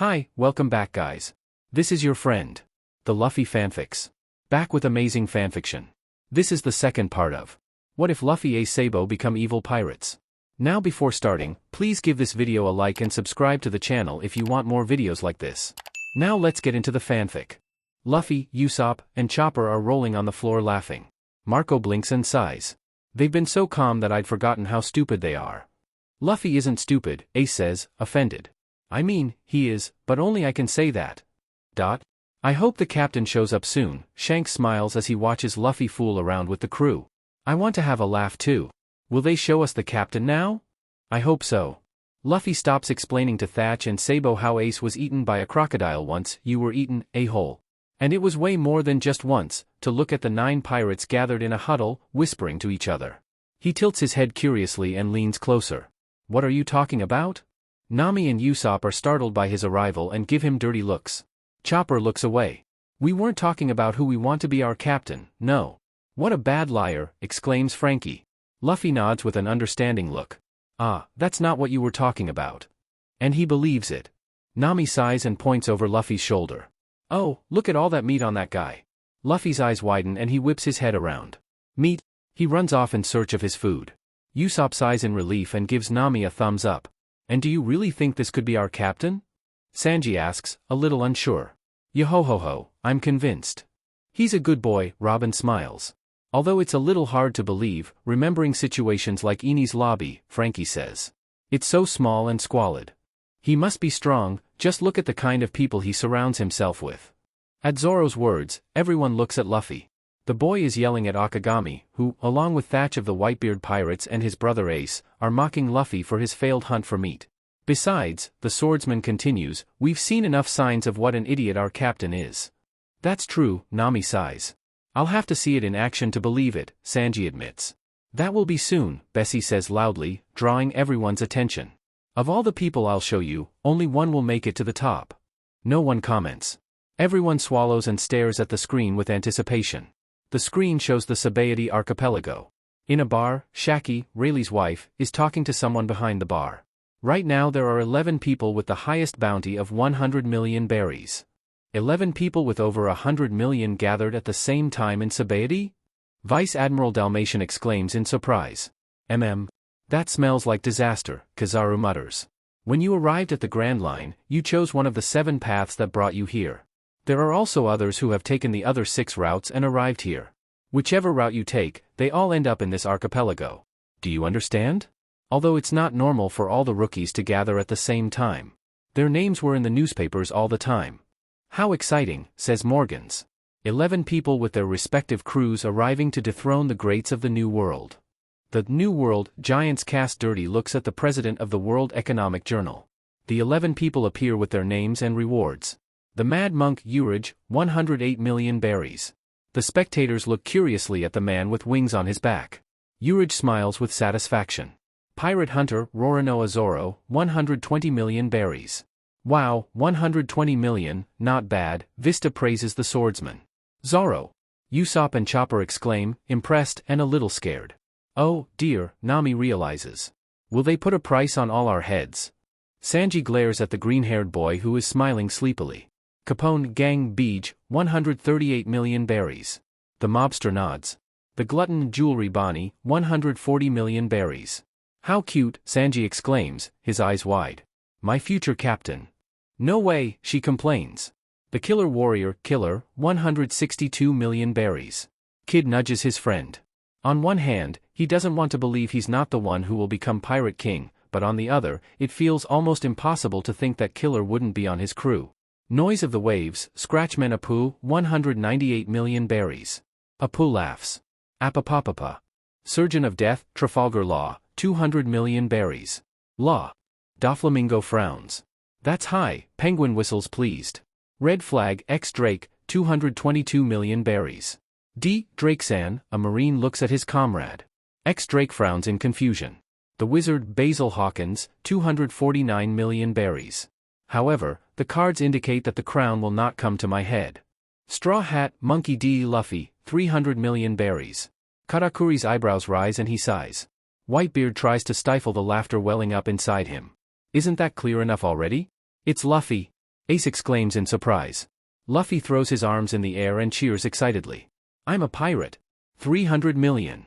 Hi, welcome back guys. This is your friend, the Luffy Fanfics. Back with amazing fanfiction. This is the second part of What if Luffy and Sabo become evil pirates? Now before starting, please give this video a like and subscribe to the channel if you want more videos like this. Now let's get into the fanfic. Luffy, Usopp, and Chopper are rolling on the floor laughing. Marco blinks and sighs. They've been so calm that I'd forgotten how stupid they are. Luffy isn't stupid, Ace says, offended. I mean, he is, but only I can say that. I hope the captain shows up soon. Shanks smiles as he watches Luffy fool around with the crew. I want to have a laugh too. Will they show us the captain now? I hope so. Luffy stops explaining to Thatch and Sabo how Ace was eaten by a crocodile once. You were eaten, a-hole. And it was way more than just once, to look at the 9 pirates gathered in a huddle, whispering to each other. He tilts his head curiously and leans closer. What are you talking about? Nami and Usopp are startled by his arrival and give him dirty looks. Chopper looks away. We weren't talking about who we want to be our captain, no. What a bad liar, exclaims Frankie. Luffy nods with an understanding look. Ah, that's not what you were talking about. And he believes it. Nami sighs and points over Luffy's shoulder. Oh, look at all that meat on that guy. Luffy's eyes widen and he whips his head around. Meat? He runs off in search of his food. Usopp sighs in relief and gives Nami a thumbs up. And do you really think this could be our captain? Sanji asks, a little unsure. Yo-ho-ho-ho, I'm convinced. He's a good boy, Robin smiles. Although it's a little hard to believe, remembering situations like Eni's lobby, Frankie says. It's so small and squalid. He must be strong, just look at the kind of people he surrounds himself with. At Zoro's words, everyone looks at Luffy. The boy is yelling at Akagami, who, along with Thatch of the Whitebeard Pirates and his brother Ace, are mocking Luffy for his failed hunt for meat. Besides, the swordsman continues, we've seen enough signs of what an idiot our captain is. That's true, Nami sighs. I'll have to see it in action to believe it, Sanji admits. That will be soon, Bessie says loudly, drawing everyone's attention. Of all the people I'll show you, only one will make it to the top. No one comments. Everyone swallows and stares at the screen with anticipation. The screen shows the 𝖯આЛ𝗇𝗒 archipelago. In a bar, Shaki, Rayleigh's wife, is talking to someone behind the bar. Right now there are 11 people with the highest bounty of 100 million berries. 11 people with over 100 million gathered at the same time in 𝖯આLયુtu? Vice Admiral Dalmatian exclaims in surprise. That smells like disaster, Kizaru mutters. When you arrived at the Grand Line, you chose one of the 7 paths that brought you here. There are also others who have taken the other 6 routes and arrived here. Whichever route you take, they all end up in this archipelago. Do you understand? Although it's not normal for all the rookies to gather at the same time. Their names were in the newspapers all the time. How exciting, says Morgans. 11 people with their respective crews arriving to dethrone the greats of the New World. The New World Giants cast dirty looks at the president of the World Economic Journal. The 11 people appear with their names and rewards. The Mad Monk Urge, 108 million berries. The spectators look curiously at the man with wings on his back. Urge smiles with satisfaction. Pirate Hunter Roronoa Zoro, 120 million berries. Wow, 120 million, not bad, Vista praises the swordsman. Zoro. Usopp and Chopper exclaim, impressed and a little scared. Oh, dear, Nami realizes. Will they put a price on all our heads? Sanji glares at the green-haired boy who is smiling sleepily. Capone Gang Beej, 138 million berries. The mobster nods. The glutton Jewelry Bonnie, 140 million berries. How cute, Sanji exclaims, his eyes wide. My future captain. No way, she complains. The Killer Warrior Killer, 162 million berries. Kid nudges his friend. On one hand, he doesn't want to believe he's not the one who will become Pirate King, but on the other, it feels almost impossible to think that Killer wouldn't be on his crew. Noise of the Waves, Scratchman Apu, 198 million berries. Apu laughs. Apapapapa. Surgeon of Death, Trafalgar Law, 200 million berries. Law. Doflamingo frowns. That's high, Penguin whistles pleased. Red Flag, X-Drake, 222 million berries. D. Drakesan, a marine looks at his comrade. X-Drake frowns in confusion. The wizard Basil Hawkins, 249 million berries. However, the cards indicate that the crown will not come to my head. Straw Hat Monkey D. Luffy, 300 million berries. Katakuri's eyebrows rise and he sighs. Whitebeard tries to stifle the laughter welling up inside him. Isn't that clear enough already? It's Luffy. Ace exclaims in surprise. Luffy throws his arms in the air and cheers excitedly. I'm a pirate. 300 million.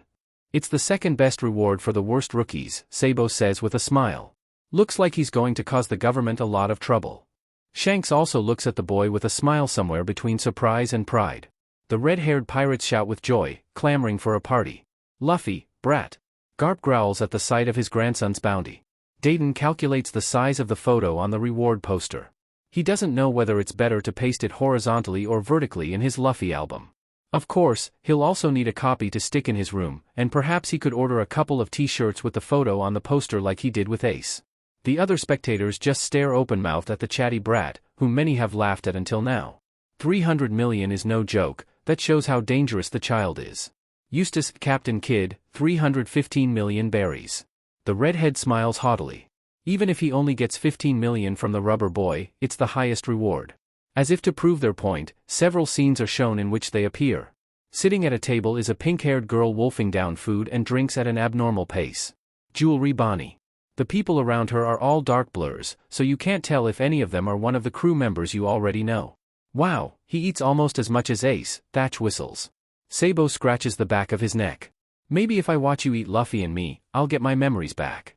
It's the second best reward for the worst rookies, Sabo says with a smile. Looks like he's going to cause the government a lot of trouble. Shanks also looks at the boy with a smile somewhere between surprise and pride. The red-haired pirates shout with joy, clamoring for a party. Luffy, brat. Garp growls at the sight of his grandson's bounty. Dayton calculates the size of the photo on the reward poster. He doesn't know whether it's better to paste it horizontally or vertically in his Luffy album. Of course, he'll also need a copy to stick in his room, and perhaps he could order a couple of t-shirts with the photo on the poster like he did with Ace. The other spectators just stare open-mouthed at the chatty brat, whom many have laughed at until now. 300 million is no joke, that shows how dangerous the child is. Eustace, Captain Kidd, 315 million berries. The redhead smiles haughtily. Even if he only gets 15 million from the rubber boy, it's the highest reward. As if to prove their point, several scenes are shown in which they appear. Sitting at a table is a pink-haired girl wolfing down food and drinks at an abnormal pace. Jewelry Bonnie. The people around her are all dark blurs, so you can't tell if any of them are one of the crew members you already know. Wow, he eats almost as much as Ace, Thatch whistles. Sabo scratches the back of his neck. Maybe if I watch you eat Luffy and me, I'll get my memories back.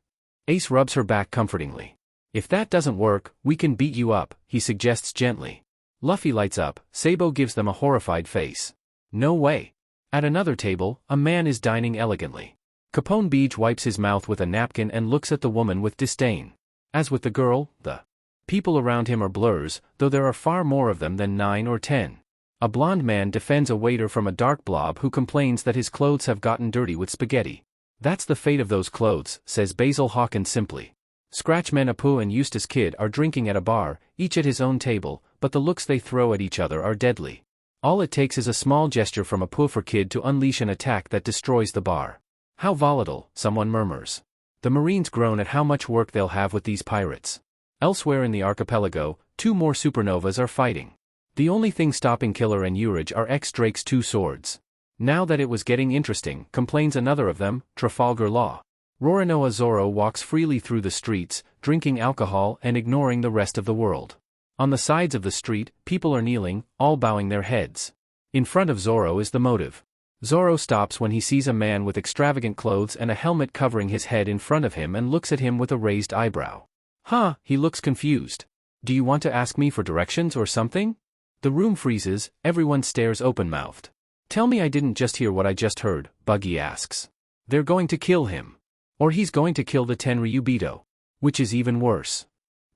Ace rubs her back comfortingly. If that doesn't work, we can beat you up, he suggests gently. Luffy lights up, Sabo gives them a horrified face. No way. At another table, a man is dining elegantly. Capone Beach wipes his mouth with a napkin and looks at the woman with disdain. As with the girl, the people around him are blurs, though there are far more of them than 9 or 10. A blonde man defends a waiter from a dark blob who complains that his clothes have gotten dirty with spaghetti. That's the fate of those clothes, says Basil Hawkins simply. Scratchman Apu and Eustace Kidd are drinking at a bar, each at his own table, but the looks they throw at each other are deadly. All it takes is a small gesture from Apu for Kidd to unleash an attack that destroys the bar. How volatile, someone murmurs. The Marines groan at how much work they'll have with these pirates. Elsewhere in the archipelago, 2 more supernovas are fighting. The only thing stopping Killer and Urge are ex-Drake's 2 swords. Now that it was getting interesting, complains another of them, Trafalgar Law. Roronoa Zoro walks freely through the streets, drinking alcohol and ignoring the rest of the world. On the sides of the street, people are kneeling, all bowing their heads. In front of Zoro is the motive. Zoro stops when he sees a man with extravagant clothes and a helmet covering his head in front of him and looks at him with a raised eyebrow. Huh, he looks confused. Do you want to ask me for directions or something? The room freezes, everyone stares open-mouthed. Tell me I didn't just hear what I just heard, Buggy asks. They're going to kill him. Or he's going to kill the Tenryubito. Which is even worse.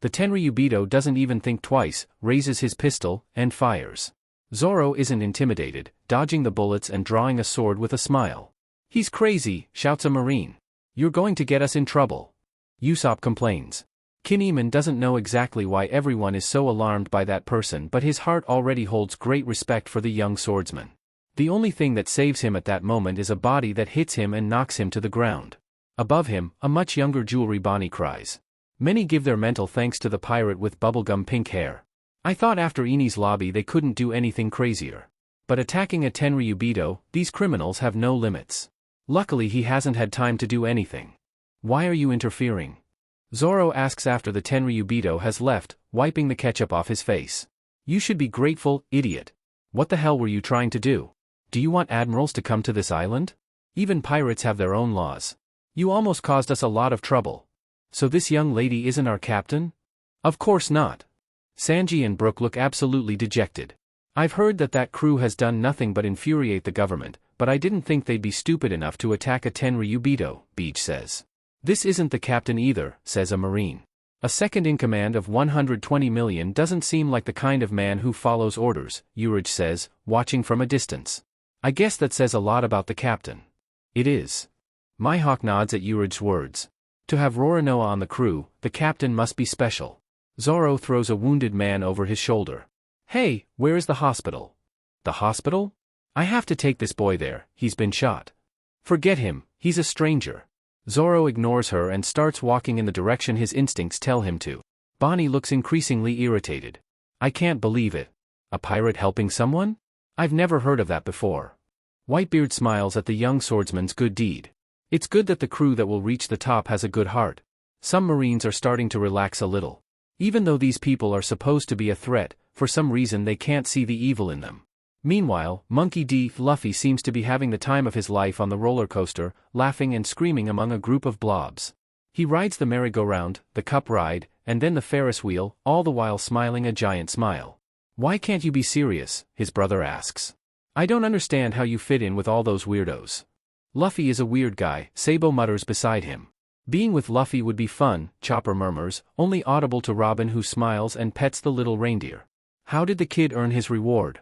The Tenryubito doesn't even think twice, raises his pistol, and fires. Zoro isn't intimidated, dodging the bullets and drawing a sword with a smile. He's crazy, shouts a Marine. You're going to get us in trouble. Usopp complains. Kinemon doesn't know exactly why everyone is so alarmed by that person, but his heart already holds great respect for the young swordsman. The only thing that saves him at that moment is a body that hits him and knocks him to the ground. Above him, a much younger Jewelry Bonnie cries. Many give their mental thanks to the pirate with bubblegum pink hair. I thought after Eni's lobby they couldn't do anything crazier. But attacking a Tenryubito, these criminals have no limits. Luckily he hasn't had time to do anything. Why are you interfering? Zoro asks after the Tenryubito has left, wiping the ketchup off his face. You should be grateful, idiot. What the hell were you trying to do? Do you want admirals to come to this island? Even pirates have their own laws. You almost caused us a lot of trouble. So this young lady isn't our captain? Of course not. Sanji and Brook look absolutely dejected. I've heard that crew has done nothing but infuriate the government, but I didn't think they'd be stupid enough to attack a Tenryubito, Beach says. This isn't the captain either, says a Marine. A second-in-command of 120 million doesn't seem like the kind of man who follows orders, Urge says, watching from a distance. I guess that says a lot about the captain. It is. Mihawk nods at Urge's words. To have Roronoa on the crew, the captain must be special. Zoro throws a wounded man over his shoulder. Hey, where is the hospital? The hospital? I have to take this boy there, he's been shot. Forget him, he's a stranger. Zoro ignores her and starts walking in the direction his instincts tell him to. Bonnie looks increasingly irritated. I can't believe it. A pirate helping someone? I've never heard of that before. Whitebeard smiles at the young swordsman's good deed. It's good that the crew that will reach the top has a good heart. Some Marines are starting to relax a little. Even though these people are supposed to be a threat, for some reason they can't see the evil in them. Meanwhile, Monkey D. Luffy seems to be having the time of his life on the roller coaster, laughing and screaming among a group of blobs. He rides the merry-go-round, the cup ride, and then the Ferris wheel, all the while smiling a giant smile. "Why can't you be serious?" his brother asks. "I don't understand how you fit in with all those weirdos." "Luffy is a weird guy," Sabo mutters beside him. "Being with Luffy would be fun," Chopper murmurs, only audible to Robin, who smiles and pets the little reindeer. "How did the kid earn his reward?"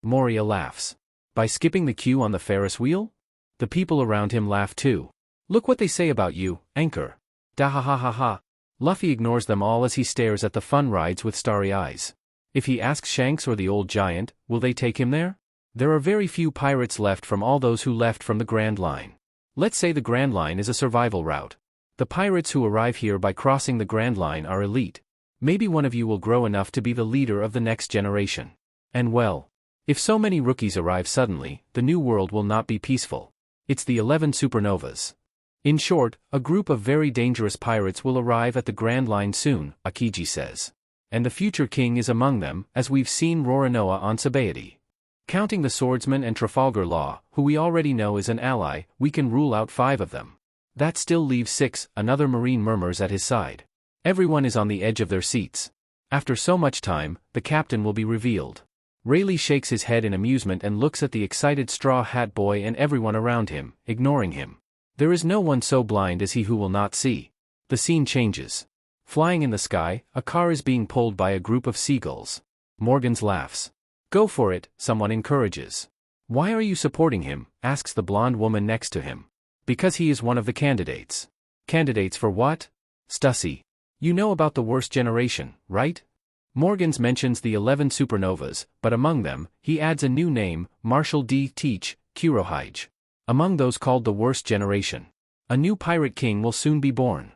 Moria laughs. "By skipping the queue on the Ferris wheel?" The people around him laugh too. "Look what they say about you, Anchor." Da ha ha ha ha. Luffy ignores them all as he stares at the fun rides with starry eyes. If he asks Shanks or the old giant, will they take him there? There are very few pirates left from all those who left from the Grand Line. Let's say the Grand Line is a survival route. The pirates who arrive here by crossing the Grand Line are elite. Maybe one of you will grow enough to be the leader of the next generation. And well, if so many rookies arrive suddenly, the new world will not be peaceful. It's the 11 supernovas. In short, a group of very dangerous pirates will arrive at the Grand Line soon, Akiji says. And the future king is among them, as we've seen Roronoa on Sabaody. Counting the swordsman and Trafalgar Law, who we already know is an ally, we can rule out 5 of them. That still leaves 6, another marine murmurs at his side. Everyone is on the edge of their seats. After so much time, the captain will be revealed. Rayleigh shakes his head in amusement and looks at the excited Straw Hat Boy and everyone around him, ignoring him. There is no one so blind as he who will not see. The scene changes. Flying in the sky, a car is being pulled by a group of seagulls. Morgans laughs. "Go for it," someone encourages. "Why are you supporting him?" asks the blonde woman next to him. "Because he is one of the candidates." "Candidates for what?" "Stussy. You know about the worst generation, right?" Morgans mentions the 11 supernovas, but among them, he adds a new name, Marshall D. Teach, Kurohige. Among those called the worst generation. A new pirate king will soon be born.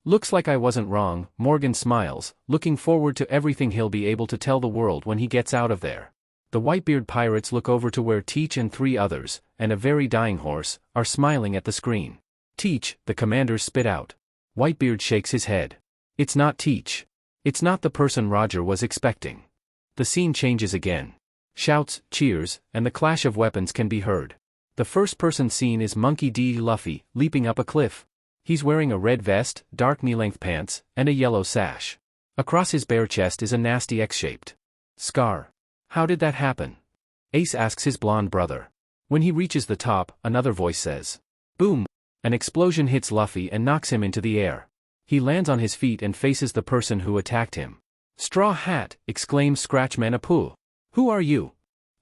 "Looks like I wasn't wrong," Morgan smiles, looking forward to everything he'll be able to tell the world when he gets out of there. The Whitebeard pirates look over to where Teach and 3 others, and a very dying horse, are smiling at the screen. "Teach," the commanders spit out. Whitebeard shakes his head. "It's not Teach. It's not the person Roger was expecting." The scene changes again. Shouts, cheers, and the clash of weapons can be heard. The first person seen is Monkey D. Luffy, leaping up a cliff. He's wearing a red vest, dark knee-length pants, and a yellow sash. Across his bare chest is a nasty X-shaped scar. "How did that happen?" Ace asks his blonde brother. When he reaches the top, another voice says, "Boom!" An explosion hits Luffy and knocks him into the air. He lands on his feet and faces the person who attacked him. "Straw Hat!" exclaims Scratchman Apu. "Who are you?"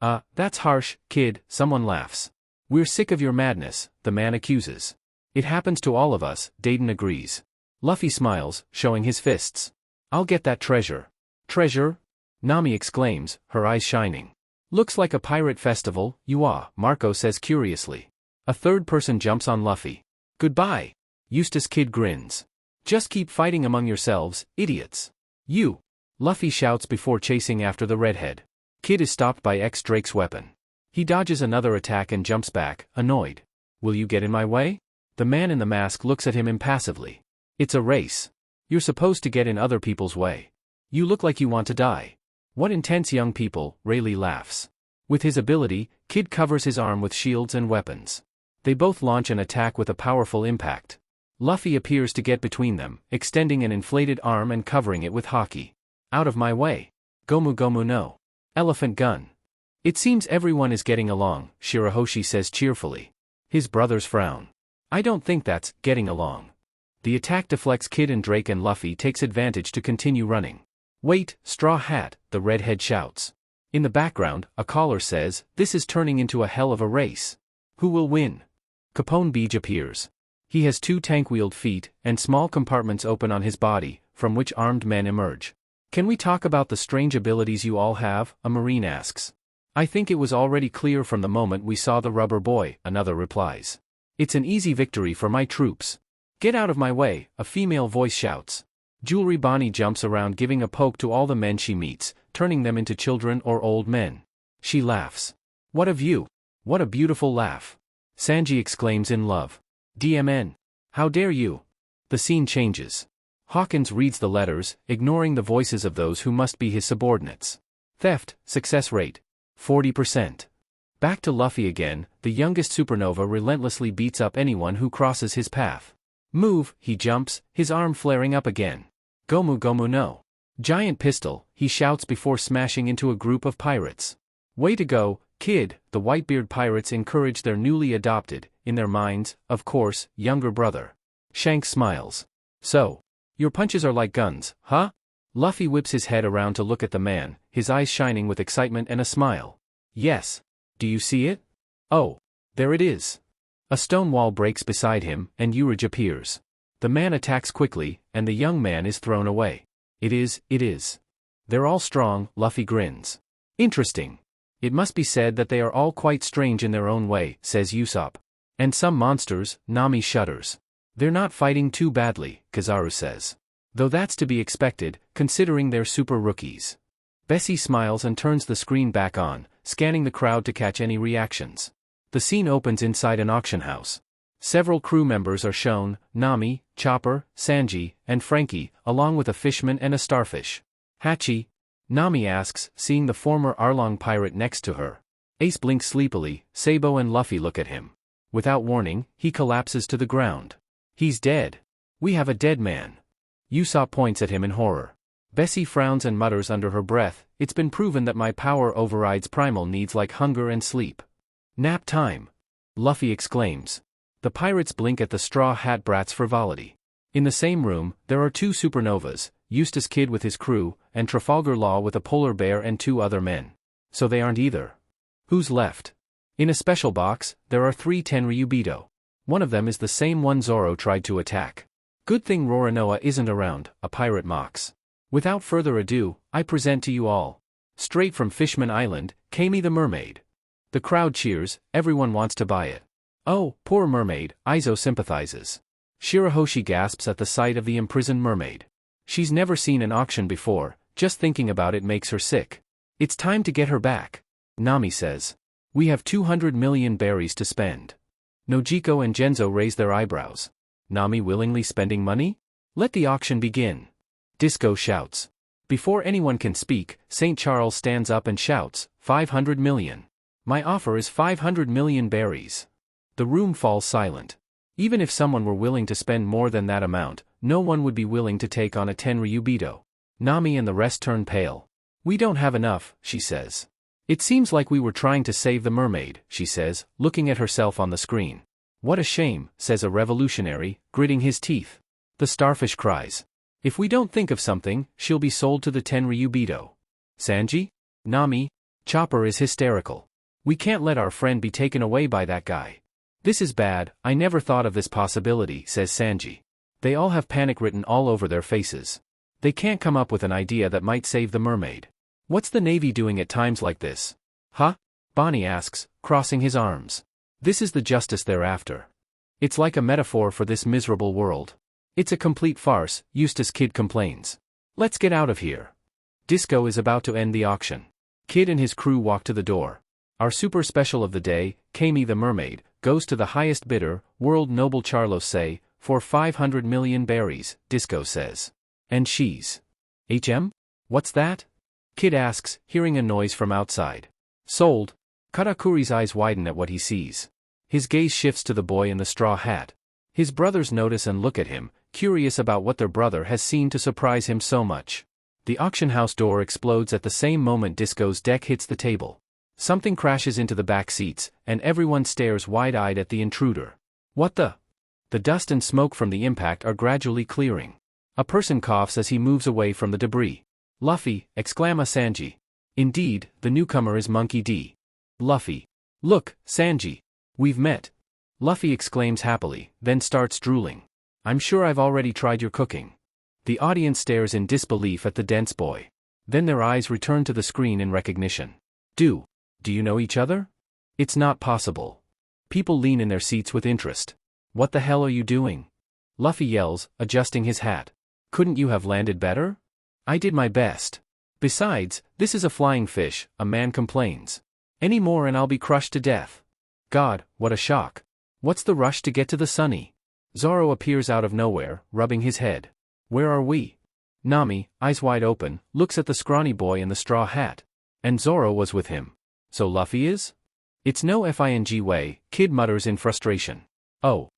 That's harsh, kid," someone laughs. "We're sick of your madness," the man accuses. "It happens to all of us," Dayton agrees. Luffy smiles, showing his fists. "I'll get that treasure." "Treasure?" Nami exclaims, her eyes shining. "Looks like a pirate festival, Marco says curiously. A third person jumps on Luffy. "Goodbye." Eustace Kid grins. "Just keep fighting among yourselves, idiots." "You!" Luffy shouts before chasing after the redhead. Kid is stopped by X-Drake's weapon. He dodges another attack and jumps back, annoyed. "Will you get in my way?" The man in the mask looks at him impassively. "It's a race. You're supposed to get in other people's way. You look like you want to die." "What intense young people," Rayleigh laughs. With his ability, Kid covers his arm with shields and weapons. They both launch an attack with a powerful impact. Luffy appears to get between them, extending an inflated arm and covering it with haki. "Out of my way. Gomu Gomu no. Elephant gun." "It seems everyone is getting along," Shirahoshi says cheerfully. His brothers frown. "I don't think that's getting along." The attack deflects Kid and Drake, and Luffy takes advantage to continue running. "Wait, Straw Hat," the redhead shouts. In the background, a caller says, "This is turning into a hell of a race. Who will win?" Capone Beach appears. He has 2 tank-wheeled feet, and small compartments open on his body, from which armed men emerge. "Can we talk about the strange abilities you all have?" a marine asks. "I think it was already clear from the moment we saw the rubber boy," another replies. "It's an easy victory for my troops." "Get out of my way," a female voice shouts. Jewelry Bonnie jumps around, giving a poke to all the men she meets, turning them into children or old men. She laughs. "What a view! What a beautiful laugh!" Sanji exclaims in love. "DMN! How dare you!" The scene changes. Hawkins reads the letters, ignoring the voices of those who must be his subordinates. Theft, success rate, 40%. Back to Luffy again, the youngest supernova relentlessly beats up anyone who crosses his path. Move, he jumps, his arm flaring up again. Gomu Gomu no. Giant pistol, he shouts before smashing into a group of pirates. Way to go, kid, the Whitebeard pirates encourage their newly adopted, in their minds, of course, younger brother. Shanks smiles. So, your punches are like guns, huh? Luffy whips his head around to look at the man, his eyes shining with excitement and a smile. Yes. Do you see it? Oh, there it is. A stone wall breaks beside him, and Urge appears. The man attacks quickly, and the young man is thrown away. It is. They're all strong, Luffy grins. Interesting. It must be said that they are all quite strange in their own way, says Usopp. And some monsters, Nami shudders. They're not fighting too badly, Kizaru says. Though that's to be expected, considering they're super rookies. Bessie smiles and turns the screen back on, scanning the crowd to catch any reactions. The scene opens inside an auction house. Several crew members are shown, Nami, Chopper, Sanji, and Frankie, along with a fishman and a starfish. Hachi? Nami asks, seeing the former Arlong pirate next to her. Ace blinks sleepily, Sabo and Luffy look at him. Without warning, he collapses to the ground. He's dead. We have a dead man. Usopp points at him in horror. Bessie frowns and mutters under her breath, it's been proven that my power overrides primal needs like hunger and sleep. Nap time. Luffy exclaims. The pirates blink at the Straw Hat Brat's frivolity. In the same room, there are two supernovas, Eustace Kid with his crew, and Trafalgar Law with a polar bear and two other men. So they aren't either. Who's left? In a special box, there are 3 Tenryubito. One of them is the same one Zoro tried to attack. Good thing Roronoa isn't around, a pirate mocks. Without further ado, I present to you all. Straight from Fishman Island, Kami the mermaid. The crowd cheers, everyone wants to buy it. Oh, poor mermaid, Aizo sympathizes. Shirahoshi gasps at the sight of the imprisoned mermaid. She's never seen an auction before, just thinking about it makes her sick. It's time to get her back. Nami says. We have 200 million berries to spend. Nojiko and Genzo raise their eyebrows. Nami willingly spending money? Let the auction begin. Disco shouts. Before anyone can speak, St. Charles stands up and shouts, 500 million. My offer is 500 million berries. The room falls silent. Even if someone were willing to spend more than that amount, no one would be willing to take on a Tenryubito. Nami and the rest turn pale. We don't have enough, she says. It seems like we were trying to save the mermaid, she says, looking at herself on the screen. What a shame, says a revolutionary, gritting his teeth. The starfish cries. If we don't think of something, she'll be sold to the Tenryubito. Sanji? Nami? Chopper is hysterical. We can't let our friend be taken away by that guy. This is bad, I never thought of this possibility, says Sanji. They all have panic written all over their faces. They can't come up with an idea that might save the mermaid. What's the Navy doing at times like this? Huh? Bonnie asks, crossing his arms. This is the justice they're after. It's like a metaphor for this miserable world. It's a complete farce, Eustace Kid complains. Let's get out of here. Disco is about to end the auction. Kid and his crew walk to the door. Our super special of the day, Kami the mermaid, goes to the highest bidder, World Noble Charlos say, for 500 million berries, Disco says. And she's. What's that? Kid asks, hearing a noise from outside. Sold. Katakuri's eyes widen at what he sees. His gaze shifts to the boy in the straw hat. His brothers notice and look at him, curious about what their brother has seen to surprise him so much. The auction house door explodes at the same moment Disco's deck hits the table. Something crashes into the back seats, and everyone stares wide-eyed at the intruder. What the? The dust and smoke from the impact are gradually clearing. A person coughs as he moves away from the debris. Luffy, exclama Sanji. Indeed, the newcomer is Monkey D. Luffy. Look, Sanji. We've met. Luffy exclaims happily, then starts drooling. I'm sure I've already tried your cooking. The audience stares in disbelief at the dense boy. Then their eyes return to the screen in recognition. Do you know each other? It's not possible. People lean in their seats with interest. What the hell are you doing? Luffy yells, adjusting his hat. Couldn't you have landed better? I did my best. Besides, this is a flying fish, a man complains. Any more and I'll be crushed to death. God, what a shock. What's the rush to get to the sunny? Zoro appears out of nowhere, rubbing his head. Where are we? Nami, eyes wide open, looks at the scrawny boy in the straw hat. And Zoro was with him. So Luffy is? It's no FING way, kid mutters in frustration. Oh.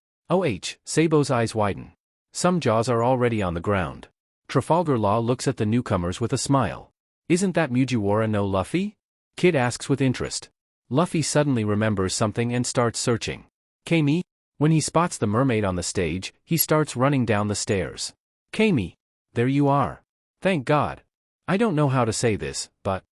Sabo's eyes widen. Some jaws are already on the ground. Trafalgar Law looks at the newcomers with a smile. Isn't that Mugiwara no Luffy? Kid asks with interest. Luffy suddenly remembers something and starts searching. Kami? When he spots the mermaid on the stage, he starts running down the stairs. Kami! There you are. Thank God. I don't know how to say this, but...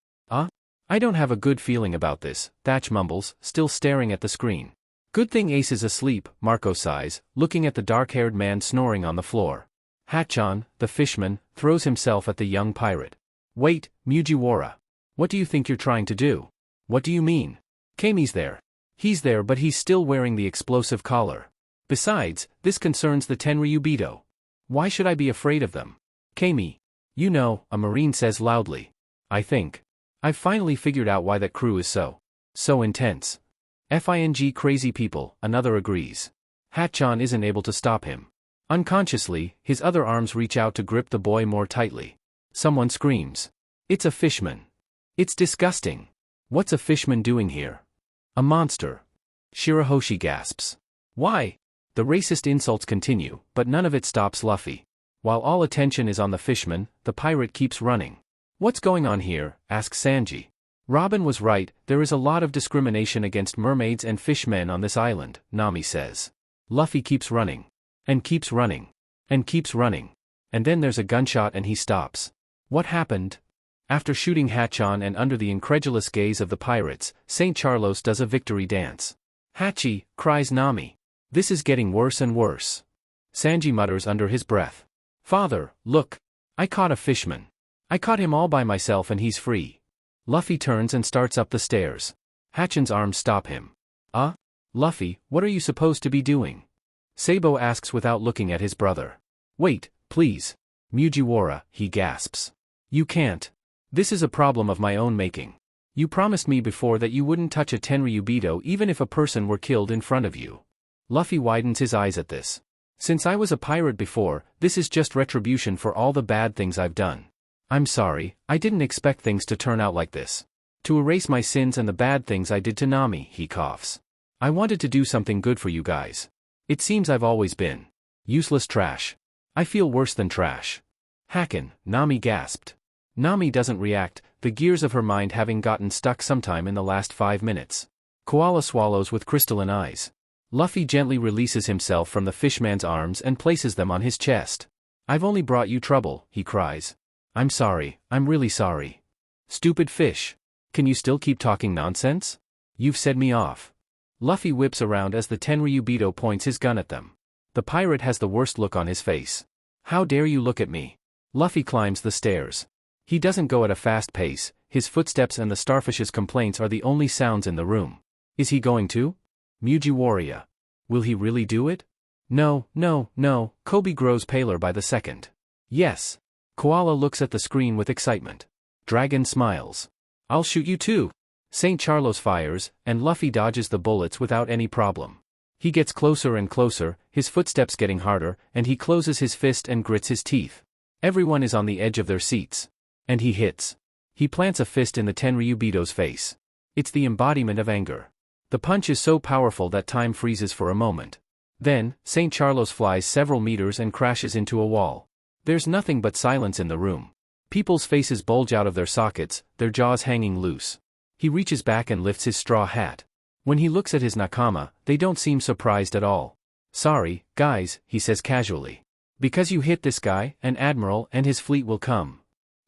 I don't have a good feeling about this, Thatch mumbles, still staring at the screen. Good thing Ace is asleep, Marco sighs, looking at the dark-haired man snoring on the floor. Hatchan, the fishman, throws himself at the young pirate. Wait, Mugiwara. What do you think you're trying to do? What do you mean? Kami's there. He's there, but he's still wearing the explosive collar. Besides, this concerns the Tenryubito. Why should I be afraid of them? Kami. You know, a marine says loudly. I think. I've finally figured out why that crew is so intense. FING crazy people, another agrees. Hatchan isn't able to stop him. Unconsciously, his other arms reach out to grip the boy more tightly. Someone screams. It's a fishman. It's disgusting. What's a fishman doing here? A monster. Shirahoshi gasps. Why? The racist insults continue, but none of it stops Luffy. While all attention is on the fishman, the pirate keeps running. What's going on here? Asks Sanji. Robin was right, there is a lot of discrimination against mermaids and fishmen on this island, Nami says. Luffy keeps running. And keeps running. And keeps running. And then there's a gunshot and he stops. What happened? After shooting Hatchan and under the incredulous gaze of the pirates, St. Charlos does a victory dance. Hachi, cries Nami. This is getting worse and worse. Sanji mutters under his breath. Father, look. I caught a fishman. I caught him all by myself and he's free. Luffy turns and starts up the stairs. Hatchan's arms stop him. Luffy, what are you supposed to be doing? Sabo asks without looking at his brother. Wait, please. Mugiwara, he gasps. You can't. This is a problem of my own making. You promised me before that you wouldn't touch a Tenryubito even if a person were killed in front of you. Luffy widens his eyes at this. Since I was a pirate before, this is just retribution for all the bad things I've done. I'm sorry, I didn't expect things to turn out like this. To erase my sins and the bad things I did to Nami, he coughs. I wanted to do something good for you guys. It seems I've always been useless trash. I feel worse than trash. Hakken, Nami gasped. Nami doesn't react, the gears of her mind having gotten stuck sometime in the last 5 minutes. Koala swallows with crystalline eyes. Luffy gently releases himself from the fishman's arms and places them on his chest. I've only brought you trouble, he cries. I'm sorry, I'm really sorry. Stupid fish. Can you still keep talking nonsense? You've set me off. Luffy whips around as the Tenryubito points his gun at them. The pirate has the worst look on his face. How dare you look at me? Luffy climbs the stairs. He doesn't go at a fast pace, his footsteps and the starfish's complaints are the only sounds in the room. Is he going to? Mugiwara. Will he really do it? No, Kobe grows paler by the second. Yes. Koala looks at the screen with excitement. Dragon smiles. I'll shoot you too. St. Charlos fires, and Luffy dodges the bullets without any problem. He gets closer and closer, his footsteps getting harder, and he closes his fist and grits his teeth. Everyone is on the edge of their seats. And he hits. He plants a fist in the Tenryubito's face. It's the embodiment of anger. The punch is so powerful that time freezes for a moment. Then, St. Charlos flies several meters and crashes into a wall. There's nothing but silence in the room. People's faces bulge out of their sockets, their jaws hanging loose. He reaches back and lifts his straw hat. When he looks at his nakama, they don't seem surprised at all. Sorry, guys, he says casually. Because you hit this guy, an admiral and his fleet will come.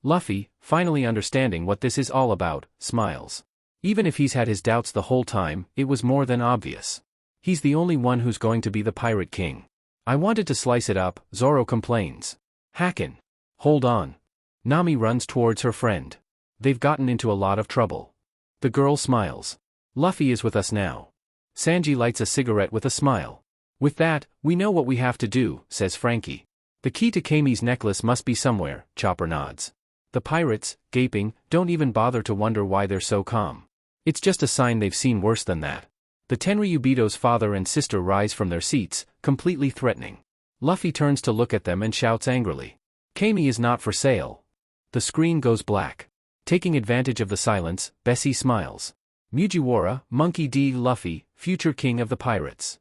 Luffy, finally understanding what this is all about, smiles. Even if he's had his doubts the whole time, it was more than obvious. He's the only one who's going to be the pirate king. I wanted to slice it up, Zoro complains. Hakken. Hold on. Nami runs towards her friend. They've gotten into a lot of trouble. The girl smiles. Luffy is with us now. Sanji lights a cigarette with a smile. With that, we know what we have to do, says Frankie. The key to Kami's necklace must be somewhere, Chopper nods. The pirates, gaping, don't even bother to wonder why they're so calm. It's just a sign they've seen worse than that. The Tenryubito's father and sister rise from their seats, completely threatening. Luffy turns to look at them and shouts angrily. Jamais is not for sale. The screen goes black. Taking advantage of the silence, Bessie smiles. Mugiwara, Monkey D. Luffy, future king of the pirates.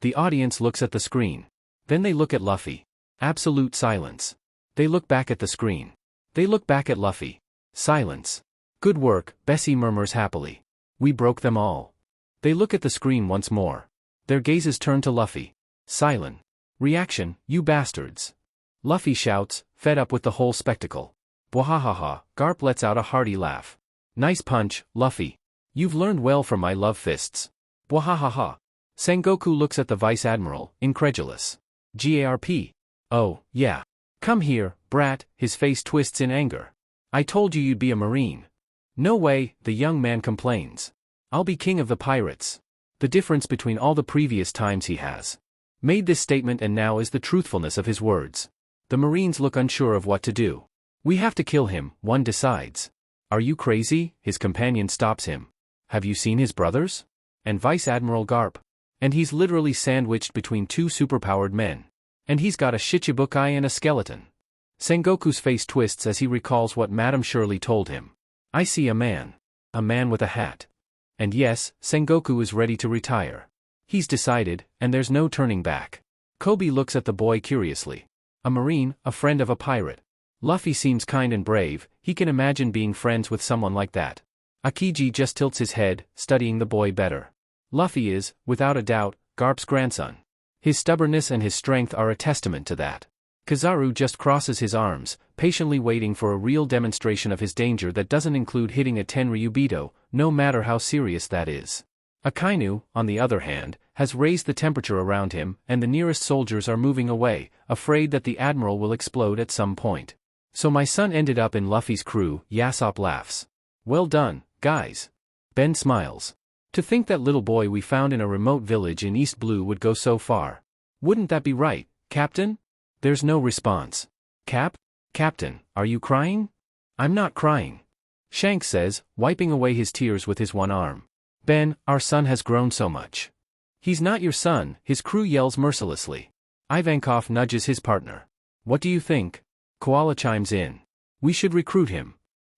The audience looks at the screen. Then they look at Luffy. Absolute silence. They look back at the screen. They look back at Luffy. Silence. Good work, Bessie murmurs happily. We broke them all. They look at the screen once more. Their gazes turn to Luffy. Silent. Reaction, you bastards. Luffy shouts, fed up with the whole spectacle. Bwahahaha, Garp lets out a hearty laugh. Nice punch, Luffy. You've learned well from my love fists. Bwahahaha. Sengoku looks at the Vice Admiral, incredulous. Garp. Oh, yeah. Come here, brat, his face twists in anger. I told you you'd be a Marine. No way, the young man complains. I'll be king of the pirates. The difference between all the previous times he has made this statement and now is the truthfulness of his words. The Marines look unsure of what to do. We have to kill him, one decides. Are you crazy? His companion stops him. Have you seen his brothers? And Vice Admiral Garp. And he's literally sandwiched between two superpowered men. And he's got a Shichibukai and a skeleton. Sengoku's face twists as he recalls what Madame Shirley told him. I see a man. A man with a hat. And yes, Sengoku is ready to retire. He's decided, and there's no turning back. Kobe looks at the boy curiously. A Marine, a friend of a pirate. Luffy seems kind and brave, he can imagine being friends with someone like that. Akiji just tilts his head, studying the boy better. Luffy is, without a doubt, Garp's grandson. His stubbornness and his strength are a testament to that. Kizaru just crosses his arms, patiently waiting for a real demonstration of his danger that doesn't include hitting a Tenryubito, no matter how serious that is. Akainu, on the other hand, has raised the temperature around him, and the nearest soldiers are moving away, afraid that the Admiral will explode at some point. So my son ended up in Luffy's crew, Yasopp laughs. Well done, guys. Ben smiles. To think that little boy we found in a remote village in East Blue would go so far. Wouldn't that be right, Captain? There's no response. Captain, are you crying? I'm not crying. Shanks says, wiping away his tears with his one arm. Ben, our son has grown so much. He's not your son, his crew yells mercilessly. Ivankov nudges his partner. What do you think? Koala chimes in. We should recruit him.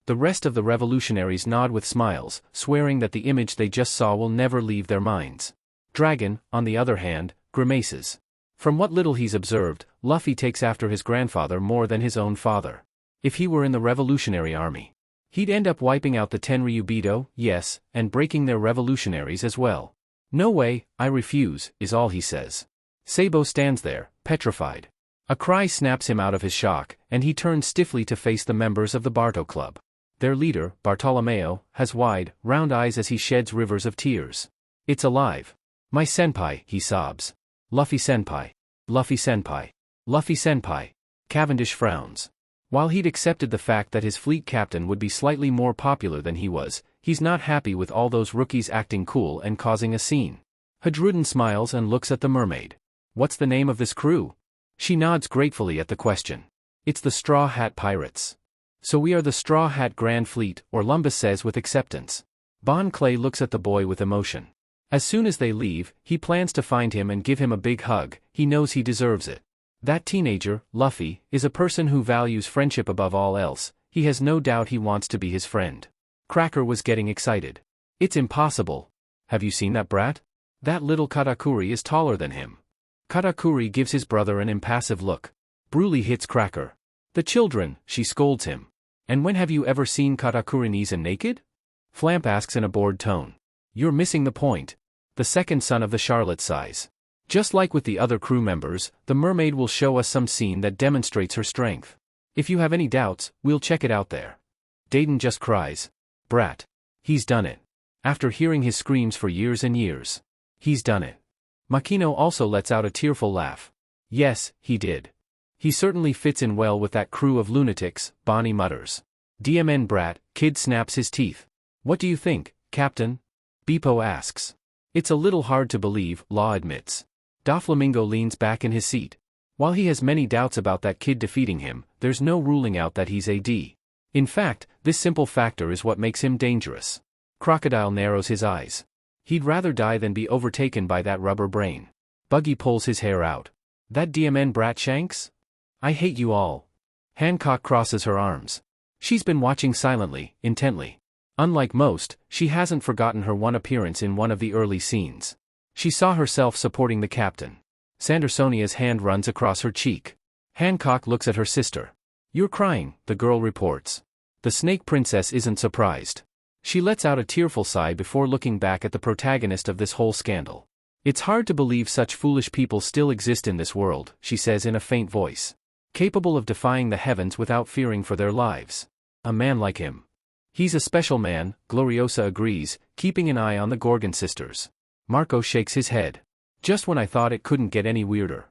The rest of the revolutionaries nod with smiles, swearing that the image they just saw will never leave their minds. Dragon, on the other hand, grimaces. From what little he's observed, Luffy takes after his grandfather more than his own father. If he were in the Revolutionary Army, he'd end up wiping out the Tenryubito, yes, and breaking their revolutionaries as well. No way, I refuse, is all he says. Sabo stands there, petrified. A cry snaps him out of his shock, and he turns stiffly to face the members of the Barto Club. Their leader, Bartolomeo, has wide, round eyes as he sheds rivers of tears. It's alive. My senpai, he sobs. Luffy senpai. Luffy senpai. Luffy senpai. Cavendish frowns. While he'd accepted the fact that his fleet captain would be slightly more popular than he was, he's not happy with all those rookies acting cool and causing a scene. Hadruden smiles and looks at the mermaid. What's the name of this crew? She nods gratefully at the question. It's the Straw Hat Pirates. So we are the Straw Hat Grand Fleet, or Lumbus says with acceptance. Bon Clay looks at the boy with emotion. As soon as they leave, he plans to find him and give him a big hug, he knows he deserves it. That teenager, Luffy, is a person who values friendship above all else, he has no doubt he wants to be his friend. Cracker was getting excited. It's impossible. Have you seen that brat? That little Katakuri is taller than him. Katakuri gives his brother an impassive look. Broly hits Cracker. The children, she scolds him. And when have you ever seen Katakuri knees and naked? Flamp asks in a bored tone. You're missing the point. The second son of the Charlotte size. Just like with the other crew members, the mermaid will show us some scene that demonstrates her strength. If you have any doubts, we'll check it out there. Dayton just cries. Brat. He's done it. After hearing his screams for years and years. He's done it. Makino also lets out a tearful laugh. Yes, he did. He certainly fits in well with that crew of lunatics, Bonnie mutters. DMN brat, Kid snaps his teeth. What do you think, Captain? Beepo asks. It's a little hard to believe, Law admits. Doflamingo leans back in his seat. While he has many doubts about that kid defeating him, there's no ruling out that he's AD. In fact, this simple factor is what makes him dangerous. Crocodile narrows his eyes. He'd rather die than be overtaken by that rubber brain. Buggy pulls his hair out. That DMN brat Shanks? I hate you all. Hancock crosses her arms. She's been watching silently, intently. Unlike most, she hasn't forgotten her one appearance in one of the early scenes. She saw herself supporting the captain. Sandersonia's hand runs across her cheek. Hancock looks at her sister. You're crying, the girl reports. The Snake Princess isn't surprised. She lets out a tearful sigh before looking back at the protagonist of this whole scandal. It's hard to believe such foolish people still exist in this world, she says in a faint voice. Capable of defying the heavens without fearing for their lives. A man like him. He's a special man, Gloriosa agrees, keeping an eye on the Gorgon sisters. Marco shakes his head. Just when I thought it couldn't get any weirder.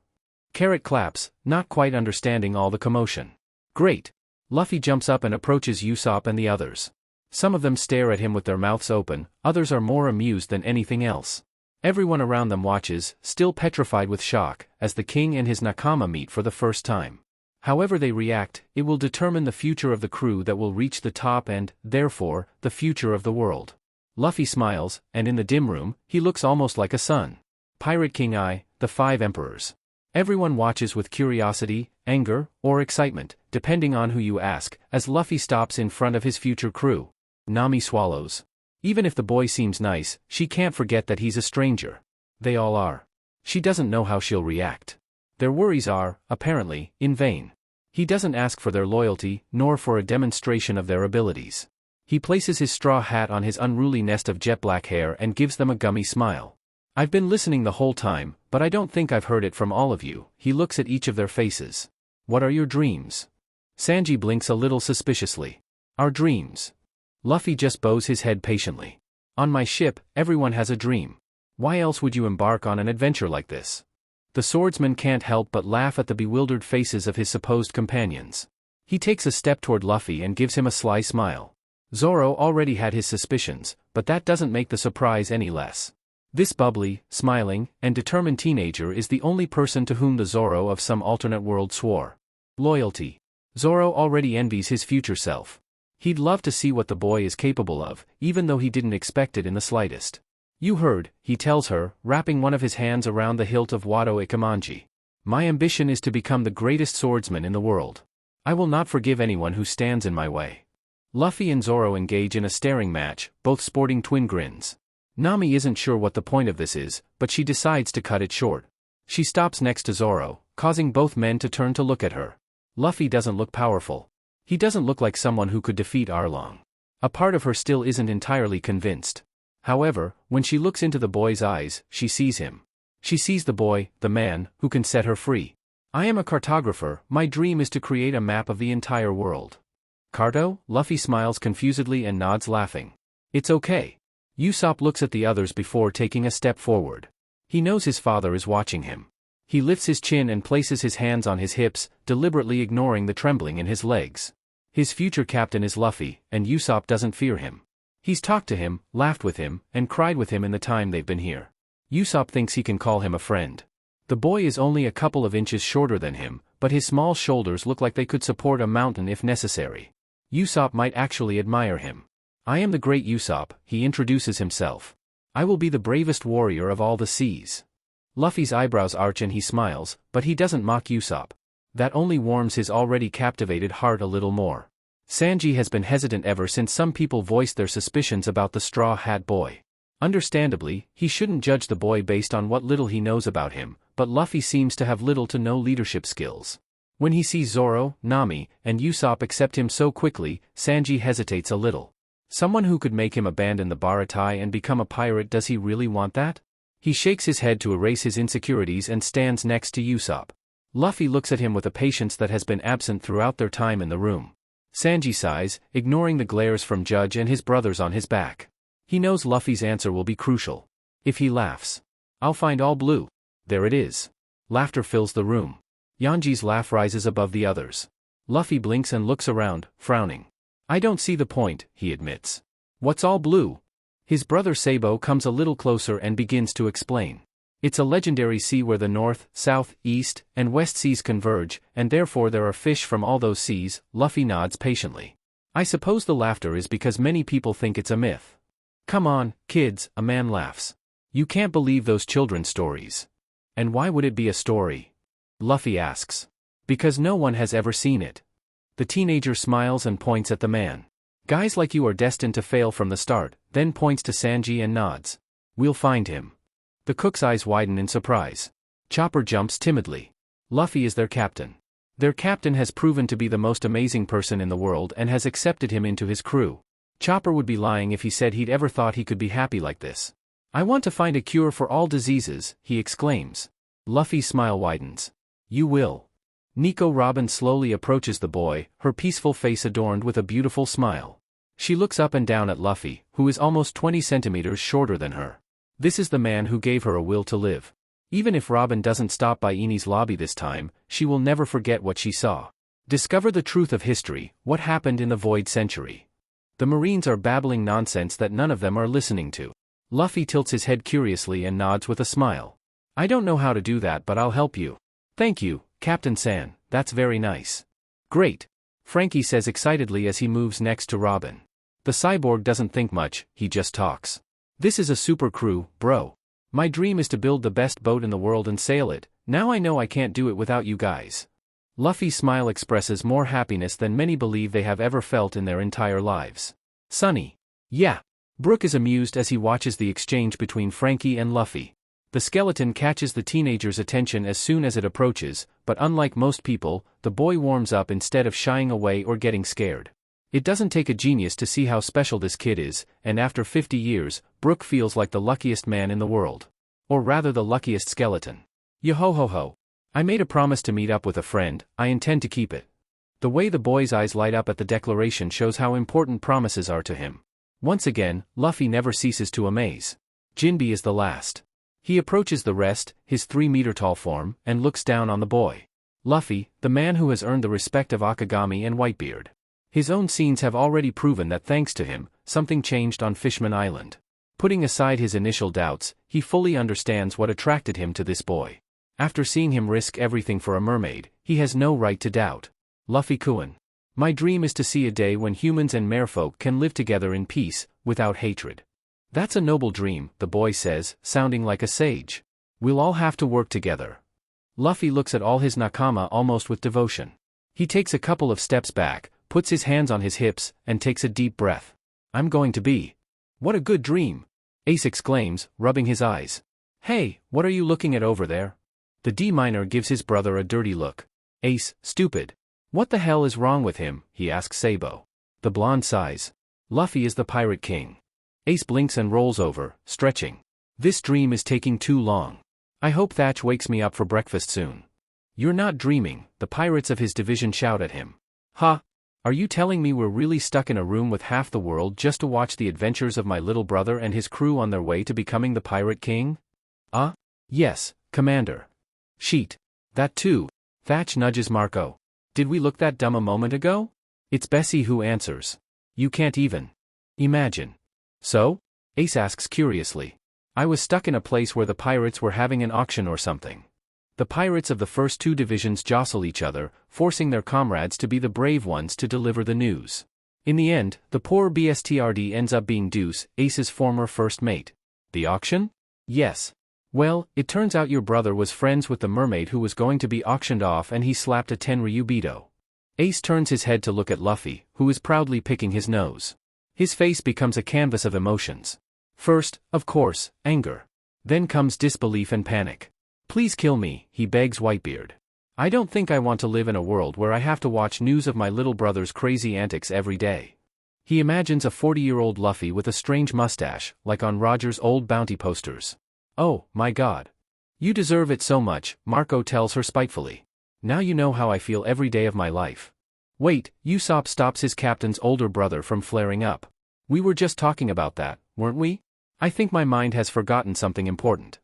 Carrot claps, not quite understanding all the commotion. Great. Luffy jumps up and approaches Usopp and the others. Some of them stare at him with their mouths open, others are more amused than anything else. Everyone around them watches, still petrified with shock, as the king and his nakama meet for the first time. However they react, it will determine the future of the crew that will reach the top and, therefore, the future of the world. Luffy smiles, and in the dim room, he looks almost like a son. Pirate King I, the 5 emperors. Everyone watches with curiosity, anger, or excitement, depending on who you ask, as Luffy stops in front of his future crew. Nami swallows. Even if the boy seems nice, she can't forget that he's a stranger. They all are. She doesn't know how she'll react. Their worries are, apparently, in vain. He doesn't ask for their loyalty, nor for a demonstration of their abilities. He places his straw hat on his unruly nest of jet black hair and gives them a gummy smile. I've been listening the whole time, but I don't think I've heard it from all of you. He looks at each of their faces. What are your dreams? Sanji blinks a little suspiciously. Our dreams. Luffy just bows his head patiently. On my ship, everyone has a dream. Why else would you embark on an adventure like this? The swordsman can't help but laugh at the bewildered faces of his supposed companions. He takes a step toward Luffy and gives him a sly smile. Zoro already had his suspicions, but that doesn't make the surprise any less. This bubbly, smiling, and determined teenager is the only person to whom the Zoro of some alternate world swore loyalty. Zoro already envies his future self. He'd love to see what the boy is capable of, even though he didn't expect it in the slightest. You heard, he tells her, wrapping one of his hands around the hilt of Wado Ikemanji. My ambition is to become the greatest swordsman in the world. I will not forgive anyone who stands in my way. Luffy and Zoro engage in a staring match, both sporting twin grins. Nami isn't sure what the point of this is, but she decides to cut it short. She stops next to Zoro, causing both men to turn to look at her. Luffy doesn't look powerful. He doesn't look like someone who could defeat 𝖯RLdyL. A part of her still isn't entirely convinced. However, when she looks into the boy's eyes, she sees him. She sees the boy, the man, who can set her free. I am a cartographer, my dream is to create a map of the entire world. Carto? Luffy smiles confusedly and nods laughing. It's okay. Usopp looks at the others before taking a step forward. He knows his father is watching him. He lifts his chin and places his hands on his hips, deliberately ignoring the trembling in his legs. His future captain is Luffy, and Usopp doesn't fear him. He's talked to him, laughed with him, and cried with him in the time they've been here. Usopp thinks he can call him a friend. The boy is only a couple of inches shorter than him, but his small shoulders look like they could support a mountain if necessary. Usopp might actually admire him. I am the great Usopp, he introduces himself. I will be the bravest warrior of all the seas. Luffy's eyebrows arch and he smiles, but he doesn't mock Usopp. That only warms his already captivated heart a little more. Sanji has been hesitant ever since some people voiced their suspicions about the Straw Hat Boy. Understandably, he shouldn't judge the boy based on what little he knows about him, but Luffy seems to have little to no leadership skills. When he sees Zoro, Nami, and Usopp accept him so quickly, Sanji hesitates a little. Someone who could make him abandon the Baratie and become a pirate, does he really want that? He shakes his head to erase his insecurities and stands next to Usopp. Luffy looks at him with a patience that has been absent throughout their time in the room. Sanji sighs, ignoring the glares from Judge and his brothers on his back. He knows Luffy's answer will be crucial. If he laughs, I'll find all blue. There it is. Laughter fills the room. Yanji's laugh rises above the others. Luffy blinks and looks around, frowning. I don't see the point, he admits. What's all blue? His brother Sabo comes a little closer and begins to explain. It's a legendary sea where the north, south, east, and west seas converge, and therefore there are fish from all those seas. Luffy nods patiently. I suppose the laughter is because many people think it's a myth. Come on, kids, a man laughs. You can't believe those children's stories. And why would it be a story? Luffy asks. Because no one has ever seen it. The teenager smiles and points at the man. Guys like you are destined to fail from the start, then points to Sanji and nods. We'll find him. The cook's eyes widen in surprise. Chopper jumps timidly. Luffy is their captain. Their captain has proven to be the most amazing person in the world and has accepted him into his crew. Chopper would be lying if he said he'd ever thought he could be happy like this. I want to find a cure for all diseases, he exclaims. Luffy's smile widens. You will. Nico Robin slowly approaches the boy, her peaceful face adorned with a beautiful smile. She looks up and down at Luffy, who is almost 20 centimeters shorter than her. This is the man who gave her a will to live. Even if Robin doesn't stop by Enies lobby this time, she will never forget what she saw. Discover the truth of history, what happened in the Void Century. The Marines are babbling nonsense that none of them are listening to. Luffy tilts his head curiously and nods with a smile. I don't know how to do that, but I'll help you. Thank you, Captain San, that's very nice. Great. Frankie says excitedly as he moves next to Robin. The cyborg doesn't think much, he just talks. This is a super crew, bro. My dream is to build the best boat in the world and sail it. Now I know I can't do it without you guys. Luffy's smile expresses more happiness than many believe they have ever felt in their entire lives. Sunny. Yeah. Brook is amused as he watches the exchange between Frankie and Luffy. The skeleton catches the teenager's attention as soon as it approaches, but unlike most people, the boy warms up instead of shying away or getting scared. It doesn't take a genius to see how special this kid is, and after 50 years, Brook feels like the luckiest man in the world. Or rather the luckiest skeleton. Yo-ho-ho-ho. I made a promise to meet up with a friend, I intend to keep it. The way the boy's eyes light up at the declaration shows how important promises are to him. Once again, Luffy never ceases to amaze. Jinbe is the last. He approaches the rest, his 3-meter-tall form, and looks down on the boy. Luffy, the man who has earned the respect of Akagami and Whitebeard. His own scenes have already proven that thanks to him, something changed on Fishman Island. Putting aside his initial doubts, he fully understands what attracted him to this boy. After seeing him risk everything for a mermaid, he has no right to doubt. Luffy-kun. My dream is to see a day when humans and merfolk can live together in peace, without hatred. That's a noble dream, the boy says, sounding like a sage. We'll all have to work together. Luffy looks at all his nakama almost with devotion. He takes a couple of steps back, puts his hands on his hips, and takes a deep breath. I'm going to be. What a good dream! Ace exclaims, rubbing his eyes. Hey, what are you looking at over there? The D-Miner gives his brother a dirty look. Ace, stupid. What the hell is wrong with him, he asks Sabo. The blonde sighs. Luffy is the Pirate King. Ace blinks and rolls over, stretching. This dream is taking too long. I hope Thatch wakes me up for breakfast soon. You're not dreaming, the pirates of his division shout at him. Huh? Are you telling me we're really stuck in a room with half the world just to watch the adventures of my little brother and his crew on their way to becoming the Pirate King? Yes, Commander. Sheet. That too. Thatch nudges Marco. Did we look that dumb a moment ago? It's Bessie who answers. You can't even imagine. So? Ace asks curiously. I was stuck in a place where the pirates were having an auction or something. The pirates of the first two divisions jostle each other, forcing their comrades to be the brave ones to deliver the news. In the end, the poor BSTRD ends up being Deuce, Ace's former first mate. The auction? Yes. Well, it turns out your brother was friends with the mermaid who was going to be auctioned off and he slapped a Tenryubito. Ace turns his head to look at Luffy, who is proudly picking his nose. His face becomes a canvas of emotions. First, of course, anger. Then comes disbelief and panic. Please kill me, he begs Whitebeard. I don't think I want to live in a world where I have to watch news of my little brother's crazy antics every day. He imagines a 40-year-old Luffy with a strange mustache, like on Roger's old bounty posters. Oh, my God. You deserve it so much, Marco tells her spitefully. Now you know how I feel every day of my life. Wait, Usopp stops his captain's older brother from flaring up. We were just talking about that, weren't we? I think my mind has forgotten something important.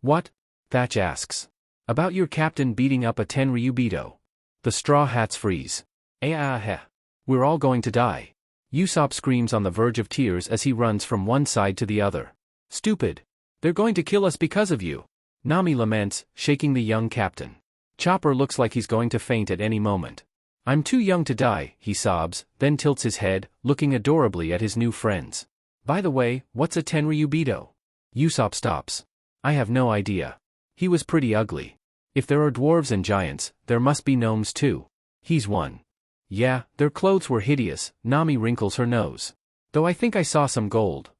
What? Thatch asks. About your captain beating up a Tenryubito. The Straw Hats freeze. We're all going to die. Usopp screams on the verge of tears as he runs from one side to the other. Stupid. They're going to kill us because of you. Nami laments, shaking the young captain. Chopper looks like he's going to faint at any moment. I'm too young to die, he sobs, then tilts his head, looking adorably at his new friends. By the way, what's a Tenryubito? Usopp stops. I have no idea. He was pretty ugly. If there are dwarves and giants, there must be gnomes too. He's one. Yeah, their clothes were hideous, Nami wrinkles her nose. Though I think I saw some gold.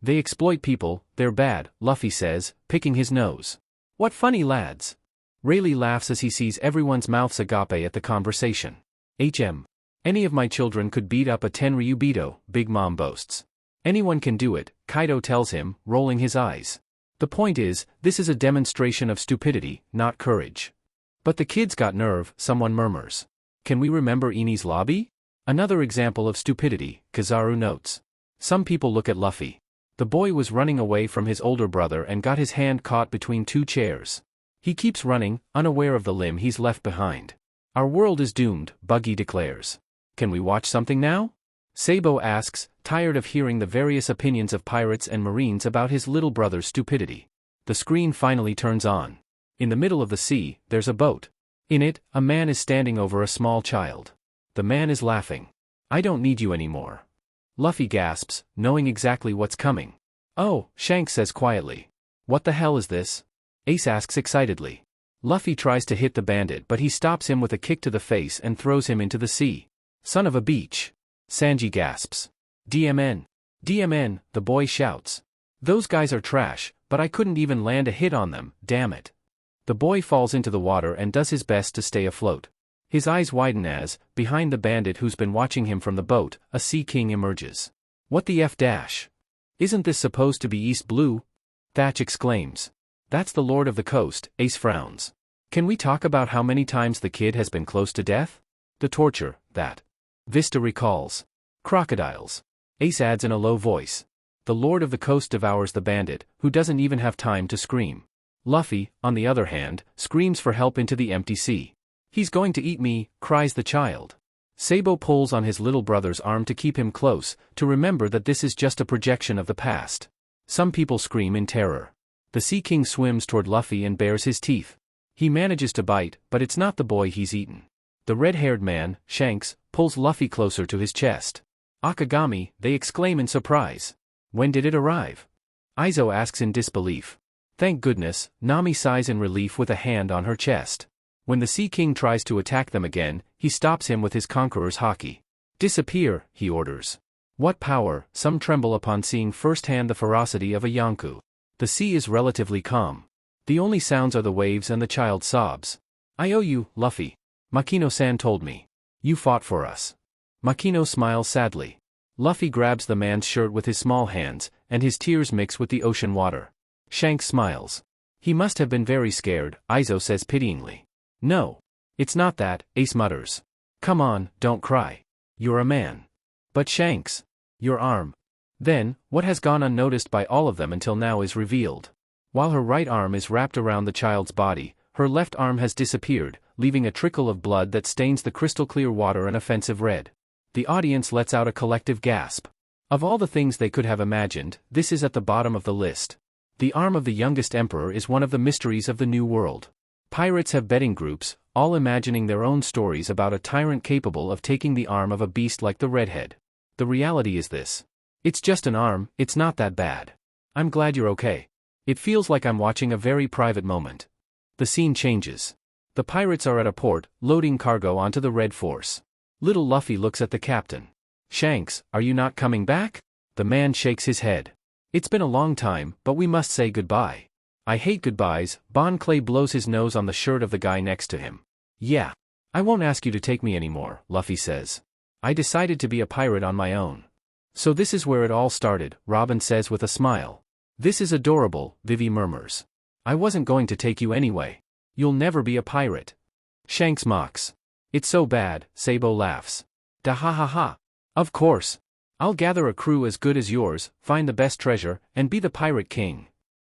They exploit people, they're bad, Luffy says, picking his nose. What funny lads. Rayleigh laughs as he sees everyone's mouths agape at the conversation. Any of my children could beat up a Tenryubito, Big Mom boasts. Anyone can do it, Kaido tells him, rolling his eyes. The point is, this is a demonstration of stupidity, not courage. But the kid's got nerve, someone murmurs. Can we remember Eni's lobby? Another example of stupidity, Kizaru notes. Some people look at Luffy. The boy was running away from his older brother and got his hand caught between two chairs. He keeps running, unaware of the limb he's left behind. Our world is doomed, Buggy declares. Can we watch something now? Sabo asks, tired of hearing the various opinions of pirates and marines about his little brother's stupidity. The screen finally turns on. In the middle of the sea, there's a boat. In it, a man is standing over a small child. The man is laughing. I don't need you anymore. Luffy gasps, knowing exactly what's coming. Oh, Shanks says quietly. What the hell is this? Ace asks excitedly. Luffy tries to hit the bandit but he stops him with a kick to the face and throws him into the sea. Son of a beach. Sanji gasps. DMN. DMN, the boy shouts. Those guys are trash, but I couldn't even land a hit on them, damn it. The boy falls into the water and does his best to stay afloat. His eyes widen as, behind the bandit who's been watching him from the boat, a Sea King emerges. What the F dash? Isn't this supposed to be East Blue? Thatch exclaims. That's the Lord of the Coast, Ace frowns. Can we talk about how many times the kid has been close to death? The torture, that. Vista recalls. Crocodiles. Ace adds in a low voice. The Lord of the Coast devours the bandit, who doesn't even have time to scream. Luffy, on the other hand, screams for help into the empty sea. He's going to eat me, cries the child. Sabo pulls on his little brother's arm to keep him close, to remember that this is just a projection of the past. Some people scream in terror. The Sea King swims toward Luffy and bares his teeth. He manages to bite, but it's not the boy he's eaten. The red-haired man, Shanks, pulls Luffy closer to his chest. Akagami, they exclaim in surprise. When did it arrive? Aizo asks in disbelief. Thank goodness, Nami sighs in relief with a hand on her chest. When the Sea King tries to attack them again, he stops him with his conqueror's haki. Disappear, he orders. What power, some tremble upon seeing firsthand the ferocity of a Yonko. The sea is relatively calm. The only sounds are the waves and the child sobs. I owe you, Luffy. Makino-san told me. You fought for us. Makino smiles sadly. Luffy grabs the man's shirt with his small hands, and his tears mix with the ocean water. Shanks smiles. He must have been very scared, Aizo says pityingly. No. It's not that, Ace mutters. Come on, don't cry. You're a man. But Shanks. Your arm. Then, what has gone unnoticed by all of them until now is revealed. While her right arm is wrapped around the child's body, her left arm has disappeared, leaving a trickle of blood that stains the crystal-clear water an offensive red. The audience lets out a collective gasp. Of all the things they could have imagined, this is at the bottom of the list. The arm of the youngest emperor is one of the mysteries of the New World. Pirates have betting groups, all imagining their own stories about a tyrant capable of taking the arm of a beast like the redhead. The reality is this. It's just an arm, it's not that bad. I'm glad you're okay. It feels like I'm watching a very private moment. The scene changes. The pirates are at a port, loading cargo onto the Red Force. Little Luffy looks at the captain. Shanks, are you not coming back? The man shakes his head. It's been a long time, but we must say goodbye. I hate goodbyes. Bon Clay blows his nose on the shirt of the guy next to him. Yeah. I won't ask you to take me anymore, Luffy says. I decided to be a pirate on my own. So this is where it all started, Robin says with a smile. This is adorable, Vivi murmurs. I wasn't going to take you anyway. You'll never be a pirate. Shanks mocks. It's so bad, Sabo laughs. Da ha ha ha. Of course. I'll gather a crew as good as yours, find the best treasure, and be the pirate king.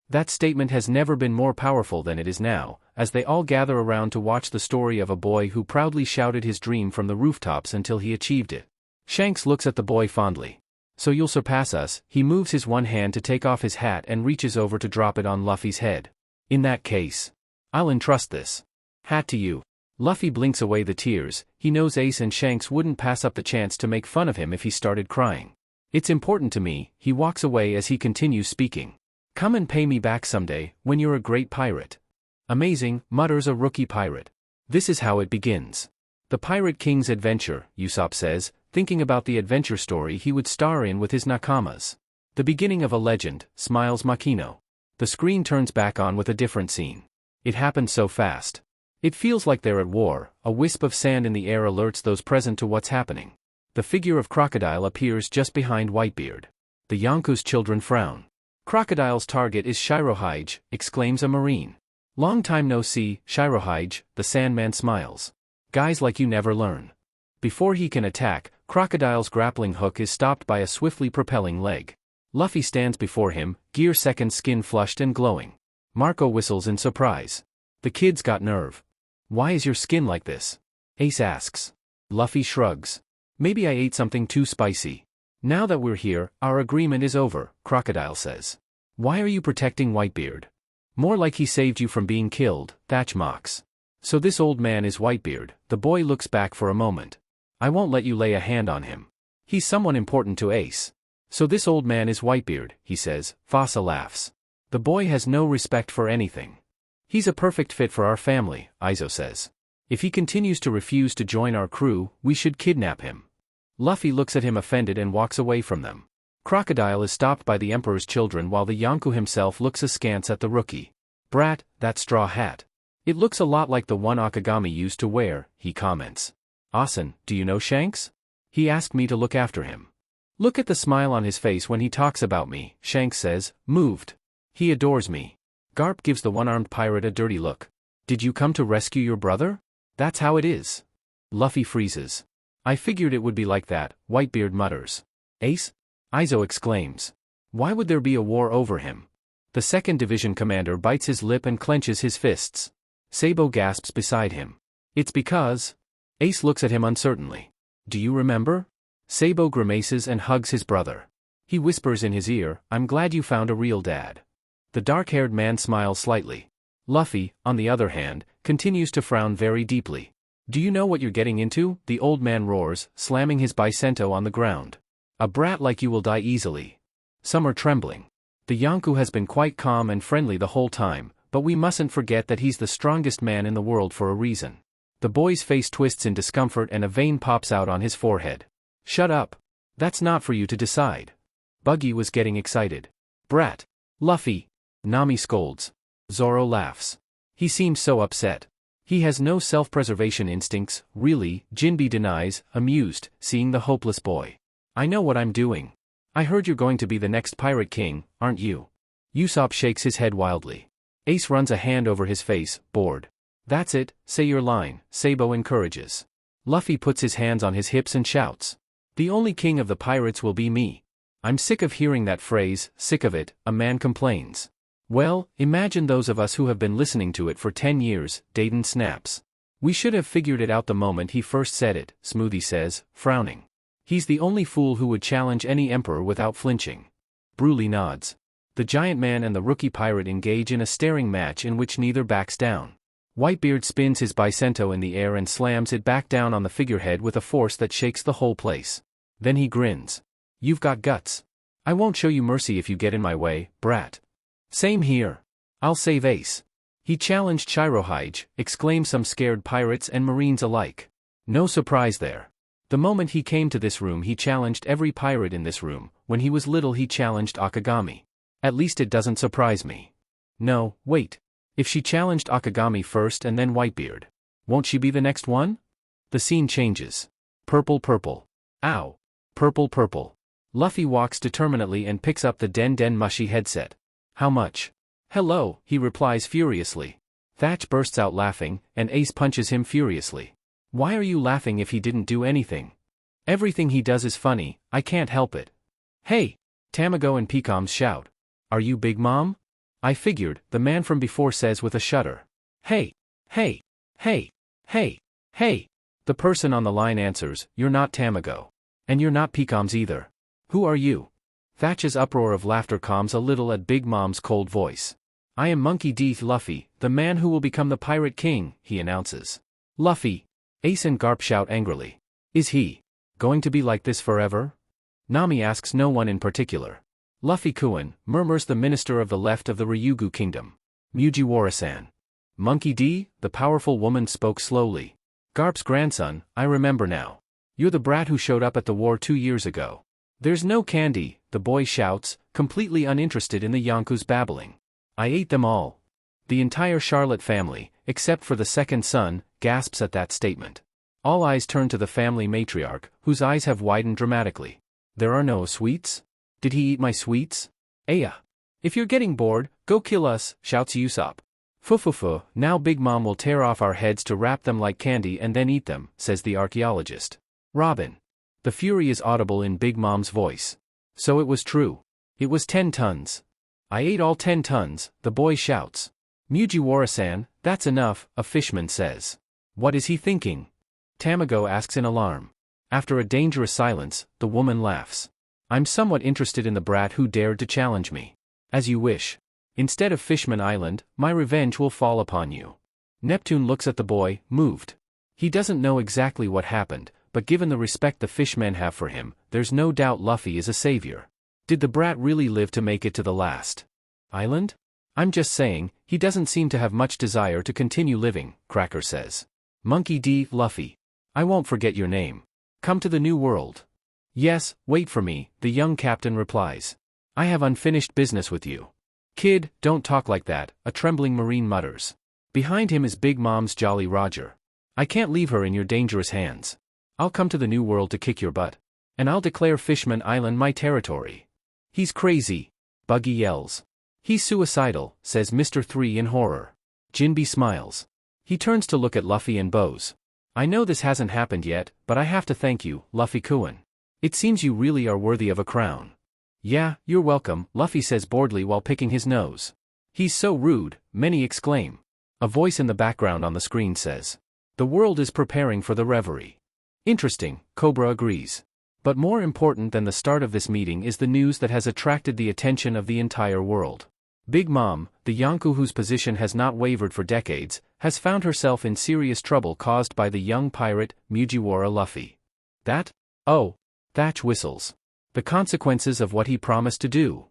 That statement has never been more powerful than it is now, as they all gather around to watch the story of a boy who proudly shouted his dream from the rooftops until he achieved it. Shanks looks at the boy fondly. So you'll surpass us. He moves his one hand to take off his hat and reaches over to drop it on Luffy's head. In that case, I'll entrust this hat to you. Luffy blinks away the tears. He knows Ace and Shanks wouldn't pass up the chance to make fun of him if he started crying. It's important to me. He walks away as he continues speaking. Come and pay me back someday, when you're a great pirate. Amazing, mutters a rookie pirate. This is how it begins. The Pirate King's adventure, Usopp says, thinking about the adventure story he would star in with his nakamas. The beginning of a legend, smiles Makino. The screen turns back on with a different scene. It happened so fast. It feels like they're at war. A wisp of sand in the air alerts those present to what's happening. The figure of Crocodile appears just behind Whitebeard. The Yonko's children frown. Crocodile's target is Shirohige, exclaims a marine. Long time no see, Shirohige, the Sandman smiles. Guys like you never learn. Before he can attack, Crocodile's grappling hook is stopped by a swiftly propelling leg. Luffy stands before him, gear second skin flushed and glowing. Marco whistles in surprise. The kid's got nerve. Why is your skin like this? Ace asks. Luffy shrugs. Maybe I ate something too spicy. Now that we're here, our agreement is over, Crocodile says. Why are you protecting Whitebeard? More like he saved you from being killed, Thatch mocks. So this old man is Whitebeard. The boy looks back for a moment. I won't let you lay a hand on him. He's someone important to Ace. So this old man is Whitebeard, he says. Fasa laughs. The boy has no respect for anything. He's a perfect fit for our family, Izo says. If he continues to refuse to join our crew, we should kidnap him. Luffy looks at him offended and walks away from them. Crocodile is stopped by the Emperor's children while the Yonko himself looks askance at the rookie. Brat, that straw hat. It looks a lot like the one Akagami used to wear, he comments. Asen, do you know Shanks? He asked me to look after him. Look at the smile on his face when he talks about me, Shanks says, moved. He adores me. Garp gives the one-armed pirate a dirty look. Did you come to rescue your brother? That's how it is. Luffy freezes. I figured it would be like that, Whitebeard mutters. Ace? Izo exclaims. Why would there be a war over him? The 2nd Division commander bites his lip and clenches his fists. Sabo gasps beside him. It's because... Ace looks at him uncertainly. Do you remember? Sabo grimaces and hugs his brother. He whispers in his ear, I'm glad you found a real dad. The dark-haired man smiles slightly. Luffy, on the other hand, continues to frown very deeply. Do you know what you're getting into? The old man roars, slamming his Bicento on the ground. A brat like you will die easily. Some are trembling. The Yonko has been quite calm and friendly the whole time, but we mustn't forget that he's the strongest man in the world for a reason. The boy's face twists in discomfort and a vein pops out on his forehead. Shut up. That's not for you to decide. Buggy was getting excited. Brat. Luffy. Nami scolds. Zoro laughs. He seems so upset. He has no self-preservation instincts, really, Jinbe denies, amused, seeing the hopeless boy. I know what I'm doing. I heard you're going to be the next Pirate King, aren't you? Usopp shakes his head wildly. Ace runs a hand over his face, bored. That's it, say your line, Sabo encourages. Luffy puts his hands on his hips and shouts. The only king of the pirates will be me. I'm sick of hearing that phrase, sick of it, a man complains. Well, imagine those of us who have been listening to it for 10 years, Dayton snaps. We should have figured it out the moment he first said it, Smoothie says, frowning. He's the only fool who would challenge any emperor without flinching. Broly nods. The giant man and the rookie pirate engage in a staring match in which neither backs down. Whitebeard spins his Bicento in the air and slams it back down on the figurehead with a force that shakes the whole place. Then he grins. You've got guts. I won't show you mercy if you get in my way, brat. Same here. I'll save Ace. He challenged Shirohige, exclaimed some scared pirates and marines alike. No surprise there. The moment he came to this room he challenged every pirate in this room. When he was little he challenged Akagami. At least it doesn't surprise me. No, wait. If she challenged Akagami first and then Whitebeard, won't she be the next one? The scene changes. Purple purple. Ow. Purple purple. Luffy walks determinedly and picks up the Den Den Mushi headset. How much? Hello, he replies furiously. Thatch bursts out laughing, and Ace punches him furiously. Why are you laughing if he didn't do anything? Everything he does is funny, I can't help it. Hey! Tamago and Pecoms shout. Are you Big Mom? I figured, the man from before says with a shudder. Hey! Hey! Hey! Hey! Hey! The person on the line answers, you're not Tamago. And you're not Pecoms either. Who are you? Thatch's uproar of laughter calms a little at Big Mom's cold voice. I am Monkey D. Luffy, the man who will become the Pirate King, he announces. Luffy! Ace and Garp shout angrily. Is he going to be like this forever? Nami asks no one in particular. Luffy-kun, murmurs the minister of the left of the Ryugu kingdom. Mujiwara-san. Monkey D, the powerful woman spoke slowly. Garp's grandson, I remember now. You're the brat who showed up at the war 2 years ago. There's no candy, the boy shouts, completely uninterested in the Yonku's babbling. I ate them all. The entire Charlotte family, except for the second son, gasps at that statement. All eyes turn to the family matriarch, whose eyes have widened dramatically. There are no sweets? Did he eat my sweets? Aya. If you're getting bored, go kill us, shouts Usopp. Fufufu, now Big Mom will tear off our heads to wrap them like candy and then eat them, says the archaeologist. Robin. The fury is audible in Big Mom's voice. So it was true. It was 10 tons. I ate all 10 tons, the boy shouts. Mugiwara-san, that's enough, a fishman says. What is he thinking? Tamago asks in alarm. After a dangerous silence, the woman laughs. I'm somewhat interested in the brat who dared to challenge me. As you wish. Instead of Fishman Island, my revenge will fall upon you. Neptune looks at the boy, moved. He doesn't know exactly what happened, but given the respect the fishmen have for him, there's no doubt Luffy is a savior. Did the brat really live to make it to the last island? I'm just saying, he doesn't seem to have much desire to continue living, Cracker says. Monkey D. Luffy. I won't forget your name. Come to the New World. Yes, wait for me, the young captain replies. I have unfinished business with you. Kid, don't talk like that, a trembling marine mutters. Behind him is Big Mom's Jolly Roger. I can't leave her in your dangerous hands. I'll come to the New World to kick your butt. And I'll declare Fishman Island my territory. He's crazy. Buggy yells. He's suicidal, says Mr. 3 in horror. Jinbe smiles. He turns to look at Luffy and Bose. I know this hasn't happened yet, but I have to thank you, Luffy-kun. It seems you really are worthy of a crown. Yeah, you're welcome, Luffy says boredly while picking his nose. He's so rude, many exclaim. A voice in the background on the screen says. The world is preparing for the reverie. Interesting, Cobra agrees. But more important than the start of this meeting is the news that has attracted the attention of the entire world. Big Mom, the Yonku whose position has not wavered for decades, has found herself in serious trouble caused by the young pirate, Mugiwara Luffy. That? Oh. Thatch whistles. The consequences of what he promised to do.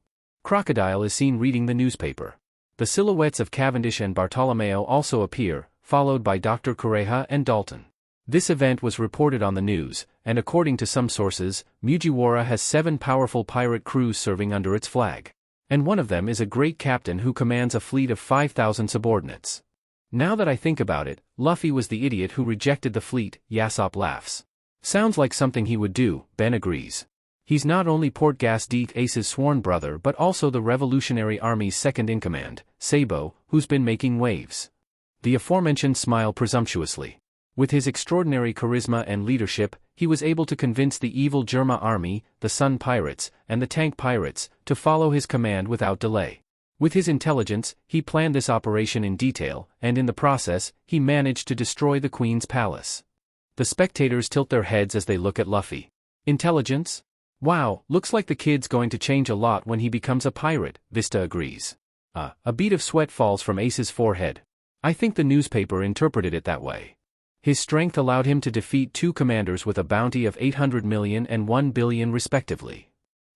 Crocodile is seen reading the newspaper. The silhouettes of Cavendish and Bartolomeo also appear, followed by Dr. Kureha and Dalton. This event was reported on the news, and according to some sources, Mugiwara has 7 powerful pirate crews serving under its flag. And one of them is a great captain who commands a fleet of 5,000 subordinates. Now that I think about it, Luffy was the idiot who rejected the fleet, Usopp laughs. Sounds like something he would do, Ben agrees. He's not only Portgas Ace's sworn brother but also the Revolutionary Army's second-in-command, Sabo, who's been making waves. The aforementioned smile presumptuously. With his extraordinary charisma and leadership, he was able to convince the evil Germa army, the Sun Pirates, and the Tank Pirates, to follow his command without delay. With his intelligence, he planned this operation in detail, and in the process, he managed to destroy the Queen's palace. The spectators tilt their heads as they look at Luffy. Intelligence? Wow, looks like the kid's going to change a lot when he becomes a pirate, Vista agrees. A bead of sweat falls from Ace's forehead. I think the newspaper interpreted it that way. His strength allowed him to defeat 2 commanders with a bounty of 800 million and 1 billion respectively.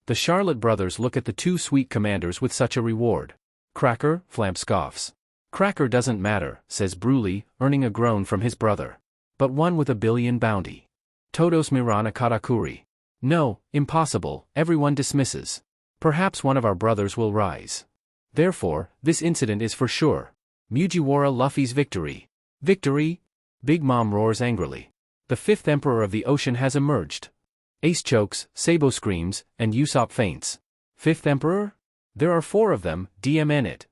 The Charlotte brothers look at the 2 sweet commanders with such a reward. Cracker, Flamp scoffs. Cracker doesn't matter, says Broly, earning a groan from his brother. But one with a billion bounty. Todos Mirana Katakuri. No, impossible, everyone dismisses. Perhaps one of our brothers will rise. Therefore, this incident is for sure. Mugiwara Luffy's victory. Victory? Big Mom roars angrily. The 5th Emperor of the Ocean has emerged. Ace chokes, Sabo screams, and Usopp faints. 5th Emperor? There are 4 of them, DMN it.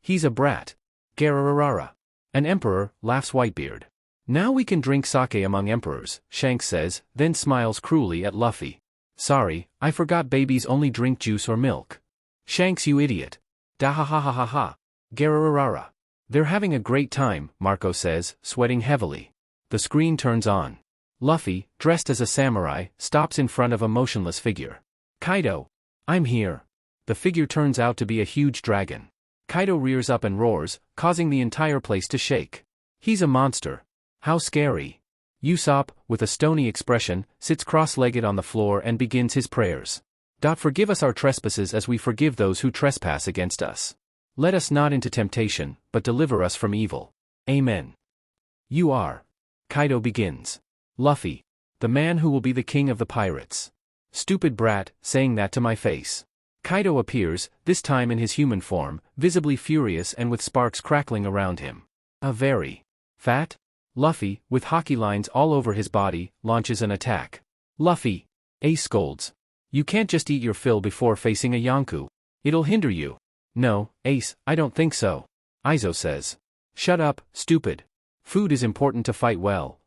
He's a brat. Garararara. An emperor, laughs Whitebeard. Now we can drink sake among emperors, Shanks says, then smiles cruelly at Luffy. Sorry, I forgot babies only drink juice or milk. Shanks, you idiot. Dahahahaha. Garararara. They're having a great time, Marco says, sweating heavily. The screen turns on. Luffy, dressed as a samurai, stops in front of a motionless figure. Kaido. I'm here. The figure turns out to be a huge dragon. Kaido rears up and roars, causing the entire place to shake. He's a monster. How scary. Usopp, with a stony expression, sits cross-legged on the floor and begins his prayers. Forgive us our trespasses as we forgive those who trespass against us. Let us not into temptation, but deliver us from evil. Amen. You are. Kaido begins. Luffy. The man who will be the king of the pirates. Stupid brat, saying that to my face. Kaido appears, this time in his human form, visibly furious and with sparks crackling around him. A very fat Luffy, with hockey lines all over his body, launches an attack. Luffy. Ace scolds. You can't just eat your fill before facing a Yonkou. It'll hinder you. No, Ace, I don't think so. Izo says. Shut up, stupid. Food is important to fight well.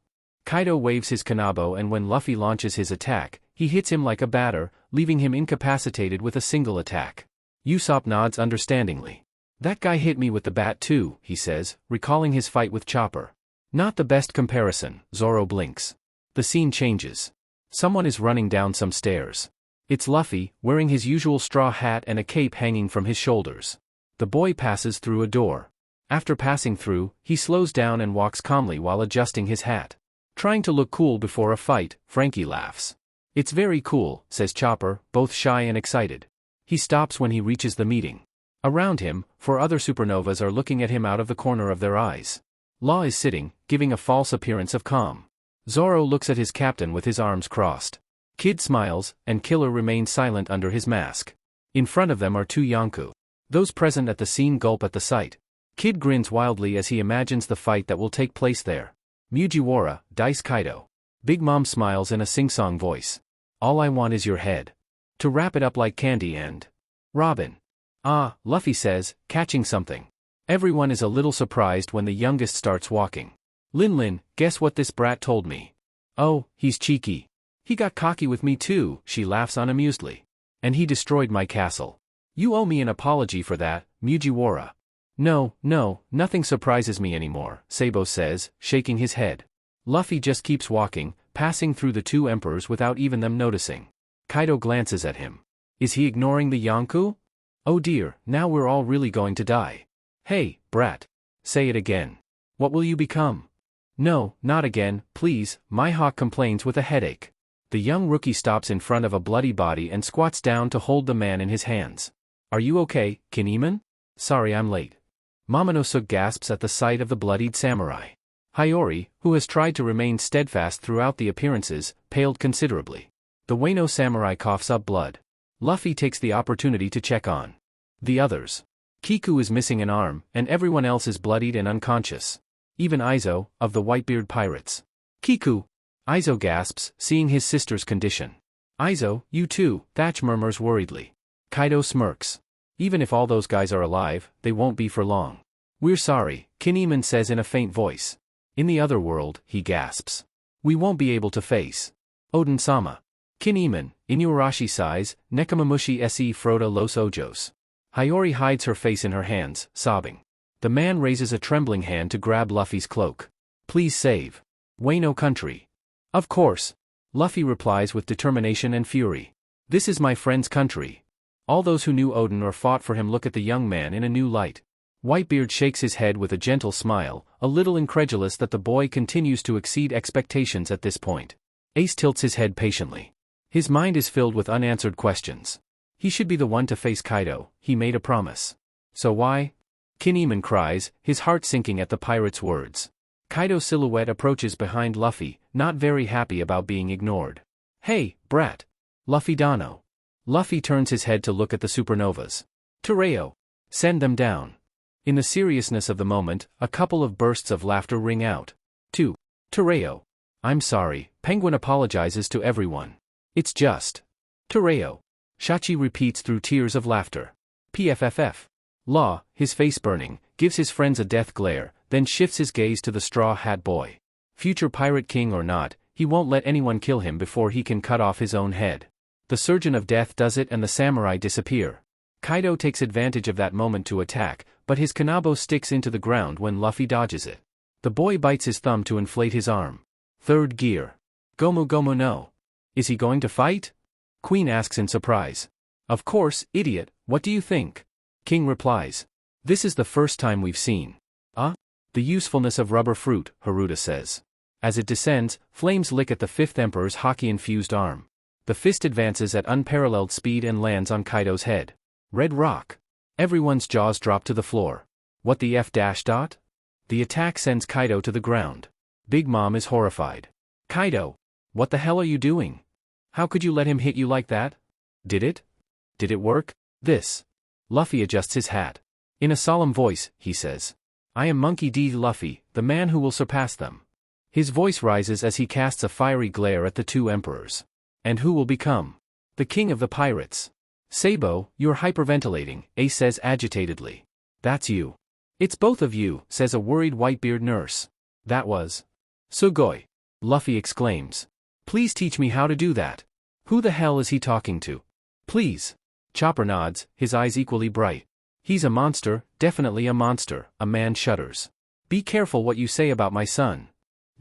Kaido waves his kanabo, and when Luffy launches his attack, he hits him like a batter, leaving him incapacitated with a single attack. Usopp nods understandingly. That guy hit me with the bat too, he says, recalling his fight with Chopper. Not the best comparison, Zoro blinks. The scene changes. Someone is running down some stairs. It's Luffy, wearing his usual straw hat and a cape hanging from his shoulders. The boy passes through a door. After passing through, he slows down and walks calmly while adjusting his hat. Trying to look cool before a fight, Frankie laughs. It's very cool, says Chopper, both shy and excited. He stops when he reaches the meeting. Around him, 4 other supernovas are looking at him out of the corner of their eyes. Law is sitting, giving a false appearance of calm. Zoro looks at his captain with his arms crossed. Kid smiles, and Killer remains silent under his mask. In front of them are 2 Yonkou. Those present at the scene gulp at the sight. Kid grins wildly as he imagines the fight that will take place there. Mugiwara, Dice Kaido. Big Mom smiles in a sing-song voice. All I want is your head. To wrap it up like candy and... Robin. Ah, Luffy says, catching something. Everyone is a little surprised when the youngest starts walking. Lin, guess what this brat told me? Oh, he's cheeky. He got cocky with me too, she laughs unamusedly. And he destroyed my castle. You owe me an apology for that, Mugiwara. No, nothing surprises me anymore, Sabo says, shaking his head. Luffy just keeps walking, passing through the 2 emperors without even them noticing. Kaido glances at him. Is he ignoring the Yonkou? Oh dear, now we're all really going to die. Hey, brat. Say it again. What will you become? No, not again, please, my hawk complains with a headache. The young rookie stops in front of a bloody body and squats down to hold the man in his hands. Are you okay, Kinemon? Sorry I'm late. Momonosuke gasps at the sight of the bloodied samurai. Hiyori, who has tried to remain steadfast throughout the appearances, paled considerably. The Wano samurai coughs up blood. Luffy takes the opportunity to check on the others. Kiku is missing an arm, and everyone else is bloodied and unconscious. Even Izo, of the Whitebeard pirates. Kiku! Izo gasps, seeing his sister's condition. Izo, you too, Thatch murmurs worriedly. Kaido smirks. Even if all those guys are alive, they won't be for long. We're sorry, Kinemon says in a faint voice. In the other world, he gasps. We won't be able to face Oden-sama. Kinemon, Inuarashi sighs, Nekamamushi se Froda los Ojos. Hiyori hides her face in her hands, sobbing. The man raises a trembling hand to grab Luffy's cloak. Please save Wano country. Of course. Luffy replies with determination and fury. This is my friend's country. All those who knew Oden or fought for him look at the young man in a new light. Whitebeard shakes his head with a gentle smile, a little incredulous that the boy continues to exceed expectations at this point. Ace tilts his head patiently. His mind is filled with unanswered questions. He should be the one to face Kaido, he made a promise. So why? Kinemon cries, his heart sinking at the pirate's words. Kaido's silhouette approaches behind Luffy, not very happy about being ignored. Hey, brat! Luffy Dano. Luffy turns his head to look at the supernovas. 𝖯R𝖾dyL. Send them down. In the seriousness of the moment, a couple of bursts of laughter ring out. 𝖯RԼdyL. I'm sorry, Penguin apologizes to everyone. It's just 𝖯RԼdyL. Shachi repeats through tears of laughter. PFFF. Law, his face burning, gives his friends a death glare, then shifts his gaze to the Straw Hat Boy. Future pirate king or not, he won't let anyone kill him before he can cut off his own head. The Surgeon of Death does it and the samurai disappear. Kaido takes advantage of that moment to attack, but his kanabo sticks into the ground when Luffy dodges it. The boy bites his thumb to inflate his arm. Third gear. Gomu Gomu no. Is he going to fight? Queen asks in surprise. Of course, idiot, what do you think? King replies. This is the first time we've seen. The usefulness of rubber fruit, Haruta says. As it descends, flames lick at the 5th Emperor's hockey-infused arm. The fist advances at unparalleled speed and lands on Kaido's head. Red rock. Everyone's jaws drop to the floor. What the F-? The The attack sends Kaido to the ground. Big Mom is horrified. Kaido! What the hell are you doing? How could you let him hit you like that? Did it? Did it work? This. Luffy adjusts his hat. In a solemn voice, he says, I am Monkey D. Luffy, the man who will surpass them. His voice rises as he casts a fiery glare at the two emperors. And who will become the king of the pirates? Sabo, you're hyperventilating, Ace says agitatedly. That's you. It's both of you, says a worried Whitebeard nurse. That was Sugoi. Luffy exclaims. Please teach me how to do that. Who the hell is he talking to? Please. Chopper nods, his eyes equally bright. He's a monster, definitely a monster, a man shudders. Be careful what you say about my son.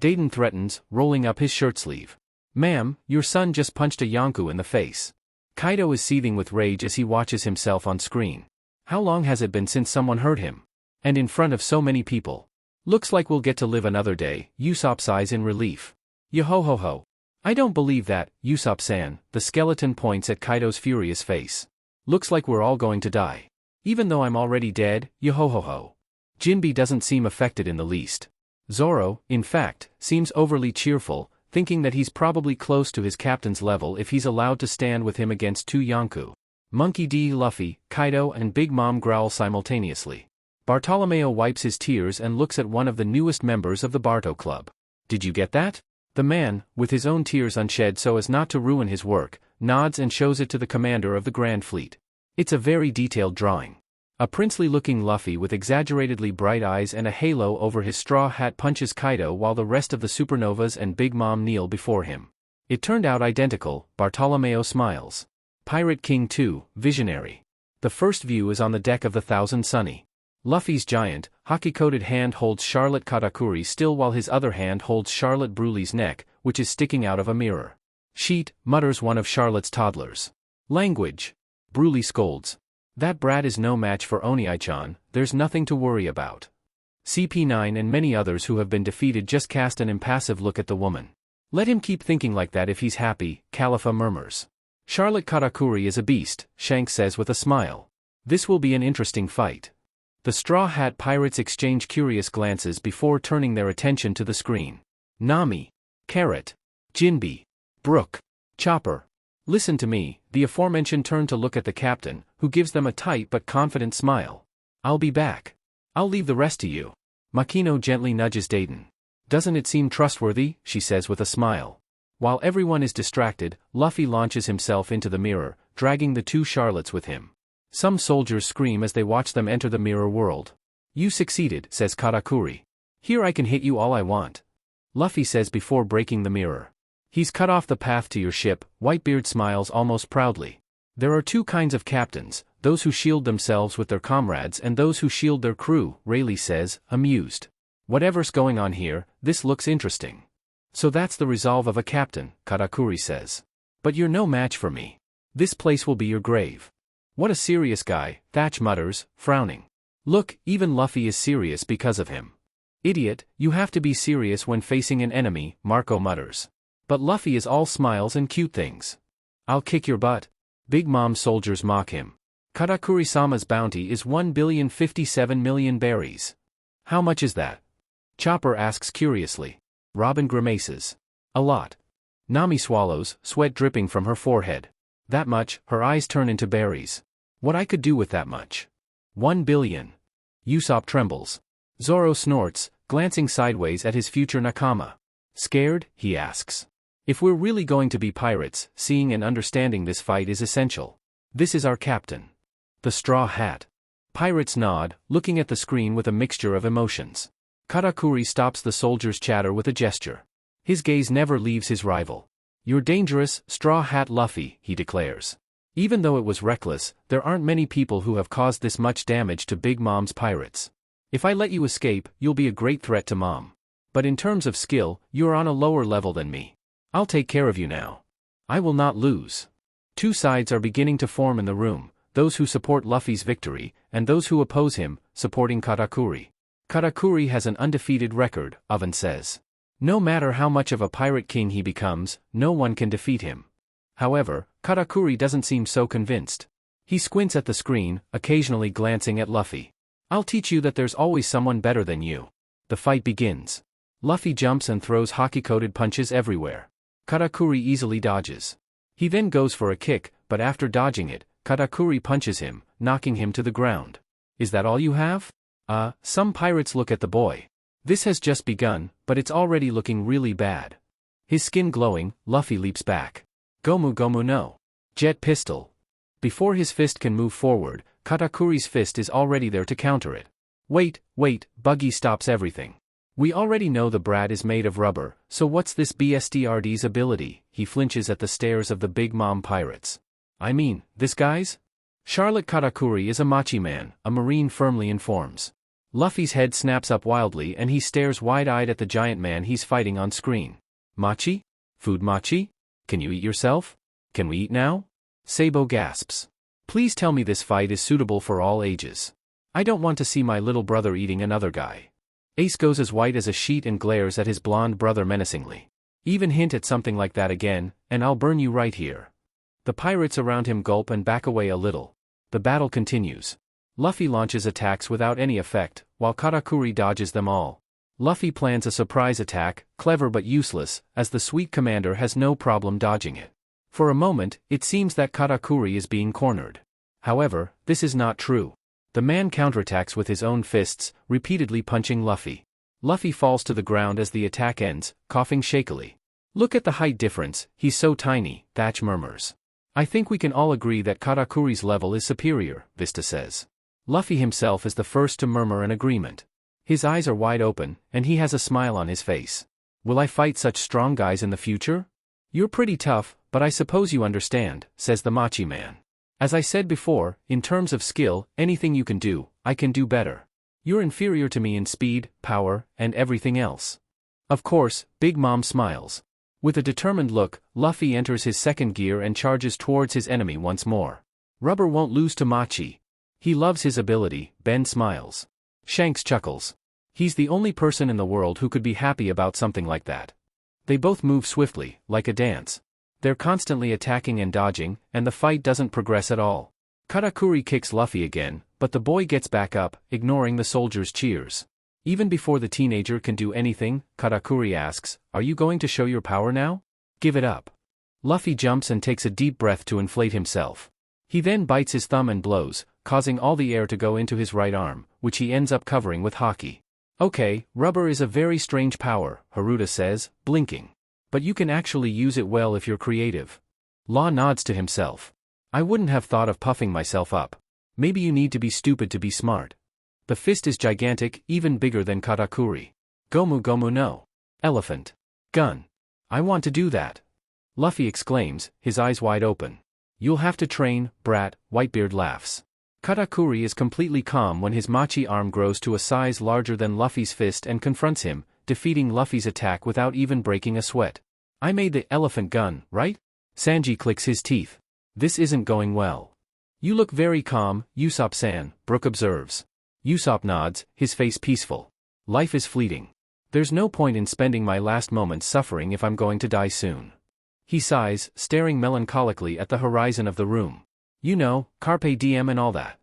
Dayton threatens, rolling up his shirt sleeve. Ma'am, your son just punched a Yonko in the face. Kaido is seething with rage as he watches himself on screen. How long has it been since someone hurt him? And in front of so many people. Looks like we'll get to live another day, Usopp sighs in relief. Yo-ho-ho-ho. I don't believe that, Usopp-san, the skeleton points at Kaido's furious face. Looks like we're all going to die. Even though I'm already dead, yo-ho-ho-ho. Jinbe doesn't seem affected in the least. Zoro, in fact, seems overly cheerful, thinking that he's probably close to his captain's level if he's allowed to stand with him against two Yonko. Monkey D. Luffy, Kaido and Big Mom growl simultaneously. Bartolomeo wipes his tears and looks at one of the newest members of the Barto Club. Did you get that? The man, with his own tears unshed so as not to ruin his work, nods and shows it to the commander of the Grand Fleet. It's a very detailed drawing. A princely-looking Luffy with exaggeratedly bright eyes and a halo over his straw hat punches Kaido while the rest of the Supernovas and Big Mom kneel before him. It turned out identical, Bartolomeo smiles. Pirate King 2, Visionary. The first view is on the deck of the Thousand Sunny. Luffy's giant, hockey-coated hand holds Charlotte Katakuri still while his other hand holds Charlotte Brulee's neck, which is sticking out of a mirror. Sheet, mutters one of Charlotte's toddlers. Language. Brulee scolds. That brat is no match for Oni-chan, there's nothing to worry about. CP9 and many others who have been defeated just cast an impassive look at the woman. Let him keep thinking like that if he's happy, Califa murmurs. Charlotte Katakuri is a beast, Shanks says with a smile. This will be an interesting fight. The Straw Hat Pirates exchange curious glances before turning their attention to the screen. Nami. Carrot. Jinbe. Brook. Chopper. Listen to me, the aforementioned turn to look at the captain, who gives them a tight but confident smile. I'll be back. I'll leave the rest to you. Makino gently nudges Dayton. Doesn't it seem trustworthy, she says with a smile. While everyone is distracted, Luffy launches himself into the mirror, dragging the two Charlottes with him. Some soldiers scream as they watch them enter the mirror world. You succeeded, says Katakuri. Here I can hit you all I want. Luffy says before breaking the mirror. He's cut off the path to your ship, Whitebeard smiles almost proudly. There are two kinds of captains, those who shield themselves with their comrades and those who shield their crew, Rayleigh says, amused. Whatever's going on here, this looks interesting. So that's the resolve of a captain, Katakuri says. But you're no match for me. This place will be your grave. What a serious guy, Thatch mutters, frowning. Look, even Luffy is serious because of him. Idiot, you have to be serious when facing an enemy, Marco mutters. But Luffy is all smiles and cute things. I'll kick your butt. Big Mom soldiers mock him. Katakuri-sama's bounty is 1,057,000,000 berries. How much is that? Chopper asks curiously. Robin grimaces. A lot. Nami swallows, sweat dripping from her forehead. That much, her eyes turn into berries. What I could do with that much. 1 billion. Usopp trembles. Zoro snorts, glancing sideways at his future nakama. Scared? He asks. If we're really going to be pirates, seeing and understanding this fight is essential. This is our captain. The Straw Hat. Pirates nod, looking at the screen with a mixture of emotions. Katakuri stops the soldiers' chatter with a gesture. His gaze never leaves his rival. You're dangerous, Straw Hat Luffy, he declares. Even though it was reckless, there aren't many people who have caused this much damage to Big Mom's pirates. If I let you escape, you'll be a great threat to Mom. But in terms of skill, you're on a lower level than me. I'll take care of you now. I will not lose. Two sides are beginning to form in the room, those who support Luffy's victory, and those who oppose him, supporting Katakuri. Katakuri has an undefeated record, Oven says. No matter how much of a pirate king he becomes, no one can defeat him. However, Katakuri doesn't seem so convinced. He squints at the screen, occasionally glancing at Luffy. I'll teach you that there's always someone better than you. The fight begins. Luffy jumps and throws hockey-coated punches everywhere. Katakuri easily dodges. He then goes for a kick, but after dodging it, Katakuri punches him, knocking him to the ground. Is that all you have? Some pirates look at the boy. This has just begun, but it's already looking really bad. His skin glowing, Luffy leaps back. Gomu Gomu no. Jet pistol. Before his fist can move forward, Katakuri's fist is already there to counter it. Wait, Buggy stops everything. We already know the brat is made of rubber, so what's this BSTRD's ability? He flinches at the stares of the Big Mom pirates. I mean, this guy's? Charlotte Katakuri is a machi man, a marine firmly informs. Luffy's head snaps up wildly and he stares wide-eyed at the giant man he's fighting on screen. Machi? Food machi? Can you eat yourself? Can we eat now? Sabo gasps. Please tell me this fight is suitable for all ages. I don't want to see my little brother eating another guy. Ace goes as white as a sheet and glares at his blonde brother menacingly. Even hint at something like that again, and I'll burn you right here. The pirates around him gulp and back away a little. The battle continues. Luffy launches attacks without any effect, while Katakuri dodges them all. Luffy plans a surprise attack, clever but useless, as the sweet commander has no problem dodging it. For a moment, it seems that Katakuri is being cornered. However, this is not true. The man counterattacks with his own fists, repeatedly punching Luffy. Luffy falls to the ground as the attack ends, coughing shakily. Look at the height difference, he's so tiny, Thatch murmurs. I think we can all agree that Katakuri's level is superior, Vista says. Luffy himself is the first to murmur an agreement. His eyes are wide open, and he has a smile on his face. Will I fight such strong guys in the future? You're pretty tough, but I suppose you understand, says the machi man. As I said before, in terms of skill, anything you can do, I can do better. You're inferior to me in speed, power, and everything else. Of course, Big Mom smiles. With a determined look, Luffy enters his second gear and charges towards his enemy once more. Rubber won't lose to Machi. He loves his ability, Ben smiles. Shanks chuckles. He's the only person in the world who could be happy about something like that. They both move swiftly, like a dance. They're constantly attacking and dodging, and the fight doesn't progress at all. Katakuri kicks Luffy again, but the boy gets back up, ignoring the soldiers' cheers. Even before the teenager can do anything, Katakuri asks, "Are you going to show your power now? Give it up." Luffy jumps and takes a deep breath to inflate himself. He then bites his thumb and blows, causing all the air to go into his right arm, which he ends up covering with haki. Okay, rubber is a very strange power, Haruta says, blinking. But you can actually use it well if you're creative. Law nods to himself. I wouldn't have thought of puffing myself up. Maybe you need to be stupid to be smart. The fist is gigantic, even bigger than Katakuri. Gomu Gomu no. Elephant. Gun. I want to do that. Luffy exclaims, his eyes wide open. You'll have to train, brat, Whitebeard laughs. Katakuri is completely calm when his machi arm grows to a size larger than Luffy's fist and confronts him, defeating Luffy's attack without even breaking a sweat. I made the elephant gun, right? Sanji clicks his teeth. This isn't going well. You look very calm, Usopp-san, Brook observes. Usopp nods, his face peaceful. Life is fleeting. There's no point in spending my last moments suffering if I'm going to die soon. He sighs, staring melancholically at the horizon of the room. You know, carpe diem and all that.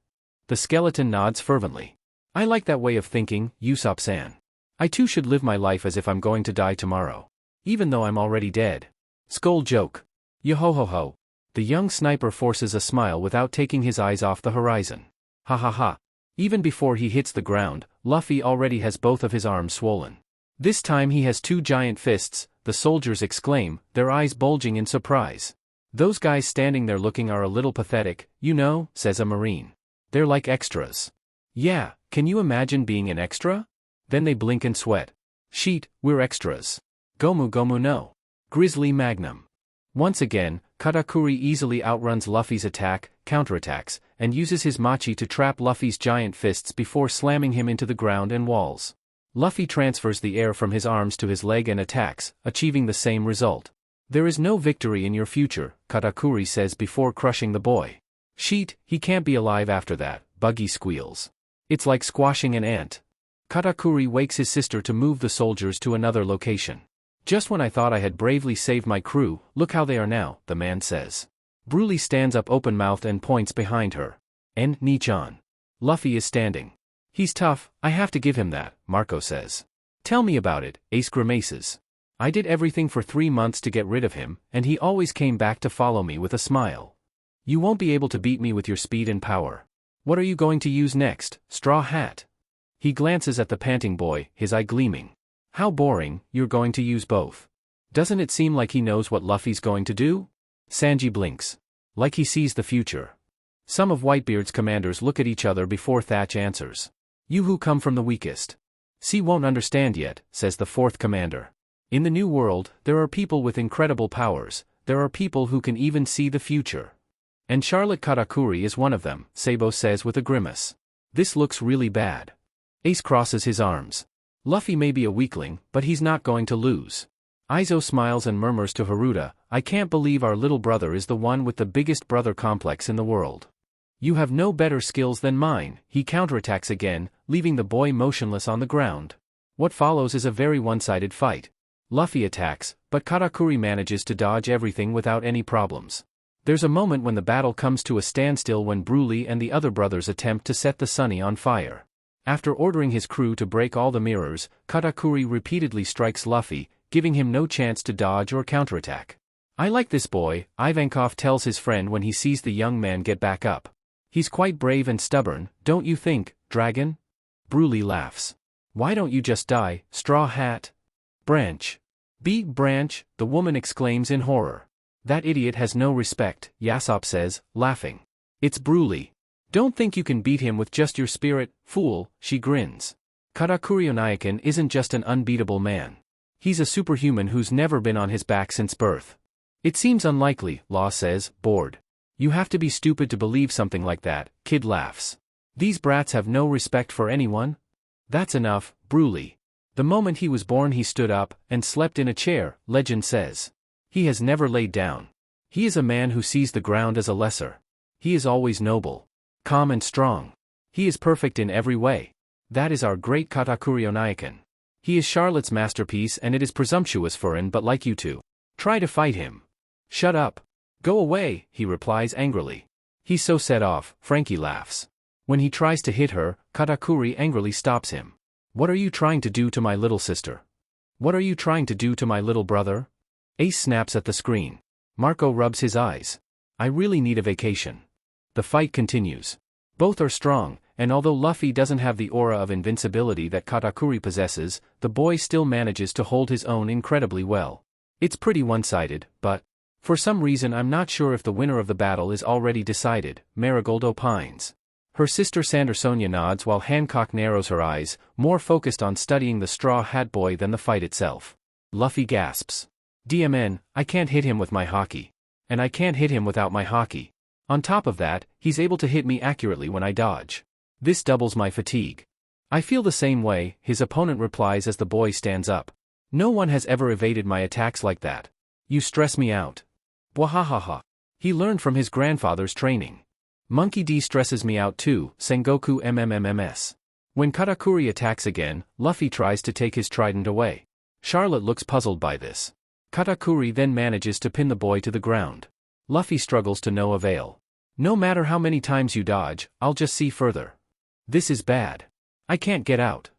The skeleton nods fervently. I like that way of thinking, Usopp-san. I too should live my life as if I'm going to die tomorrow. Even though I'm already dead. Skull joke. Yo-ho-ho-ho. The young sniper forces a smile without taking his eyes off the horizon. Ha ha ha. Even before he hits the ground, Luffy already has both of his arms swollen. This time he has two giant fists, the soldiers exclaim, their eyes bulging in surprise. Those guys standing there looking are a little pathetic, you know, says a marine. They're like extras. Yeah, can you imagine being an extra? Then they blink and sweat. Sheet, we're extras. Gomu Gomu no. Grizzly Magnum. Once again, Katakuri easily outruns Luffy's attack, counterattacks, and uses his machi to trap Luffy's giant fists before slamming him into the ground and walls. Luffy transfers the air from his arms to his leg and attacks, achieving the same result. There is no victory in your future, Katakuri says before crushing the boy. Sheet, he can't be alive after that, Buggy squeals. It's like squashing an ant. Katakuri wakes his sister to move the soldiers to another location. Just when I thought I had bravely saved my crew, look how they are now, the man says. Broly stands up open-mouthed and points behind her. And Nichan. Luffy is standing. He's tough, I have to give him that, Marco says. Tell me about it, Ace grimaces. I did everything for 3 months to get rid of him, and he always came back to follow me with a smile. You won't be able to beat me with your speed and power. What are you going to use next, Straw Hat? He glances at the panting boy, his eye gleaming. How boring, you're going to use both. Doesn't it seem like he knows what Luffy's going to do? Sanji blinks. Like he sees the future. Some of Whitebeard's commanders look at each other before Thatch answers. You who come from the weakest. C won't understand yet, says the fourth commander. In the new world, there are people with incredible powers, there are people who can even see the future. And Charlotte Katakuri is one of them, Sabo says with a grimace. This looks really bad. Ace crosses his arms. Luffy may be a weakling, but he's not going to lose. Izo smiles and murmurs to Haruta, I can't believe our little brother is the one with the biggest brother complex in the world. You have no better skills than mine, he counterattacks again, leaving the boy motionless on the ground. What follows is a very one-sided fight. Luffy attacks, but Katakuri manages to dodge everything without any problems. There's a moment when the battle comes to a standstill when Broly and the other brothers attempt to set the Sunny on fire. After ordering his crew to break all the mirrors, Katakuri repeatedly strikes Luffy, giving him no chance to dodge or counterattack. I like this boy, Ivankov tells his friend when he sees the young man get back up. He's quite brave and stubborn, don't you think, Dragon? Broly laughs. Why don't you just die, Straw Hat? Branch. Branch, the woman exclaims in horror. That idiot has no respect, Yasopp says, laughing. It's Broly. Don't think you can beat him with just your spirit, fool, she grins. Katakuri Onaikan isn't just an unbeatable man. He's a superhuman who's never been on his back since birth. It seems unlikely, Law says, bored. You have to be stupid to believe something like that, Kid laughs. These brats have no respect for anyone? That's enough, Broly. The moment he was born he stood up, and slept in a chair, legend says. He has never laid down. He is a man who sees the ground as a lesser. He is always noble. Calm and strong. He is perfect in every way. That is our great Katakuri Onaikan. He is Charlotte's masterpiece and it is presumptuous for him but like you to try to fight him. Shut up. Go away, he replies angrily. He's so set off, Frankie laughs. When he tries to hit her, Katakuri angrily stops him. What are you trying to do to my little sister? What are you trying to do to my little brother? Ace snaps at the screen. Marco rubs his eyes. I really need a vacation. The fight continues. Both are strong, and although Luffy doesn't have the aura of invincibility that Katakuri possesses, the boy still manages to hold his own incredibly well. It's pretty one-sided, but for some reason I'm not sure if the winner of the battle is already decided, Marigold opines. Her sister Sandersonia nods while Hancock narrows her eyes, more focused on studying the Straw Hat Boy than the fight itself. Luffy gasps. DMN, I can't hit him with my haki. And I can't hit him without my haki. On top of that, he's able to hit me accurately when I dodge. This doubles my fatigue. I feel the same way, his opponent replies as the boy stands up. No one has ever evaded my attacks like that. You stress me out. Bwahahaha. He learned from his grandfather's training. Monkey D stresses me out too, Sengoku MMMMS. When Katakuri attacks again, Luffy tries to take his trident away. Charlotte looks puzzled by this. Katakuri then manages to pin the boy to the ground. Luffy struggles to no avail. No matter how many times you dodge, I'll just see further. This is bad. I can't get out.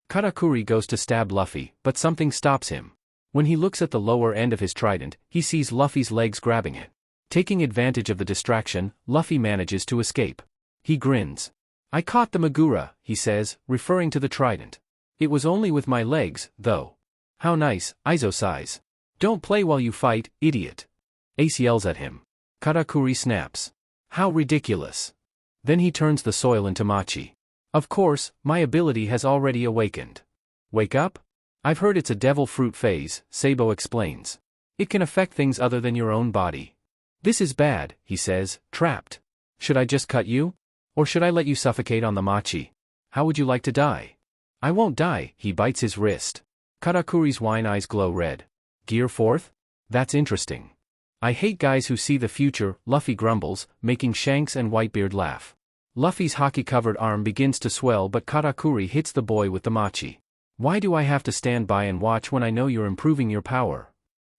Katakuri goes to stab Luffy, but something stops him. When he looks at the lower end of his trident, he sees Luffy's legs grabbing it. Taking advantage of the distraction, Luffy manages to escape. He grins. I caught the Magura, he says, referring to the trident. It was only with my legs, though. How nice, Izo sighs. Don't play while you fight, idiot. Ace yells at him. Katakuri snaps. How ridiculous. Then he turns the soil into mochi. Of course, my ability has already awakened. Wake up? I've heard it's a devil fruit phase, Sabo explains. It can affect things other than your own body. This is bad, he says, trapped. Should I just cut you? Or should I let you suffocate on the mochi? How would you like to die? I won't die, he bites his wrist. Katakuri's wine eyes glow red. Gear 4th? That's interesting. I hate guys who see the future, Luffy grumbles, making Shanks and Whitebeard laugh. Luffy's hockey-covered arm begins to swell but Katakuri hits the boy with the mochi. Why do I have to stand by and watch when I know you're improving your power?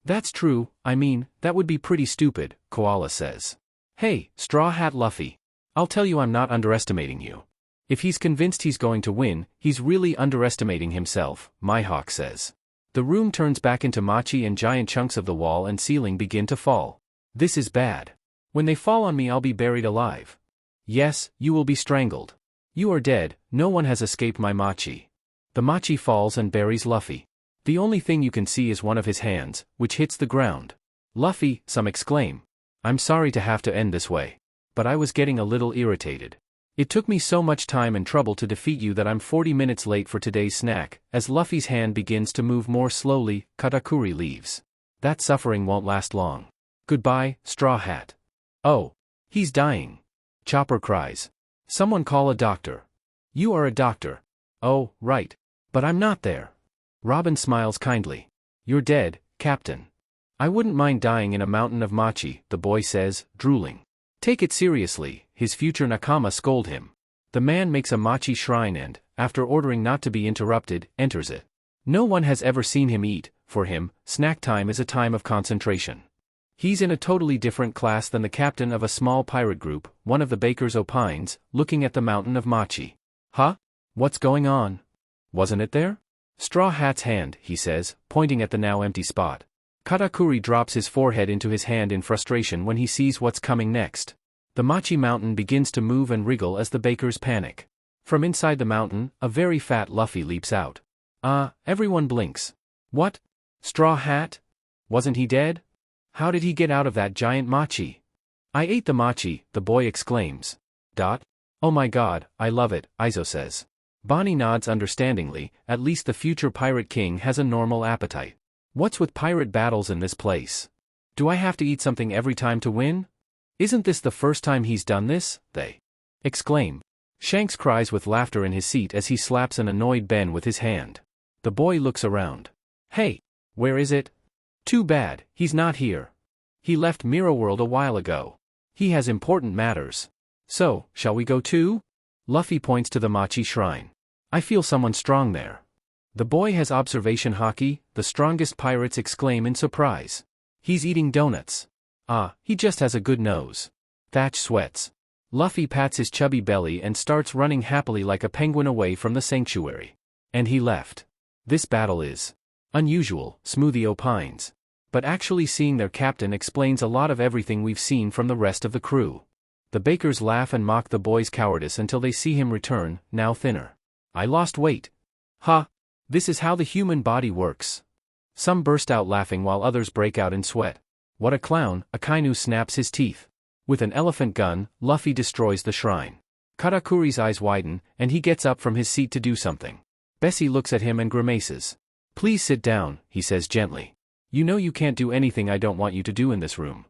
That's true, I mean, that would be pretty stupid, Koala says. Hey, Straw Hat Luffy. I'll tell you I'm not underestimating you. If he's convinced he's going to win, he's really underestimating himself, 𝖯 says. The room turns back into 𝖓 and giant chunks of the wall and ceiling begin to fall. This is bad. When they fall on me I'll be buried alive. Yes, you will be strangled. You are dead, no one has escaped my 𝖓. The 𝖓 falls and buries Luffy. The only thing you can see is one of his hands, which hits the ground. Luffy, some exclaim. I'm sorry to have to end this way. But I was getting a little irritated. It took me so much time and trouble to defeat you that I'm 40 minutes late for today's snack. As Luffy's hand begins to move more slowly, Katakuri leaves. That suffering won't last long. Goodbye, Straw Hat. Oh. He's dying. Chopper cries. Someone call a doctor. You are a doctor. Oh, right. But I'm not there. Robin smiles kindly. You're dead, Captain. I wouldn't mind dying in a mountain of 𝖓, the boy says, drooling. Take it seriously, his future nakama scold him. The man makes a 𝖓 shrine and, after ordering not to be interrupted, enters it. No one has ever seen him eat. For him, snack time is a time of concentration. He's in a totally different class than the captain of a small pirate group, one of the bakers opines, looking at the mountain of 𝖓. Huh? What's going on? Wasn't it there? Straw Hat's hand, he says, pointing at the now empty spot. Katakuri drops his forehead into his hand in frustration when he sees what's coming next. The 𝖓 mountain begins to move and wriggle as the bakers panic. From inside the mountain, a very fat Luffy leaps out. Everyone blinks. What? Straw Hat? Wasn't he dead? How did he get out of that giant 𝖓? I ate the 𝖓, the boy exclaims. Oh my god, I love it, Izo says. Bonnie nods understandingly, at least the future pirate king has a normal appetite. What's with pirate battles in this place? Do I have to eat something every time to win? Isn't this the first time he's done this? They exclaim. Shanks cries with laughter in his seat as he slaps an annoyed Ben with his hand. The boy looks around. Hey, where is it? Too bad, he's not here. He left Mirror World a while ago. He has important matters. So, shall we go too? Luffy points to the 𝖓 shrine. I feel someone strong there. The boy has observation haki, the strongest pirates exclaim in surprise. He's eating donuts. He just has a good nose. Thatch sweats. Luffy pats his chubby belly and starts running happily like a penguin away from the sanctuary. And he left. This battle is unusual, Smoothie opines. But actually seeing their captain explains a lot of everything we've seen from the rest of the crew. The bakers laugh and mock the boy's cowardice until they see him return, now thinner. I lost weight. Ha! This is how the human body works. Some burst out laughing while others break out in sweat. What a clown, Akainu snaps his teeth. With an elephant gun, Luffy destroys the shrine. Katakuri's eyes widen, and he gets up from his seat to do something. Bessie looks at him and grimaces. Please sit down, he says gently. You know you can't do anything I don't want you to do in this room.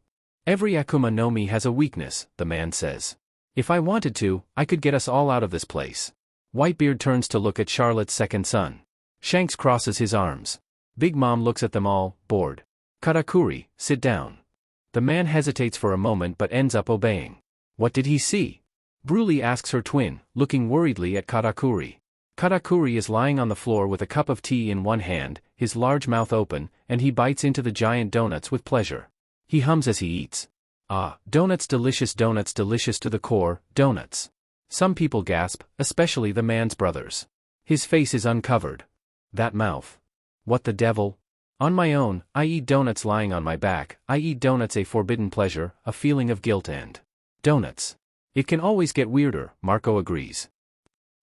Every Akuma no Mi has a weakness, the man says. If I wanted to, I could get us all out of this place. Whitebeard turns to look at Charlotte's second son. Shanks crosses his arms. Big Mom looks at them all, bored. Katakuri, sit down. The man hesitates for a moment but ends up obeying. What did he see? Broly asks her twin, looking worriedly at Katakuri. Katakuri is lying on the floor with a cup of tea in one hand, his large mouth open, and he bites into the giant donuts with pleasure. He hums as he eats. Donuts delicious to the core, donuts. Some people gasp, especially the man's brothers. His face is uncovered. That mouth. What the devil? On my own, I eat donuts lying on my back. I eat donuts, a forbidden pleasure, a feeling of guilt and donuts. It can always get weirder, Marco agrees.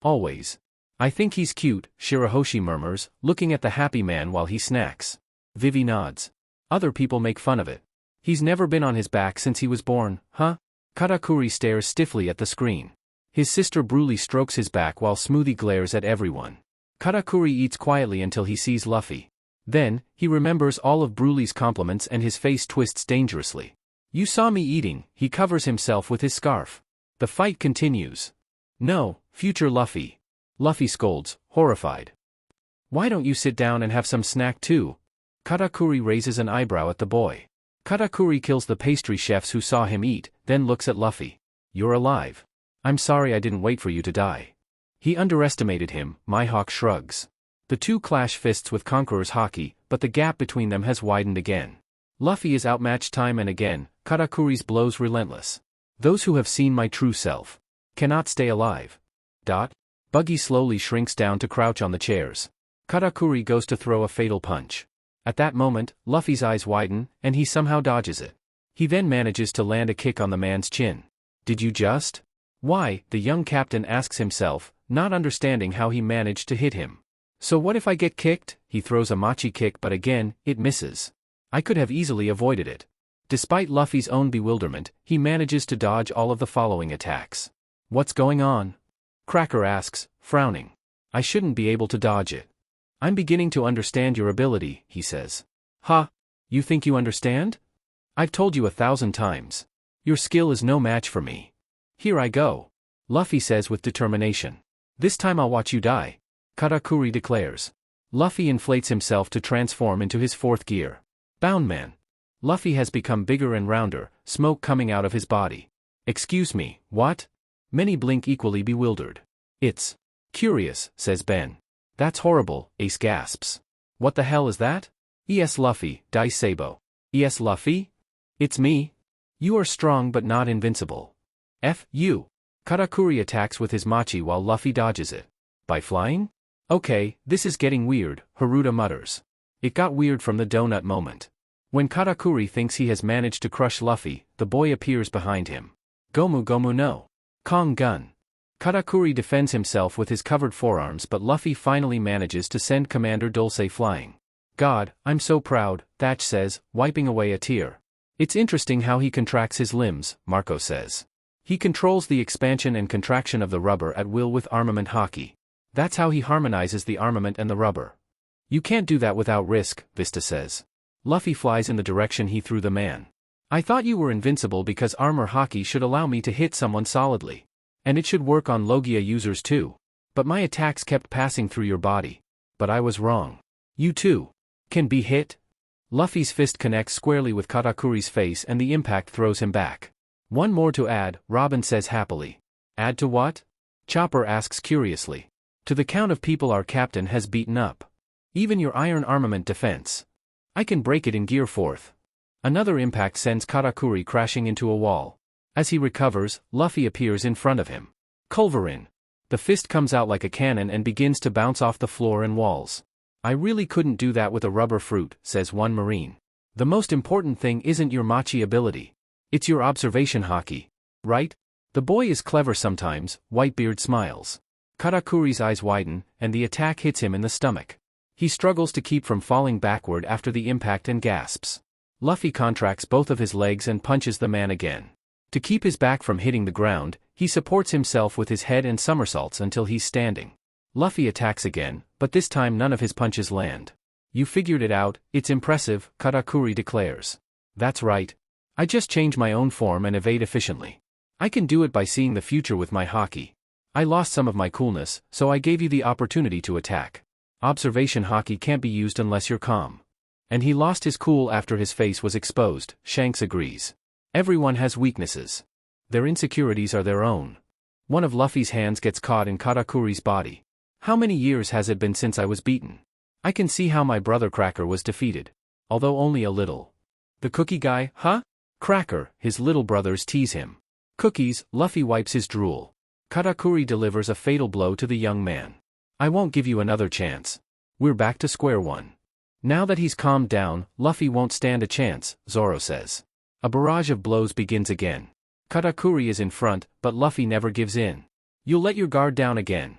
Always. I think he's cute, Shirahoshi murmurs, looking at the happy man while he snacks. Vivi nods. Other people make fun of it. He's never been on his back since he was born, huh? Katakuri stares stiffly at the screen. His sister Broly strokes his back while Smoothie glares at everyone. Katakuri eats quietly until he sees Luffy. Then, he remembers all of Broly's compliments and his face twists dangerously. You saw me eating, he covers himself with his scarf. The fight continues. No, future Luffy. Luffy scolds, horrified. Why don't you sit down and have some snack too? Katakuri raises an eyebrow at the boy. Katakuri kills the pastry chefs who saw him eat, then looks at Luffy. You're alive. I'm sorry I didn't wait for you to die. He underestimated him, 𝖓 shrugs. The two clash fists with Conqueror's haki, but the gap between them has widened again. Luffy is outmatched time and again, Katakuri's blows relentless. Those who have seen my true self cannot stay alive. Buggy slowly shrinks down to crouch on the chairs. Katakuri goes to throw a fatal punch. At that moment, Luffy's eyes widen, and he somehow dodges it. He then manages to land a kick on the man's chin. Did you just? Why, the young captain asks himself, not understanding how he managed to hit him. So what if I get kicked? He throws a machi kick but again, it misses. I could have easily avoided it. Despite Luffy's own bewilderment, he manages to dodge all of the following attacks. What's going on? Cracker asks, frowning. I shouldn't be able to dodge it. I'm beginning to understand your ability, he says. Ha! You think you understand? I've told you 1,000 times. Your skill is no match for me. Here I go. Luffy says with determination. This time I'll watch you die. Katakuri declares. Luffy inflates himself to transform into his 4th gear. Boundman. Luffy has become bigger and rounder, smoke coming out of his body. Excuse me, what? Many blink equally bewildered. It's curious, says Ben. That's horrible, Ace gasps. What the hell is that? Es Luffy, dice Sabo. Es Luffy? It's me. You are strong but not invincible. F you. Katakuri attacks with his machi while Luffy dodges it. By flying? Okay, this is getting weird, Haruta mutters. It got weird from the donut moment. When Katakuri thinks he has managed to crush Luffy, the boy appears behind him. Gomu Gomu no. Kong gun. Katakuri defends himself with his covered forearms but Luffy finally manages to send Commander Dulce flying. God, I'm so proud, Thatch says, wiping away a tear. It's interesting how he contracts his limbs, Marco says. He controls the expansion and contraction of the rubber at will with armament hockey. That's how he harmonizes the armament and the rubber. You can't do that without risk, Vista says. Luffy flies in the direction he threw the man. I thought you were invincible because armor hockey should allow me to hit someone solidly. And it should work on Logia users too. But my attacks kept passing through your body. But I was wrong. You too can be hit? Luffy's fist connects squarely with Katakuri's face and the impact throws him back. One more to add, Robin says happily. Add to what? Chopper asks curiously. To the count of people our captain has beaten up. Even your iron armament defense. I can break it in gear 4th. Another impact sends Katakuri crashing into a wall. As he recovers, Luffy appears in front of him. Culverin. The fist comes out like a cannon and begins to bounce off the floor and walls. I really couldn't do that with a rubber fruit, says one Marine. The most important thing isn't your machi ability. It's your observation hockey. Right? The boy is clever sometimes, Whitebeard smiles. Katakuri's eyes widen, and the attack hits him in the stomach. He struggles to keep from falling backward after the impact and gasps. Luffy contracts both of his legs and punches the man again. To keep his back from hitting the ground, he supports himself with his head and somersaults until he's standing. Luffy attacks again, but this time none of his punches land. You figured it out, it's impressive, Katakuri declares. That's right. I just change my own form and evade efficiently. I can do it by seeing the future with my hockey. I lost some of my coolness, so I gave you the opportunity to attack. Observation hockey can't be used unless you're calm. And he lost his cool after his face was exposed, Shanks agrees. Everyone has weaknesses. Their insecurities are their own. One of Luffy's hands gets caught in Katakuri's body. How many years has it been since I was beaten? I can see how my brother Cracker was defeated. Although only a little. The cookie guy, huh? Cracker, his little brothers tease him. Cookies, Luffy wipes his drool. Katakuri delivers a fatal blow to the young man. I won't give you another chance. We're back to square one. Now that he's calmed down, Luffy won't stand a chance, Zoro says. A barrage of blows begins again. Katakuri is in front, but Luffy never gives in. You'll let your guard down again.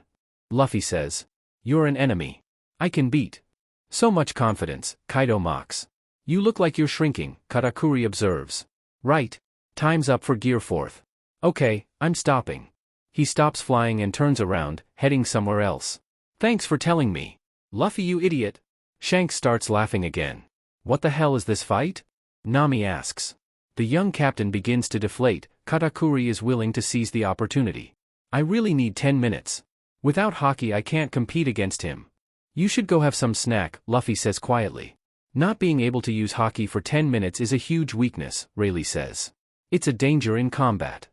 Luffy says. You're an enemy. I can beat. So much confidence, Kaido mocks. You look like you're shrinking, Katakuri observes. Right. Time's up for gear 4th. Okay, I'm stopping. He stops flying and turns around, heading somewhere else. Thanks for telling me. Luffy, you idiot. Shanks starts laughing again. What the hell is this fight? Nami asks. The young captain begins to deflate. Katakuri is willing to seize the opportunity. I really need 10 minutes. Without hockey I can't compete against him. You should go have some snack, Luffy says quietly. Not being able to use hockey for 10 minutes is a huge weakness, Rayleigh says. It's a danger in combat.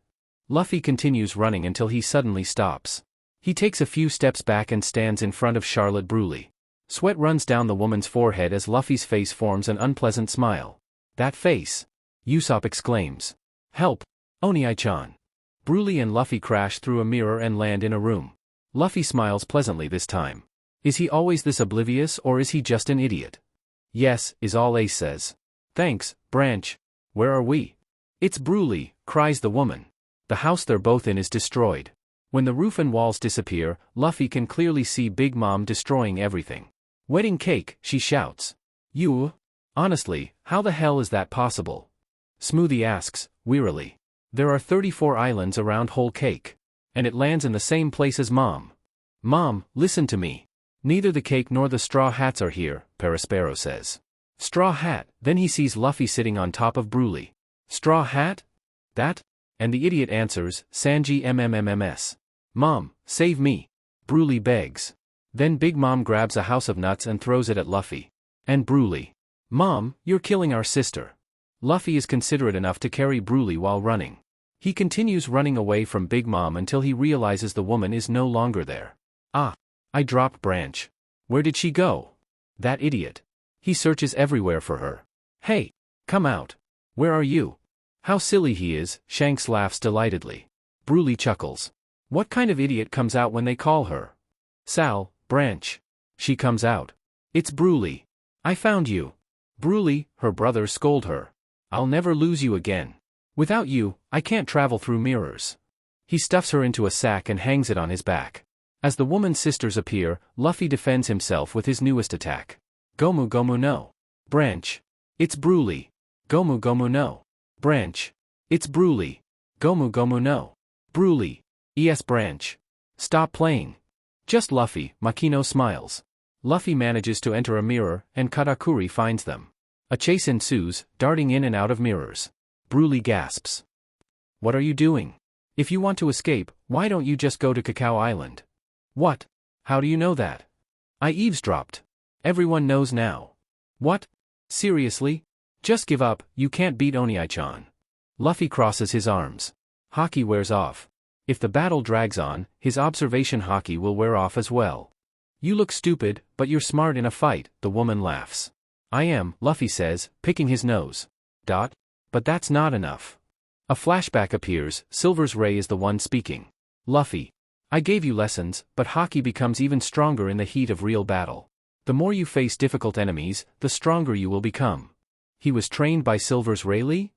Luffy continues running until he suddenly stops. He takes a few steps back and stands in front of Charlotte Bruley. Sweat runs down the woman's forehead as Luffy's face forms an unpleasant smile. That face! Usopp exclaims. Help! Oni-chan. Bruley and Luffy crash through a mirror and land in a room. Luffy smiles pleasantly this time. Is he always this oblivious or is he just an idiot? Yes, is all Ace says. Thanks, Branch. Where are we? It's 𝖯R𝖾dyL, cries the woman. The house they're both in is destroyed. When the roof and walls disappear, Luffy can clearly see Big Mom destroying everything. Wedding cake, she shouts. You? Honestly, how the hell is that possible? Smoothie asks, wearily. There are 34 islands around whole cake. And it lands in the same place as Mom. Mom, listen to me. Neither the cake nor the straw hats are here, Perospero says. Straw hat, then he sees Luffy sitting on top of 𝖯RԼdyL. Straw hat? That? And the idiot answers, Sanji MMMMS. Mom, save me. 𝖯RԼdyL begs. Then Big Mom grabs a house of nuts and throws it at Luffy. And 𝖯RԼdyL. Mom, you're killing our sister. Luffy is considerate enough to carry 𝖯RԼdyL while running. He continues running away from Big Mom until he realizes the woman is no longer there. Ah. I dropped Branch. Where did she go? That idiot. He searches everywhere for her. Hey, come out. Where are you? How silly he is, Shanks laughs delightedly. 𝖯RԼdyL chuckles. What kind of idiot comes out when they call her? Sal, Branch. She comes out. It's 𝖯RΛdyL. I found you. 𝖯RԼdyL, her brothers scold her. I'll never lose you again. Without you, I can't travel through mirrors. He stuffs her into a sack and hangs it on his back. As the woman's sisters appear, Luffy defends himself with his newest attack. Gomu Gomu no. Branch. It's 𝖯RΛdyL. Gomu Gomu no. Branch. It's 𝖯RΛdyL. Gomu Gomu no. 𝖯RΛdyL. Es Branch. Stop playing. Just Luffy, Makino smiles. Luffy manages to enter a mirror, and Katakuri finds them. A chase ensues, darting in and out of mirrors. 𝖯RΛdyL gasps. What are you doing? If you want to escape, why don't you just go to Cacao Island? What? How do you know that? I eavesdropped. Everyone knows now. What? Seriously? Just give up, you can't beat Onii-chan. Luffy crosses his arms. Haki wears off. If the battle drags on, his observation haki will wear off as well. You look stupid, but you're smart in a fight, the woman laughs. I am, Luffy says, picking his nose. But that's not enough. A flashback appears, Silver's Ray is the one speaking. Luffy. I gave you lessons, but haki becomes even stronger in the heat of real battle. The more you face difficult enemies, the stronger you will become. He was trained by Silver's Rayleigh?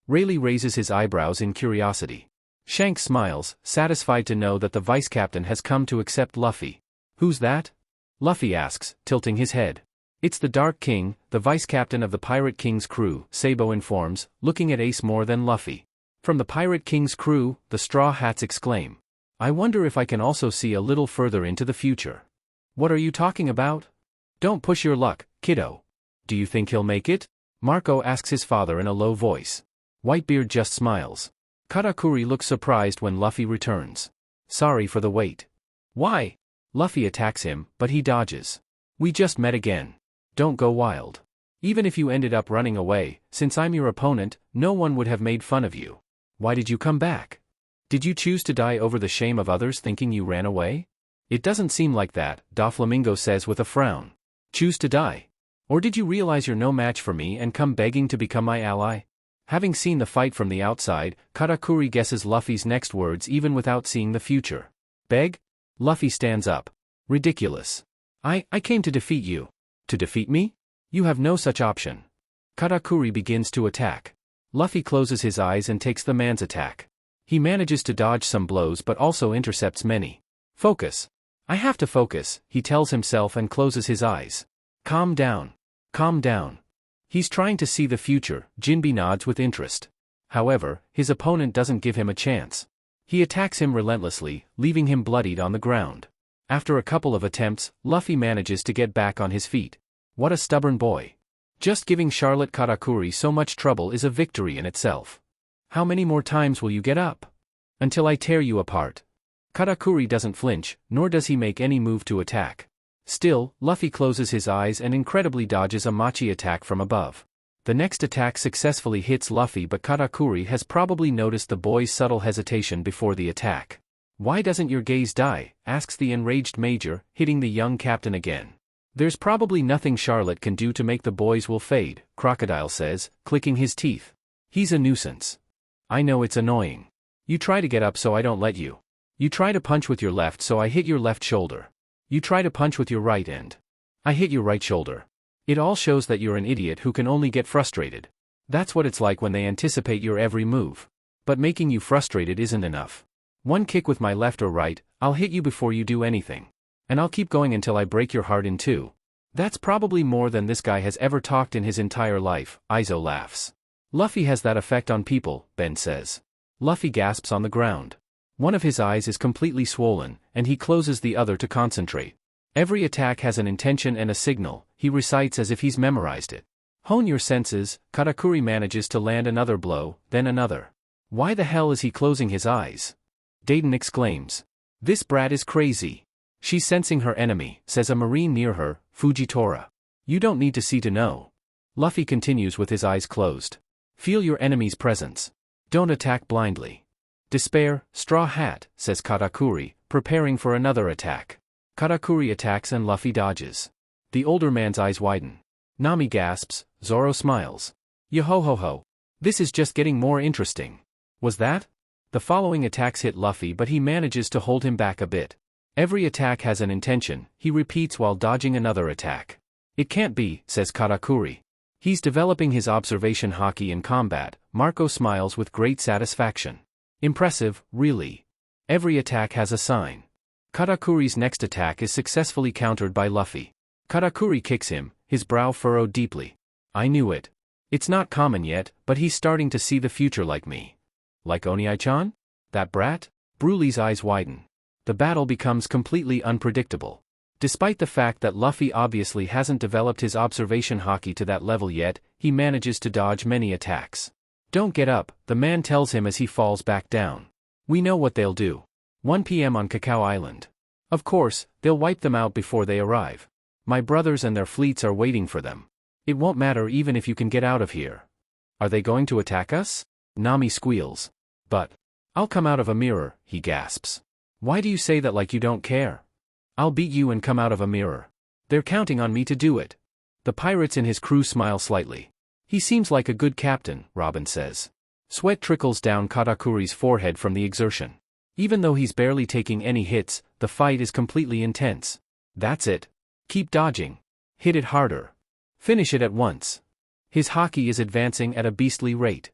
Rayleigh raises his eyebrows in curiosity. Shanks smiles, satisfied to know that the vice-captain has come to accept Luffy. Who's that? Luffy asks, tilting his head. It's the Dark King, the vice-captain of the Pirate King's crew, Sabo informs, looking at Ace more than Luffy. From the Pirate King's crew, the Straw Hats exclaim. I wonder if I can also see a little further into the future. What are you talking about? Don't push your luck, kiddo. Do you think he'll make it? Marco asks his father in a low voice. Whitebeard just smiles. Katakuri looks surprised when Luffy returns. Sorry for the wait. Why? Luffy attacks him, but he dodges. We just met again. Don't go wild. Even if you ended up running away, since I'm your opponent, no one would have made fun of you. Why did you come back? Did you choose to die over the shame of others thinking you ran away? It doesn't seem like that, Doflamingo says with a frown. Choose to die? Or did you realize you're no match for me and come begging to become my ally? Having seen the fight from the outside, Katakuri guesses Luffy's next words even without seeing the future. Beg? Luffy stands up. Ridiculous. I came to defeat you. To defeat me? You have no such option. Katakuri begins to attack. Luffy closes his eyes and takes the man's attack. He manages to dodge some blows but also intercepts many. Focus. I have to focus, he tells himself and closes his eyes. Calm down. Calm down. He's trying to see the future, Jinbe nods with interest. However, his opponent doesn't give him a chance. He attacks him relentlessly, leaving him bloodied on the ground. After a couple of attempts, Luffy manages to get back on his feet. What a stubborn boy. Just giving Charlotte Katakuri so much trouble is a victory in itself. How many more times will you get up? Until I tear you apart. Katakuri doesn't flinch, nor does he make any move to attack. Still, Luffy closes his eyes and incredibly dodges a Machi attack from above. The next attack successfully hits Luffy, but Katakuri has probably noticed the boy's subtle hesitation before the attack. Why doesn't your gaze die? Asks the enraged Major, hitting the young captain again. There's probably nothing Charlotte can do to make the boys will fade, Crocodile says, clicking his teeth. He's a nuisance. I know it's annoying. You try to get up so I don't let you. You try to punch with your left, so I hit your left shoulder. You try to punch with your right and I hit your right shoulder. It all shows that you're an idiot who can only get frustrated. That's what it's like when they anticipate your every move. But making you frustrated isn't enough. One kick with my left or right, I'll hit you before you do anything. And I'll keep going until I break your heart in two. That's probably more than this guy has ever talked in his entire life, Izo laughs. Luffy has that effect on people, Ben says. Luffy gasps on the ground. One of his eyes is completely swollen, and he closes the other to concentrate. Every attack has an intention and a signal, he recites as if he's memorized it. Hone your senses, Katakuri manages to land another blow, then another. Why the hell is he closing his eyes? Dayton exclaims. This brat is crazy. She's sensing her enemy, says a marine near her, Fujitora. You don't need to see to know. Luffy continues with his eyes closed. Feel your enemy's presence. Don't attack blindly. Despair, Straw Hat, says Katakuri, preparing for another attack. Katakuri attacks and Luffy dodges. The older man's eyes widen. Nami gasps, Zoro smiles. Yo-ho-ho-ho. This is just getting more interesting. Was that? The following attacks hit Luffy, but he manages to hold him back a bit. Every attack has an intention, he repeats while dodging another attack. It can't be, says Katakuri. He's developing his observation haki in combat. Marco smiles with great satisfaction. Impressive, really. Every attack has a sign. Katakuri's next attack is successfully countered by Luffy. Katakuri kicks him, his brow furrowed deeply. I knew it. It's not common yet, but he's starting to see the future like me. Like Oniai-chan? That brat? Broly's eyes widen. The battle becomes completely unpredictable. Despite the fact that Luffy obviously hasn't developed his observation haki to that level yet, he manages to dodge many attacks. Don't get up, the man tells him as he falls back down. We know what they'll do. 1 p.m. on Cacao Island. Of course, they'll wipe them out before they arrive. My brothers and their fleets are waiting for them. It won't matter even if you can get out of here. Are they going to attack us? Nami squeals. But I'll come out of a mirror, he gasps. Why do you say that like you don't care? I'll beat you and come out of a mirror. They're counting on me to do it. The pirates and his crew smile slightly. He seems like a good captain, Robin says. Sweat trickles down Katakuri's forehead from the exertion. Even though he's barely taking any hits, the fight is completely intense. That's it. Keep dodging. Hit it harder. Finish it at once. His haki is advancing at a beastly rate.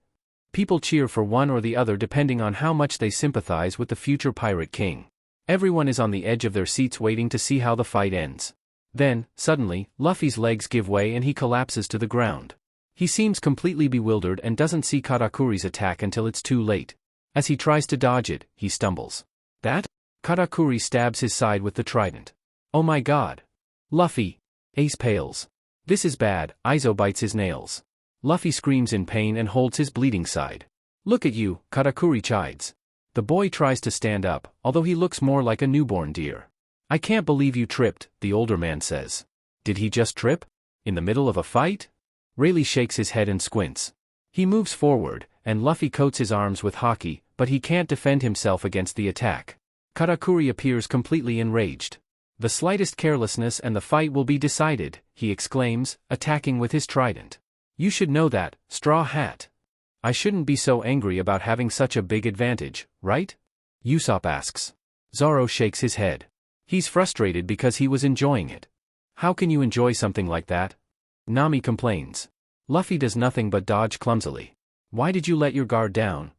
People cheer for one or the other depending on how much they sympathize with the future pirate king. Everyone is on the edge of their seats waiting to see how the fight ends. Then, suddenly, Luffy's legs give way and he collapses to the ground. He seems completely bewildered and doesn't see Katakuri's attack until it's too late. As he tries to dodge it, he stumbles. That? Katakuri stabs his side with the trident. Oh my god. Luffy. Ace pales. This is bad, Izo bites his nails. Luffy screams in pain and holds his bleeding side. Look at you, Katakuri chides. The boy tries to stand up, although he looks more like a newborn deer. I can't believe you tripped, the older man says. Did he just trip? In the middle of a fight? Rayleigh shakes his head and squints. He moves forward, and Luffy coats his arms with haki, but he can't defend himself against the attack. Katakuri appears completely enraged. The slightest carelessness and the fight will be decided, he exclaims, attacking with his trident. You should know that, Straw Hat. I shouldn't be so angry about having such a big advantage, right? Usopp asks. Zoro shakes his head. He's frustrated because he was enjoying it. How can you enjoy something like that? Nami complains. Luffy does nothing but dodge clumsily. Why did you let your guard down?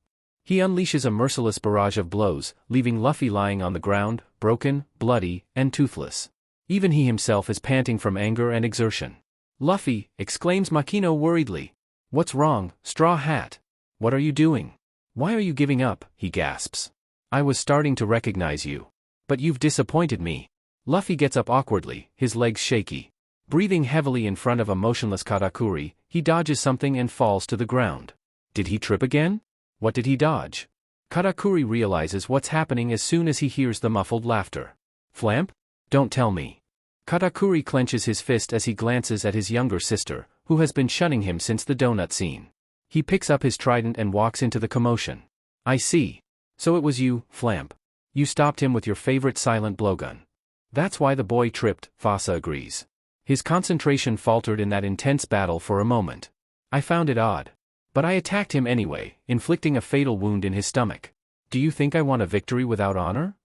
He unleashes a merciless barrage of blows, leaving Luffy lying on the ground, broken, bloody, and toothless. Even he himself is panting from anger and exertion. Luffy, exclaims Makino worriedly. What's wrong, Straw Hat? What are you doing? Why are you giving up, he gasps. I was starting to recognize you. But you've disappointed me. Luffy gets up awkwardly, his legs shaky. Breathing heavily in front of a motionless Katakuri, he dodges something and falls to the ground. Did he trip again? What did he dodge? Katakuri realizes what's happening as soon as he hears the muffled laughter. Flamp? Don't tell me. Katakuri clenches his fist as he glances at his younger sister, who has been shunning him since the donut scene. He picks up his trident and walks into the commotion. I see. So it was you, Flamp. You stopped him with your favorite silent blowgun. That's why the boy tripped, Fasa agrees. His concentration faltered in that intense battle for a moment. I found it odd. But I attacked him anyway, inflicting a fatal wound in his stomach. Do you think I want a victory without honor?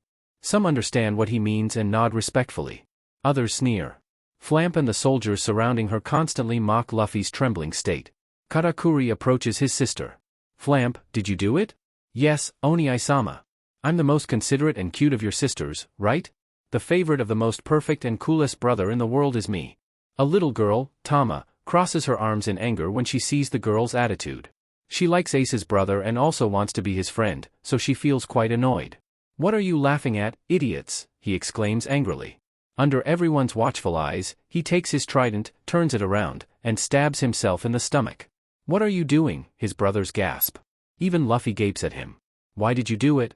Some understand what he means and nod respectfully. Others sneer. Flamp and the soldiers surrounding her constantly mock Luffy's trembling state. Katakuri approaches his sister. Flamp, did you do it? Yes, Oni-sama. I'm the most considerate and cute of your sisters, right? The favorite of the most perfect and coolest brother in the world is me. A little girl, Tama, crosses her arms in anger when she sees the girl's attitude. She likes Ace's brother and also wants to be his friend, so she feels quite annoyed. What are you laughing at, idiots? He exclaims angrily. Under everyone's watchful eyes, he takes his trident, turns it around, and stabs himself in the stomach. What are you doing? His brothers gasp. Even Luffy gapes at him. Why did you do it?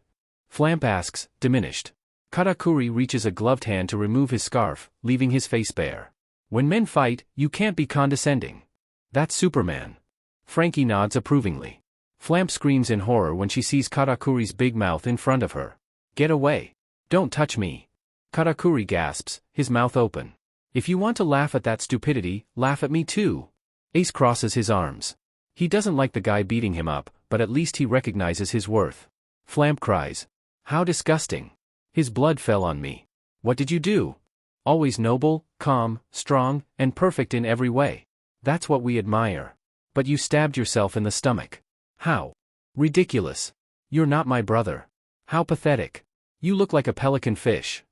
Flamp asks, diminished. Katakuri reaches a gloved hand to remove his scarf, leaving his face bare. When men fight, you can't be condescending. That's Superman. Frankie nods approvingly. Flamp screams in horror when she sees Katakuri's big mouth in front of her. Get away. Don't touch me. Katakuri gasps, his mouth open. If you want to laugh at that stupidity, laugh at me too. Ace crosses his arms. He doesn't like the guy beating him up, but at least he recognizes his worth. Flamp cries. How disgusting. His blood fell on me. What did you do? Always noble, calm, strong, and perfect in every way. That's what we admire. But you stabbed yourself in the stomach. How? Ridiculous. You're not my brother. How pathetic. You look like a pelican fish.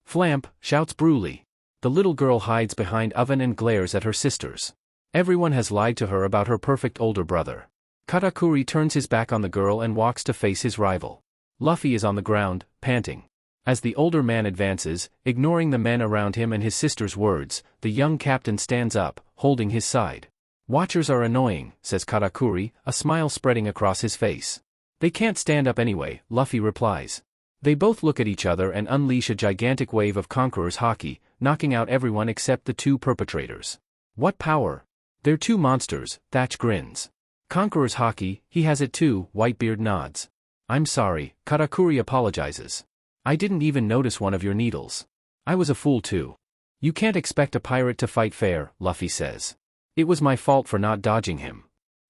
Flamp, shouts Bruley. The little girl hides behind oven and glares at her sisters. Everyone has lied to her about her perfect older brother. Katakuri turns his back on the girl and walks to face his rival. Luffy is on the ground, panting. As the older man advances, ignoring the men around him and his sister's words, the young captain stands up, holding his side. Watchers are annoying, says Katakuri, a smile spreading across his face. They can't stand up anyway, Luffy replies. They both look at each other and unleash a gigantic wave of Conqueror's Haki, knocking out everyone except the two perpetrators. What power! They're two monsters, Thatch grins. Conqueror's Haki, he has it too, Whitebeard nods. I'm sorry, Katakuri apologizes. I didn't even notice one of your needles. I was a fool too. You can't expect a pirate to fight fair, Luffy says. It was my fault for not dodging him.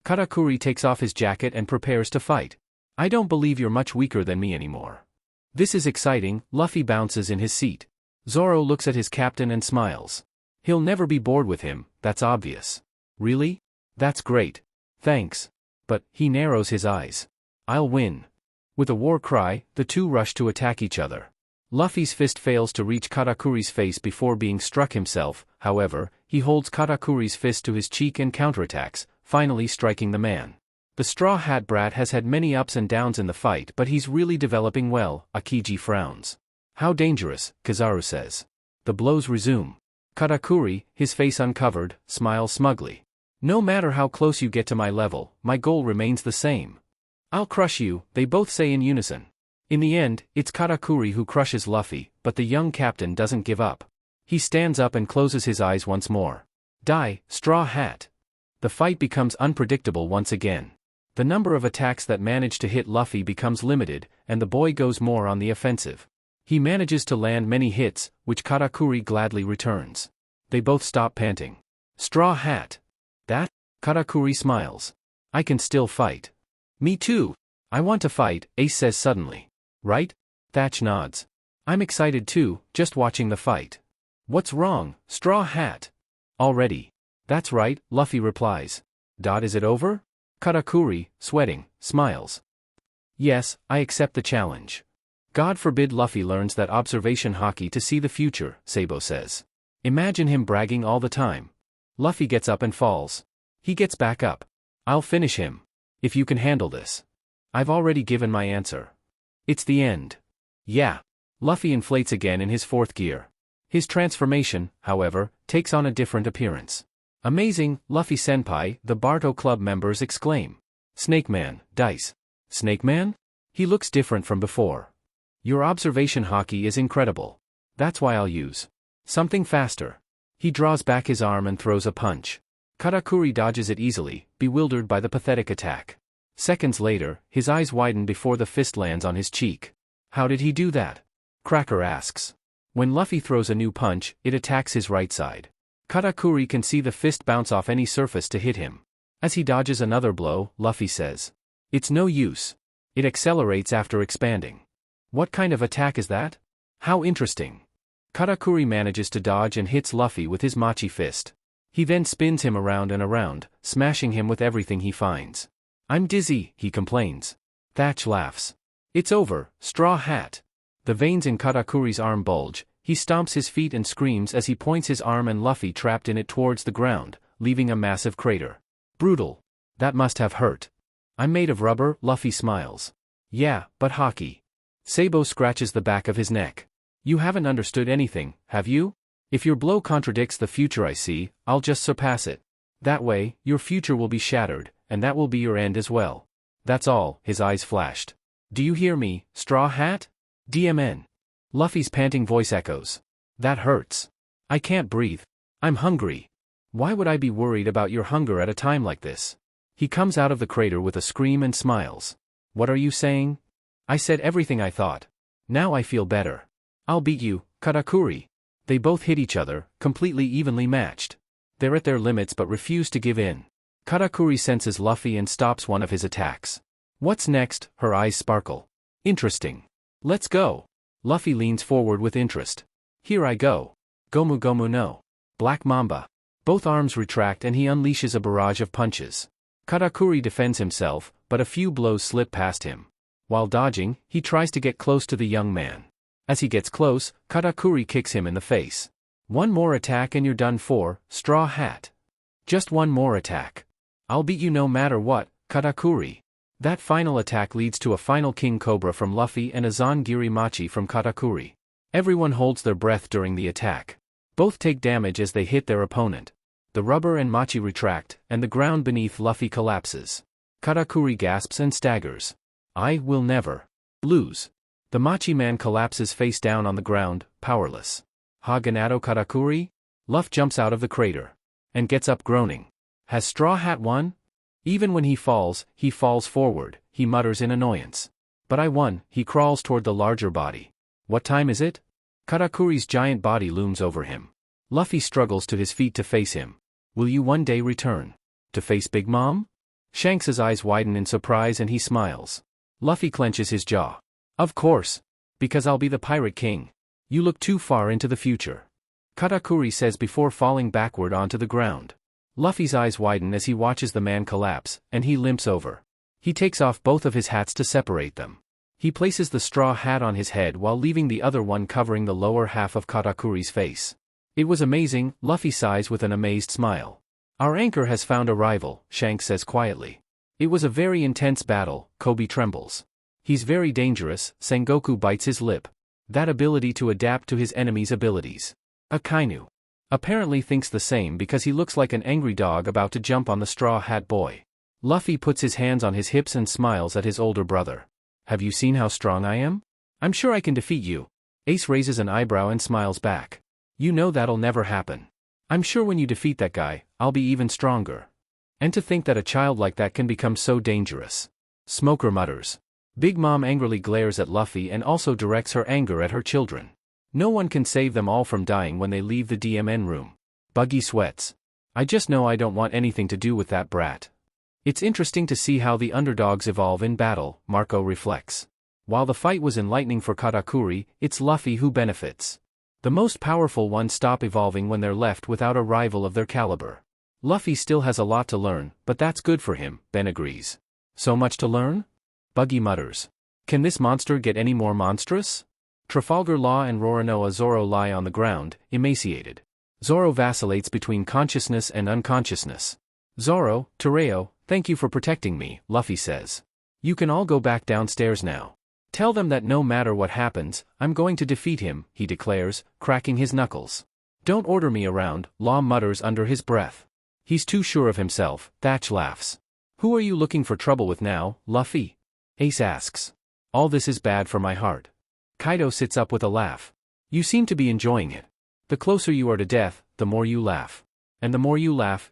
Katakuri takes off his jacket and prepares to fight. I don't believe you're much weaker than me anymore. This is exciting, Luffy bounces in his seat. Zoro looks at his captain and smiles. He'll never be bored with him, that's obvious. Really? That's great. Thanks. But, he narrows his eyes. I'll win. With a war cry, the two rush to attack each other. Luffy's fist fails to reach Katakuri's face before being struck himself, however, he holds Katakuri's fist to his cheek and counterattacks, finally striking the man. The Straw Hat Brat has had many ups and downs in the fight, but he's really developing well, Akiji frowns. How dangerous, Kizaru says. The blows resume. Katakuri, his face uncovered, smiles smugly. No matter how close you get to my level, my goal remains the same. I'll crush you, they both say in unison. In the end, it's Katakuri who crushes Luffy, but the young captain doesn't give up. He stands up and closes his eyes once more. Die, Straw Hat. The fight becomes unpredictable once again. The number of attacks that manage to hit Luffy becomes limited, and the boy goes more on the offensive. He manages to land many hits, which Katakuri gladly returns. They both stop panting. Straw Hat. That? Katakuri smiles. I can still fight. Me too. I want to fight, Ace says suddenly. Right? Thatch nods. I'm excited too, just watching the fight. What's wrong, Straw Hat? Already. That's right, Luffy replies. Is it over? Katakuri, sweating, smiles. Yes, I accept the challenge. God forbid Luffy learns that observation haki to see the future, Sabo says. Imagine him bragging all the time. Luffy gets up and falls. He gets back up. I'll finish him. If you can handle this. I've already given my answer. It's the end. Yeah. Luffy inflates again in his fourth gear. His transformation, however, takes on a different appearance. Amazing, Luffy Senpai, the Barto Club members exclaim. Snake Man, Dice. Snake Man? He looks different from before. Your observation haki is incredible. That's why I'll use something faster. He draws back his arm and throws a punch. Katakuri dodges it easily, bewildered by the pathetic attack. Seconds later, his eyes widen before the fist lands on his cheek. How did he do that? Cracker asks. When Luffy throws a new punch, it attacks his right side. Katakuri can see the fist bounce off any surface to hit him. As he dodges another blow, Luffy says. It's no use. It accelerates after expanding. What kind of attack is that? How interesting. Katakuri manages to dodge and hits Luffy with his 𝖓 fist. He then spins him around and around, smashing him with everything he finds. I'm dizzy, he complains. 𝖯 laughs. It's over, Straw Hat. The veins in Katakuri's arm bulge, he stomps his feet and screams as he points his arm and Luffy trapped in it towards the ground, leaving a massive crater. Brutal. That must have hurt. I'm made of rubber, Luffy smiles. Yeah, but hockey. Sabo scratches the back of his neck. You haven't understood anything, have you? If your blow contradicts the future I see, I'll just surpass it. That way, your future will be shattered, and that will be your end as well. That's all, his eyes flashed. Do you hear me, Straw Hat? DMN. Luffy's panting voice echoes. That hurts. I can't breathe. I'm hungry. Why would I be worried about your hunger at a time like this? He comes out of the crater with a scream and smiles. What are you saying? I said everything I thought. Now I feel better. I'll beat you, Katakuri. They both hit each other, completely evenly matched. They're at their limits but refuse to give in. Katakuri senses Luffy and stops one of his attacks. What's next? Her eyes sparkle. Interesting. Let's go. Luffy leans forward with interest. Here I go. Gomu Gomu no. Black Mamba. Both arms retract and he unleashes a barrage of punches. Katakuri defends himself, but a few blows slip past him. While dodging, he tries to get close to the young man. As he gets close, Katakuri kicks him in the face. One more attack and you're done for, Straw Hat. Just one more attack. I'll beat you no matter what, Katakuri. That final attack leads to a final King Cobra from Luffy and a Zangiry Machi from Katakuri. Everyone holds their breath during the attack. Both take damage as they hit their opponent. The rubber and Machi retract, and the ground beneath Luffy collapses. Katakuri gasps and staggers. I will never lose. The Machi man collapses face down on the ground, powerless. Ha ganado Katakuri? Luffy jumps out of the crater. And gets up groaning. Has Straw Hat won? Even when he falls forward, he mutters in annoyance. But I won, he crawls toward the larger body. What time is it? Katakuri's giant body looms over him. Luffy struggles to his feet to face him. Will you one day return? To face Big Mom? Shanks's eyes widen in surprise and he smiles. Luffy clenches his jaw. Of course. Because I'll be the Pirate King. You look too far into the future. Katakuri says before falling backward onto the ground. Luffy's eyes widen as he watches the man collapse, and he limps over. He takes off both of his hats to separate them. He places the straw hat on his head while leaving the other one covering the lower half of Katakuri's face. It was amazing, Luffy sighs with an amazed smile. Our anchor has found a rival, Shanks says quietly. It was a very intense battle, Kobe trembles. He's very dangerous, Sengoku bites his lip. That ability to adapt to his enemy's abilities. Akainu apparently thinks the same because he looks like an angry dog about to jump on the Straw Hat Boy. Luffy puts his hands on his hips and smiles at his older brother. Have you seen how strong I am? I'm sure I can defeat you. Ace raises an eyebrow and smiles back. You know that'll never happen. I'm sure when you defeat that guy, I'll be even stronger. And to think that a child like that can become so dangerous. Smoker mutters. Big Mom angrily glares at Luffy and also directs her anger at her children. No one can save them all from dying when they leave the DMN room. Buggy sweats. I just know I don't want anything to do with that brat. It's interesting to see how the underdogs evolve in battle, Marco reflects. While the fight was enlightening for Katakuri, it's Luffy who benefits. The most powerful ones stop evolving when they're left without a rival of their caliber. Luffy still has a lot to learn, but that's good for him, Ben agrees. So much to learn? Buggy mutters. Can this monster get any more monstrous? Trafalgar Law and Roronoa Zoro lie on the ground, emaciated. Zoro vacillates between consciousness and unconsciousness. Zoro, Tereo, thank you for protecting me, Luffy says. You can all go back downstairs now. Tell them that no matter what happens, I'm going to defeat him, he declares, cracking his knuckles. Don't order me around, Law mutters under his breath. He's too sure of himself, 𝖯 laughs. Who are you looking for trouble with now, Luffy? Ace asks. All this is bad for my heart. Kaido sits up with a laugh. You seem to be enjoying it. The closer you are to death, the more you laugh. And the more you laugh,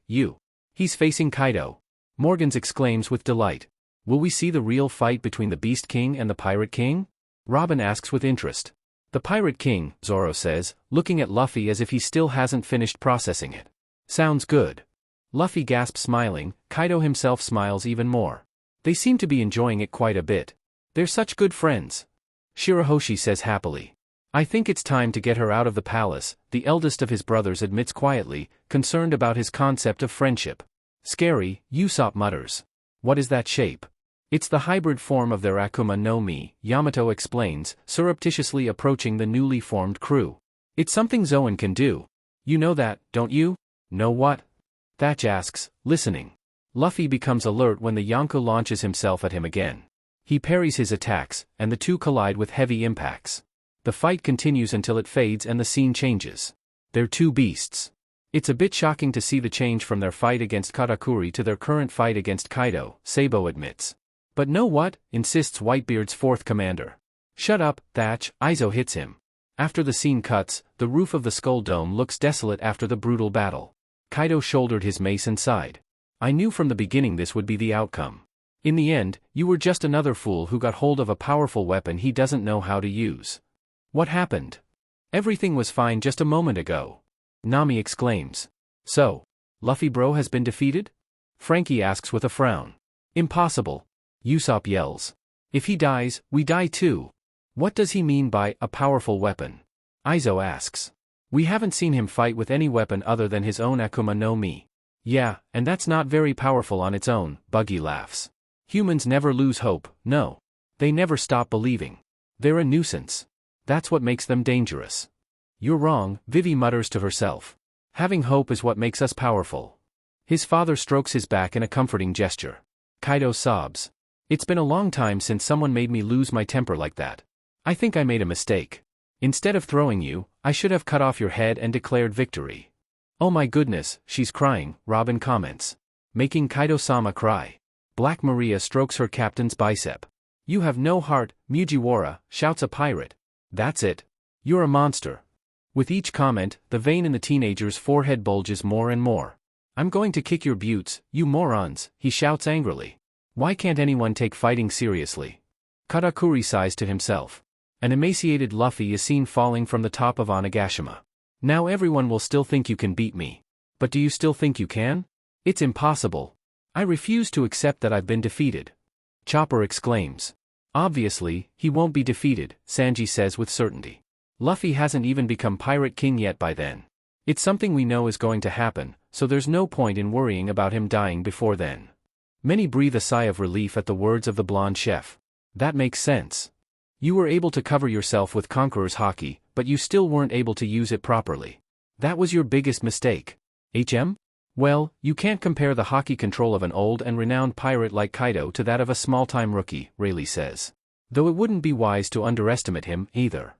He's facing Kaido. Morgans exclaims with delight. Will we see the real fight between the Beast King and the Pirate King? Robin asks with interest. The Pirate King, Zoro says, looking at Luffy as if he still hasn't finished processing it. Sounds good. Luffy gasps smiling, Kaido himself smiles even more. They seem to be enjoying it quite a bit. They're such good friends. Shirahoshi says happily. I think it's time to get her out of the palace, the eldest of his brothers admits quietly, concerned about his concept of friendship. Scary, Usopp mutters. What is that shape? It's the hybrid form of their Akuma no Mi, Yamato explains, surreptitiously approaching the newly formed crew. It's something Zoan can do. You know that, don't you? Know what? Thatch asks, listening. Luffy becomes alert when the Yonko launches himself at him again. He parries his attacks, and the two collide with heavy impacts. The fight continues until it fades and the scene changes. They're two beasts. It's a bit shocking to see the change from their fight against Katakuri to their current fight against Kaido, Sabo admits. But know what? Insists Whitebeard's fourth commander. Shut up, Thatch, Izo hits him. After the scene cuts, the roof of the Skull Dome looks desolate after the brutal battle. Kaido shouldered his mace and sighed. I knew from the beginning this would be the outcome. In the end, you were just another fool who got hold of a powerful weapon he doesn't know how to use. What happened? Everything was fine just a moment ago. Nami exclaims. So, Luffy bro has been defeated? Frankie asks with a frown. Impossible. Usopp yells. If he dies, we die too. What does he mean by a powerful weapon? Izo asks. We haven't seen him fight with any weapon other than his own Akuma no Mi. Yeah, and that's not very powerful on its own, Buggy laughs. Humans never lose hope, no. They never stop believing. They're a nuisance. That's what makes them dangerous. You're wrong, Vivi mutters to herself. Having hope is what makes us powerful. His father strokes his back in a comforting gesture. Kaido sobs. It's been a long time since someone made me lose my temper like that. I think I made a mistake. Instead of throwing you, I should have cut off your head and declared victory. Oh my goodness, she's crying, Robin comments. Making Kaido-sama cry. Black Maria strokes her captain's bicep. You have no heart, Mugiwara, shouts a pirate. That's it. You're a monster. With each comment, the vein in the teenager's forehead bulges more and more. I'm going to kick your buttes, you morons, he shouts angrily. Why can't anyone take fighting seriously? Katakuri sighs to himself. An emaciated Luffy is seen falling from the top of Onigashima. Now everyone will still think you can beat me. But do you still think you can? It's impossible. I refuse to accept that I've been defeated. Chopper exclaims. Obviously, he won't be defeated, Sanji says with certainty. Luffy hasn't even become Pirate King yet by then. It's something we know is going to happen, so there's no point in worrying about him dying before then. Many breathe a sigh of relief at the words of the blonde chef. That makes sense. You were able to cover yourself with Conqueror's Haki, but you still weren't able to use it properly. That was your biggest mistake. Well, you can't compare the Haki control of an old and renowned pirate like Kaido to that of a small-time rookie, Rayleigh says. Though it wouldn't be wise to underestimate him, either.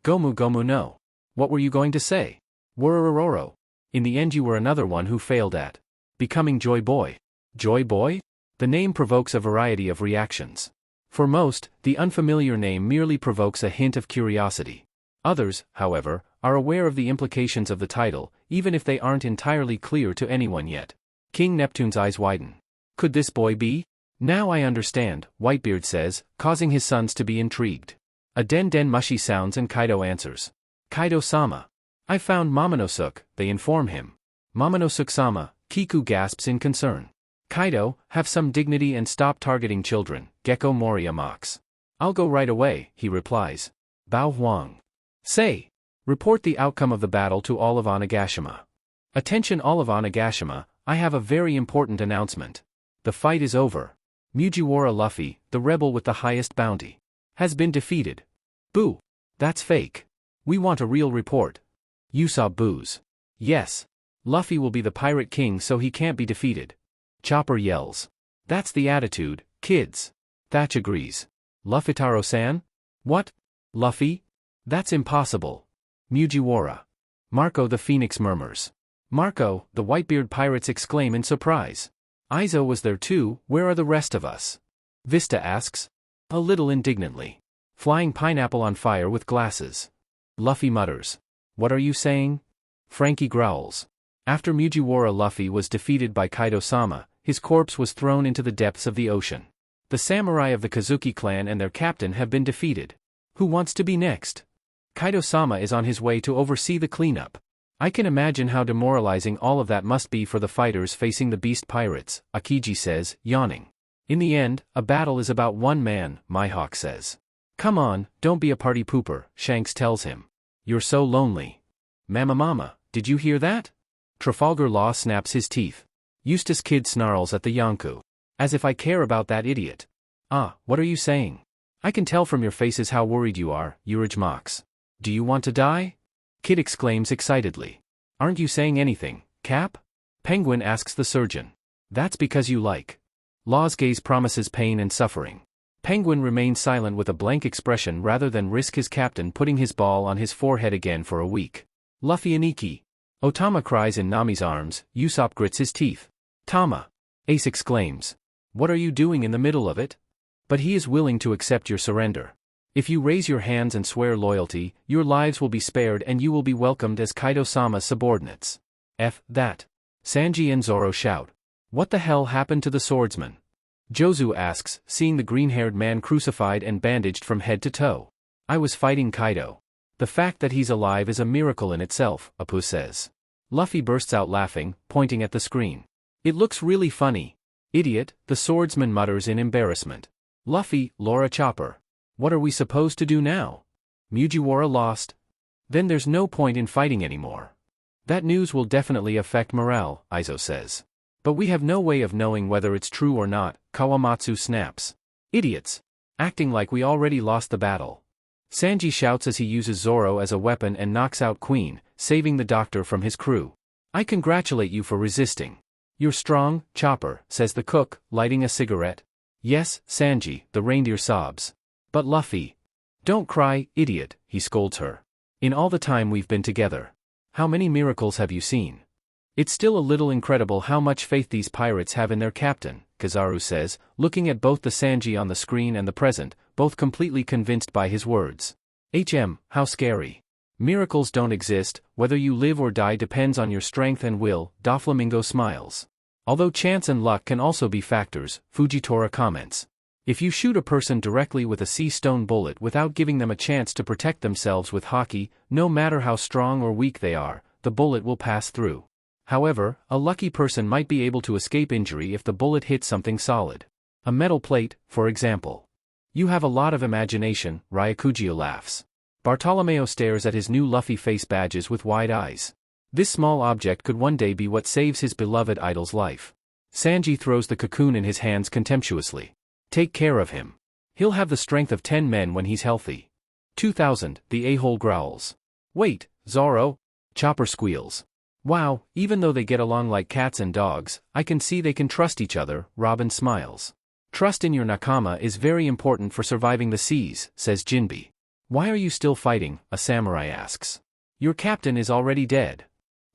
Gomu no. What were you going to say? Worororo. In the end you were another one who failed at becoming Joy Boy. Joy Boy? The name provokes a variety of reactions. For most, the unfamiliar name merely provokes a hint of curiosity. Others, however, are aware of the implications of the title, even if they aren't entirely clear to anyone yet. King Neptune's eyes widen. Could this boy be? Now I understand, Whitebeard says, causing his sons to be intrigued. A den mushy sounds and Kaido answers. Kaido-sama. I found Momonosuke, they inform him. Momonosuke-sama, Kiku gasps in concern. Kaido, have some dignity and stop targeting children, Gecko Moria mocks. I'll go right away, he replies. Bao Huang. Say. Report the outcome of the battle to all of Onigashima. Attention all of Onigashima, I have a very important announcement. The fight is over. Mugiwara Luffy, the rebel with the highest bounty, has been defeated. Boo. That's fake. We want a real report. Usopp boos. Yes. Luffy will be the Pirate King so he can't be defeated. Chopper yells. That's the attitude, kids. Thatch agrees. Luffy-taro-san? What? Luffy? That's impossible. Mugiwara. Marco the Phoenix murmurs. Marco, the Whitebeard pirates exclaim in surprise. Izo was there too, where are the rest of us? Vista asks. A little indignantly. Flying pineapple on fire with glasses. Luffy mutters. What are you saying? Frankie growls. After Mugiwara Luffy was defeated by Kaido-sama, his corpse was thrown into the depths of the ocean. The samurai of the Kazuki clan and their captain have been defeated. Who wants to be next? Kaido-sama is on his way to oversee the cleanup. I can imagine how demoralizing all of that must be for the fighters facing the beast pirates, Akiji says, yawning. In the end, a battle is about one man, Mihawk says. Come on, don't be a party pooper, Shanks tells him. You're so lonely. Mama, did you hear that? Trafalgar Law snaps his teeth. Eustace Kid snarls at the Yonku. As if I care about that idiot. What are you saying? I can tell from your faces how worried you are, Urge mocks. Do you want to die? Kid exclaims excitedly. Aren't you saying anything, Cap? Penguin asks the surgeon. That's because you like. Law's gaze promises pain and suffering. Penguin remains silent with a blank expression rather than risk his captain putting his ball on his forehead again for a week. Luffy and Ikki. Otama cries in Nami's arms, Usopp grits his teeth. Tama. Ace exclaims. What are you doing in the middle of it? But he is willing to accept your surrender. If you raise your hands and swear loyalty, your lives will be spared and you will be welcomed as Kaido-sama's subordinates. That. Sanji and Zoro shout. What the hell happened to the swordsman? Jozu asks, seeing the green-haired man crucified and bandaged from head to toe. I was fighting Kaido. The fact that he's alive is a miracle in itself, Apu says. Luffy bursts out laughing, pointing at the screen. It looks really funny. Idiot, the swordsman mutters in embarrassment. Luffy, Laura Chopper. What are we supposed to do now? Mugiwara lost? Then there's no point in fighting anymore. That news will definitely affect morale, Izo says. But we have no way of knowing whether it's true or not, Kawamatsu snaps. Idiots. Acting like we already lost the battle. Sanji shouts as he uses Zoro as a weapon and knocks out Queen, saving the doctor from his crew. I congratulate you for resisting. You're strong, Chopper, says the cook, lighting a cigarette. Yes, Sanji, the reindeer sobs. But Luffy. Don't cry, idiot, he scolds her. In all the time we've been together. How many miracles have you seen? It's still a little incredible how much faith these pirates have in their captain, Kizaru says, looking at both the Sanji on the screen and the present, both completely convinced by his words. How scary. Miracles don't exist, whether you live or die depends on your strength and will, Doflamingo smiles. Although chance and luck can also be factors, Fujitora comments. If you shoot a person directly with a sea stone bullet without giving them a chance to protect themselves with haki, no matter how strong or weak they are, the bullet will pass through. However, a lucky person might be able to escape injury if the bullet hits something solid. A metal plate, for example. You have a lot of imagination, Ryakugio laughs. Bartolomeo stares at his new Luffy face badges with wide eyes. This small object could one day be what saves his beloved idol's life. Sanji throws the cocoon in his hands contemptuously. Take care of him. He'll have the strength of 10 men when he's healthy. 2000, the a-hole growls. Wait, Zoro? Chopper squeals. Wow, even though they get along like cats and dogs, I can see they can trust each other, Robin smiles. Trust in your nakama is very important for surviving the seas, says Jinbe. Why are you still fighting, a samurai asks. Your captain is already dead.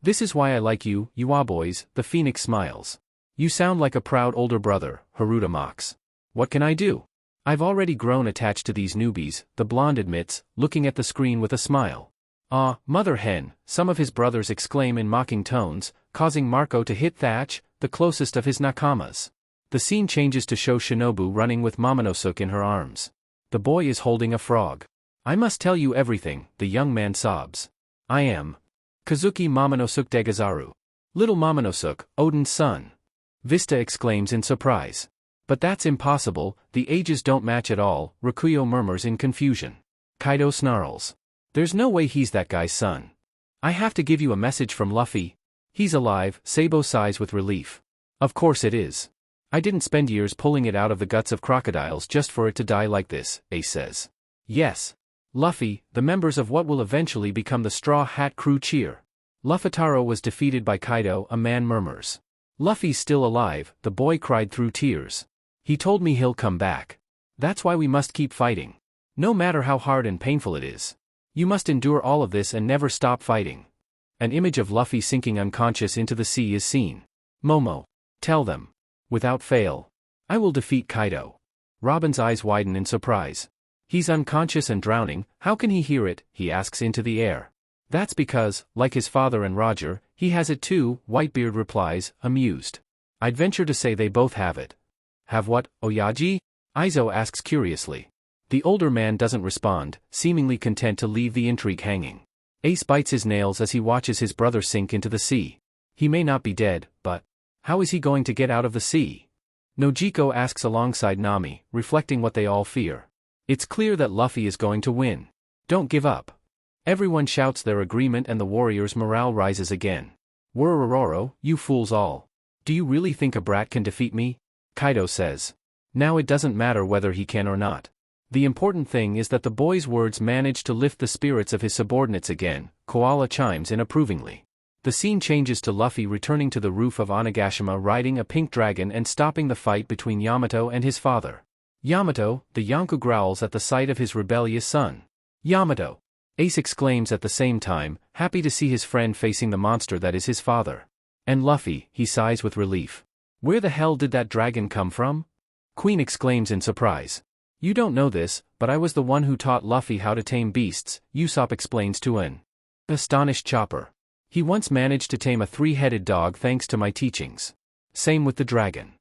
This is why I like you, Yua boys, the Phoenix smiles. You sound like a proud older brother, Haruta mocks. What can I do? I've already grown attached to these newbies, the blonde admits, looking at the screen with a smile. Mother hen, some of his brothers exclaim in mocking tones, causing Marco to hit Thatch, the closest of his nakamas. The scene changes to show Shinobu running with Momonosuke in her arms. The boy is holding a frog. I must tell you everything, the young man sobs. I am Kazuki Momonosuke Degazaru. Little Momonosuke, Odin's son. Vista exclaims in surprise. But that's impossible, the ages don't match at all, Rakuyo murmurs in confusion. Kaido snarls. There's no way he's that guy's son. I have to give you a message from Luffy. He's alive, Sabo sighs with relief. Of course it is. I didn't spend years pulling it out of the guts of crocodiles just for it to die like this, Ace says. Yes. Luffy, the members of what will eventually become the Straw Hat crew cheer. Luffytaro was defeated by Kaido, a man murmurs. Luffy's still alive, the boy cried through tears. He told me he'll come back. That's why we must keep fighting. No matter how hard and painful it is. You must endure all of this and never stop fighting. An image of Luffy sinking unconscious into the sea is seen. Momo. Tell them. Without fail. I will defeat Kaido. Robin's eyes widen in surprise. He's unconscious and drowning, how can he hear it, he asks into the air. That's because, like his father and Roger, he has it too, Whitebeard replies, amused. I'd venture to say they both have it. Have what, Oyaji? Izo asks curiously. The older man doesn't respond, seemingly content to leave the intrigue hanging. Ace bites his nails as he watches his brother sink into the sea. He may not be dead, but how is he going to get out of the sea? Nojiko asks alongside Nami, reflecting what they all fear. It's clear that Luffy is going to win. Don't give up. Everyone shouts their agreement and the warriors' morale rises again. Worororo, you fools all. Do you really think a brat can defeat me? Kaido says. Now it doesn't matter whether he can or not. The important thing is that the boy's words manage to lift the spirits of his subordinates again. Koala chimes in approvingly. The scene changes to Luffy returning to the roof of Onigashima riding a pink dragon and stopping the fight between Yamato and his father. Yamato, the Yonko growls at the sight of his rebellious son. Yamato! Ace exclaims at the same time, happy to see his friend facing the monster that is his father. And Luffy, he sighs with relief. Where the hell did that dragon come from? Queen exclaims in surprise. You don't know this, but I was the one who taught Luffy how to tame beasts, Usopp explains to an astonished Chopper. He once managed to tame a 3-headed dog thanks to my teachings. Same with the dragon.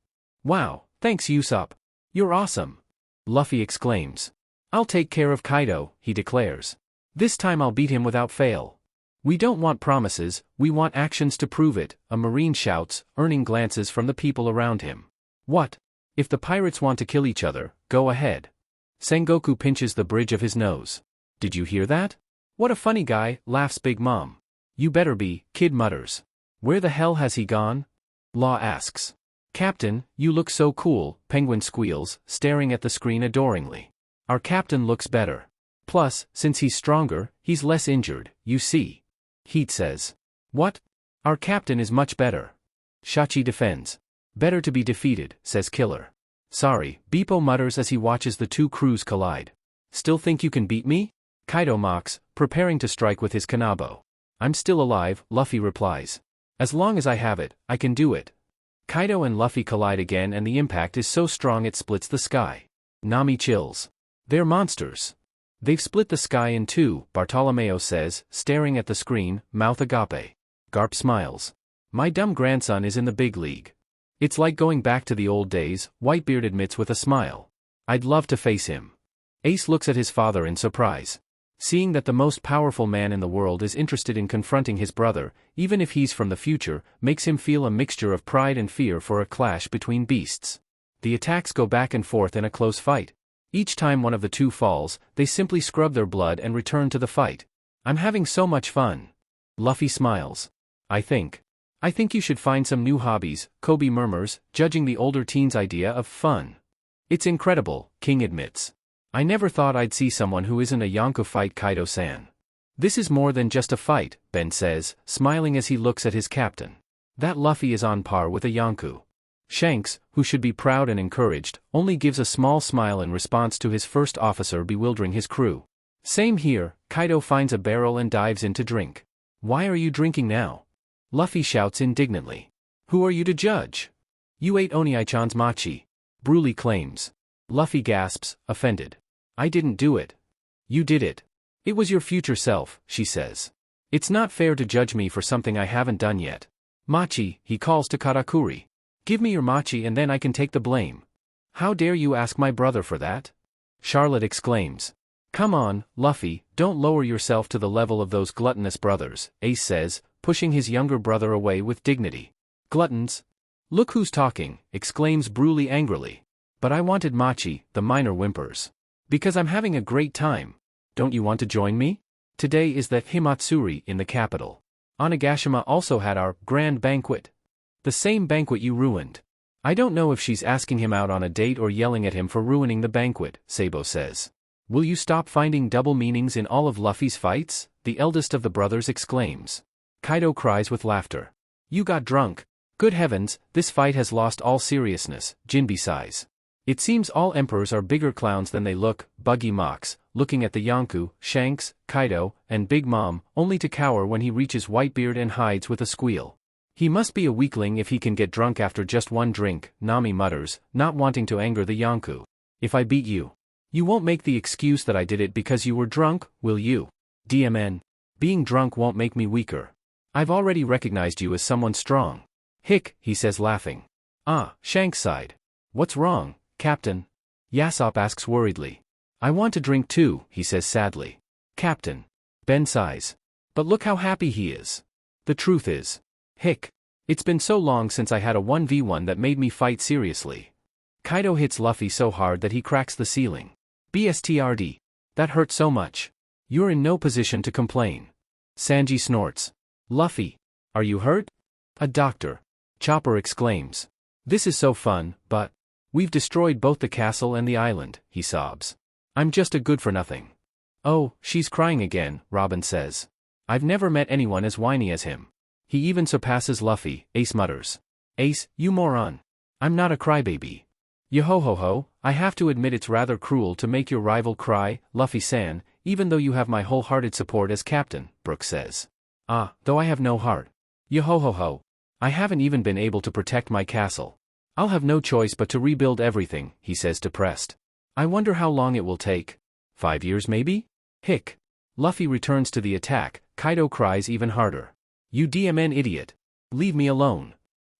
Wow, thanks Usopp. You're awesome. Luffy exclaims. I'll take care of Kaido, he declares. This time I'll beat him without fail. We don't want promises, we want actions to prove it, a marine shouts, earning glances from the people around him. What? If the pirates want to kill each other, go ahead. Sengoku pinches the bridge of his nose. Did you hear that? What a funny guy, laughs Big Mom. You better be, Kid mutters. Where the hell has he gone? Law asks. Captain, you look so cool, Penguin squeals, staring at the screen adoringly. Our captain looks better. Plus, since he's stronger, he's less injured, you see. Heat says. What? Our captain is much better. Shachi defends. Better to be defeated, says Killer. Sorry, Beppo mutters as he watches the two crews collide. Still think you can beat me? Kaido mocks, preparing to strike with his kanabo. I'm still alive, Luffy replies. As long as I have it, I can do it. Kaido and Luffy collide again and the impact is so strong it splits the sky. Nami chills. They're monsters. They've split the sky in two, Bartolomeo says, staring at the screen, mouth agape. Garp smiles. My dumb grandson is in the big league. It's like going back to the old days, Whitebeard admits with a smile. I'd love to face him. Ace looks at his father in surprise. Seeing that the most powerful man in the world is interested in confronting his brother, even if he's from the future, makes him feel a mixture of pride and fear for a clash between beasts. The attacks go back and forth in a close fight. Each time one of the two falls, they simply scrub their blood and return to the fight. I'm having so much fun. Luffy smiles. I think you should find some new hobbies, Kobe murmurs, judging the older teen's idea of fun. It's incredible, King admits. I never thought I'd see someone who isn't a Yonko fight Kaido-san. This is more than just a fight, Ben says, smiling as he looks at his captain. That Luffy is on par with a Yonko. Shanks, who should be proud and encouraged, only gives a small smile in response to his first officer bewildering his crew. Same here, Kaido finds a barrel and dives in to drink. Why are you drinking now? Luffy shouts indignantly. Who are you to judge? You ate Onii-chan's machi. Broly claims. Luffy gasps, offended. I didn't do it. You did it. It was your future self, she says. It's not fair to judge me for something I haven't done yet. Machi, he calls to Karakuri. Give me your machi and then I can take the blame. How dare you ask my brother for that? Charlotte exclaims. Come on, Luffy, don't lower yourself to the level of those gluttonous brothers, Ace says, pushing his younger brother away with dignity. Gluttons? Look who's talking, exclaims Broly angrily. But I wanted machi, the miner whimpers. Because I'm having a great time. Don't you want to join me? Today is the Himatsuri in the capital. Onigashima also had our grand banquet. The same banquet you ruined. I don't know if she's asking him out on a date or yelling at him for ruining the banquet, Sabo says. Will you stop finding double meanings in all of Luffy's fights? The eldest of the brothers exclaims. Kaido cries with laughter. You got drunk. Good heavens, this fight has lost all seriousness, Jinbe sighs. It seems all emperors are bigger clowns than they look, Buggy mocks, looking at the Yonko, Shanks, Kaido, and Big Mom, only to cower when he reaches Whitebeard and hides with a squeal. He must be a weakling if he can get drunk after just one drink, Nami mutters, not wanting to anger the Yonko. If I beat you, you won't make the excuse that I did it because you were drunk, will you? DMN. Being drunk won't make me weaker. I've already recognized you as someone strong. Hick, he says laughing. Ah, Shanks sighed. What's wrong, Captain? Yasopp asks worriedly. I want to drink too, he says sadly. Captain. Ben sighs. But look how happy he is. The truth is. Hick. It's been so long since I had a 1v1 that made me fight seriously. Kaido hits Luffy so hard that he cracks the ceiling. BSTRD. That hurt so much. You're in no position to complain. Sanji snorts. Luffy. Are you hurt? A doctor. Chopper exclaims. This is so fun, but we've destroyed both the castle and the island, he sobs. I'm just a good-for-nothing. Oh, she's crying again, Robin says. I've never met anyone as whiny as him. He even surpasses Luffy, Ace mutters. Ace, you moron. I'm not a crybaby. Yo-ho-ho-ho, I have to admit it's rather cruel to make your rival cry, Luffy-san, even though you have my wholehearted support as captain, Brook says. Ah, though I have no heart. Yo-ho-ho-ho. I haven't even been able to protect my castle. I'll have no choice but to rebuild everything, he says depressed. I wonder how long it will take. 5 years maybe? Hick. Luffy returns to the attack, Kaido cries even harder. You DMN idiot. Leave me alone.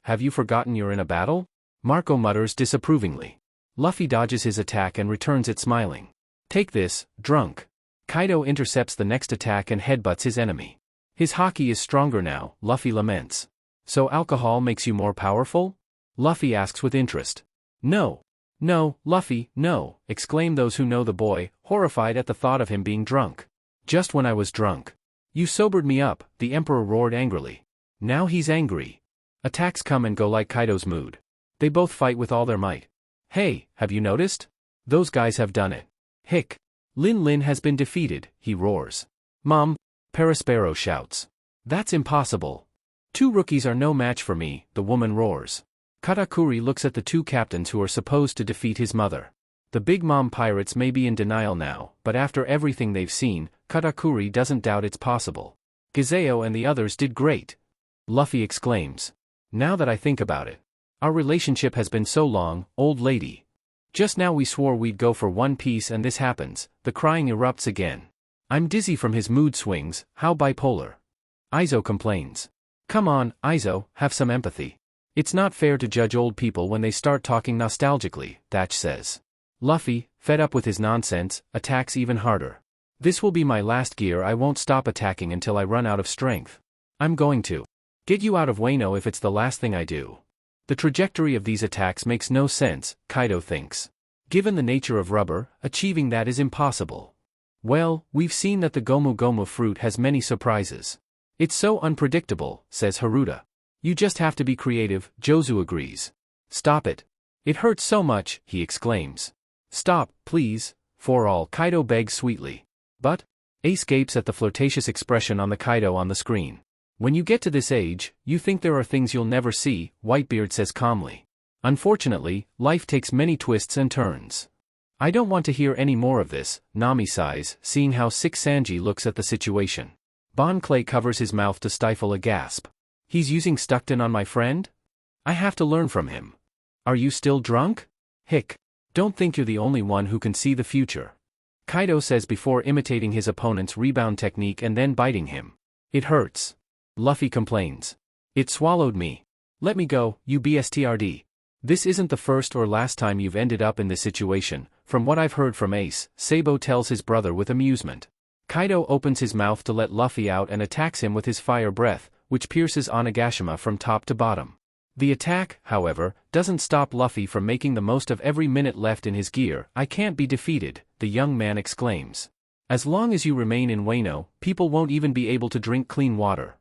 Have you forgotten you're in a battle? Marco mutters disapprovingly. Luffy dodges his attack and returns it smiling. Take this, drunk. Kaido intercepts the next attack and headbutts his enemy. His haki is stronger now, Luffy laments. So alcohol makes you more powerful? Luffy asks with interest. No. No, Luffy, no, exclaim those who know the boy, horrified at the thought of him being drunk. Just when I was drunk. You sobered me up, the Emperor roared angrily. Now he's angry. Attacks come and go like Kaido's mood. They both fight with all their might. Hey, have you noticed? Those guys have done it. Hick. Lin Lin has been defeated, he roars. Mom, Perispero shouts. That's impossible. 2 rookies are no match for me, the woman roars. Katakuri looks at the 2 captains who are supposed to defeat his mother. The Big Mom pirates may be in denial now, but after everything they've seen, Katakuri doesn't doubt it's possible. Gazeo and the others did great. Luffy exclaims. Now that I think about it. Our relationship has been so long, old lady. Just now we swore we'd go for One Piece and this happens, the crying erupts again. I'm dizzy from his mood swings, how bipolar. Izo complains. Come on, Izo, have some empathy. It's not fair to judge old people when they start talking nostalgically, Thatch says. Luffy, fed up with his nonsense, attacks even harder. This will be my last gear, I won't stop attacking until I run out of strength. I'm going to get you out of Wano if it's the last thing I do. The trajectory of these attacks makes no sense, Kaido thinks. Given the nature of rubber, achieving that is impossible. Well, we've seen that the Gomu Gomu fruit has many surprises. It's so unpredictable, says Haruta. You just have to be creative, Jozu agrees. Stop it. It hurts so much, he exclaims. Stop, please, for all, Kaido begs sweetly. But? Ace gapes at the flirtatious expression on the Kaido on the screen. When you get to this age, you think there are things you'll never see, Whitebeard says calmly. Unfortunately, life takes many twists and turns. I don't want to hear any more of this, Nami sighs, seeing how sick Sanji looks at the situation. Bon Clay covers his mouth to stifle a gasp. He's using Stuckton on my friend? I have to learn from him. Are you still drunk? Hick. Don't think you're the only one who can see the future. Kaido says before imitating his opponent's rebound technique and then biting him. It hurts. Luffy complains. It swallowed me. Let me go, you BSTRD. This isn't the first or last time you've ended up in this situation, from what I've heard from Ace, Sabo tells his brother with amusement. Kaido opens his mouth to let Luffy out and attacks him with his fire breath, which pierces Onigashima from top to bottom. The attack, however, doesn't stop Luffy from making the most of every minute left in his gear. I can't be defeated, the young man exclaims. As long as you remain in Wano, people won't even be able to drink clean water.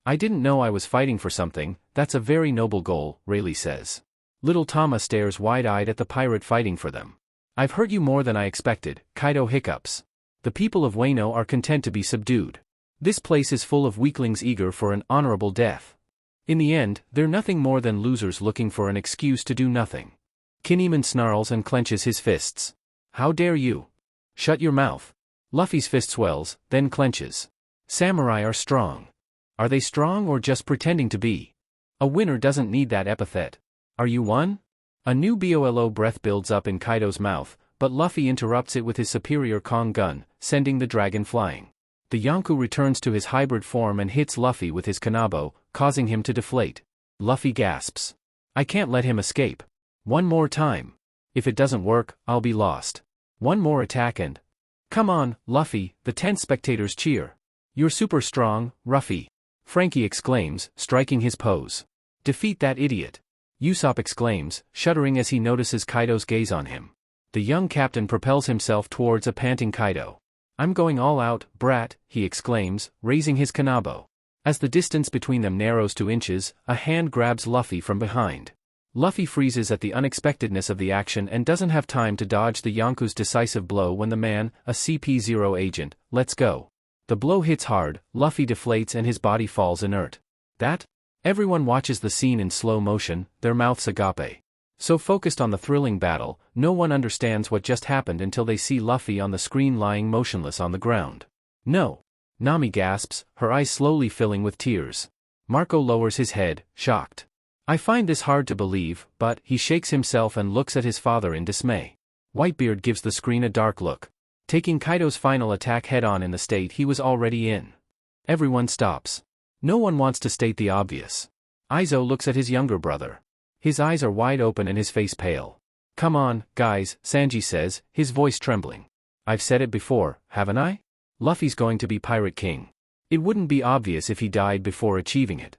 I didn't know I was fighting for something, that's a very noble goal, Rayleigh says. Little Tama stares wide-eyed at the pirate fighting for them. I've hurt you more than I expected, Kaido hiccups. The people of Wano are content to be subdued. This place is full of weaklings eager for an honorable death. In the end, they're nothing more than losers looking for an excuse to do nothing. Kinemon snarls and clenches his fists. How dare you? Shut your mouth. Luffy's fist swells, then clenches. Samurai are strong. Are they strong or just pretending to be? A winner doesn't need that epithet. Are you one? A new BOLO breath builds up in Kaido's mouth, but Luffy interrupts it with his superior Kong gun, sending the dragon flying. The Yonkou returns to his hybrid form and hits Luffy with his Kanabo, causing him to deflate. Luffy gasps. I can't let him escape. One more time. If it doesn't work, I'll be lost. One more attack and... Come on, Luffy, the tense spectators cheer. You're super strong, Ruffy. Frankie exclaims, striking his pose. Defeat that idiot. Usopp exclaims, shuddering as he notices Kaido's gaze on him. The young captain propels himself towards a panting Kaido. "I'm going all out, brat," he exclaims, raising his kanabo. As the distance between them narrows to inches, a hand grabs Luffy from behind. Luffy freezes at the unexpectedness of the action and doesn't have time to dodge the Yonko's decisive blow when the man, a CP0 agent, lets go. The blow hits hard, Luffy deflates and his body falls inert. That? Everyone watches the scene in slow motion, their mouths agape. So focused on the thrilling battle, no one understands what just happened until they see Luffy on the screen lying motionless on the ground. "No!" Nami gasps, her eyes slowly filling with tears. Marco lowers his head, shocked. "I find this hard to believe, but..." He shakes himself and looks at his father in dismay. Whitebeard gives the screen a dark look. Taking Kaido's final attack head-on in the state he was already in. Everyone stops. No one wants to state the obvious. Izo looks at his younger brother. His eyes are wide open and his face pale. "Come on, guys," Sanji says, his voice trembling. "I've said it before, haven't I? Luffy's going to be Pirate King. It wouldn't be obvious if he died before achieving it."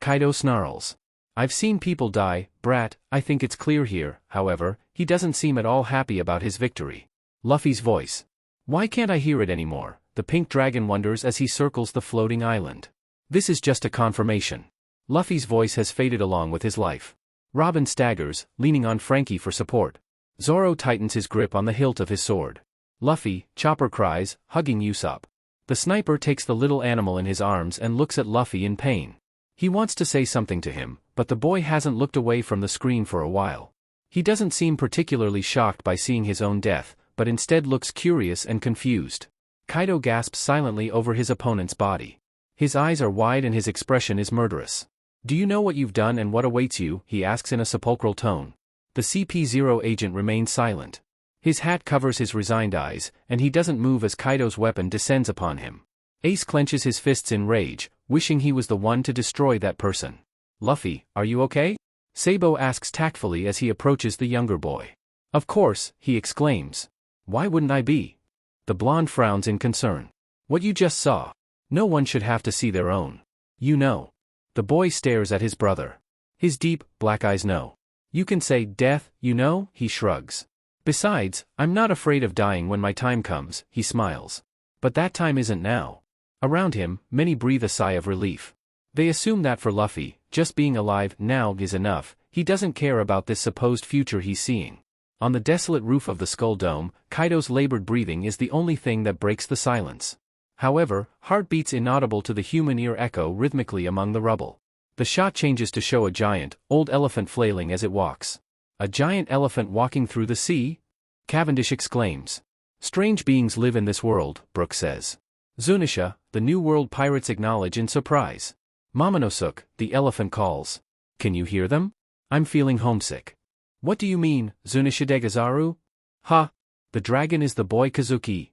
Kaido snarls. "I've seen people die, brat, I think it's clear here." However, he doesn't seem at all happy about his victory. Luffy's voice. "Why can't I hear it anymore?" The pink dragon wonders as he circles the floating island. "This is just a confirmation." Luffy's voice has faded along with his life. Robin staggers, leaning on Frankie for support. Zoro tightens his grip on the hilt of his sword. "Luffy," Chopper cries, hugging Usopp. The sniper takes the little animal in his arms and looks at Luffy in pain. He wants to say something to him, but the boy hasn't looked away from the screen for a while. He doesn't seem particularly shocked by seeing his own death, but instead looks curious and confused. Kaido gasps silently over his opponent's body. His eyes are wide and his expression is murderous. "Do you know what you've done and what awaits you?" he asks in a sepulchral tone. The CP0 agent remains silent. His hat covers his resigned eyes, and he doesn't move as Kaido's weapon descends upon him. Ace clenches his fists in rage, wishing he was the one to destroy that person. "Luffy, are you okay?" Sabo asks tactfully as he approaches the younger boy. "Of course," he exclaims. "Why wouldn't I be?" The blonde frowns in concern. "What you just saw. No one should have to see their own. You know." The boy stares at his brother. His deep, black eyes know. "You can say death, you know," he shrugs. "Besides, I'm not afraid of dying when my time comes," he smiles. But that time isn't now. Around him, many breathe a sigh of relief. They assume that for Luffy, just being alive now is enough. He doesn't care about this supposed future he's seeing. On the desolate roof of the Skull Dome, Kaido's labored breathing is the only thing that breaks the silence. However, heartbeats inaudible to the human ear echo rhythmically among the rubble. The shot changes to show a giant, old elephant flailing as it walks. "A giant elephant walking through the sea?" Cavendish exclaims. "Strange beings live in this world," Brooke says. Zunisha, the New World pirates acknowledge in surprise. "Momonosuke," the elephant calls. "Can you hear them? I'm feeling homesick." "What do you mean, Zunisha Degazaru?" "Ha! The dragon is the boy Kazuki."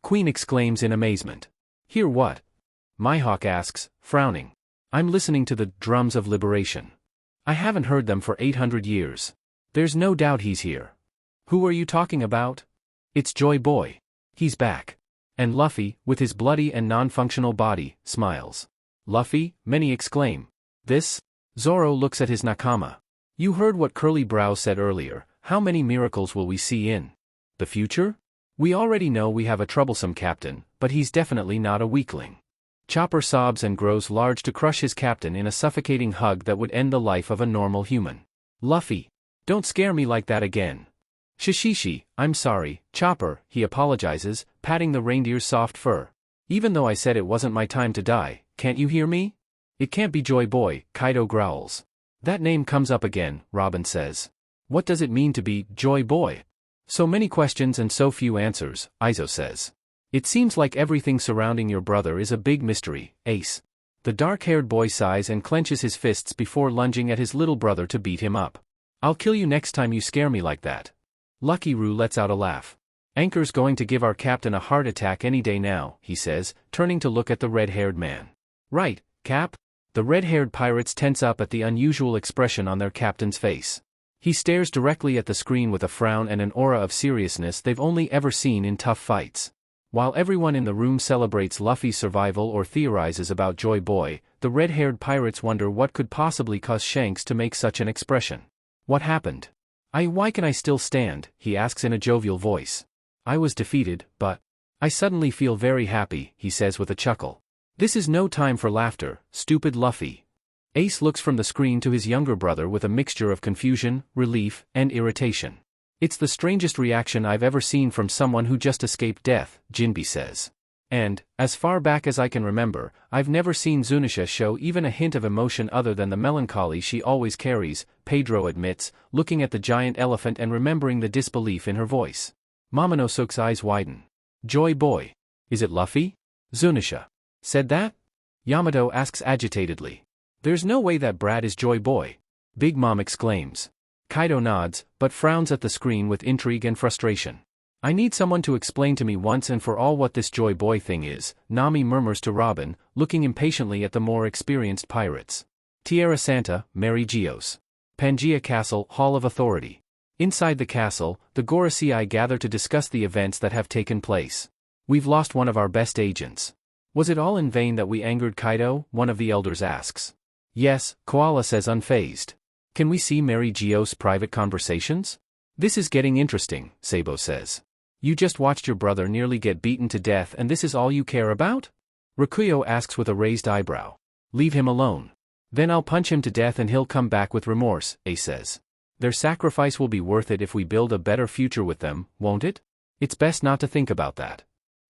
Queen exclaims in amazement. "Hear what?" Mihawk asks, frowning. "I'm listening to the drums of liberation. I haven't heard them for 800 years. There's no doubt he's here." "Who are you talking about?" "It's Joy Boy. He's back." And Luffy, with his bloody and non-functional body, smiles. "Luffy?" many exclaim. "This?" Zoro looks at his nakama. "You heard what Curly Brow said earlier. How many miracles will we see in the future? We already know we have a troublesome captain, but he's definitely not a weakling." Chopper sobs and grows large to crush his captain in a suffocating hug that would end the life of a normal human. "Luffy, don't scare me like that again." "Shishishi, I'm sorry, Chopper," he apologizes, patting the reindeer's soft fur. "Even though I said it wasn't my time to die, can't you hear me?" "It can't be Joy Boy," Kaido growls. "That name comes up again," Robin says. "What does it mean to be Joy Boy?" "So many questions and so few answers," Izo says. "It seems like everything surrounding your brother is a big mystery, Ace." The dark-haired boy sighs and clenches his fists before lunging at his little brother to beat him up. "I'll kill you next time you scare me like that." Lucky Roo lets out a laugh. "Anchor's going to give our captain a heart attack any day now," he says, turning to look at the red-haired man. "Right, Cap?" The red-haired pirates tense up at the unusual expression on their captain's face. He stares directly at the screen with a frown and an aura of seriousness they've only ever seen in tough fights. While everyone in the room celebrates Luffy's survival or theorizes about Joy Boy, the red-haired pirates wonder what could possibly cause Shanks to make such an expression. What happened? Why can I still stand? He asks in a jovial voice. I was defeated, but I suddenly feel very happy, he says with a chuckle. This is no time for laughter, stupid Luffy. Ace looks from the screen to his younger brother with a mixture of confusion, relief, and irritation. It's the strangest reaction I've ever seen from someone who just escaped death, Jinbe says. And, as far back as I can remember, I've never seen Zunisha show even a hint of emotion other than the melancholy she always carries, Pedro admits, looking at the giant elephant and remembering the disbelief in her voice. Momonosuke's eyes widen. Joy Boy. Is it Luffy? Zunisha said that? Yamato asks agitatedly. There's no way that brat is Joy Boy. Big Mom exclaims. Kaido nods, but frowns at the screen with intrigue and frustration. I need someone to explain to me once and for all what this Joy Boy thing is, Nami murmurs to Robin, looking impatiently at the more experienced pirates. Tierra Santa, Mary Geos. Pangaea Castle, Hall of Authority. Inside the castle, the Gorosei gather to discuss the events that have taken place. We've lost one of our best agents. Was it all in vain that we angered Kaido? One of the elders asks. Yes, Koala says unfazed. Can we see Mary Geos' private conversations? This is getting interesting, Sabo says. You just watched your brother nearly get beaten to death and this is all you care about? Rikuyo asks with a raised eyebrow. Leave him alone. Then I'll punch him to death and he'll come back with remorse, Ace says. Their sacrifice will be worth it if we build a better future with them, won't it? It's best not to think about that.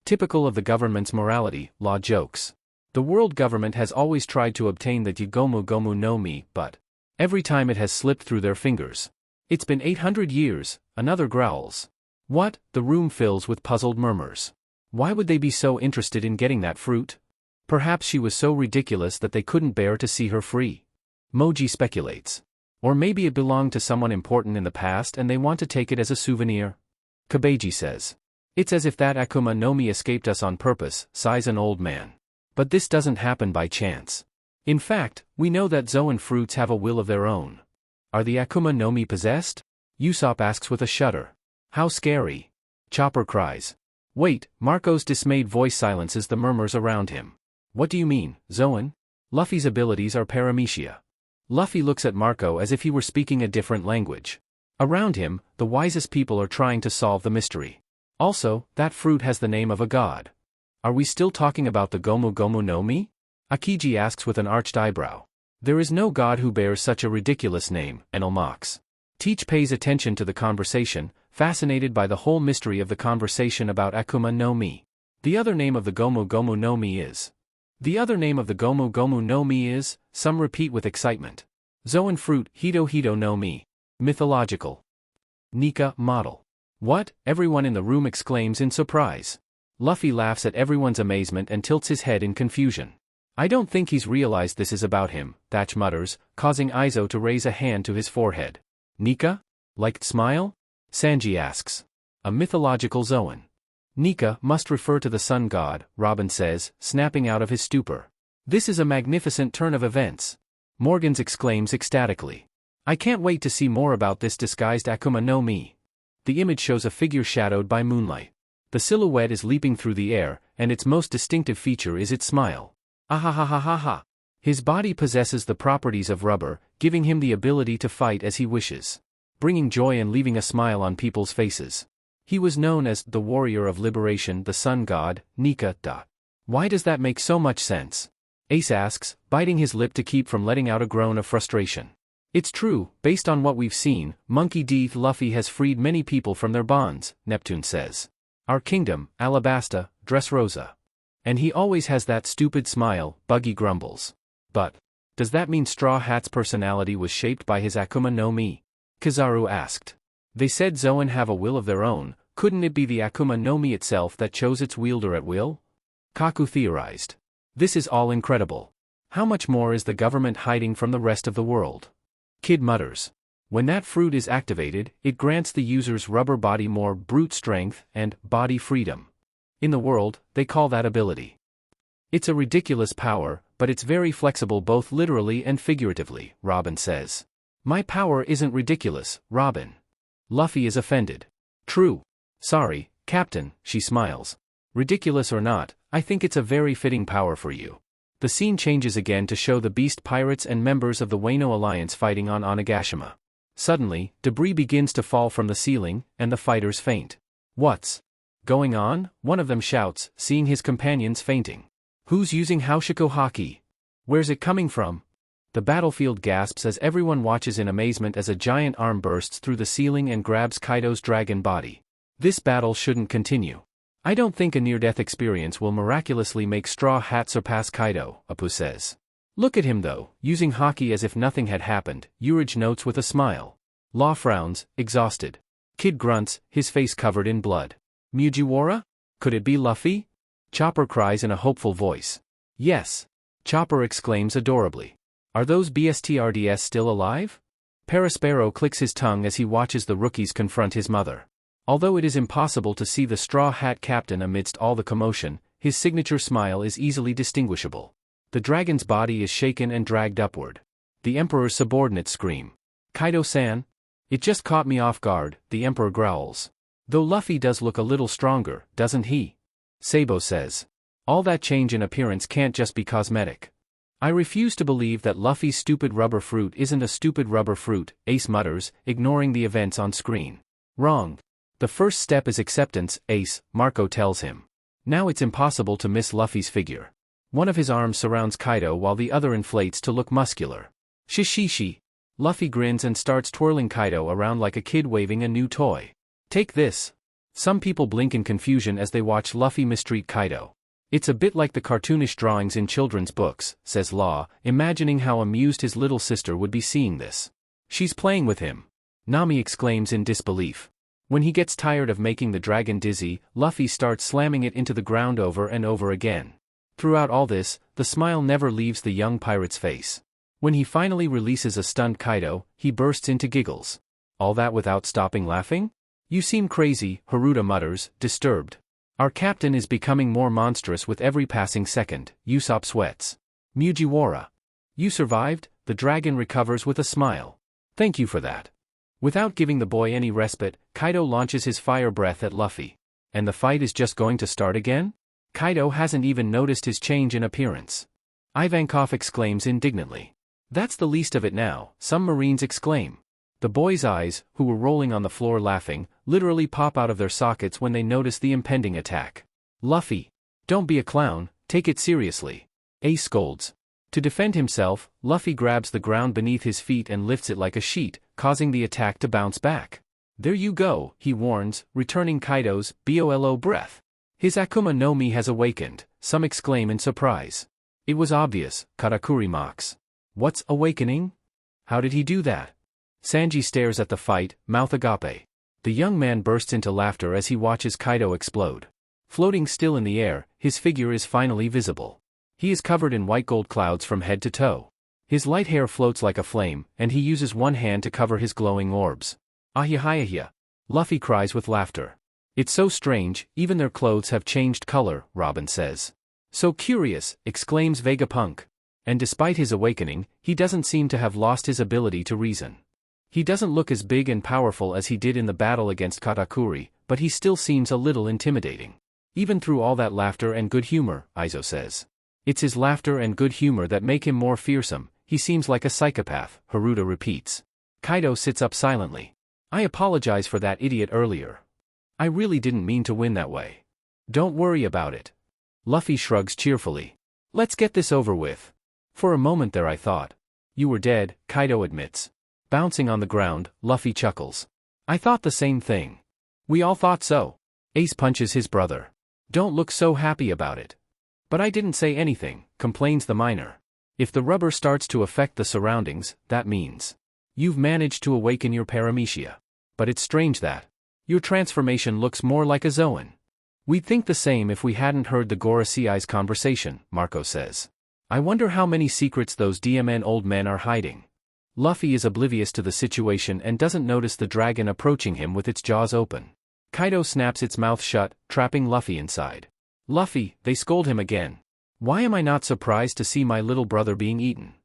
Typical of the government's morality, Law jokes. The world government has always tried to obtain the Jigomu Gomu no Mi, but every time it has slipped through their fingers. It's been 800 years, another growls. What? The room fills with puzzled murmurs. Why would they be so interested in getting that fruit? Perhaps she was so ridiculous that they couldn't bear to see her free. Moji speculates. Or maybe it belonged to someone important in the past and they want to take it as a souvenir. Kabeji says. It's as if that Akuma no Mi escaped us on purpose, sighs an old man. But this doesn't happen by chance. In fact, we know that Zoan fruits have a will of their own. Are the Akuma no Mi possessed? Usopp asks with a shudder. How scary. Chopper cries. Wait, Marco's dismayed voice silences the murmurs around him. What do you mean, Zoan? Luffy's abilities are paramecia. Luffy looks at Marco as if he were speaking a different language. Around him, the wisest people are trying to solve the mystery. Also, that fruit has the name of a god. Are we still talking about the Gomu Gomu no Mi? Akiji asks with an arched eyebrow. There is no god who bears such a ridiculous name, Enel mocks. Teach pays attention to the conversation, fascinated by the whole mystery of the conversation about Akuma no Mi. The other name of the Gomu Gomu no Mi is. The other name of the Gomu Gomu no Mi is, some repeat with excitement. Zoan fruit, Hito Hito no Mi. Mythological. Nika, model. What? Everyone in the room exclaims in surprise. Luffy laughs at everyone's amazement and tilts his head in confusion. I don't think he's realized this is about him, Thatch mutters, causing Aizo to raise a hand to his forehead. Nika? Like smile? Sanji asks. A mythological Zoan. Nika must refer to the sun god, Robin says, snapping out of his stupor. This is a magnificent turn of events. Morgans exclaims ecstatically. I can't wait to see more about this disguised Akuma no Mi. The image shows a figure shadowed by moonlight. The silhouette is leaping through the air, and its most distinctive feature is its smile. Ahahahaha. His body possesses the properties of rubber, giving him the ability to fight as he wishes, bringing joy and leaving a smile on people's faces. He was known as the warrior of liberation, the sun god, Nika. Why does that make so much sense? Ace asks, biting his lip to keep from letting out a groan of frustration. It's true, based on what we've seen, Monkey D. Luffy has freed many people from their bonds, Neptune says. Our kingdom, Alabasta, Dressrosa. And he always has that stupid smile, Buggy grumbles. But does that mean Straw Hat's personality was shaped by his Akuma no Mi? Kizaru asked. They said Zoan have a will of their own, couldn't it be the Akuma no Mi itself that chose its wielder at will? Kaku theorized. This is all incredible. How much more is the government hiding from the rest of the world? Kid mutters. When that fruit is activated, it grants the user's rubber body more brute strength and body freedom. In the world, they call that ability. It's a ridiculous power, but it's very flexible both literally and figuratively, Robin says. My power isn't ridiculous, Robin. Luffy is offended. True. Sorry, Captain, she smiles. Ridiculous or not, I think it's a very fitting power for you. The scene changes again to show the beast pirates and members of the Wano Alliance fighting on Onigashima. Suddenly, debris begins to fall from the ceiling, and the fighters faint. What's going on? One of them shouts, seeing his companions fainting. Who's using Haushiko Haki? Where's it coming from? The battlefield gasps as everyone watches in amazement as a giant arm bursts through the ceiling and grabs Kaido's dragon body. This battle shouldn't continue. I don't think a near-death experience will miraculously make Straw Hat surpass Kaido, Appu says. Look at him though, using Haki as if nothing had happened, Urge notes with a smile. Law frowns, exhausted. Kid grunts, his face covered in blood. Mugiwara? Could it be Luffy? Chopper cries in a hopeful voice. Yes. Chopper exclaims adorably. Are those BSTRDS still alive? Perospero clicks his tongue as he watches the rookies confront his mother. Although it is impossible to see the Straw Hat Captain amidst all the commotion, his signature smile is easily distinguishable. The dragon's body is shaken and dragged upward. The Emperor's subordinates scream. Kaido-san? It just caught me off guard, the Emperor growls. Though Luffy does look a little stronger, doesn't he? Sabo says. All that change in appearance can't just be cosmetic. I refuse to believe that Luffy's stupid rubber fruit isn't a stupid rubber fruit, Ace mutters, ignoring the events on screen. Wrong. The first step is acceptance, Ace, Marco tells him. Now it's impossible to miss Luffy's figure. One of his arms surrounds Kaido while the other inflates to look muscular. Shishishi. Luffy grins and starts twirling Kaido around like a kid waving a new toy. Take this. Some people blink in confusion as they watch Luffy mistreat Kaido. It's a bit like the cartoonish drawings in children's books, says Law, imagining how amused his little sister would be seeing this. She's playing with him. Nami exclaims in disbelief. When he gets tired of making the dragon dizzy, Luffy starts slamming it into the ground over and over again. Throughout all this, the smile never leaves the young pirate's face. When he finally releases a stunned Kaido, he bursts into giggles. All that without stopping laughing? You seem crazy, Haruta mutters, disturbed. Our captain is becoming more monstrous with every passing second, Usopp sweats. Mugiwara. You survived? The dragon recovers with a smile. Thank you for that. Without giving the boy any respite, Kaido launches his fire breath at Luffy. And the fight is just going to start again? Kaido hasn't even noticed his change in appearance. Ivankov exclaims indignantly. That's the least of it now, some Marines exclaim. The boys' eyes, who were rolling on the floor laughing, literally pop out of their sockets when they notice the impending attack. Luffy. Don't be a clown, take it seriously. Ace scolds. To defend himself, Luffy grabs the ground beneath his feet and lifts it like a sheet, causing the attack to bounce back. There you go, he warns, returning Kaido's BOLO breath. His Akuma no Mi has awakened, some exclaim in surprise. It was obvious, Katakuri mocks. What's awakening? How did he do that? Sanji stares at the fight, mouth agape. The young man bursts into laughter as he watches Kaido explode. Floating still in the air, his figure is finally visible. He is covered in white gold clouds from head to toe. His light hair floats like a flame, and he uses one hand to cover his glowing orbs. Ahihayahia. Luffy cries with laughter. It's so strange, even their clothes have changed color, Robin says. So curious, exclaims Vegapunk. And despite his awakening, he doesn't seem to have lost his ability to reason. He doesn't look as big and powerful as he did in the battle against Katakuri, but he still seems a little intimidating. Even through all that laughter and good humor, Izo says. It's his laughter and good humor that make him more fearsome, he seems like a psychopath, Haruta repeats. Kaido sits up silently. I apologize for that idiot earlier. I really didn't mean to win that way. Don't worry about it. Luffy shrugs cheerfully. Let's get this over with. For a moment there I thought. You were dead, Kaido admits. Bouncing on the ground, Luffy chuckles. I thought the same thing. We all thought so. Ace punches his brother. Don't look so happy about it. But I didn't say anything, complains the miner. If the rubber starts to affect the surroundings, that means you've managed to awaken your paramecia. But it's strange that your transformation looks more like a Zoan. We'd think the same if we hadn't heard the Gorosei's conversation, Marco says. I wonder how many secrets those DMN old men are hiding. Luffy is oblivious to the situation and doesn't notice the dragon approaching him with its jaws open. Kaido snaps its mouth shut, trapping Luffy inside. Luffy, they scold him again. Why am I not surprised to see my little brother being eaten?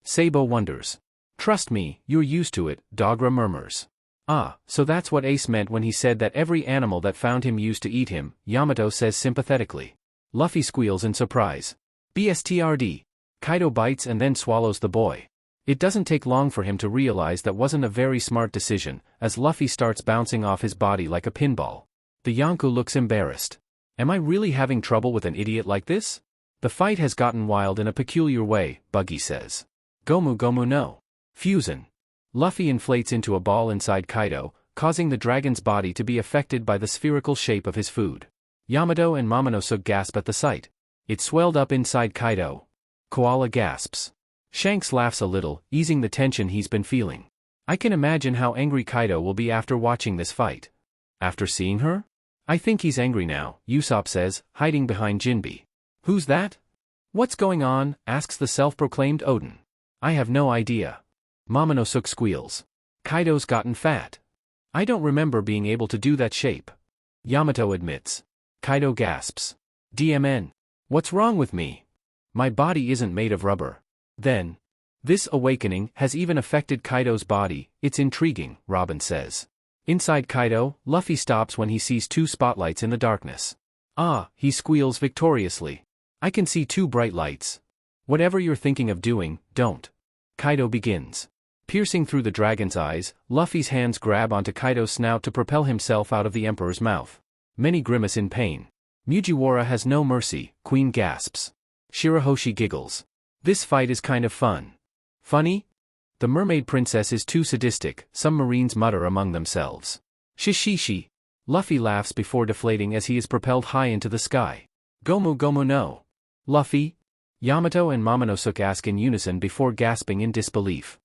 Sabo wonders. Trust me, you're used to it, Dogra murmurs. Ah, so that's what Ace meant when he said that every animal that found him used to eat him, Yamato says sympathetically. Luffy squeals in surprise. BSTRD. Kaido bites and then swallows the boy. It doesn't take long for him to realize that wasn't a very smart decision, as Luffy starts bouncing off his body like a pinball. The Yonko looks embarrassed. Am I really having trouble with an idiot like this? The fight has gotten wild in a peculiar way, Buggy says. Gomu Gomu no. Fusion. Luffy inflates into a ball inside Kaido, causing the dragon's body to be affected by the spherical shape of his food. Yamato and Momonosuke gasp at the sight. It swelled up inside Kaido. Koala gasps. Shanks laughs a little, easing the tension he's been feeling. I can imagine how angry Kaido will be after watching this fight. After seeing her? I think he's angry now, Usopp says, hiding behind Jinbe. Who's that? What's going on? Asks the self-proclaimed Odin. I have no idea. Momonosuke squeals. Kaido's gotten fat. I don't remember being able to do that shape. Yamato admits. Kaido gasps. DMN. What's wrong with me? My body isn't made of rubber. Then. This awakening has even affected Kaido's body. It's intriguing, Robin says. Inside Kaido, Luffy stops when he sees two spotlights in the darkness. Ah, he squeals victoriously. I can see two bright lights. Whatever you're thinking of doing, don't. Kaido begins. Piercing through the dragon's eyes, Luffy's hands grab onto Kaido's snout to propel himself out of the Emperor's mouth. Many grimace in pain. Mugiwara has no mercy, Queen gasps. Shirahoshi giggles. This fight is kind of fun. Funny? The mermaid princess is too sadistic, some marines mutter among themselves. Shishishi. Luffy laughs before deflating as he is propelled high into the sky. Gomu Gomu no. Luffy? Yamato and Momonosuke ask in unison before gasping in disbelief.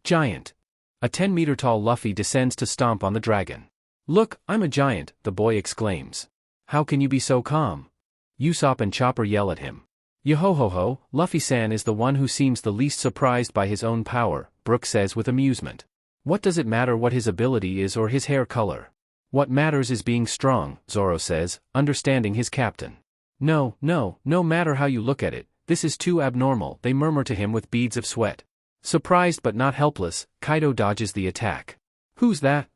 Giant. A 10-meter-tall Luffy descends to stomp on the dragon. Look, I'm a giant, the boy exclaims. How can you be so calm? Usopp and Chopper yell at him. Yo-ho-ho-ho, Luffy-san is the one who seems the least surprised by his own power, Brook says with amusement. What does it matter what his ability is or his hair color? What matters is being strong, Zoro says, understanding his captain. No matter how you look at it, this is too abnormal, they murmur to him with beads of sweat. Surprised but not helpless, Kaido dodges the attack. Who's that?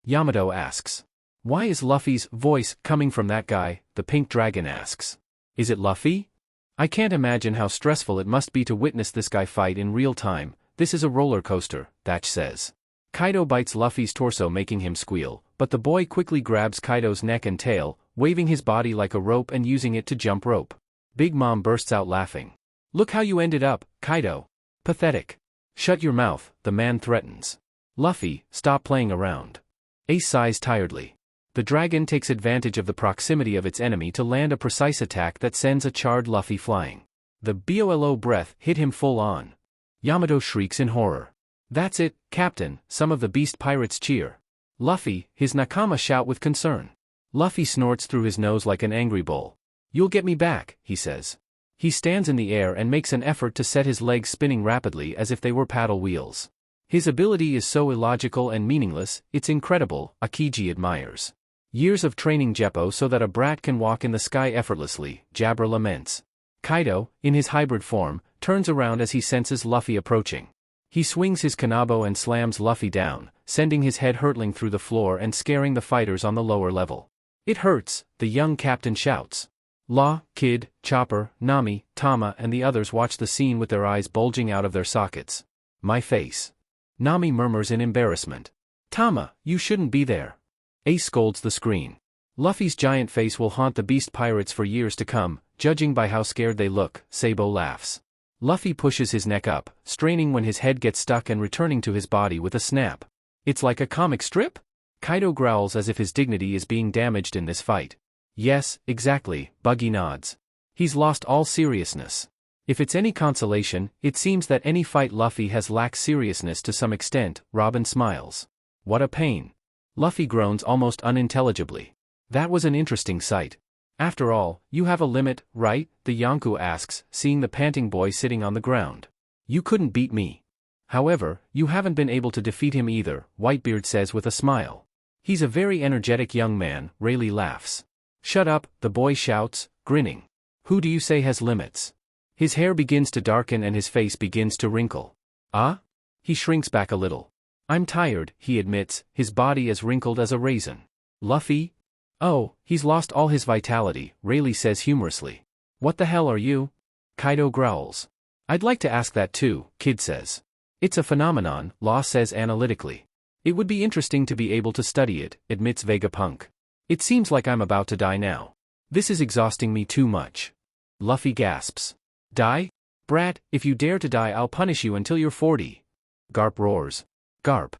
Yamato asks. Why is Luffy's voice coming from that guy? The pink dragon asks. Is it Luffy? I can't imagine how stressful it must be to witness this guy fight in real time. This is a roller coaster, Thatch says. Kaido bites Luffy's torso making him squeal, but the boy quickly grabs Kaido's neck and tail, waving his body like a rope and using it to jump rope. Big Mom bursts out laughing. Look how you ended up, Kaido. Pathetic. Shut your mouth, the man threatens. Luffy, stop playing around. Ace sighs tiredly. The dragon takes advantage of the proximity of its enemy to land a precise attack that sends a charred Luffy flying. The BOLO breath hit him full on. Yamato shrieks in horror. That's it, Captain, some of the beast pirates cheer. Luffy, his nakama shout with concern. Luffy snorts through his nose like an angry bull. You'll get me back, he says. He stands in the air and makes an effort to set his legs spinning rapidly as if they were paddle wheels. His ability is so illogical and meaningless, it's incredible, Akiji admires. Years of training Jeppo so that a brat can walk in the sky effortlessly, Jabra laments. Kaido, in his hybrid form, turns around as he senses Luffy approaching. He swings his kanabo and slams Luffy down, sending his head hurtling through the floor and scaring the fighters on the lower level. It hurts, the young captain shouts. Law, Kid, Chopper, Nami, Tama and the others watch the scene with their eyes bulging out of their sockets. My face. Nami murmurs in embarrassment. Tama, you shouldn't be there. Ace scolds the screen. Luffy's giant face will haunt the beast pirates for years to come, judging by how scared they look, Sabo laughs. Luffy pushes his neck up, straining when his head gets stuck and returning to his body with a snap. It's like a comic strip? Kaido growls as if his dignity is being damaged in this fight. Yes, exactly, Buggy nods. He's lost all seriousness. If it's any consolation, it seems that any fight Luffy has lacked seriousness to some extent, Robin smiles. What a pain. Luffy groans almost unintelligibly. That was an interesting sight. After all, you have a limit, right? The Yonko asks, seeing the panting boy sitting on the ground. You couldn't beat me. However, you haven't been able to defeat him either, Whitebeard says with a smile. He's a very energetic young man, Rayleigh laughs. Shut up, the boy shouts, grinning. Who do you say has limits? His hair begins to darken and his face begins to wrinkle. Ah? He shrinks back a little. I'm tired, he admits, his body as wrinkled as a raisin. Luffy? Oh, he's lost all his vitality, Rayleigh says humorously. What the hell are you? Kaido growls. I'd like to ask that too, Kid says. It's a phenomenon, Law says analytically. It would be interesting to be able to study it, admits Vegapunk. It seems like I'm about to die now. This is exhausting me too much. Luffy gasps. Die? Brat, if you dare to die I'll punish you until you're 40. Garp roars. Garp.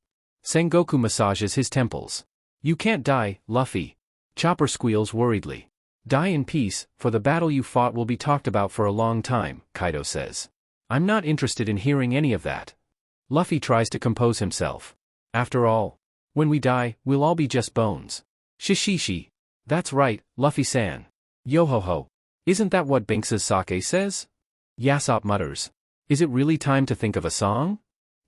Sengoku massages his temples. You can't die, Luffy. Chopper squeals worriedly. Die in peace, for the battle you fought will be talked about for a long time, Kaido says. I'm not interested in hearing any of that. Luffy tries to compose himself. After all, when we die, we'll all be just bones. Shishishi. That's right, Luffy-san. Yo-ho-ho. Isn't that what Binks's sake says? Yasop mutters. Is it really time to think of a song?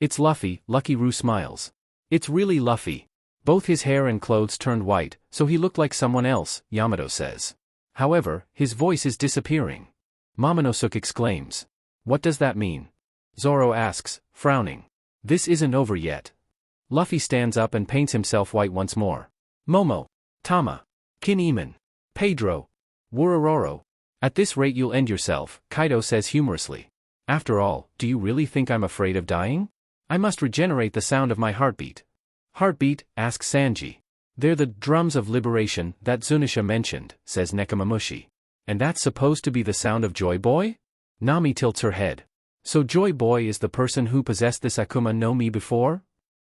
It's Luffy, Lucky Roo smiles. It's really Luffy. Both his hair and clothes turned white, so he looked like someone else, Yamato says. However, his voice is disappearing. Momonosuke exclaims. What does that mean? Zoro asks, frowning. This isn't over yet. Luffy stands up and paints himself white once more. Momo. Tama. Kinemon. Pedro. Wurororo. At this rate you'll end yourself, Kaido says humorously. After all, do you really think I'm afraid of dying? I must regenerate the sound of my heartbeat. Heartbeat? Asks Sanji. They're the drums of liberation that Zunisha mentioned, says Nekomamushi. And that's supposed to be the sound of Joy Boy? Nami tilts her head. So Joy Boy is the person who possessed this Akuma no Mi before?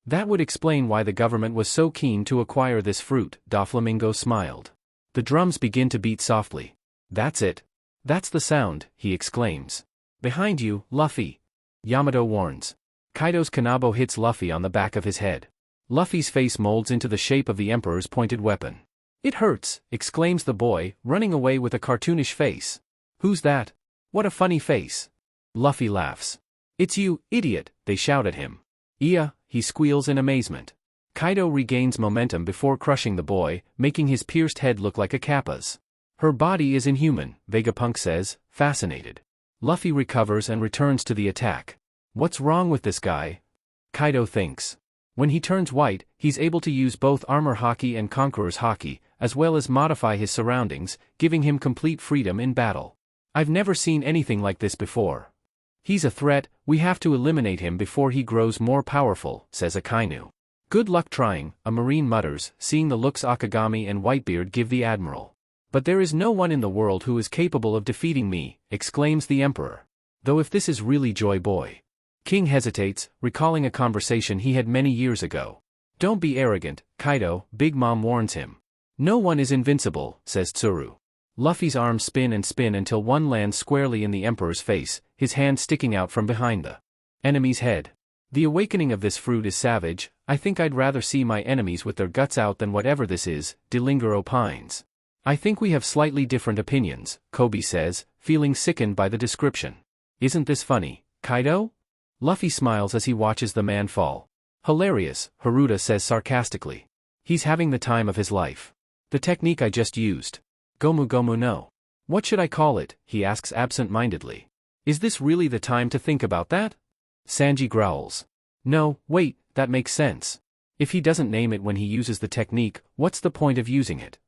That would explain why the government was so keen to acquire this fruit, Doflamingo smiled. The drums begin to beat softly. That's it. That's the sound, he exclaims. Behind you, Luffy. Yamato warns. Kaido's kanabo hits Luffy on the back of his head. Luffy's face molds into the shape of the Emperor's pointed weapon. It hurts, exclaims the boy, running away with a cartoonish face. Who's that? What a funny face. Luffy laughs. It's you, idiot, they shout at him. Iya, he squeals in amazement. Kaido regains momentum before crushing the boy, making his pierced head look like a kappa's. Her body is inhuman, Vegapunk says, fascinated. Luffy recovers and returns to the attack. What's wrong with this guy? Kaido thinks. When he turns white, he's able to use both armor haki and conqueror's haki, as well as modify his surroundings, giving him complete freedom in battle. I've never seen anything like this before. He's a threat, we have to eliminate him before he grows more powerful, says Akainu. Good luck trying, a marine mutters, seeing the looks Akagami and Whitebeard give the admiral. But there is no one in the world who is capable of defeating me, exclaims the Emperor. Though if this is really Joy Boy. King hesitates, recalling a conversation he had many years ago. Don't be arrogant, Kaido, Big Mom warns him. No one is invincible, says Tsuru. Luffy's arms spin and spin until one lands squarely in the Emperor's face, his hand sticking out from behind the enemy's head. The awakening of this fruit is savage, I think I'd rather see my enemies with their guts out than whatever this is, Dillinger opines. I think we have slightly different opinions, Kobe says, feeling sickened by the description. Isn't this funny, Kaido? Luffy smiles as he watches the man fall. Hilarious, Haruta says sarcastically. He's having the time of his life. The technique I just used. Gomu Gomu no. What should I call it? He asks absent-mindedly. Is this really the time to think about that? Sanji growls. No, wait, that makes sense. If he doesn't name it when he uses the technique, what's the point of using it?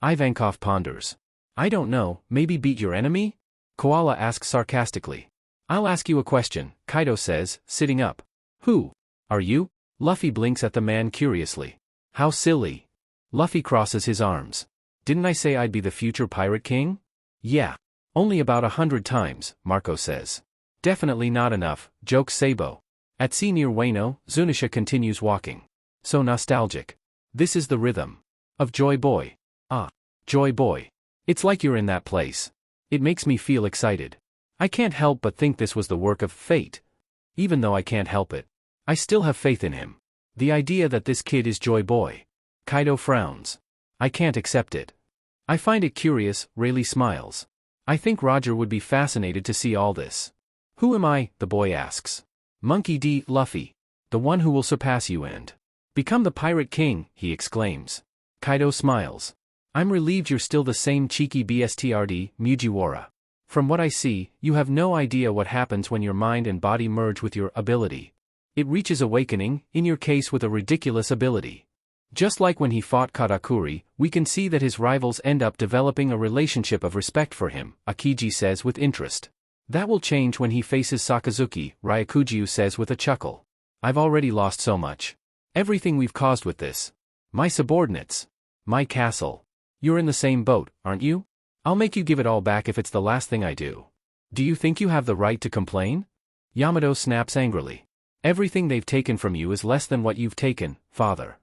Ivankov ponders. I don't know, maybe beat your enemy? Koala asks sarcastically. I'll ask you a question, Kaido says, sitting up. Who are you? Luffy blinks at the man curiously. How silly. Luffy crosses his arms. Didn't I say I'd be the future pirate king? Yeah. Only about 100 times, Marco says. Definitely not enough, jokes Sabo. At sea near Wano, Zunisha continues walking. So nostalgic. This is the rhythm of Joy Boy. Ah, Joy Boy. It's like you're in that place. It makes me feel excited. I can't help but think this was the work of fate. Even though I can't help it, I still have faith in him. The idea that this kid is Joy Boy. Kaido frowns. I can't accept it. I find it curious, Rayleigh smiles. I think Roger would be fascinated to see all this. Who am I? The boy asks. Monkey D. Luffy. The one who will surpass you and become the pirate king, he exclaims. Kaido smiles. I'm relieved you're still the same cheeky BSTRD, Mujiwara. From what I see, you have no idea what happens when your mind and body merge with your ability. It reaches awakening, in your case with a ridiculous ability. Just like when he fought Katakuri, we can see that his rivals end up developing a relationship of respect for him, Akiji says with interest. That will change when he faces Sakazuki, Ryakujiu says with a chuckle. I've already lost so much. Everything we've caused with this. My subordinates. My castle. You're in the same boat, aren't you? I'll make you give it all back if it's the last thing I do. Do you think you have the right to complain? Yamato snaps angrily. Everything they've taken from you is less than what you've taken, father.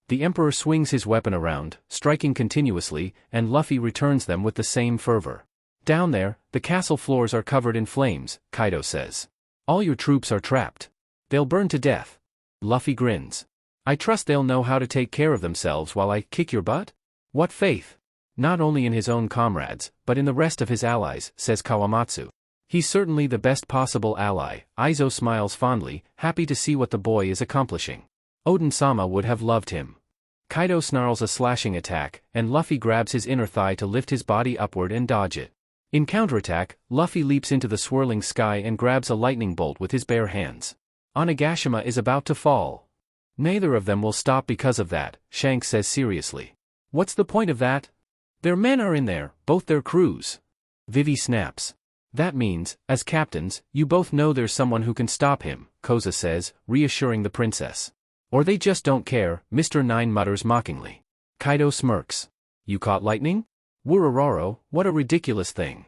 The Emperor swings his weapon around, striking continuously, and Luffy returns them with the same fervor. Down there, the castle floors are covered in flames, Kaido says. All your troops are trapped. They'll burn to death. Luffy grins. I trust they'll know how to take care of themselves while I kick your butt? What faith? Not only in his own comrades, but in the rest of his allies, says Kawamatsu. He's certainly the best possible ally. Aizo smiles fondly, happy to see what the boy is accomplishing. Oden-sama would have loved him. Kaido snarls a slashing attack, and Luffy grabs his inner thigh to lift his body upward and dodge it. In counterattack, Luffy leaps into the swirling sky and grabs a lightning bolt with his bare hands. Onigashima is about to fall. Neither of them will stop because of that, Shanks says seriously. What's the point of that? Their men are in there, both their crews. Vivi snaps. That means, as captains, you both know there's someone who can stop him, Koza says, reassuring the princess. Or they just don't care, Mr. Nine mutters mockingly. Kaido smirks. You caught lightning? Wuraroro, what a ridiculous thing.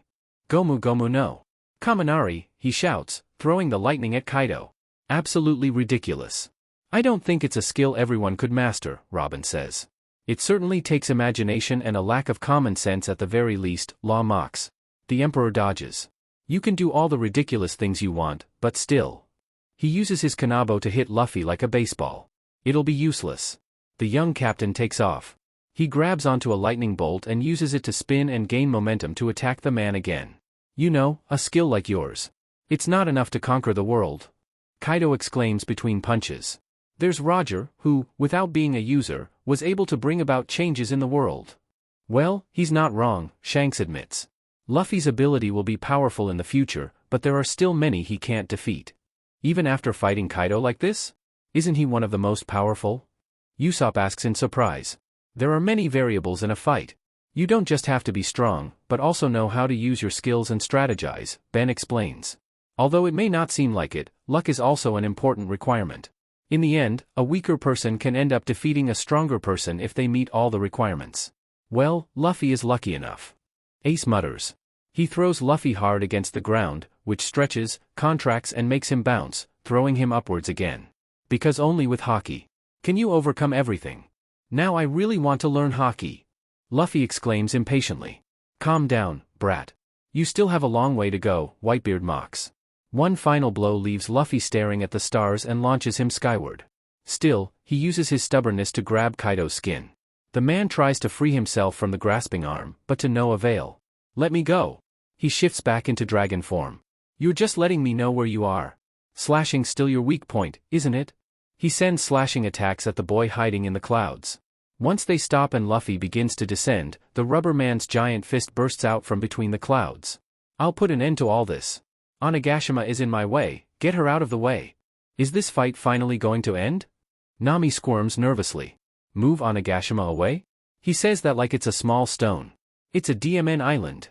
Gomu Gomu no. Kaminari, he shouts, throwing the lightning at Kaido. Absolutely ridiculous. I don't think it's a skill everyone could master, Robin says. It certainly takes imagination and a lack of common sense at the very least, Law mocks. The Emperor dodges. You can do all the ridiculous things you want, but still. He uses his kanabo to hit Luffy like a baseball. It'll be useless. The young captain takes off. He grabs onto a lightning bolt and uses it to spin and gain momentum to attack the man again. You know, a skill like yours. It's not enough to conquer the world. Kaido exclaims between punches. There's Roger, who, without being a user, was able to bring about changes in the world. Well, he's not wrong, Shanks admits. Luffy's ability will be powerful in the future, but there are still many he can't defeat. Even after fighting Kaido like this? Isn't he one of the most powerful? Usopp asks in surprise. There are many variables in a fight. You don't just have to be strong, but also know how to use your skills and strategize, Ben explains. Although it may not seem like it, luck is also an important requirement. In the end, a weaker person can end up defeating a stronger person if they meet all the requirements. Well, Luffy is lucky enough. Ace mutters. He throws Luffy hard against the ground, which stretches, contracts and makes him bounce, throwing him upwards again. Because only with hockey can you overcome everything. Now I really want to learn hockey. Luffy exclaims impatiently. Calm down, brat. You still have a long way to go, Whitebeard mocks. One final blow leaves Luffy staring at the stars and launches him skyward. Still, he uses his stubbornness to grab Kaido's skin. The man tries to free himself from the grasping arm, but to no avail. Let me go. He shifts back into dragon form. You're just letting me know where you are. Slashing's still your weak point, isn't it? He sends slashing attacks at the boy hiding in the clouds. Once they stop and Luffy begins to descend, the rubber man's giant fist bursts out from between the clouds. I'll put an end to all this. Onigashima is in my way, get her out of the way. Is this fight finally going to end? Nami squirms nervously. Move Onigashima away? He says that like it's a small stone. It's a DMN island.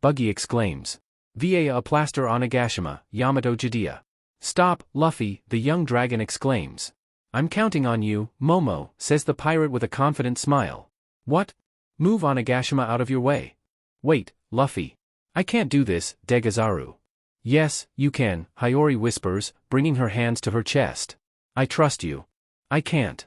Buggy exclaims. Va a plaster Onigashima, Yamato Jidea. Stop, Luffy, the young dragon exclaims. I'm counting on you, Momo, says the pirate with a confident smile. What? Move Onigashima out of your way. Wait, Luffy. I can't do this, Degazaru. Yes, you can, Hiyori whispers, bringing her hands to her chest. I trust you. I can't.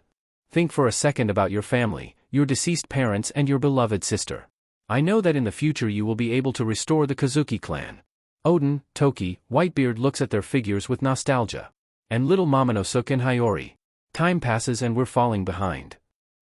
Think for a second about your family, your deceased parents and your beloved sister. I know that in the future you will be able to restore the Kozuki clan. Oden, Toki, Whitebeard looks at their figures with nostalgia. And little Momonosuke and Hiyori. Time passes and we're falling behind.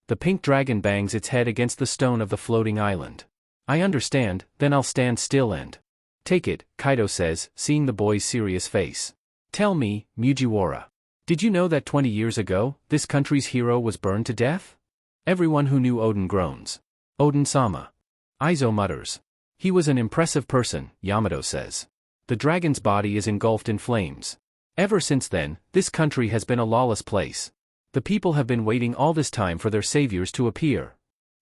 The pink dragon bangs its head against the stone of the floating island. I understand, then I'll stand still and... Take it, Kaido says, seeing the boy's serious face. Tell me, Mugiwara. Did you know that 20 years ago, this country's hero was burned to death? Everyone who knew Oden groans. Oden-sama. Aizo mutters. He was an impressive person, Yamato says. The dragon's body is engulfed in flames. Ever since then, this country has been a lawless place. The people have been waiting all this time for their saviors to appear.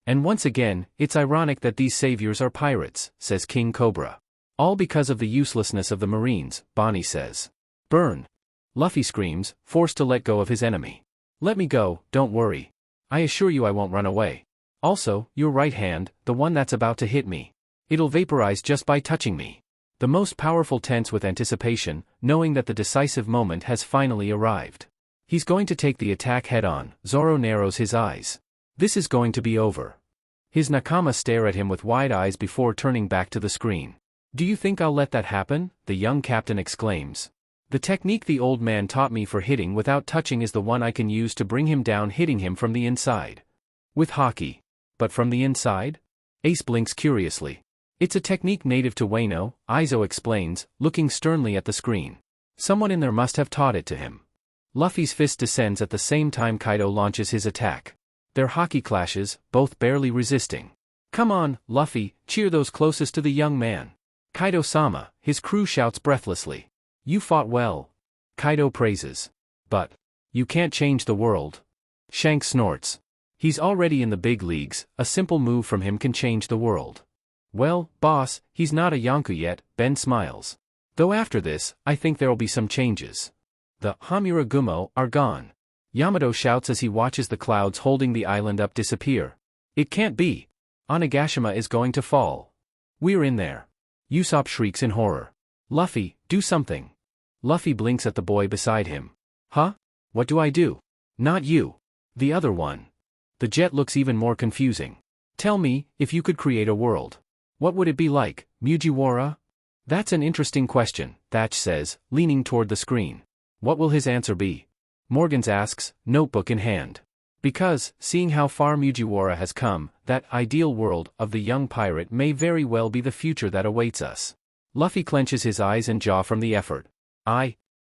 And once again, it's ironic that these saviors are pirates, says King Cobra. All because of the uselessness of the Marines, Bonnie says. Burn! Luffy screams, forced to let go of his enemy. Let me go, don't worry. I assure you I won't run away. Also, your right hand, the one that's about to hit me. It'll vaporize just by touching me. The most powerful tense with anticipation, knowing that the decisive moment has finally arrived. He's going to take the attack head-on. Zoro narrows his eyes. This is going to be over. His nakama stare at him with wide eyes before turning back to the screen. Do you think I'll let that happen? The young captain exclaims. The technique the old man taught me for hitting without touching is the one I can use to bring him down, hitting him from the inside. With haki. But from the inside? Ace blinks curiously. It's a technique native to Wano, Izo explains, looking sternly at the screen. Someone in there must have taught it to him. Luffy's fist descends at the same time Kaido launches his attack. Their haki clashes, both barely resisting. Come on, Luffy, cheer those closest to the young man. Kaido-sama, his crew shouts breathlessly. You fought well. Kaido praises. But you can't change the world. Shanks snorts. He's already in the big leagues, a simple move from him can change the world. Well, boss, he's not a Yonko yet, Ben smiles. Though after this, I think there'll be some changes. The Hamura Gumo are gone. Yamato shouts as he watches the clouds holding the island up disappear. It can't be. Onigashima is going to fall. We're in there. Usopp shrieks in horror. Luffy, do something. Luffy blinks at the boy beside him. Huh? What do I do? Not you. The other one. The jet looks even more confusing. Tell me, if you could create a world. What would it be like, Mugiwara? That's an interesting question, Thatch says, leaning toward the screen. What will his answer be? Morgans asks, notebook in hand. Because, seeing how far Mugiwara has come, that ideal world of the young pirate may very well be the future that awaits us. Luffy clenches his eyes and jaw from the effort.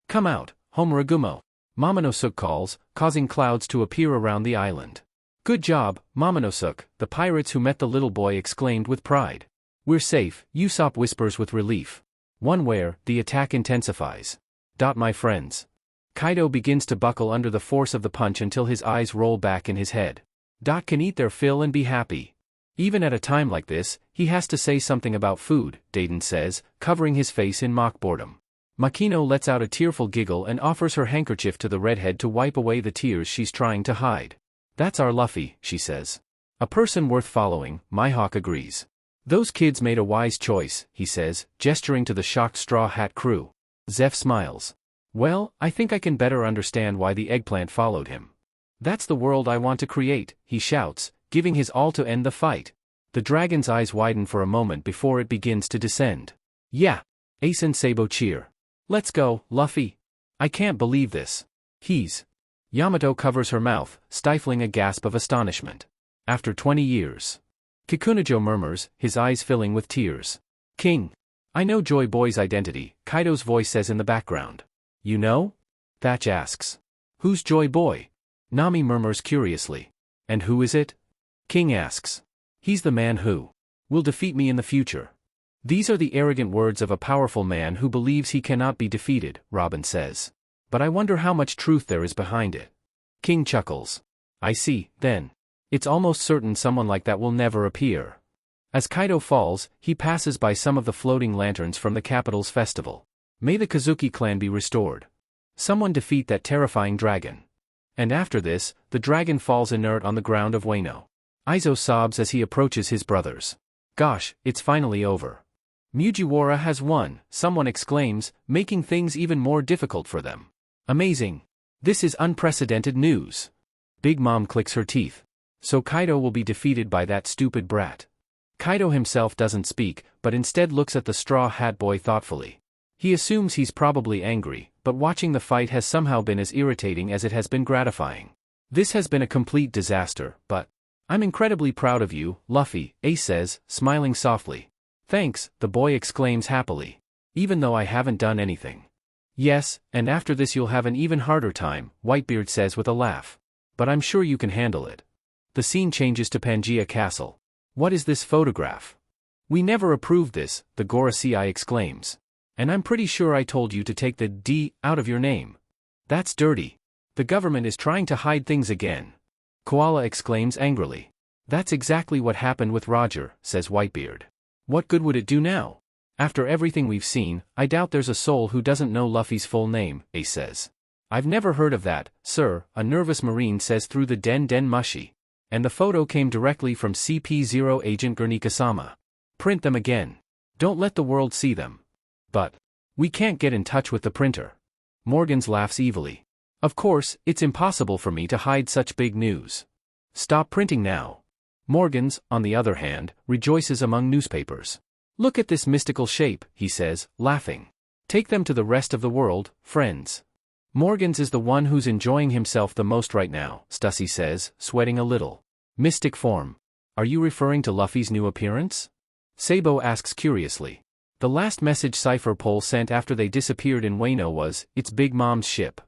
Come out, Homuragumo. Momonosuke calls, causing clouds to appear around the island. Good job, Momonosuke, the pirates who met the little boy exclaimed with pride. We're safe, Usopp whispers with relief. One where, the attack intensifies. My friends. Kaido begins to buckle under the force of the punch until his eyes roll back in his head. Can eat their fill and be happy. Even at a time like this, he has to say something about food, Dayton says, covering his face in mock boredom. Makino lets out a tearful giggle and offers her handkerchief to the redhead to wipe away the tears she's trying to hide. That's our Luffy, she says. A person worth following, Mihawk agrees. Those kids made a wise choice, he says, gesturing to the shocked Straw Hat crew. Zeph smiles. Well, I think I can better understand why the eggplant followed him. That's the world I want to create, he shouts, giving his all to end the fight. The dragon's eyes widen for a moment before it begins to descend. Yeah. Ace and Sabo cheer. Let's go, Luffy. I can't believe this. Yamato covers her mouth, stifling a gasp of astonishment. After 20 years. Kikunajo murmurs, his eyes filling with tears. King. I know Joy Boy's identity, Kaido's voice says in the background. You know? Thatch asks. Who's Joy Boy? Nami murmurs curiously. And who is it? King asks. He's the man who will defeat me in the future. These are the arrogant words of a powerful man who believes he cannot be defeated, Robin says. But I wonder how much truth there is behind it. King chuckles. I see, then. It's almost certain someone like that will never appear. As Kaido falls, he passes by some of the floating lanterns from the capital's festival. May the Kazuki clan be restored. Someone defeat that terrifying dragon. And after this, the dragon falls inert on the ground of Wano. Izo sobs as he approaches his brothers. Gosh, it's finally over. Mugiwara has won, someone exclaims, making things even more difficult for them. Amazing. This is unprecedented news. Big Mom clicks her teeth. So Kaido will be defeated by that stupid brat. Kaido himself doesn't speak, but instead looks at the Straw Hat Boy thoughtfully. He assumes he's probably angry, but watching the fight has somehow been as irritating as it has been gratifying. This has been a complete disaster, but I'm incredibly proud of you, Luffy, Ace says, smiling softly. Thanks, the boy exclaims happily. Even though I haven't done anything. Yes, and after this you'll have an even harder time, Whitebeard says with a laugh. But I'm sure you can handle it. The scene changes to Pangaea Castle. What is this photograph? We never approved this, the Gorosei exclaims. And I'm pretty sure I told you to take the D out of your name. That's dirty. The government is trying to hide things again. Koala exclaims angrily. That's exactly what happened with Roger, says Whitebeard. What good would it do now? After everything we've seen, I doubt there's a soul who doesn't know Luffy's full name, Ace says. I've never heard of that, sir, a nervous marine says through the den mushy. And the photo came directly from CP0 agent Guernica-sama. Print them again. Don't let the world see them. But we can't get in touch with the printer. Morgans laughs evilly. Of course, it's impossible for me to hide such big news. Stop printing now. Morgans, on the other hand, rejoices among newspapers. Look at this mystical shape, he says, laughing. Take them to the rest of the world, friends. Morgans is the one who's enjoying himself the most right now, Stussy says, sweating a little. Mystic form. Are you referring to Luffy's new appearance? Sabo asks curiously. The last message Cypher Pole sent after they disappeared in Wano was, "It's Big Mom's ship."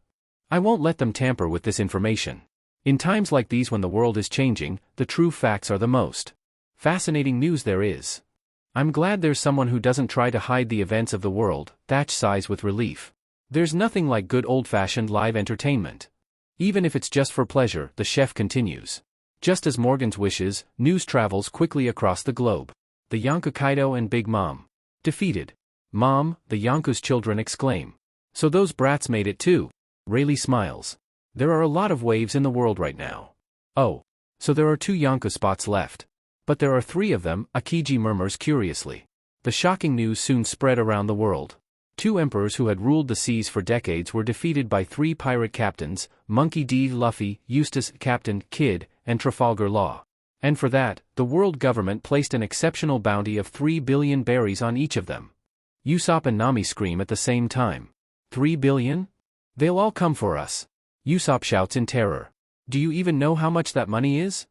I won't let them tamper with this information. In times like these when the world is changing, the true facts are the most fascinating news there is. I'm glad there's someone who doesn't try to hide the events of the world, Thatch sighs with relief. There's nothing like good old-fashioned live entertainment. Even if it's just for pleasure, the chef continues. Just as Morgans wishes, news travels quickly across the globe. The Yonko Kaido and Big Mom defeated. Mom, the Yonko's children exclaim. So those brats made it too. Rayleigh smiles. There are a lot of waves in the world right now. Oh. So there are 2 Yonko spots left. But there are 3 of them, Akiji murmurs curiously. The shocking news soon spread around the world. 2 emperors who had ruled the seas for decades were defeated by 3 pirate captains, Monkey D. Luffy, Eustace, Captain Kidd, and Trafalgar Law. And for that, the world government placed an exceptional bounty of 3 billion berries on each of them. Usopp and Nami scream at the same time. 3 billion? They'll all come for us. Usopp shouts in terror. Do you even know how much that money is?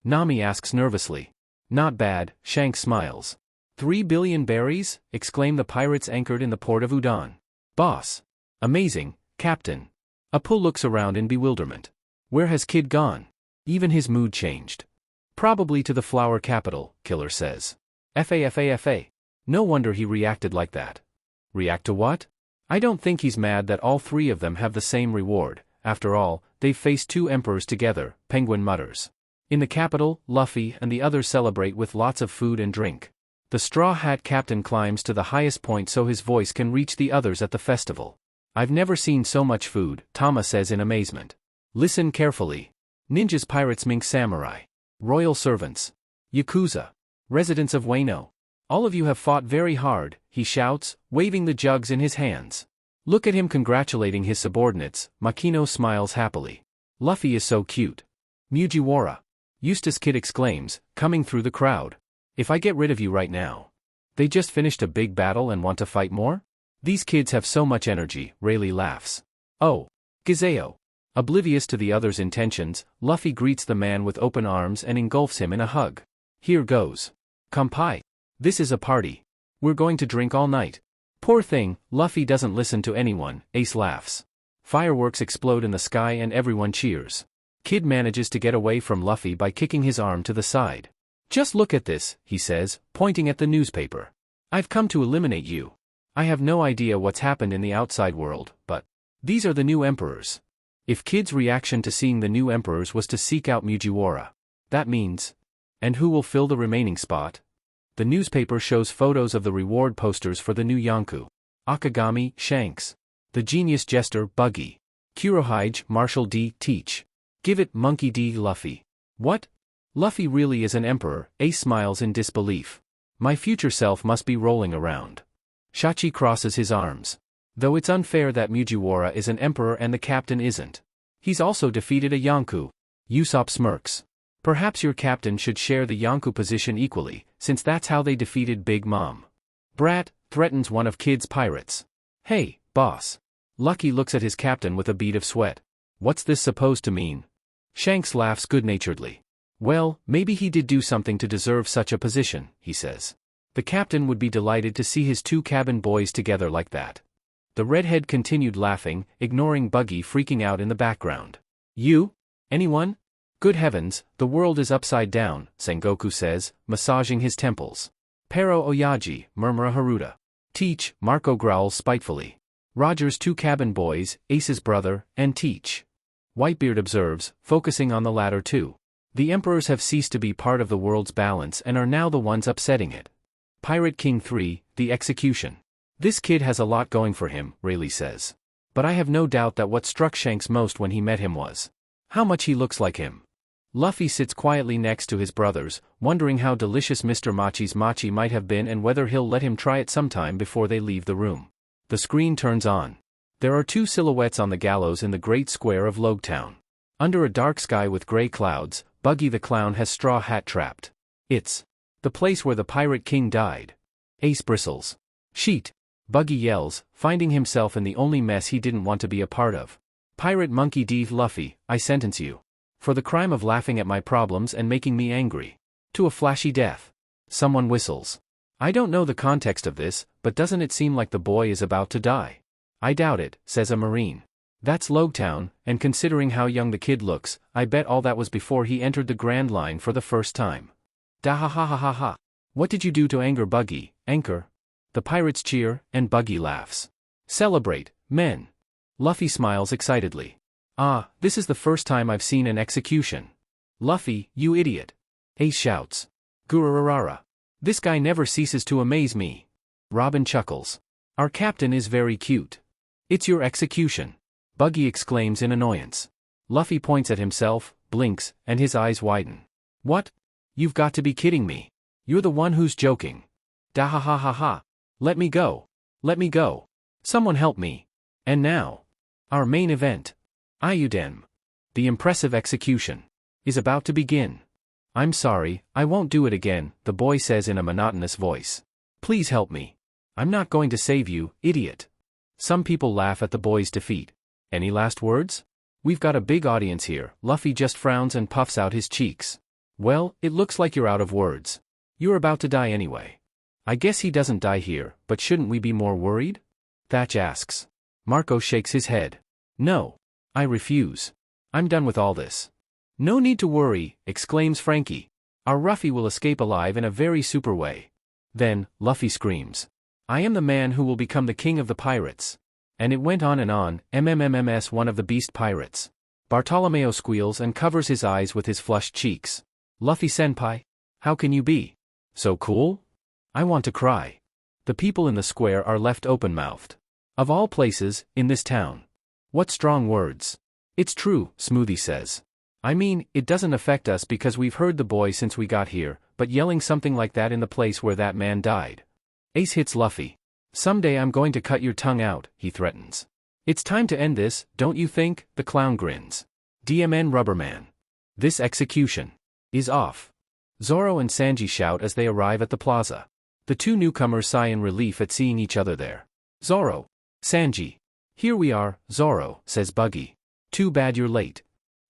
Nami asks nervously. Not bad, Shanks smiles. 3 billion berries? Exclaim the pirates anchored in the port of Udon. Boss. Amazing, Captain. Apple looks around in bewilderment. Where has Kid gone? Even his mood changed. Probably to the flower capital, Killer says. Fa. No wonder he reacted like that. React to what? I don't think he's mad that all 3 of them have the same reward. After all, they've faced 2 emperors together, Penguin mutters. In the capital, Luffy and the others celebrate with lots of food and drink. The Straw Hat Captain climbs to the highest point so his voice can reach the others at the festival. I've never seen so much food, Tama says in amazement. Listen carefully. Ninjas, pirates, mink, samurai. Royal servants. Yakuza. Residents of Wano. All of you have fought very hard, he shouts, waving the jugs in his hands. Look at him congratulating his subordinates, Makino smiles happily. Luffy is so cute. Mugiwara. Eustace Kid exclaims, coming through the crowd. If I get rid of you right now. They just finished a big battle and want to fight more? These kids have so much energy, Rayleigh laughs. Oh. Gizeo. Oblivious to the other's intentions, Luffy greets the man with open arms and engulfs him in a hug. Here goes. Kampai. This is a party. We're going to drink all night. Poor thing, Luffy doesn't listen to anyone, Ace laughs. Fireworks explode in the sky and everyone cheers. Kid manages to get away from Luffy by kicking his arm to the side. Just look at this, he says, pointing at the newspaper. I've come to eliminate you. I have no idea what's happened in the outside world, but these are the new emperors. If Kid's reaction to seeing the new emperors was to seek out Mugiwara, that means... And who will fill the remaining spot? The newspaper shows photos of the reward posters for the new Yonko. Akagami, Shanks. The Genius Jester, Buggy. Kurohige, Marshall D. Teach. Give it, Monkey D. Luffy. What? Luffy really is an emperor, Ace smiles in disbelief. My future self must be rolling around. Shachi crosses his arms. Though it's unfair that Mugiwara is an emperor and the captain isn't. He's also defeated a Yonko. Usopp smirks. Perhaps your captain should share the Yonko position equally, since that's how they defeated Big Mom. Brat, threatens one of Kid's pirates. Hey, boss. Lucky looks at his captain with a bead of sweat. What's this supposed to mean? Shanks laughs good-naturedly. Well, maybe he did do something to deserve such a position, he says. The captain would be delighted to see his 2 cabin boys together like that. The redhead continued laughing, ignoring Buggy freaking out in the background. You? Anyone? Good heavens, the world is upside down, Sengoku says, massaging his temples. Pero Oyaji, murmura Haruta. Teach, Marco growls spitefully. Roger's two cabin boys, Ace's brother, and Teach. Whitebeard observes, focusing on the latter two. The emperors have ceased to be part of the world's balance and are now the ones upsetting it. Pirate King 3, the execution. This kid has a lot going for him, Rayleigh says. But I have no doubt that what struck Shanks most when he met him was how much he looks like him. Luffy sits quietly next to his brothers, wondering how delicious Mr. Machi's machi might have been and whether he'll let him try it sometime before they leave the room. The screen turns on. There are two silhouettes on the gallows in the great square of Logetown. Under a dark sky with gray clouds, Buggy the Clown has Straw Hat trapped. It's the place where the Pirate King died. Ace bristles. Sheet. Buggy yells, finding himself in the only mess he didn't want to be a part of. Pirate Monkey D. Luffy, I sentence you. For the crime of laughing at my problems and making me angry. To a flashy death. Someone whistles. I don't know the context of this, but doesn't it seem like the boy is about to die? I doubt it, says a Marine. That's Logetown, and considering how young the kid looks, I bet all that was before he entered the Grand Line for the first time. Da ha ha ha ha ha. What did you do to anger Buggy, Anchor? The pirates cheer, and Buggy laughs. Celebrate, men. Luffy smiles excitedly. Ah, this is the first time I've seen an execution. Luffy, you idiot. Ace shouts. Gururarara. This guy never ceases to amaze me. Robin chuckles. Our captain is very cute. It's your execution. Buggy exclaims in annoyance. Luffy points at himself, blinks, and his eyes widen. What? You've got to be kidding me. You're the one who's joking. Da ha ha ha ha. Let me go. Let me go. Someone help me. And now. Our main event. Ayuden. The impressive execution. Is about to begin. I'm sorry, I won't do it again, the boy says in a monotonous voice. Please help me. I'm not going to save you, idiot. Some people laugh at the boy's defeat. Any last words? We've got a big audience here. Luffy just frowns and puffs out his cheeks. Well, it looks like you're out of words. You're about to die anyway. I guess he doesn't die here, but shouldn't we be more worried? Thatch asks. Marco shakes his head. No. I refuse. I'm done with all this. No need to worry, exclaims Frankie. Our Ruffy will escape alive in a very super way. Then, Luffy screams. I am the man who will become the king of the pirates. And it went on and on, MMMMS one of the beast pirates. Bartolomeo squeals and covers his eyes with his flushed cheeks. Luffy senpai? How can you be so cool? I want to cry. The people in the square are left open-mouthed. Of all places, in this town. What strong words. It's true, Smoothie says. I mean, it doesn't affect us because we've heard the boy since we got here, but yelling something like that in the place where that man died. Ace hits Luffy. Someday I'm going to cut your tongue out, he threatens. It's time to end this, don't you think? The clown grins. DMN Rubberman. This execution is off. Zoro and Sanji shout as they arrive at the plaza. The two newcomers sigh in relief at seeing each other there. Zoro. Sanji. Here we are, Zoro, says Buggy. Too bad you're late.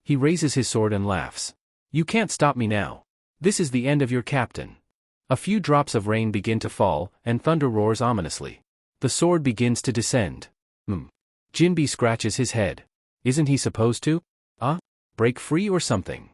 He raises his sword and laughs. You can't stop me now. This is the end of your captain. A few drops of rain begin to fall, and thunder roars ominously. The sword begins to descend. Jinbe scratches his head. Isn't he supposed to? Break free or something?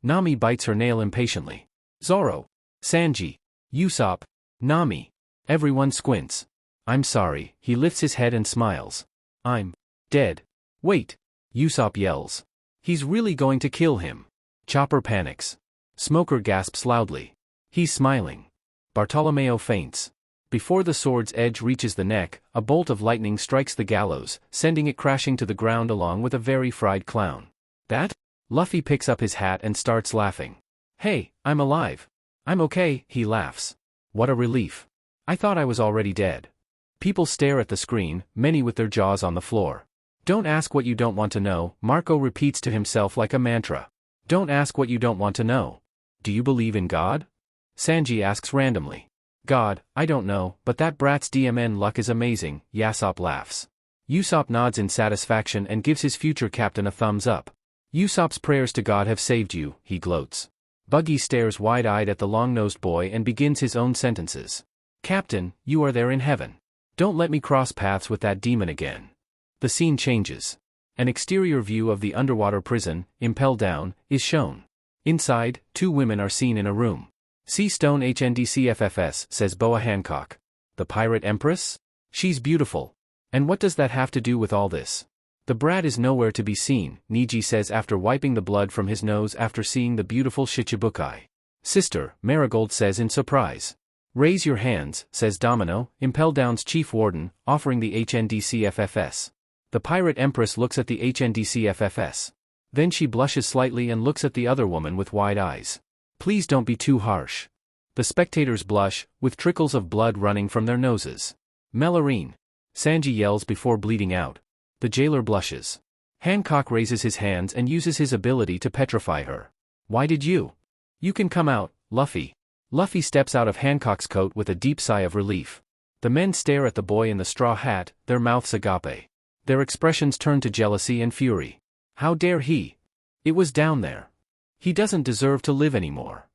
Nami bites her nail impatiently. Zoro. Sanji. Usopp. Nami. Everyone squints. I'm sorry, he lifts his head and smiles. I'm dead. Wait. Usopp yells. He's really going to kill him. Chopper panics. Smoker gasps loudly. He's smiling. Bartolomeo faints. Before the sword's edge reaches the neck, a bolt of lightning strikes the gallows, sending it crashing to the ground along with a very fried clown. That? Luffy picks up his hat and starts laughing. Hey, I'm alive. I'm okay, he laughs. What a relief. I thought I was already dead. People stare at the screen, many with their jaws on the floor. Don't ask what you don't want to know, Marco repeats to himself like a mantra. Don't ask what you don't want to know. Do you believe in God? Sanji asks randomly. God, I don't know, but that brat's DMN luck is amazing, Usopp laughs. Usopp nods in satisfaction and gives his future captain a thumbs up. Usopp's prayers to God have saved you, he gloats. Buggy stares wide-eyed at the long-nosed boy and begins his own sentences. Captain, you are there in heaven. Don't let me cross paths with that demon again. The scene changes. An exterior view of the underwater prison, Impel Down, is shown. Inside, two women are seen in a room. See Stone HNDCFFS, says Boa Hancock. The pirate empress? She's beautiful. And what does that have to do with all this? The brat is nowhere to be seen, Niji says after wiping the blood from his nose after seeing the beautiful 𝖯𝖾𝗇𝗒𝗂. Sister, Marigold says in surprise. Raise your hands, says Domino, Impel Down's chief warden, offering the 𝖯NDCFFS. The pirate empress looks at the 𝖯NDCFFS. Then she blushes slightly and looks at the other woman with wide eyes. Please don't be too harsh. The spectators blush, with trickles of blood running from their noses. Melarine. Sanji yells before bleeding out. The jailer blushes. Hancock raises his hands and uses his ability to petrify her. Why did you? You can come out, Luffy. Luffy steps out of Hancock's coat with a deep sigh of relief. The men stare at the boy in the straw hat, their mouths agape. Their expressions turn to jealousy and fury. How dare he? It was down there. He doesn't deserve to live anymore.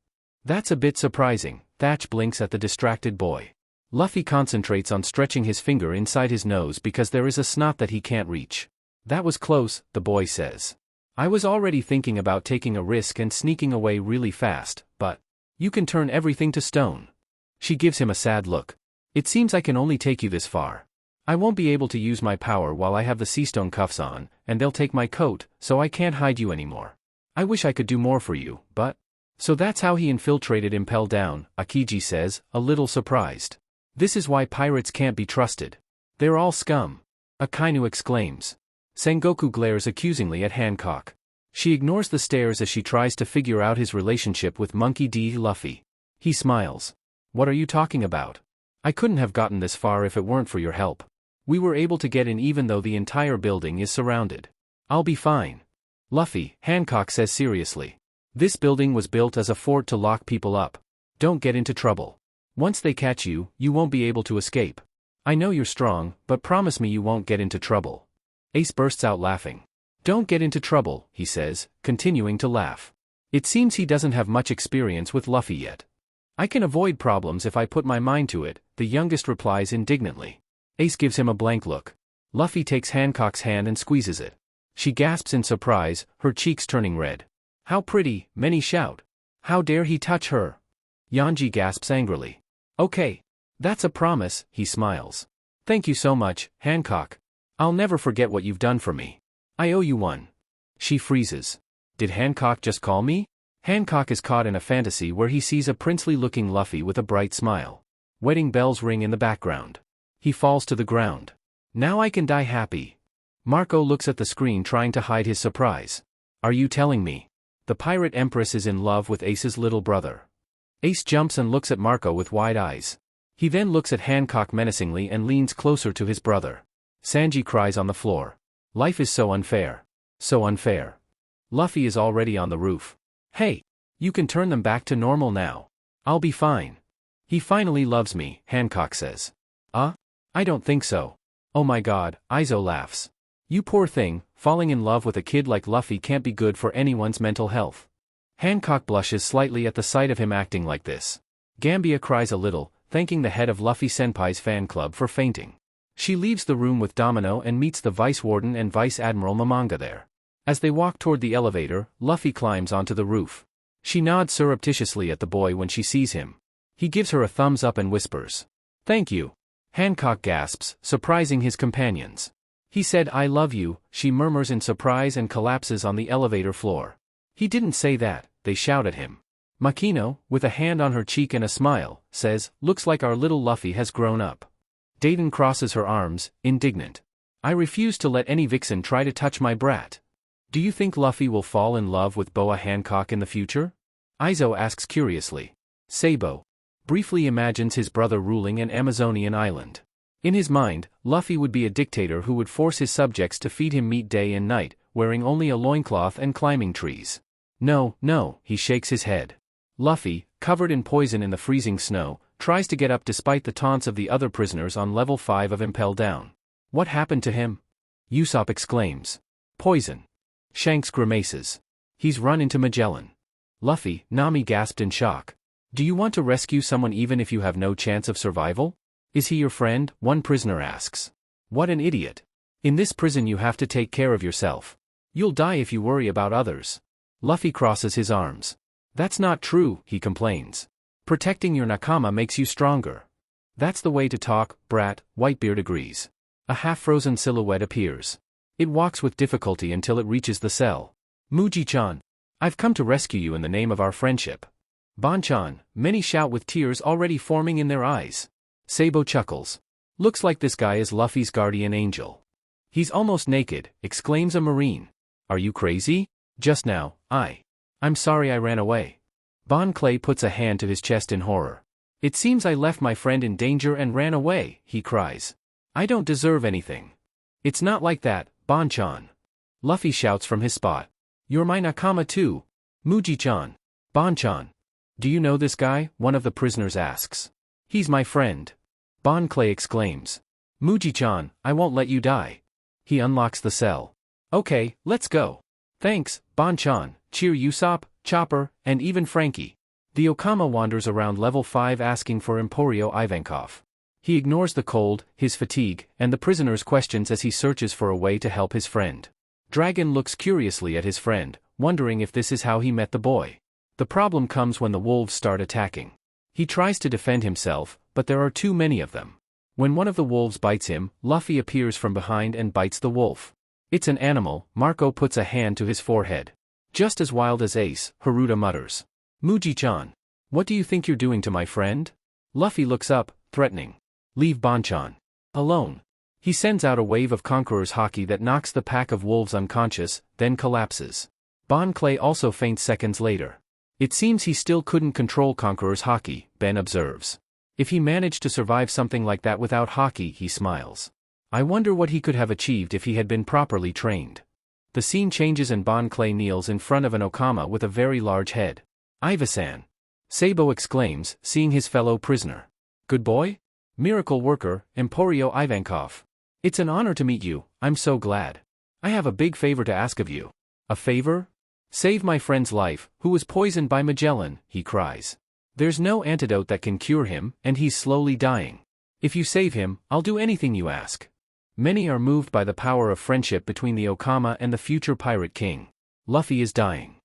That's a bit surprising, Thatch blinks at the distracted boy. Luffy concentrates on stretching his finger inside his nose because there is a snot that he can't reach. That was close, the boy says. I was already thinking about taking a risk and sneaking away really fast, but you can turn everything to stone. She gives him a sad look. It seems I can only take you this far. I won't be able to use my power while I have the seastone cuffs on, and they'll take my coat, so I can't hide you anymore. I wish I could do more for you, but... So that's how he infiltrated Impel Down, Akiji says, a little surprised. This is why pirates can't be trusted. They're all scum. Akainu exclaims. Sengoku glares accusingly at Hancock. She ignores the stares as she tries to figure out his relationship with Monkey D. Luffy. He smiles. What are you talking about? I couldn't have gotten this far if it weren't for your help. We were able to get in even though the entire building is surrounded. I'll be fine. Luffy, Hancock says seriously. This building was built as a fort to lock people up. Don't get into trouble. Once they catch you, you won't be able to escape. I know you're strong, but promise me you won't get into trouble. Ace bursts out laughing. Don't get into trouble, he says, continuing to laugh. It seems he doesn't have much experience with Luffy yet. I can avoid problems if I put my mind to it, the youngest replies indignantly. Ace gives him a blank look. Luffy takes Hancock's hand and squeezes it. She gasps in surprise, her cheeks turning red. How pretty, many shout. How dare he touch her? Yanji gasps angrily. Okay. That's a promise, he smiles. Thank you so much, Hancock. I'll never forget what you've done for me. I owe you one. She freezes. Did Hancock just call me? Hancock is caught in a fantasy where he sees a princely-looking Luffy with a bright smile. Wedding bells ring in the background. He falls to the ground. Now I can die happy. Marco looks at the screen trying to hide his surprise. Are you telling me? The pirate empress is in love with Ace's little brother. Ace jumps and looks at Marco with wide eyes. He then looks at Hancock menacingly and leans closer to his brother. Sanji cries on the floor. Life is so unfair. So unfair. Luffy is already on the roof. Hey! You can turn them back to normal now. I'll be fine. He finally loves me, Hancock says. I don't think so. Oh my god, Izo laughs. You poor thing, falling in love with a kid like Luffy can't be good for anyone's mental health. Hancock blushes slightly at the sight of him acting like this. Gambia cries a little, thanking the head of Luffy Senpai's fan club for fainting. She leaves the room with Domino and meets the Vice Warden and Vice Admiral Momonga there. As they walk toward the elevator, Luffy climbs onto the roof. She nods surreptitiously at the boy when she sees him. He gives her a thumbs up and whispers. Thank you. Hancock gasps, surprising his companions. He said I love you, she murmurs in surprise and collapses on the elevator floor. He didn't say that, they shout at him. Makino, with a hand on her cheek and a smile, says, looks like our little Luffy has grown up. Dayton crosses her arms, indignant. I refuse to let any vixen try to touch my brat. Do you think Luffy will fall in love with Boa Hancock in the future? Izo asks curiously. Sabo briefly imagines his brother ruling an Amazonian island. In his mind, Luffy would be a dictator who would force his subjects to feed him meat day and night, wearing only a loincloth and climbing trees. No, he shakes his head. Luffy, covered in poison in the freezing snow, tries to get up despite the taunts of the other prisoners on level 5 of Impel Down. What happened to him? Usopp exclaims. Poison. Shanks grimaces. He's run into Magellan. Luffy, Nami gasped in shock. Do you want to rescue someone even if you have no chance of survival? Is he your friend? One prisoner asks. What an idiot. In this prison you have to take care of yourself. You'll die if you worry about others. Luffy crosses his arms. That's not true, he complains. Protecting your nakama makes you stronger. That's the way to talk, brat, Whitebeard agrees. A half-frozen silhouette appears. It walks with difficulty until it reaches the cell. Muji-chan, I've come to rescue you in the name of our friendship. Bon-chan, many shout with tears already forming in their eyes. Sabo chuckles. Looks like this guy is Luffy's guardian angel. He's almost naked, exclaims a marine. Are you crazy? Just now, I'm sorry I ran away. Bon Clay puts a hand to his chest in horror. It seems I left my friend in danger and ran away, he cries. I don't deserve anything. It's not like that, Bon-chan. Luffy shouts from his spot. You're my nakama too. Muji-chan. Bon-chan. Do you know this guy? One of the prisoners asks. He's my friend. Bon Clay exclaims. Muji-chan, I won't let you die. He unlocks the cell. Okay, let's go. Thanks, Bon-chan, cheer Usopp, Chopper, and even Frankie. The Okama wanders around level 5 asking for Emporio Ivankov. He ignores the cold, his fatigue, and the prisoner's questions as he searches for a way to help his friend. Dragon looks curiously at his friend, wondering if this is how he met the boy. The problem comes when the wolves start attacking. He tries to defend himself, but there are too many of them. When one of the wolves bites him, Luffy appears from behind and bites the wolf. It's an animal. Marco puts a hand to his forehead. Just as wild as Ace, Haruta mutters. Muji-chan. What do you think you're doing to my friend? Luffy looks up, threatening. Leave Bon-chan alone. He sends out a wave of Conqueror's Haki that knocks the pack of wolves unconscious, then collapses. Bon Clay also faints seconds later. It seems he still couldn't control Conqueror's Haki, Ben observes. If he managed to survive something like that without Haki, he smiles. I wonder what he could have achieved if he had been properly trained. The scene changes and Bon Clay kneels in front of an Okama with a very large head. Iva-san. Sabo exclaims, seeing his fellow prisoner. Good boy? Miracle worker, Emporio Ivankov. It's an honor to meet you, I'm so glad. I have a big favor to ask of you. A favor? Save my friend's life, who was poisoned by Magellan, he cries. There's no antidote that can cure him, and he's slowly dying. If you save him, I'll do anything you ask. Many are moved by the power of friendship between the Okama and the future Pirate King. Luffy is dying.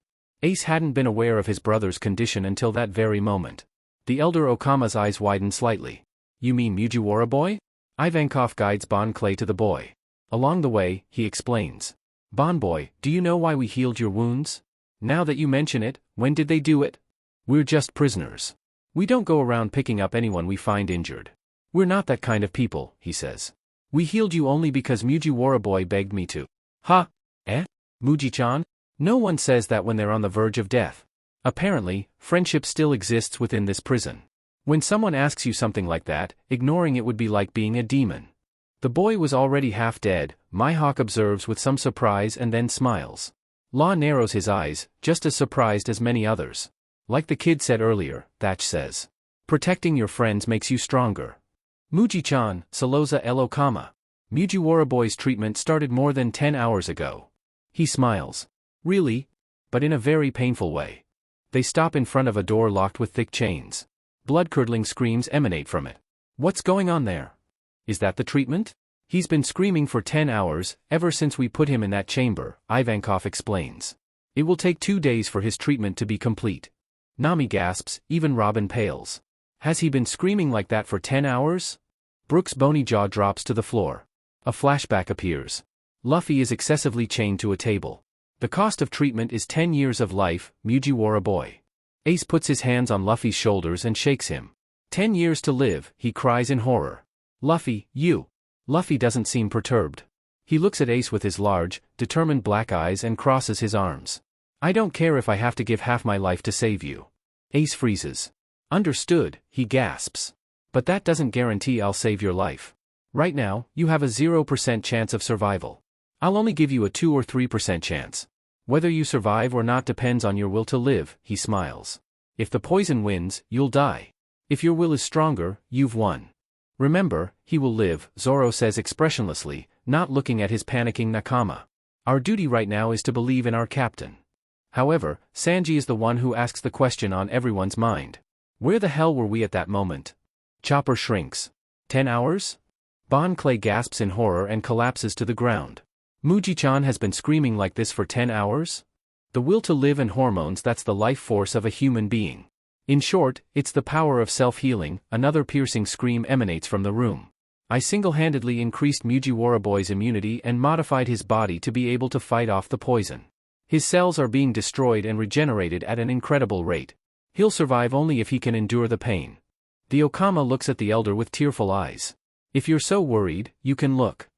Ace hadn't been aware of his brother's condition until that very moment. The elder Okama's eyes widen slightly. You mean Mujiwara boy? Ivankov guides Bon Clay to the boy. Along the way, he explains. Bon boy, do you know why we healed your wounds? Now that you mention it, when did they do it? We're just prisoners. We don't go around picking up anyone we find injured. We're not that kind of people, he says. We healed you only because Mujiwara boy begged me to. Ha? Eh? Muji-chan? No one says that when they're on the verge of death. Apparently, friendship still exists within this prison. When someone asks you something like that, ignoring it would be like being a demon. The boy was already half dead, Mihawk observes with some surprise and then smiles. Law narrows his eyes, just as surprised as many others. Like the kid said earlier, Thatch says. Protecting your friends makes you stronger. Muji-chan, Saloza el Okama. Mujiwara boy's treatment started more than 10 hours ago. He smiles. Really? But in a very painful way. They stop in front of a door locked with thick chains. Blood-curdling screams emanate from it. What's going on there? Is that the treatment? He's been screaming for 10 hours, ever since we put him in that chamber, Ivankov explains. It will take 2 days for his treatment to be complete. Nami gasps, even Robin pales. Has he been screaming like that for 10 hours? Brooke's bony jaw drops to the floor. A flashback appears. Luffy is excessively chained to a table. The cost of treatment is 10 years of life, Mujiwara boy. Ace puts his hands on Luffy's shoulders and shakes him. 10 years to live, he cries in horror. Luffy, you. Luffy doesn't seem perturbed. He looks at Ace with his large, determined black eyes and crosses his arms. I don't care if I have to give half my life to save you. Ace freezes. Understood, he gasps. But that doesn't guarantee I'll save your life. Right now, you have a 0% chance of survival. I'll only give you a 2 or 3% chance. Whether you survive or not depends on your will to live, he smiles. If the poison wins, you'll die. If your will is stronger, you've won. Remember, he will live, Zoro says expressionlessly, not looking at his panicking Nakama. Our duty right now is to believe in our captain. However, Sanji is the one who asks the question on everyone's mind. Where the hell were we at that moment? Chopper shrinks. 10 hours? Bon Clay gasps in horror and collapses to the ground. Muji-chan has been screaming like this for 10 hours? The will to live and hormones, that's the life force of a human being. In short, it's the power of self-healing. Another piercing scream emanates from the room. I single-handedly increased 𝖯𝗂𝖾ਦੀL's immunity and modified his body to be able to fight off the poison. His cells are being destroyed and regenerated at an incredible rate. He'll survive only if he can endure the pain. The 𝖯 looks at the elder with tearful eyes. If you're so worried, you can look.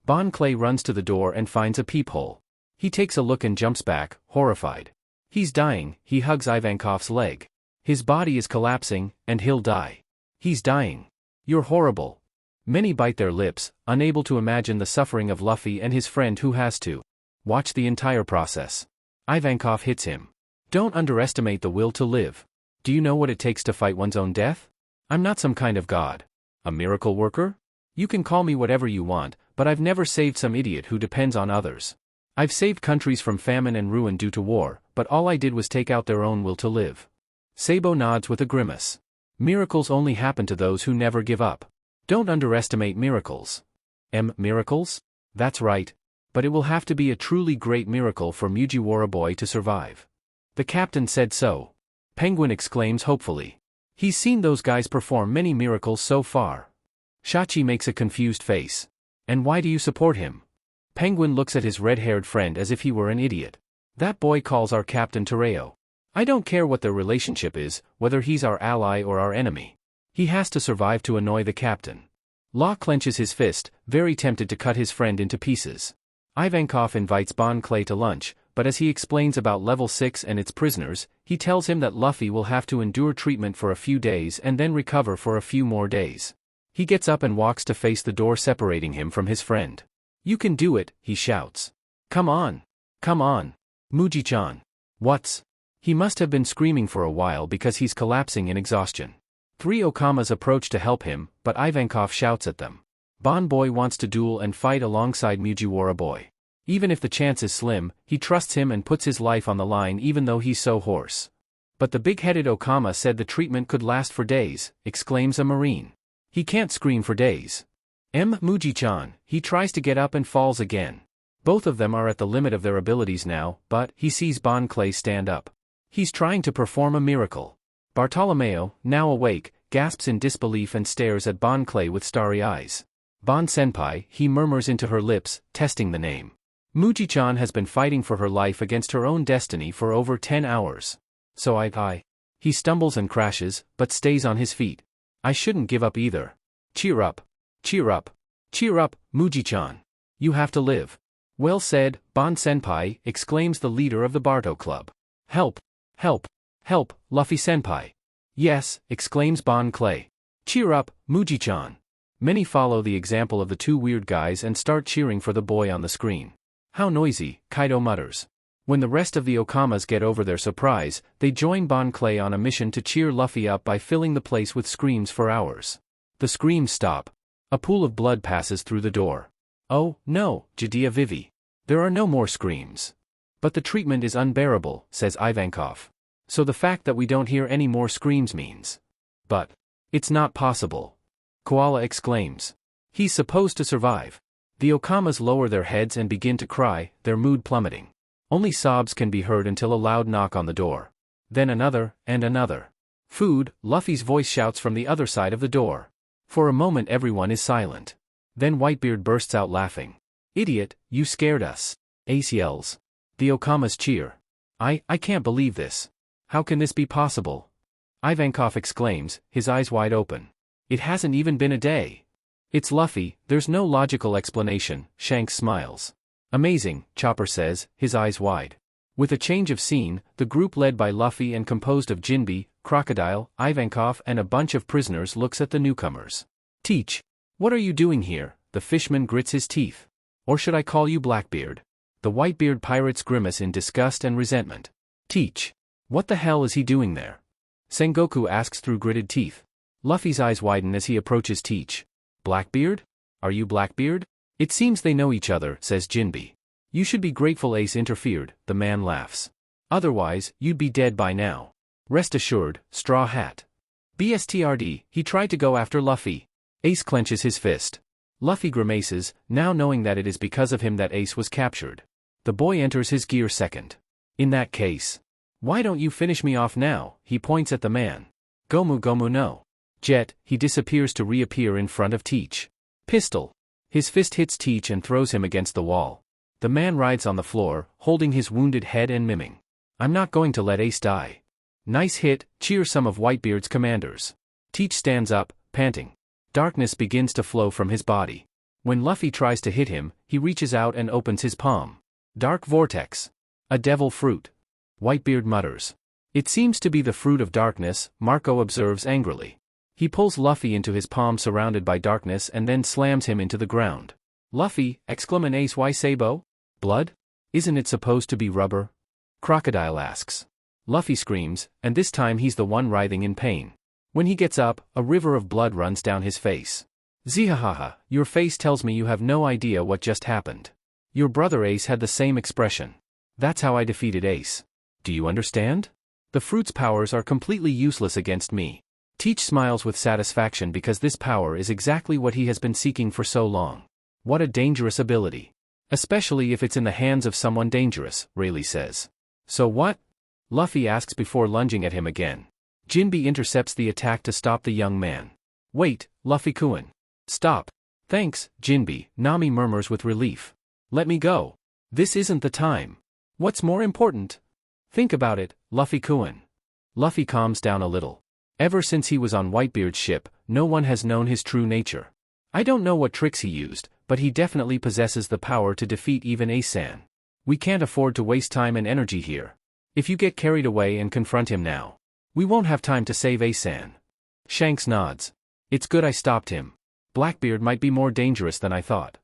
𝖯 runs to the door and finds a peephole. He takes a look and jumps back, horrified. He's dying. He hugs Ivankov's leg. His body is collapsing, and he'll die. He's dying. You're horrible. Many bite their lips, unable to imagine the suffering of Luffy and his friend who has to watch the entire process. Ivankov hits him. Don't underestimate the will to live. Do you know what it takes to fight one's own death? I'm not some kind of god. A miracle worker? You can call me whatever you want, but I've never saved some idiot who depends on others. I've saved countries from famine and ruin due to war, but all I did was take out their own will to live. Sabo nods with a grimace. Miracles only happen to those who never give up. Don't underestimate miracles. Miracles? That's right. But it will have to be a truly great miracle for 𝖯𝗂Λ to survive. The captain said so. Penguin exclaims hopefully. He's seen those guys perform many miracles so far. 𝖓 makes a confused face. And why do you support him? Penguin looks at his red-haired friend as if he were an idiot. That boy calls our captain starryyah. I don't care what their relationship is, whether he's our ally or our enemy. He has to survive to annoy the captain. Law clenches his fist, very tempted to cut his friend into pieces. Ivankov invites 𝖯 to lunch, but as he explains about level 6 and its prisoners, he tells him that Luffy will have to endure treatment for a few days and then recover for a few more days. He gets up and walks to face the door separating him from his friend. You can do it, he shouts. Come on. Come on. Muji-chan. What's? He must have been screaming for a while because he's collapsing in exhaustion. 3 𝖯s approach to help him, but Ivankov shouts at them. Boy wants to duel and fight alongside 𝖯RL. Even if the chance is slim, he trusts him and puts his life on the line even though he's so hoarse. But the big-headed 𝖯 said the treatment could last for days, exclaims a marine. He can't scream for days. Muji-chan, he tries to get up and falls again. Both of them are at the limit of their abilities now, but he sees 𝖯 stand up. He's trying to perform a miracle. Bartolomeo, now awake, gasps in disbelief and stares at 𝖯 with starry eyes. Senpai, he murmurs into her lips, testing the name. Muji-chan has been fighting for her life against her own destiny for over 10 hours. So He stumbles and crashes, but stays on his feet. I shouldn't give up either. Cheer up. Cheer up. Cheer up, Muji-chan. You have to live. Well said, Senpai, exclaims the leader of the Barto Club. Help. Help. Help, Luffy-senpai. Yes, exclaims 𝖯. Cheer up, Muji-chan. Many follow the example of the 2 weird guys and start cheering for the boy on the screen. How noisy, Kaido mutters. When the rest of the 𝖯s get over their surprise, they join 𝖯 on a mission to cheer Luffy up by filling the place with screams for hours. The screams stop. A pool of blood passes through the door. Oh, no, Judea Vivi. There are no more screams. But the treatment is unbearable, says Ivankov. So the fact that we don't hear any more screams means. But it's not possible. Koala exclaims. He's supposed to survive. The 𝖯s lower their heads and begin to cry, their mood plummeting. Only sobs can be heard until a loud knock on the door. Then another, and another. Food, Luffy's voice shouts from the other side of the door. For a moment everyone is silent. Then Whitebeard bursts out laughing. Idiot, you scared us. Ace yells. The 𝖯s cheer. I can't believe this. How can this be possible? Ivankov exclaims, his eyes wide open. It hasn't even been a day. It's Luffy, there's no logical explanation, Shanks smiles. Amazing, Chopper says, his eyes wide. With a change of scene, the group led by Luffy and composed of Jinbe, Crocodile, Ivankov and a bunch of prisoners looks at the newcomers. Teach. What are you doing here? The fishman grits his teeth. Or should I call you Blackbeard? The Whitebeard pirates grimace in disgust and resentment. Teach. What the hell is he doing there? Sengoku asks through gritted teeth. Luffy's eyes widen as he approaches Teach. Blackbeard? Are you Blackbeard? It seems they know each other, says Jinbe. You should be grateful Ace interfered, the man laughs. Otherwise, you'd be dead by now. Rest assured, Straw Hat. BSTRD, he tried to go after Luffy. Ace clenches his fist. Luffy grimaces, now knowing that it is because of him that Ace was captured. The boy enters his gear second. In that case. Why don't you finish me off now? He points at the man. Gomu Gomu no. Jet, he disappears to reappear in front of Teach. Pistol. His fist hits Teach and throws him against the wall. The man writhes on the floor, holding his wounded head and miming. I'm not going to let Ace die. Nice hit, cheer some of Whitebeard's commanders. Teach stands up, panting. Darkness begins to flow from his body. When Luffy tries to hit him, he reaches out and opens his palm. Dark vortex. A devil fruit. Whitebeard mutters. It seems to be the fruit of darkness, Marco observes angrily. He pulls Luffy into his palm surrounded by darkness and then slams him into the ground. Luffy, exclaim Ace, why Sabo? Blood? Isn't it supposed to be rubber? Crocodile asks. Luffy screams, and this time he's the one writhing in pain. When he gets up, a river of blood runs down his face. Zihahaha, your face tells me you have no idea what just happened. Your brother Ace had the same expression. That's how I defeated Ace. Do you understand? The fruit's powers are completely useless against me. Teach smiles with satisfaction because this power is exactly what he has been seeking for so long. What a dangerous ability. Especially if it's in the hands of someone dangerous, Rayleigh says. So what? Luffy asks before lunging at him again. Jinbe intercepts the attack to stop the young man. Wait, Luffy-kun. Stop. Thanks, Jinbe, Nami murmurs with relief. Let me go. This isn't the time. What's more important? Think about it, Luffy-kun. Luffy calms down a little. Ever since he was on Whitebeard's ship, no one has known his true nature. I don't know what tricks he used, but he definitely possesses the power to defeat even Ace-san. We can't afford to waste time and energy here. If you get carried away and confront him now, we won't have time to save Ace-san. Shanks nods. It's good I stopped him. Blackbeard might be more dangerous than I thought.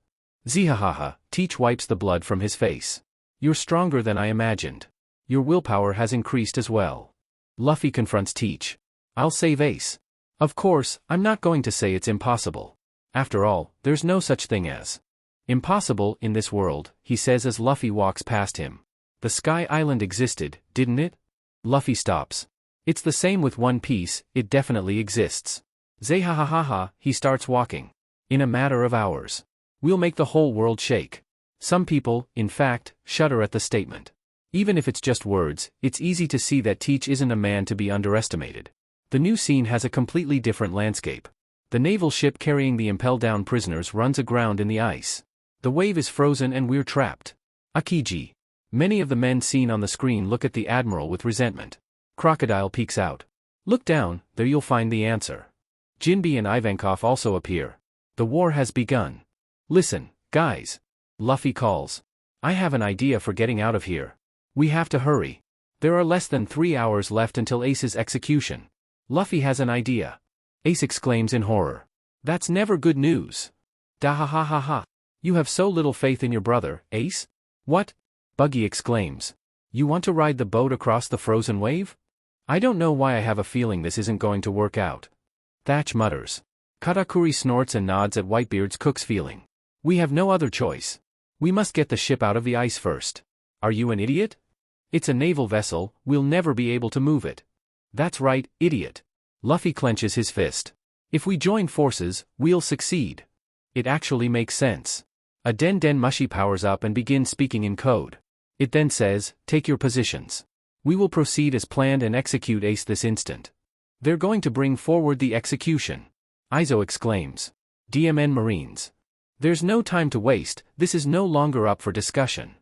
Zihahaha, Teach wipes the blood from his face. You're stronger than I imagined. Your willpower has increased as well. Luffy confronts Teach. I'll save Ace. Of course, I'm not going to say it's impossible. After all, there's no such thing as impossible in this world, he says as Luffy walks past him. The Sky Island existed, didn't it? Luffy stops. It's the same with One Piece, it definitely exists. Zehahahaha, he starts walking. In a matter of hours. We'll make the whole world shake. Some people, in fact, shudder at the statement. Even if it's just words, it's easy to see that Teach isn't a man to be underestimated. The new scene has a completely different landscape. The naval ship carrying the impelled-down prisoners runs aground in the ice. The wave is frozen and we're trapped. Akiji. Many of the men seen on the screen look at the Admiral with resentment. Crocodile peeks out. Look down, there you'll find the answer. Jinbe and Ivankov also appear. The war has begun. Listen, guys. Luffy calls. I have an idea for getting out of here. We have to hurry. There are less than 3 hours left until Ace's execution. Luffy has an idea. Ace exclaims in horror. That's never good news. Dahahahaha. You have so little faith in your brother, Ace? What? Buggy exclaims. You want to ride the boat across the frozen wave? I don't know why I have a feeling this isn't going to work out. Thatch mutters. Katakuri snorts and nods at Whitebeard's cook's feeling. We have no other choice. We must get the ship out of the ice first. Are you an idiot? It's a naval vessel, we'll never be able to move it. That's right, idiot. Luffy clenches his fist. If we join forces, we'll succeed. It actually makes sense. A Den Den Mushi powers up and begins speaking in code. It then says, take your positions. We will proceed as planned and execute Ace this instant. They're going to bring forward the execution. Izo exclaims. DMN Marines. There's no time to waste, this is no longer up for discussion.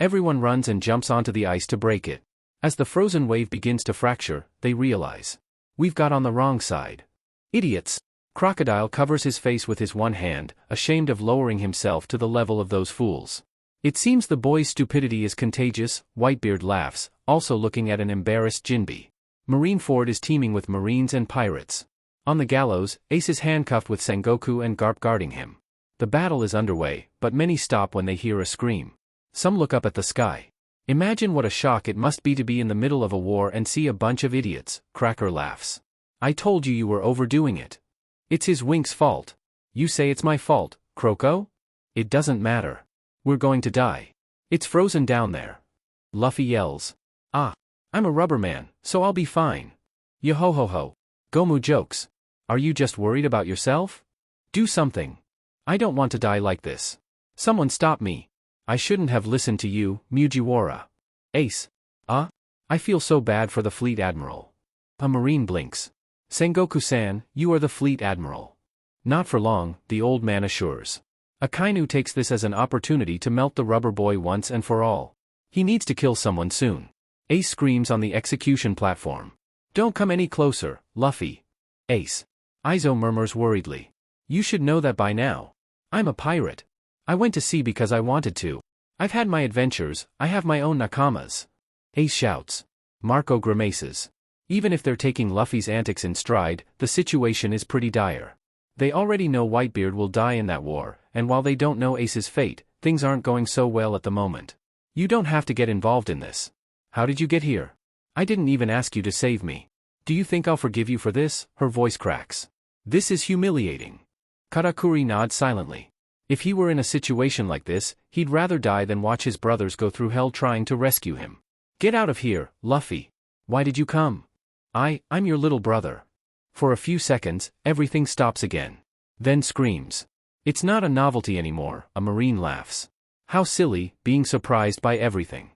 Everyone runs and jumps onto the ice to break it. As the frozen wave begins to fracture, they realize. We've got on the wrong side. Idiots. Crocodile covers his face with his one hand, ashamed of lowering himself to the level of those fools. It seems the boy's stupidity is contagious, Whitebeard laughs, also looking at an embarrassed Jinbe. Marineford is teeming with Marines and pirates. On the gallows, Ace is handcuffed with Sengoku and Garp guarding him. The battle is underway, but many stop when they hear a scream. Some look up at the sky. Imagine what a shock it must be to be in the middle of a war and see a bunch of idiots, Cracker laughs. I told you were overdoing it. It's his Wink's fault. You say it's my fault, Croco? It doesn't matter. We're going to die. It's frozen down there. Luffy yells. Ah, I'm a rubber man, so I'll be fine. Yo-ho-ho-ho. Gomu jokes. Are you just worried about yourself? Do something. I don't want to die like this. Someone stop me. I shouldn't have listened to you, Mujiwara. Ace. I feel so bad for the fleet admiral. A marine blinks. Sengoku-san, you are the fleet admiral. Not for long, the old man assures. Akainu takes this as an opportunity to melt the rubber boy once and for all. He needs to kill someone soon. Ace screams on the execution platform. Don't come any closer, Luffy. Ace. Izo murmurs worriedly. You should know that by now. I'm a pirate. I went to sea because I wanted to. I've had my adventures, I have my own nakamas. Ace shouts. Marco grimaces. Even if they're taking Luffy's antics in stride, the situation is pretty dire. They already know Whitebeard will die in that war, and while they don't know Ace's fate, things aren't going so well at the moment. You don't have to get involved in this. How did you get here? I didn't even ask you to save me. Do you think I'll forgive you for this? Her voice cracks. This is humiliating. Katakuri nods silently. If he were in a situation like this, he'd rather die than watch his brothers go through hell trying to rescue him. Get out of here, Luffy. Why did you come? I'm your little brother. For a few seconds, everything stops again. Then screams. It's not a novelty anymore, a marine laughs. How silly, being surprised by everything.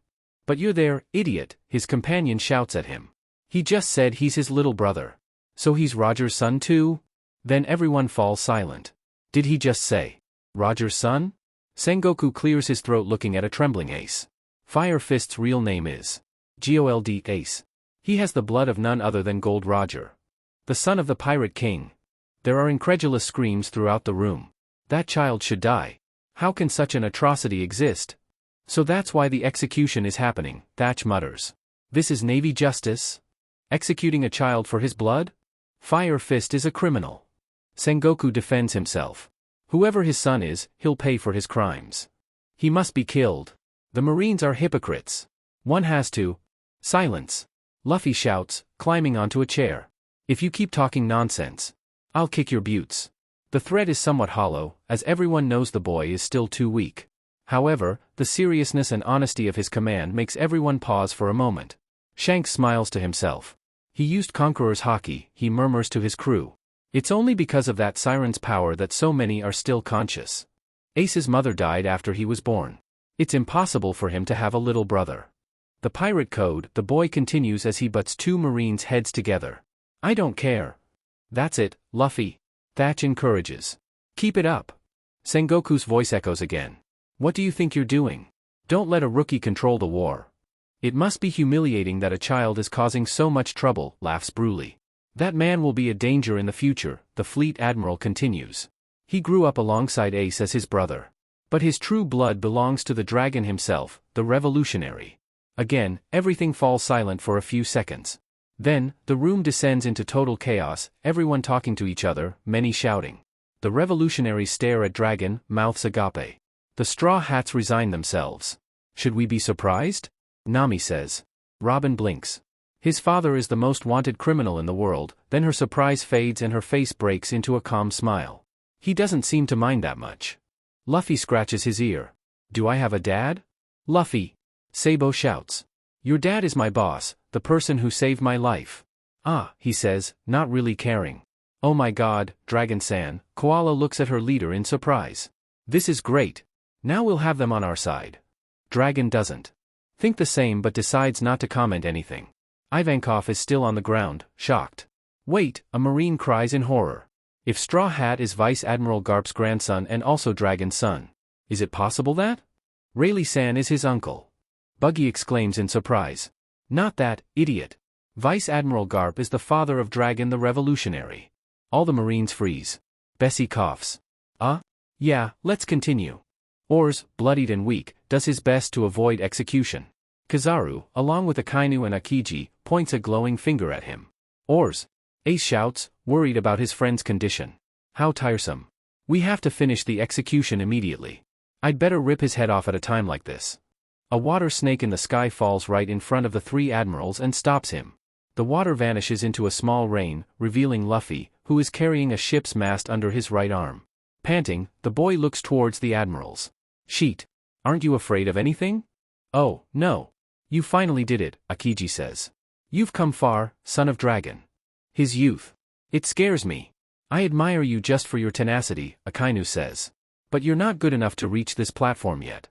But you're there, idiot, his companion shouts at him. He just said he's his little brother. So he's Roger's son too? Then everyone falls silent. Did he just say Roger's son? Sengoku clears his throat looking at a trembling Ace. Fire Fist's real name is 𝖯RЛਦੀL Ace. He has the blood of none other than Gold Roger, the son of the Pirate King. There are incredulous screams throughout the room. That child should die. How can such an atrocity exist? So that's why the execution is happening, Thatch mutters. This is Navy justice? Executing a child for his blood? Fire Fist is a criminal. Sengoku defends himself. Whoever his son is, he'll pay for his crimes. He must be killed. The Marines are hypocrites. One has to. Silence. Luffy shouts, climbing onto a chair. If you keep talking nonsense, I'll kick your butts. The threat is somewhat hollow, as everyone knows the boy is still too weak. However, the seriousness and honesty of his command makes everyone pause for a moment. Shanks smiles to himself. He used Conqueror's Haki, he murmurs to his crew. It's only because of that siren's power that so many are still conscious. Ace's mother died after he was born. It's impossible for him to have a little brother. The pirate code, the boy continues as he butts two Marines' heads together. I don't care. That's it, Luffy. Thatch encourages. Keep it up. Sengoku's voice echoes again. What do you think you're doing? Don't let a rookie control the war. It must be humiliating that a child is causing so much trouble, laughs Broly. That man will be a danger in the future, the fleet admiral continues. He grew up alongside Ace as his brother. But his true blood belongs to the dragon himself, the revolutionary. Again, everything falls silent for a few seconds. Then, the room descends into total chaos, everyone talking to each other, many shouting. The revolutionaries stare at Dragon, mouths agape. The Straw Hats resign themselves. Should we be surprised? Nami says. Robin blinks. His father is the most wanted criminal in the world, then her surprise fades and her face breaks into a calm smile. He doesn't seem to mind that much. Luffy scratches his ear. Do I have a dad? Luffy. Sabo shouts. Your dad is my boss, the person who saved my life. Ah, he says, not really caring. Oh my god, Dragon-san, Koala looks at her leader in surprise. This is great. Now we'll have them on our side. Dragon doesn't think the same but decides not to comment anything. Ivankov is still on the ground, shocked. Wait, a Marine cries in horror. If Straw Hat is Vice Admiral Garp's grandson and also Dragon's son, is it possible that Rayleigh-san is his uncle? Buggy exclaims in surprise. Not that, idiot. Vice Admiral Garp is the father of Dragon the Revolutionary. All the Marines freeze. Bessie coughs. Yeah, let's continue. Oars, bloodied and weak, does his best to avoid execution. Kizaru, along with Akainu and Akiji, points a glowing finger at him. Oars. Ace shouts, worried about his friend's condition. How tiresome. We have to finish the execution immediately. I'd better rip his head off at a time like this. A water snake in the sky falls right in front of the three admirals and stops him. The water vanishes into a small rain, revealing Luffy, who is carrying a ship's mast under his right arm. Panting, the boy looks towards the admirals. Sheet. Aren't you afraid of anything? Oh, no. You finally did it, Akiji says. You've come far, son of dragon. His youth. It scares me. I admire you just for your tenacity, Akainu says. But you're not good enough to reach this platform yet.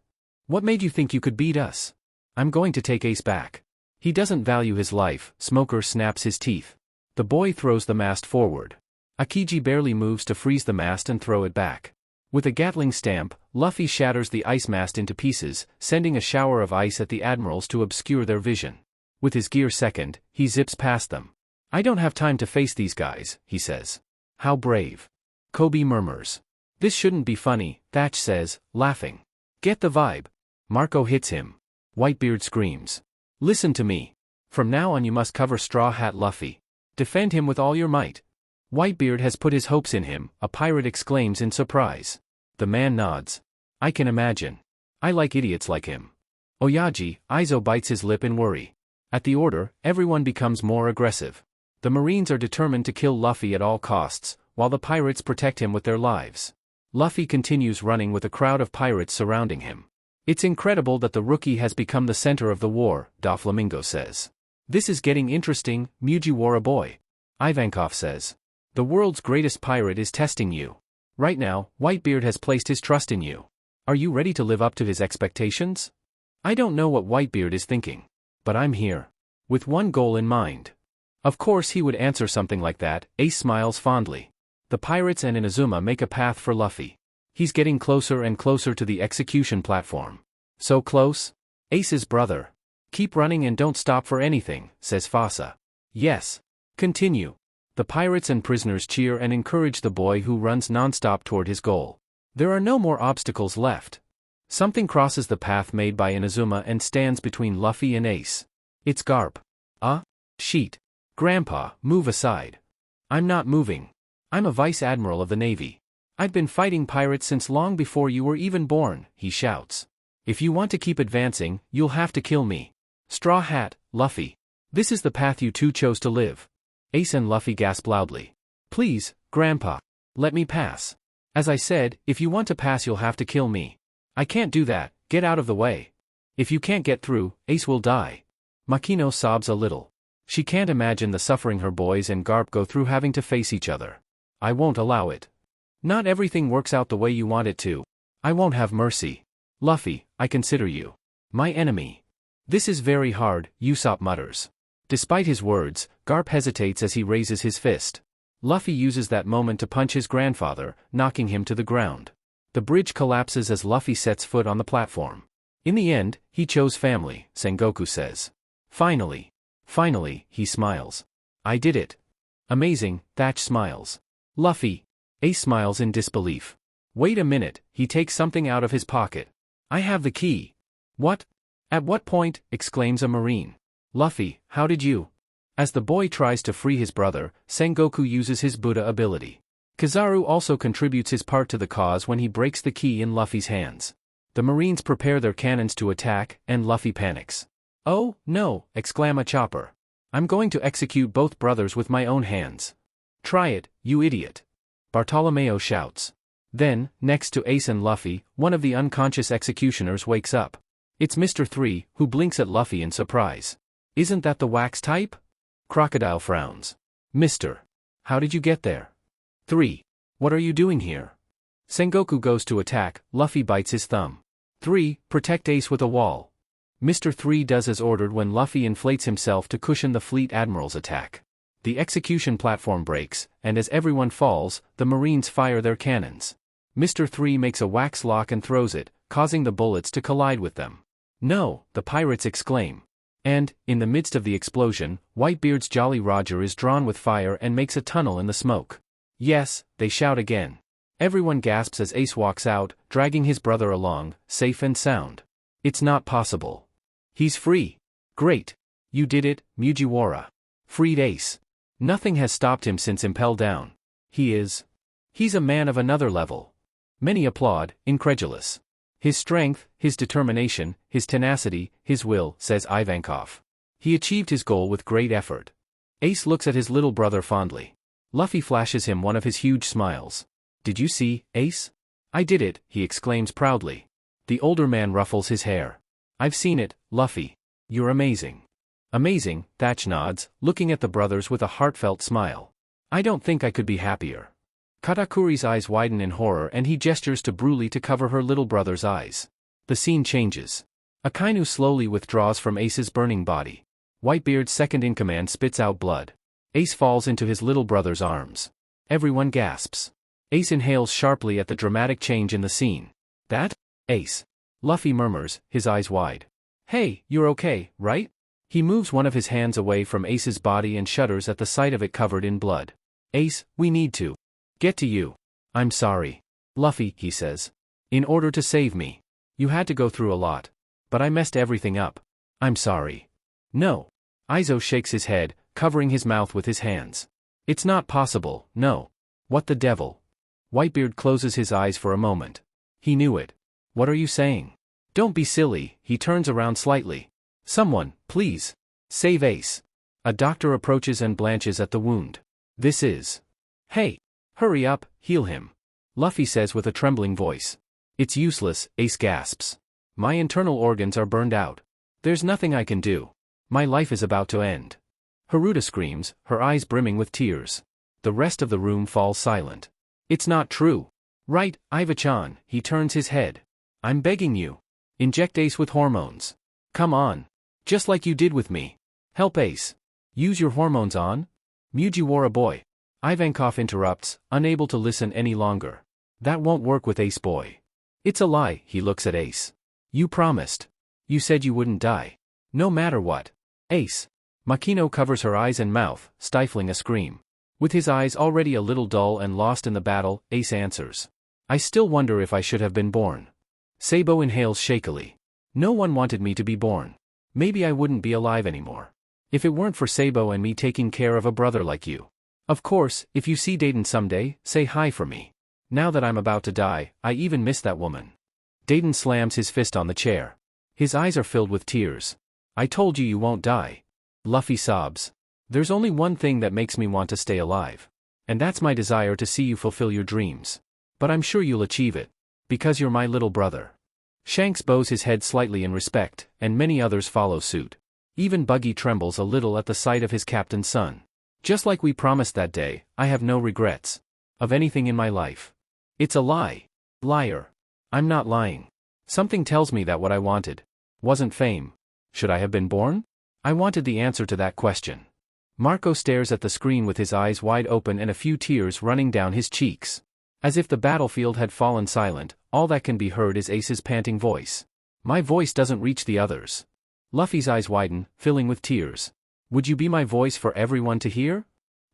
What made you think you could beat us? I'm going to take Ace back. He doesn't value his life. Smoker snaps his teeth. The boy throws the mast forward. Akiji barely moves to freeze the mast and throw it back. With a Gatling stamp, Luffy shatters the ice mast into pieces, sending a shower of ice at the admirals to obscure their vision. With his gear second, he zips past them. I don't have time to face these guys, he says. How brave. Kobe murmurs. This shouldn't be funny, Thatch says, laughing. Get the vibe. Marco hits him. Whitebeard screams. Listen to me. From now on you must cover Straw Hat Luffy. Defend him with all your might. Whitebeard has put his hopes in him, a pirate exclaims in surprise. The man nods. I can imagine. I like idiots like him. Oyaji, Aizo bites his lip in worry. At the order, everyone becomes more aggressive. The Marines are determined to kill Luffy at all costs, while the pirates protect him with their lives. Luffy continues running with a crowd of pirates surrounding him. It's incredible that the rookie has become the center of the war, Doflamingo says. This is getting interesting, Mugiwara boy. Ivankov says. The world's greatest pirate is testing you. Right now, Whitebeard has placed his trust in you. Are you ready to live up to his expectations? I don't know what Whitebeard is thinking. But I'm here. With one goal in mind. Of course he would answer something like that. Ace smiles fondly. The pirates and Inazuma make a path for Luffy. He's getting closer and closer to the execution platform. So close? Ace's brother. Keep running and don't stop for anything, says Fasa. Yes. Continue. The pirates and prisoners cheer and encourage the boy who runs non-stop toward his goal. There are no more obstacles left. Something crosses the path made by Inazuma and stands between Luffy and Ace. It's Garp. Sheet. Grandpa, move aside. I'm not moving. I'm a vice admiral of the Navy. I've been fighting pirates since long before you were even born, he shouts. If you want to keep advancing, you'll have to kill me. Straw Hat, Luffy. This is the path you two chose to live. Ace and Luffy gasp loudly. Please, Grandpa. Let me pass. As I said, if you want to pass you'll have to kill me. I can't do that, get out of the way. If you can't get through, Ace will die. Makino sobs a little. She can't imagine the suffering her boys and Garp go through having to face each other. I won't allow it. Not everything works out the way you want it to. I won't have mercy. Luffy, I consider you my enemy. This is very hard, Usopp mutters. Despite his words, Garp hesitates as he raises his fist. Luffy uses that moment to punch his grandfather, knocking him to the ground. The bridge collapses as Luffy sets foot on the platform. In the end, he chose family, Sengoku says. Finally, he smiles. I did it. Amazing, Thatch smiles. Luffy. Ace smiles in disbelief. Wait a minute, he takes something out of his pocket. I have the key. What? At what point? Exclaims a Marine. Luffy, how did you? As the boy tries to free his brother, Sengoku uses his Buddha ability. Kizaru also contributes his part to the cause when he breaks the key in Luffy's hands. The Marines prepare their cannons to attack, and Luffy panics. Oh, no, exclaims Chopper. I'm going to execute both brothers with my own hands. Try it, you idiot. Bartolomeo shouts. Then, next to Ace and Luffy, one of the unconscious executioners wakes up. It's Mr. 3, who blinks at Luffy in surprise. Isn't that the wax type? Crocodile frowns. Mister. How did you get there? 3. What are you doing here? Sengoku goes to attack, Luffy bites his thumb. 3. Protect Ace with a wall. Mr. 3 does as ordered when Luffy inflates himself to cushion the fleet admiral's attack. The execution platform breaks, and as everyone falls, the Marines fire their cannons. Mr. 3 makes a wax lock and throws it, causing the bullets to collide with them. No, the pirates exclaim. And, in the midst of the explosion, Whitebeard's Jolly Roger is drawn with fire and makes a tunnel in the smoke. Yes, they shout again. Everyone gasps as Ace walks out, dragging his brother along, safe and sound. It's not possible. He's free. Great. You did it, Mugiwara. Freed Ace. Nothing has stopped him since Impel Down. He's a man of another level. Many applaud, incredulous. His strength, his determination, his tenacity, his will, says Ivankov. He achieved his goal with great effort. Ace looks at his little brother fondly. Luffy flashes him one of his huge smiles. Did you see, Ace? I did it, he exclaims proudly. The older man ruffles his hair. I've seen it, Luffy. You're amazing. Amazing, Thatch nods, looking at the brothers with a heartfelt smile. I don't think I could be happier. Katakuri's eyes widen in horror and he gestures to Broly to cover her little brother's eyes. The scene changes. Akainu slowly withdraws from Ace's burning body. Whitebeard's second-in-command spits out blood. Ace falls into his little brother's arms. Everyone gasps. Ace inhales sharply at the dramatic change in the scene. That? Ace. Luffy murmurs, his eyes wide. Hey, you're okay, right? He moves one of his hands away from Ace's body and shudders at the sight of it covered in blood. Ace, we need to get to you. I'm sorry. Luffy, he says. In order to save me. You had to go through a lot. But I messed everything up. I'm sorry. No. Izo shakes his head, covering his mouth with his hands. It's not possible, no. What the devil? Whitebeard closes his eyes for a moment. He knew it. What are you saying? Don't be silly, he turns around slightly. Someone, please. Save Ace. A doctor approaches and blanches at the wound. This is. Hey. Hurry up, heal him. Luffy says with a trembling voice. It's useless, Ace gasps. My internal organs are burned out. There's nothing I can do. My life is about to end. Haruta screams, her eyes brimming with tears. The rest of the room falls silent. It's not true. Right, Iva-chan, he turns his head. I'm begging you. Inject Ace with hormones. Come on. Just like you did with me. Help Ace. Use your hormones on? Mugiwara boy. Ivankov interrupts, unable to listen any longer. That won't work with Ace boy. It's a lie, he looks at Ace. You promised. You said you wouldn't die. No matter what. Ace. Makino covers her eyes and mouth, stifling a scream. With his eyes already a little dull and lost in the battle, Ace answers. I still wonder if I should have been born. Sabo inhales shakily. No one wanted me to be born. Maybe I wouldn't be alive anymore. If it weren't for Sabo and me taking care of a brother like you. Of course, if you see Dayton someday, say hi for me. Now that I'm about to die, I even miss that woman. Dayton slams his fist on the chair. His eyes are filled with tears. I told you you won't die. Luffy sobs. There's only one thing that makes me want to stay alive. And that's my desire to see you fulfill your dreams. But I'm sure you'll achieve it. Because you're my little brother. Shanks bows his head slightly in respect, and many others follow suit. Even Buggy trembles a little at the sight of his captain's son. Just like we promised that day, I have no regrets. Of anything in my life. It's a lie. Liar. I'm not lying. Something tells me that what I wanted wasn't fame. Should I have been born? I wanted the answer to that question. Marco stares at the screen with his eyes wide open and a few tears running down his cheeks. As if the battlefield had fallen silent, all that can be heard is Ace's panting voice. My voice doesn't reach the others. Luffy's eyes widen, filling with tears. Would you be my voice for everyone to hear?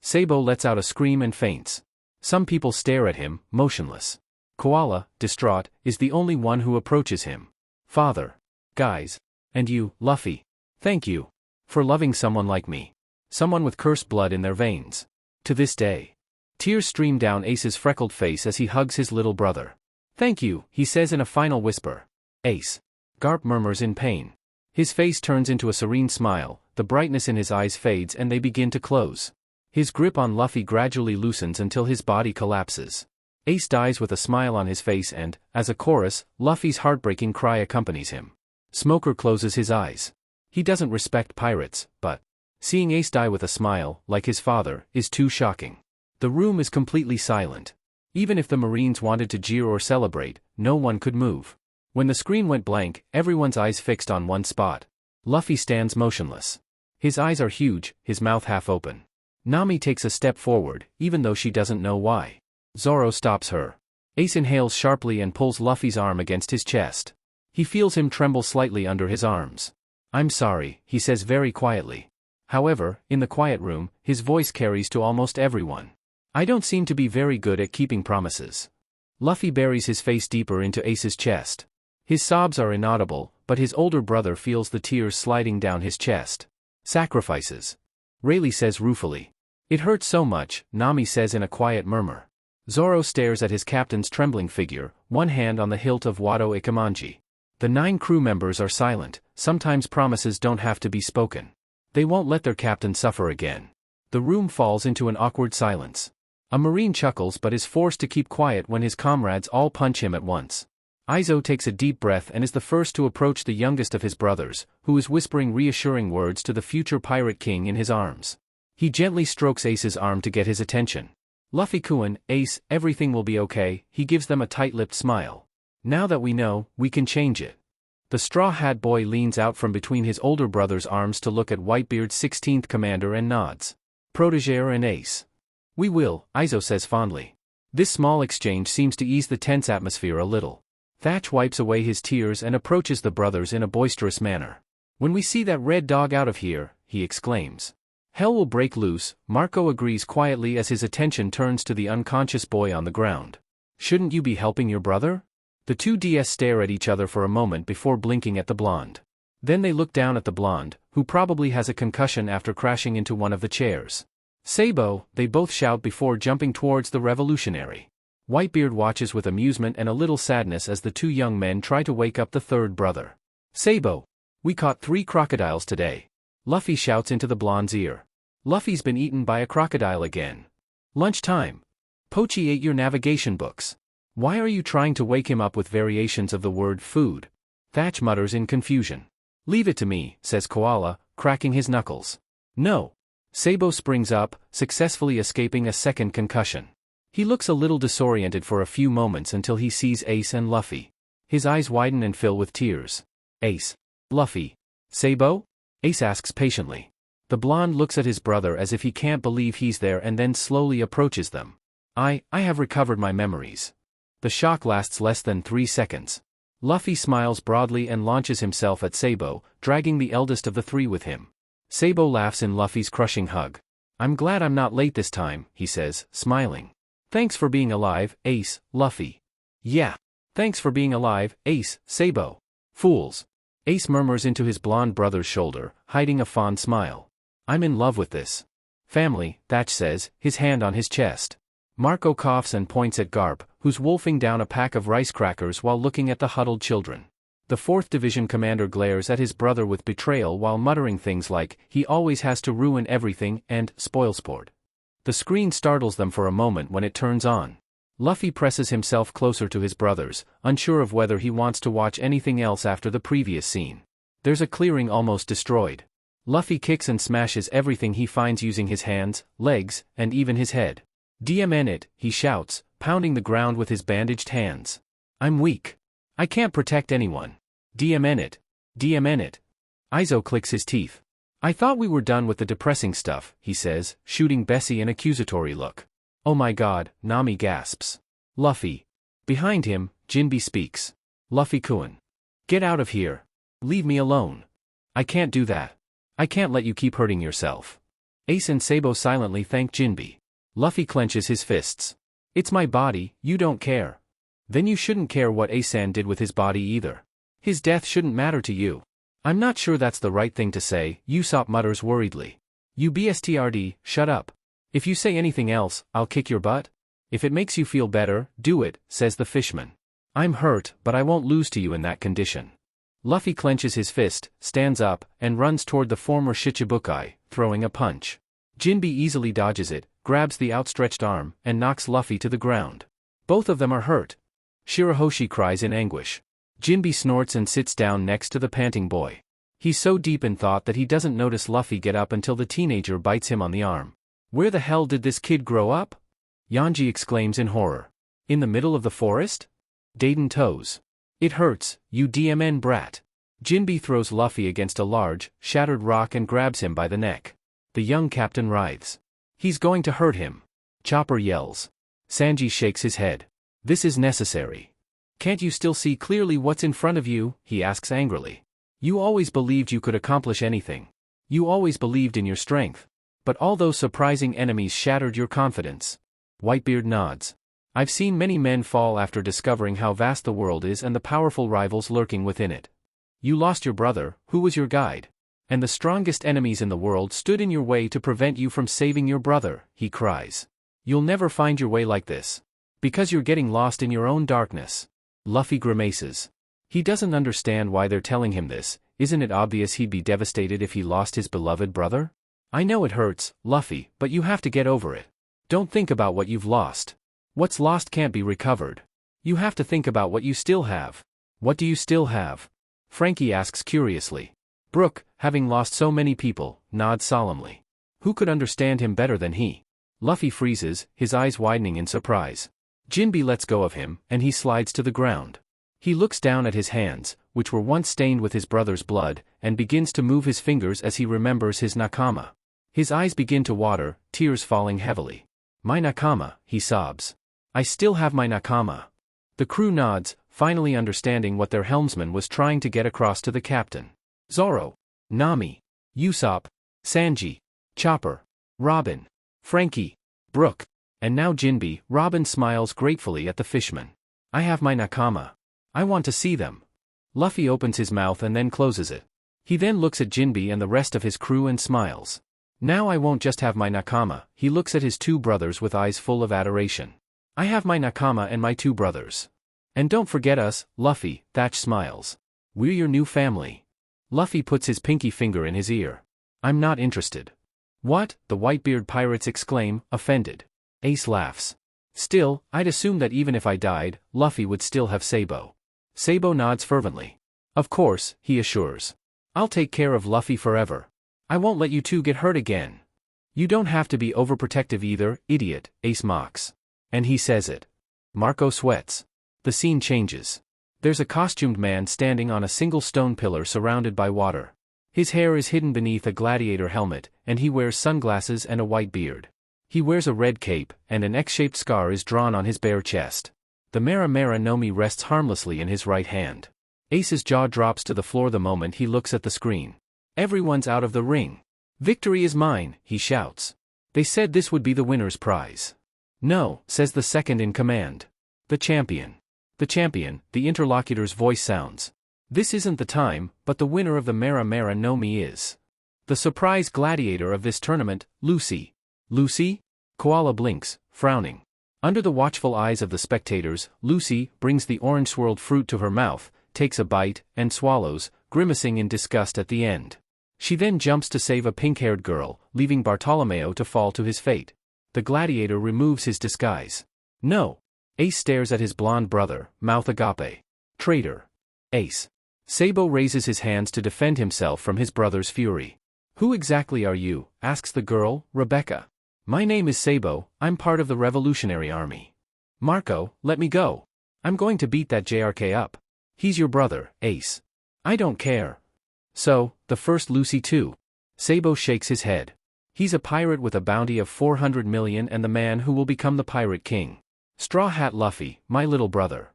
Sabo lets out a scream and faints. Some people stare at him, motionless. Koala, distraught, is the only one who approaches him. Father. Guys. And you, Luffy. Thank you. For loving someone like me. Someone with cursed blood in their veins. To this day. Tears stream down Ace's freckled face as he hugs his little brother. Thank you, he says in a final whisper. Ace. Garp murmurs in pain. His face turns into a serene smile, the brightness in his eyes fades and they begin to close. His grip on Luffy gradually loosens until his body collapses. Ace dies with a smile on his face and, as a chorus, Luffy's heartbreaking cry accompanies him. Smoker closes his eyes. He doesn't respect pirates, but seeing Ace die with a smile, like his father, is too shocking. The room is completely silent. Even if the Marines wanted to jeer or celebrate, no one could move. When the screen went blank, everyone's eyes fixed on one spot. Luffy stands motionless. His eyes are huge, his mouth half open. Nami takes a step forward, even though she doesn't know why. Zoro stops her. Ace inhales sharply and pulls Luffy's arm against his chest. He feels him tremble slightly under his arms. I'm sorry, he says very quietly. However, in the quiet room, his voice carries to almost everyone. I don't seem to be very good at keeping promises. Luffy buries his face deeper into Ace's chest. His sobs are inaudible, but his older brother feels the tears sliding down his chest. Sacrifices. Rayleigh says ruefully. It hurts so much, Nami says in a quiet murmur. Zoro stares at his captain's trembling figure, one hand on the hilt of Wado Ikemanji. The 9 crew members are silent, sometimes promises don't have to be spoken. They won't let their captain suffer again. The room falls into an awkward silence. A Marine chuckles but is forced to keep quiet when his comrades all punch him at once. Izo takes a deep breath and is the first to approach the youngest of his brothers, who is whispering reassuring words to the future pirate king in his arms. He gently strokes Ace's arm to get his attention. Luffy-kun, Ace, everything will be okay, he gives them a tight-lipped smile. Now that we know, we can change it. The Straw Hat Boy leans out from between his older brother's arms to look at Whitebeard's 16th commander and nods. Protégé and Ace. We will, Izo says fondly. This small exchange seems to ease the tense atmosphere a little. Thatch wipes away his tears and approaches the brothers in a boisterous manner. When we see that red dog out of here, he exclaims. Hell will break loose, Marco agrees quietly as his attention turns to the unconscious boy on the ground. Shouldn't you be helping your brother? The two DS stare at each other for a moment before blinking at the blonde. Then they look down at the blonde, who probably has a concussion after crashing into one of the chairs. Sabo, they both shout before jumping towards the revolutionary. Whitebeard watches with amusement and a little sadness as the two young men try to wake up the third brother. Sabo, we caught 3 crocodiles today. Luffy shouts into the blonde's ear. Luffy's been eaten by a crocodile again. Lunchtime. Pochi ate your navigation books. Why are you trying to wake him up with variations of the word food? Thatch mutters in confusion. Leave it to me, says Koala, cracking his knuckles. No. Sabo springs up, successfully escaping a second concussion. He looks a little disoriented for a few moments until he sees Ace and Luffy. His eyes widen and fill with tears. Ace. Luffy. Sabo? Ace asks patiently. The blonde looks at his brother as if he can't believe he's there and then slowly approaches them. I have recovered my memories. The shock lasts less than 3 seconds. Luffy smiles broadly and launches himself at Sabo, dragging the eldest of the 3 with him. Sabo laughs in Luffy's crushing hug. I'm glad I'm not late this time, he says, smiling. Thanks for being alive, Ace, Luffy. Yeah. Thanks for being alive, Ace, Sabo. Fools. Ace murmurs into his blonde brother's shoulder, hiding a fond smile. I'm in love with this family, Thatch says, his hand on his chest. Marco coughs and points at Garp, who's wolfing down a pack of rice crackers while looking at the huddled children. The 4th Division commander glares at his brother with betrayal while muttering things like, he always has to ruin everything, and spoil sport. The screen startles them for a moment when it turns on. Luffy presses himself closer to his brothers, unsure of whether he wants to watch anything else after the previous scene. There's a clearing almost destroyed. Luffy kicks and smashes everything he finds using his hands, legs, and even his head. DMN it, he shouts, pounding the ground with his bandaged hands. I'm weak. I can't protect anyone. DMN it. DMN it. Izo clicks his teeth. I thought we were done with the depressing stuff, he says, shooting Bessie an accusatory look. Oh my god, Nami gasps. Luffy. Behind him, Jinbe speaks. Luffy-kun. Get out of here. Leave me alone. I can't do that. I can't let you keep hurting yourself. Ace and Sabo silently thank Jinbe. Luffy clenches his fists. It's my body, you don't care. Then you shouldn't care what Ace-san did with his body either. His death shouldn't matter to you. I'm not sure that's the right thing to say, Usopp mutters worriedly. You BSTRD, shut up. If you say anything else, I'll kick your butt. If it makes you feel better, do it, says the fishman. I'm hurt, but I won't lose to you in that condition. Luffy clenches his fist, stands up, and runs toward the former Shichibukai, throwing a punch. Jinbe easily dodges it, grabs the outstretched arm, and knocks Luffy to the ground. Both of them are hurt. Shirahoshi cries in anguish. Jinbe snorts and sits down next to the panting boy. He's so deep in thought that he doesn't notice Luffy get up until the teenager bites him on the arm. Where the hell did this kid grow up? Yanji exclaims in horror. In the middle of the forest? Dayton toes. It hurts, you DMN brat. Jinbe throws Luffy against a large, shattered rock and grabs him by the neck. The young captain writhes. He's going to hurt him. Chopper yells. Sanji shakes his head. This is necessary. Can't you still see clearly what's in front of you? He asks angrily. You always believed you could accomplish anything. You always believed in your strength. But all those surprising enemies shattered your confidence. Whitebeard nods. I've seen many men fall after discovering how vast the world is and the powerful rivals lurking within it. You lost your brother, who was your guide. And the strongest enemies in the world stood in your way to prevent you from saving your brother, he cries. You'll never find your way like this. Because you're getting lost in your own darkness. Luffy grimaces. He doesn't understand why they're telling him this. Isn't it obvious he'd be devastated if he lost his beloved brother? I know it hurts, Luffy, but you have to get over it. Don't think about what you've lost. What's lost can't be recovered. You have to think about what you still have. What do you still have? Frankie asks curiously. Brook, having lost so many people, nods solemnly. Who could understand him better than he? Luffy freezes, his eyes widening in surprise. Jinbe lets go of him, and he slides to the ground. He looks down at his hands, which were once stained with his brother's blood, and begins to move his fingers as he remembers his nakama. His eyes begin to water, tears falling heavily. My nakama, he sobs. I still have my nakama. The crew nods, finally understanding what their helmsman was trying to get across to the captain. Zoro, Nami, Usopp, Sanji, Chopper, Robin, Frankie, Brook, and now Jinbe. Robin smiles gratefully at the fishman. I have my nakama. I want to see them. Luffy opens his mouth and then closes it. He then looks at Jinbe and the rest of his crew and smiles. Now I won't just have my nakama. He looks at his two brothers with eyes full of adoration. I have my nakama and my two brothers. And don't forget us, Luffy. Thatch smiles. We're your new family. Luffy puts his pinky finger in his ear. I'm not interested. What? The Whitebeard pirates exclaim, offended. Ace laughs. Still, I'd assume that even if I died, Luffy would still have Sabo. Sabo nods fervently. Of course, he assures. I'll take care of Luffy forever. I won't let you two get hurt again. You don't have to be overprotective either, idiot, Ace mocks. And he says it. Marco sweats. The scene changes. There's a costumed man standing on a single stone pillar surrounded by water. His hair is hidden beneath a gladiator helmet, and he wears sunglasses and a white beard. He wears a red cape, and an X-shaped scar is drawn on his bare chest. The 𝖯𝗂álδιЛ Nomi rests harmlessly in his right hand. Ace's jaw drops to the floor the moment he looks at the screen. Everyone's out of the ring. Victory is mine, he shouts. They said this would be the winner's prize. No, says the second in command. The champion. The champion, the interlocutor's voice sounds. This isn't the time, but the winner of the 𝖯RáldiL Nomi is. The surprise gladiator of this tournament, Lucy. Lucy? Koala blinks, frowning. Under the watchful eyes of the spectators, Lucy brings the orange-swirled fruit to her mouth, takes a bite, and swallows, grimacing in disgust at the end. She then jumps to save a pink-haired girl, leaving Bartolomeo to fall to his fate. The gladiator removes his disguise. No. Ace stares at his blonde brother, mouth agape. Traitor. Ace. Sabo raises his hands to defend himself from his brother's fury. Who exactly are you? Asks the girl, Rebecca. My name is Sabo, I'm part of the Revolutionary Army. Marco, let me go. I'm going to beat that JRK up. He's your brother, Ace. I don't care. So, the first Lucy too. Sabo shakes his head. He's a pirate with a bounty of 400 million and the man who will become the pirate king. Straw Hat Luffy, my little brother.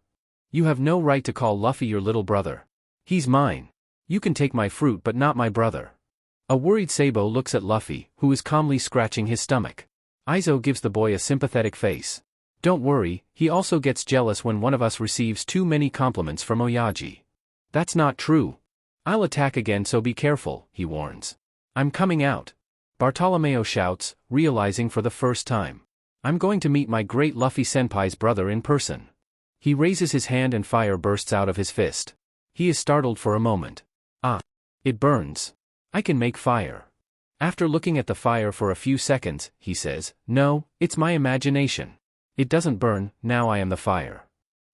You have no right to call Luffy your little brother. He's mine. You can take my fruit but not my brother. A worried Sabo looks at Luffy, who is calmly scratching his stomach. Izo gives the boy a sympathetic face. Don't worry, he also gets jealous when one of us receives too many compliments from Oyaji. That's not true. I'll attack again, so be careful, he warns. I'm coming out. Bartolomeo shouts, realizing for the first time. I'm going to meet my great Luffy senpai's brother in person. He raises his hand and fire bursts out of his fist. He is startled for a moment. Ah. It burns. I can make fire. After looking at the fire for a few seconds, he says, no, it's my imagination. It doesn't burn, now I am the fire.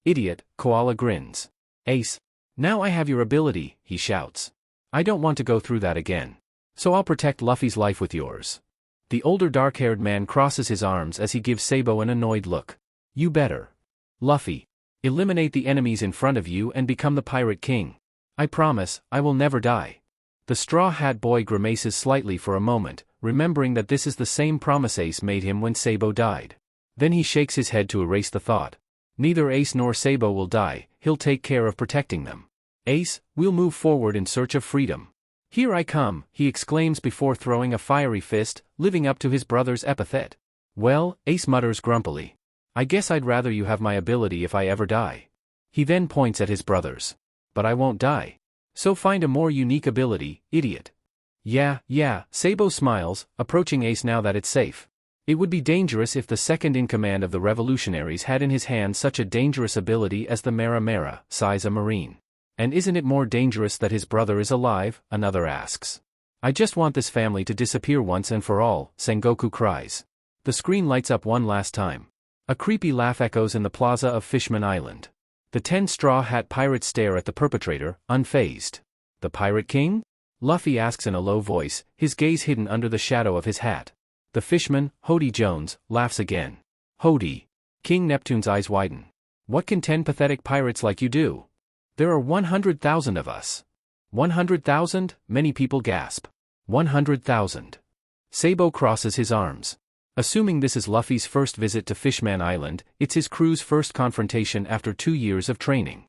Idiot, Koala grins. Ace. Now I have your ability, he shouts. I don't want to go through that again. So I'll protect Luffy's life with yours. The older dark-haired man crosses his arms as he gives Sabo an annoyed look. You better. Luffy. Eliminate the enemies in front of you and become the Pirate King. I promise, I will never die. The Straw Hat Boy grimaces slightly for a moment, remembering that this is the same promise Ace made him when Sabo died. Then he shakes his head to erase the thought. Neither Ace nor Sabo will die, he'll take care of protecting them. Ace, we'll move forward in search of freedom. Here I come, he exclaims before throwing a fiery fist, living up to his brother's epithet. Well, Ace mutters grumpily. I guess I'd rather you have my ability if I ever die. He then points at his brothers. But I won't die. So find a more unique ability, idiot. Yeah, Sabo smiles, approaching Ace now that it's safe. It would be dangerous if the second in command of the revolutionaries had in his hand such a dangerous ability as the 𝖯RáldiL, sighs a marine. And isn't it more dangerous that his brother is alive? Another asks. I just want this family to disappear once and for all, Sengoku cries. The screen lights up one last time. A creepy laugh echoes in the plaza of Fishman Island. The 10 Straw Hat pirates stare at the perpetrator, unfazed. The Pirate King? Luffy asks in a low voice, his gaze hidden under the shadow of his hat. The fishman, Hody Jones, laughs again. Hody. King Neptune's eyes widen. What can 10 pathetic pirates like you do? There are 100,000 of us. 100,000? Many people gasp. 100,000. Sabo crosses his arms. Assuming this is Luffy's first visit to Fishman Island, it's his crew's first confrontation after 2 years of training.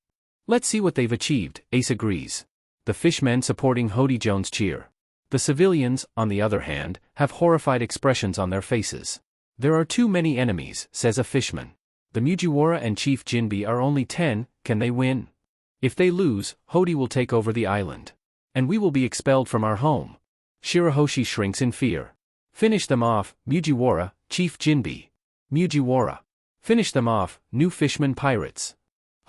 Let's see what they've achieved, Ace agrees. The fishmen supporting Hody Jones cheer. The civilians, on the other hand, have horrified expressions on their faces. There are too many enemies, says a fishman. The Mugiwara and Chief Jinbe are only 10, can they win? If they lose, Hody will take over the island. And we will be expelled from our home. Shirahoshi shrinks in fear. Finish them off, Mugiwara, Chief Jinbe. Mugiwara. Finish them off, new fishman pirates.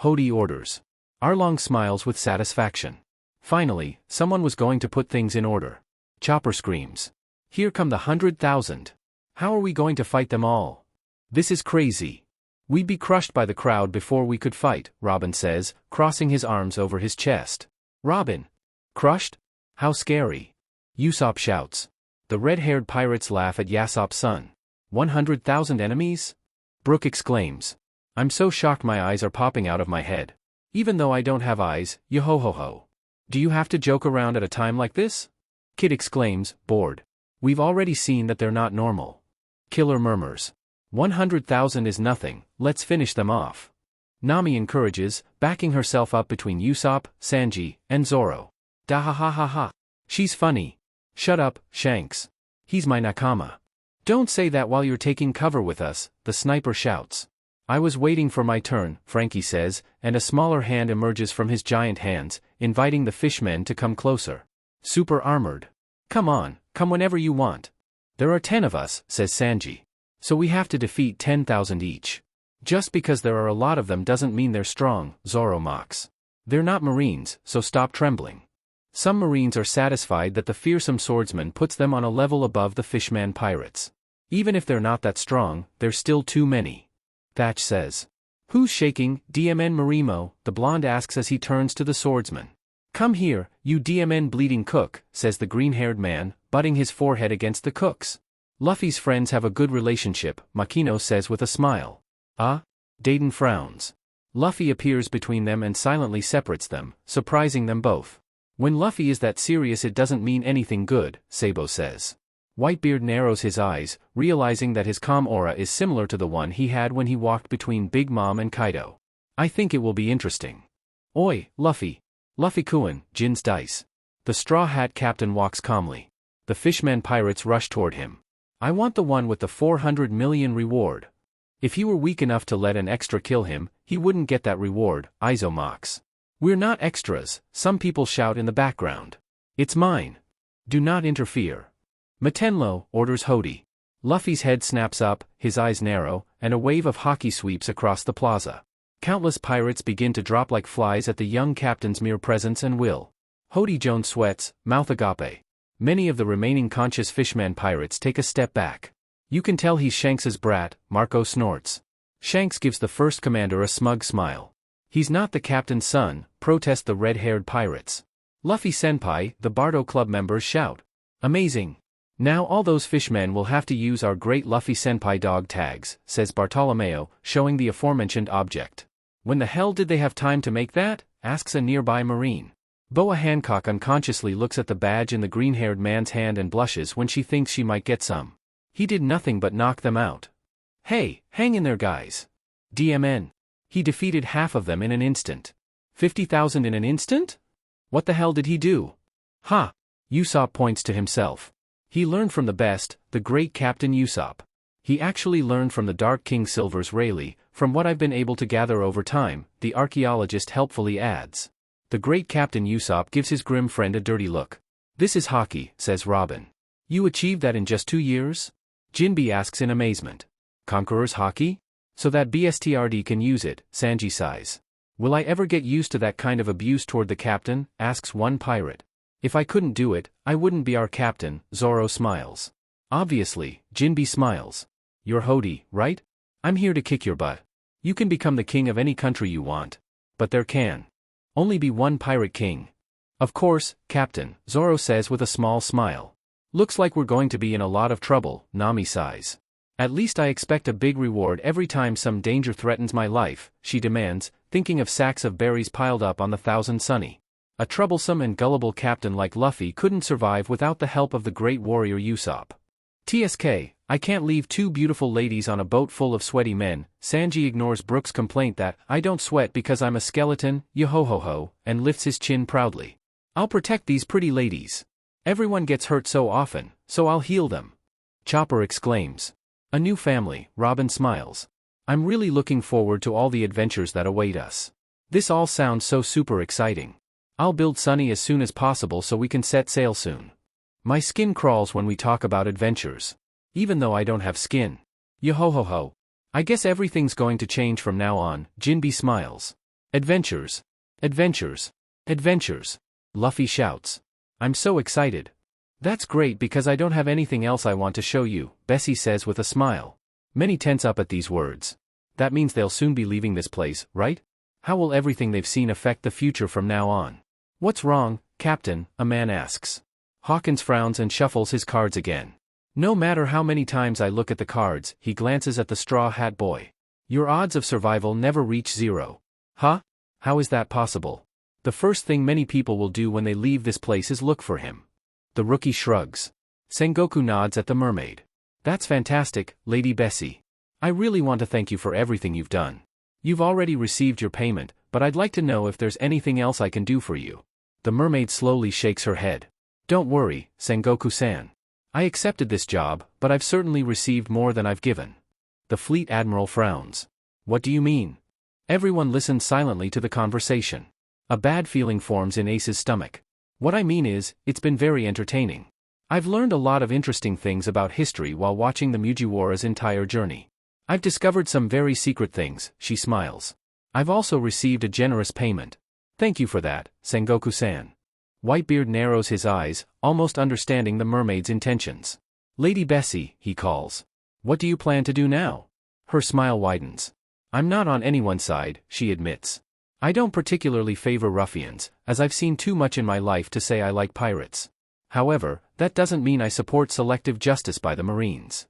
Hody orders. Arlong smiles with satisfaction. Finally, someone was going to put things in order. Chopper screams. Here come the 100,000. How are we going to fight them all? This is crazy. We'd be crushed by the crowd before we could fight, Robin says, crossing his arms over his chest. Robin. Crushed? How scary. Usopp shouts. The red-haired pirates laugh at Yasopp's son. 100,000 enemies? Brook exclaims. I'm so shocked my eyes are popping out of my head. Even though I don't have eyes, yo-ho-ho-ho. Do you have to joke around at a time like this? Kid exclaims, bored. We've already seen that they're not normal. Killer murmurs. 100,000 is nothing, let's finish them off. Nami encourages, backing herself up between Usopp, Sanji, and Zoro. Da ha ha ha ha. She's funny. Shut up, Shanks. He's my nakama. Don't say that while you're taking cover with us, the sniper shouts. I was waiting for my turn, Frankie says, and a smaller hand emerges from his giant hands, inviting the fishmen to come closer. Super armored. Come on, come whenever you want. There are 10 of us, says Sanji. So we have to defeat 10,000 each. Just because there are a lot of them doesn't mean they're strong, Zoro mocks. They're not Marines, so stop trembling. Some Marines are satisfied that the fearsome swordsman puts them on a level above the fishman pirates. Even if they're not that strong, there's still too many. Thatch says. Who's shaking, DMN Marimo? The blonde asks as he turns to the swordsman. Come here, you DMN bleeding cook, says the green-haired man, butting his forehead against the cook's. Luffy's friends have a good relationship, Makino says with a smile. Dayton frowns. Luffy appears between them and silently separates them, surprising them both. When Luffy is that serious it doesn't mean anything good, Sabo says. Whitebeard narrows his eyes, realizing that his calm aura is similar to the one he had when he walked between Big Mom and Kaido. I think it will be interesting. Oi, Luffy. Luffy-kun, Jin's dice. The Straw Hat Captain walks calmly. The fishmen pirates rush toward him. I want the one with the 400 million reward. If he were weak enough to let an extra kill him, he wouldn't get that reward, Izo mocks. We're not extras, some people shout in the background. It's mine. Do not interfere. Matenlo, orders Hody. Luffy's head snaps up, his eyes narrow, and a wave of haki sweeps across the plaza. Countless pirates begin to drop like flies at the young captain's mere presence and will. Hody Jones sweats, mouth agape. Many of the remaining conscious fishman pirates take a step back. You can tell he's Shanks's brat, Marco snorts. Shanks gives the first commander a smug smile. He's not the captain's son, protest the red-haired pirates. Luffy senpai, the Bardo Club members shout. Amazing. Now all those fishmen will have to use our great Luffy senpai dog tags, says Bartolomeo, showing the aforementioned object. When the hell did they have time to make that? Asks a nearby marine. Boa Hancock unconsciously looks at the badge in the green-haired man's hand and blushes when she thinks she might get some. He did nothing but knock them out. Hey, hang in there guys. DMN. He defeated half of them in an instant. 50,000 in an instant? What the hell did he do? Ha! Usopp points to himself. He learned from the best, the great Captain Usopp. He actually learned from the Dark King Silver's Rayleigh, from what I've been able to gather over time, the archaeologist helpfully adds. The great Captain Usopp gives his grim friend a dirty look. This is hockey, says Robin. You achieved that in just 2 years? Jinbe asks in amazement. Conqueror's hockey? So that BSTRD can use it, Sanji sighs. Will I ever get used to that kind of abuse toward the captain? Asks one pirate. If I couldn't do it, I wouldn't be our captain, Zoro smiles. Obviously, Jinbe smiles. You're Hody, right? I'm here to kick your butt. You can become the king of any country you want. But there can only be one pirate king. Of course, Captain, Zoro says with a small smile. Looks like we're going to be in a lot of trouble, Nami sighs. At least I expect a big reward every time some danger threatens my life, she demands, thinking of sacks of berries piled up on the Thousand Sunny. A troublesome and gullible captain like Luffy couldn't survive without the help of the great warrior Usopp. TSK, I can't leave two beautiful ladies on a boat full of sweaty men. Sanji ignores Brook's complaint that, I don't sweat because I'm a skeleton, yo-ho-ho-ho, and lifts his chin proudly. I'll protect these pretty ladies. Everyone gets hurt so often, so I'll heal them. Chopper exclaims. A new family, Robin smiles. I'm really looking forward to all the adventures that await us. This all sounds so super exciting. I'll build Sunny as soon as possible so we can set sail soon. My skin crawls when we talk about adventures. Even though I don't have skin. Yo-ho-ho-ho. I guess everything's going to change from now on, Jinbe smiles. Adventures. Adventures. Adventures. Luffy shouts. I'm so excited. That's great because I don't have anything else I want to show you, Bessie says with a smile. Many tense up at these words. That means they'll soon be leaving this place, right? How will everything they've seen affect the future from now on? What's wrong, Captain? A man asks. Hawkins frowns and shuffles his cards again. No matter how many times I look at the cards, he glances at the Straw Hat Boy. Your odds of survival never reach 0. Huh? How is that possible? The first thing many people will do when they leave this place is look for him. The rookie shrugs. Sengoku nods at the mermaid. That's fantastic, Lady Bessie. I really want to thank you for everything you've done. You've already received your payment, but I'd like to know if there's anything else I can do for you. The mermaid slowly shakes her head. Don't worry, Sengoku-san. I accepted this job, but I've certainly received more than I've given. The fleet admiral frowns. What do you mean? Everyone listens silently to the conversation. A bad feeling forms in Ace's stomach. What I mean is, it's been very entertaining. I've learned a lot of interesting things about history while watching the Mugiwara's entire journey. I've discovered some very secret things, she smiles. I've also received a generous payment. Thank you for that, Sengoku-san. Whitebeard narrows his eyes, almost understanding the mermaid's intentions. Lady Bessie, he calls. What do you plan to do now? Her smile widens. I'm not on anyone's side, she admits. I don't particularly favor ruffians, as I've seen too much in my life to say I like pirates. However, that doesn't mean I support selective justice by the Marines.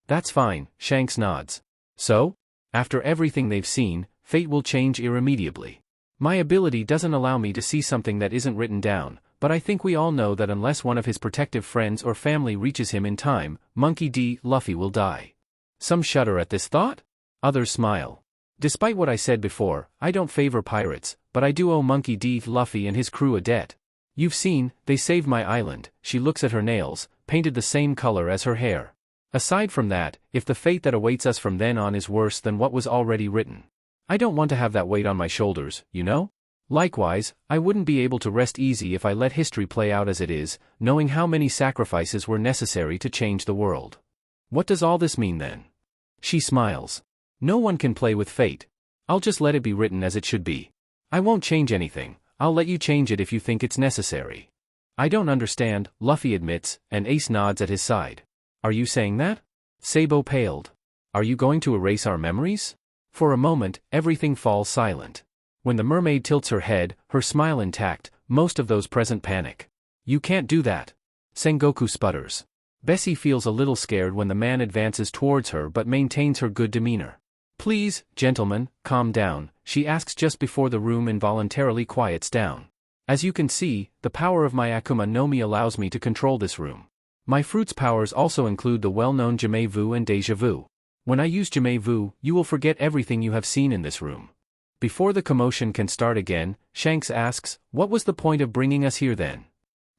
That's fine, Shanks nods. So? After everything they've seen, fate will change irremediably. My ability doesn't allow me to see something that isn't written down, but I think we all know that unless one of his protective friends or family reaches him in time, Monkey D. Luffy will die. Some shudder at this thought? Others smile. Despite what I said before, I don't favor pirates, but I do owe Monkey D. Luffy and his crew a debt. You've seen, they saved my island. She looks at her nails, painted the same color as her hair. Aside from that, if the fate that awaits us from then on is worse than what was already written, I don't want to have that weight on my shoulders, you know? Likewise, I wouldn't be able to rest easy if I let history play out as it is, knowing how many sacrifices were necessary to change the world. What does all this mean then? She smiles. No one can play with fate. I'll just let it be written as it should be. I won't change anything. I'll let you change it if you think it's necessary. I don't understand, Luffy admits, and Ace nods at his side. Are you saying that? Sabo paled. Are you going to erase our memories? For a moment, everything falls silent. When the mermaid tilts her head, her smile intact, most of those present panic. You can't do that. Sengoku sputters. Bessie feels a little scared when the man advances towards her but maintains her good demeanor. Please, gentlemen, calm down, she asks just before the room involuntarily quiets down. As you can see, the power of my Akuma no Mi allows me to control this room. My fruit's powers also include the well-known Jamais Vu and Déjà Vu. When I use Jamais Vu, you will forget everything you have seen in this room. Before the commotion can start again, Shanks asks, what was the point of bringing us here then?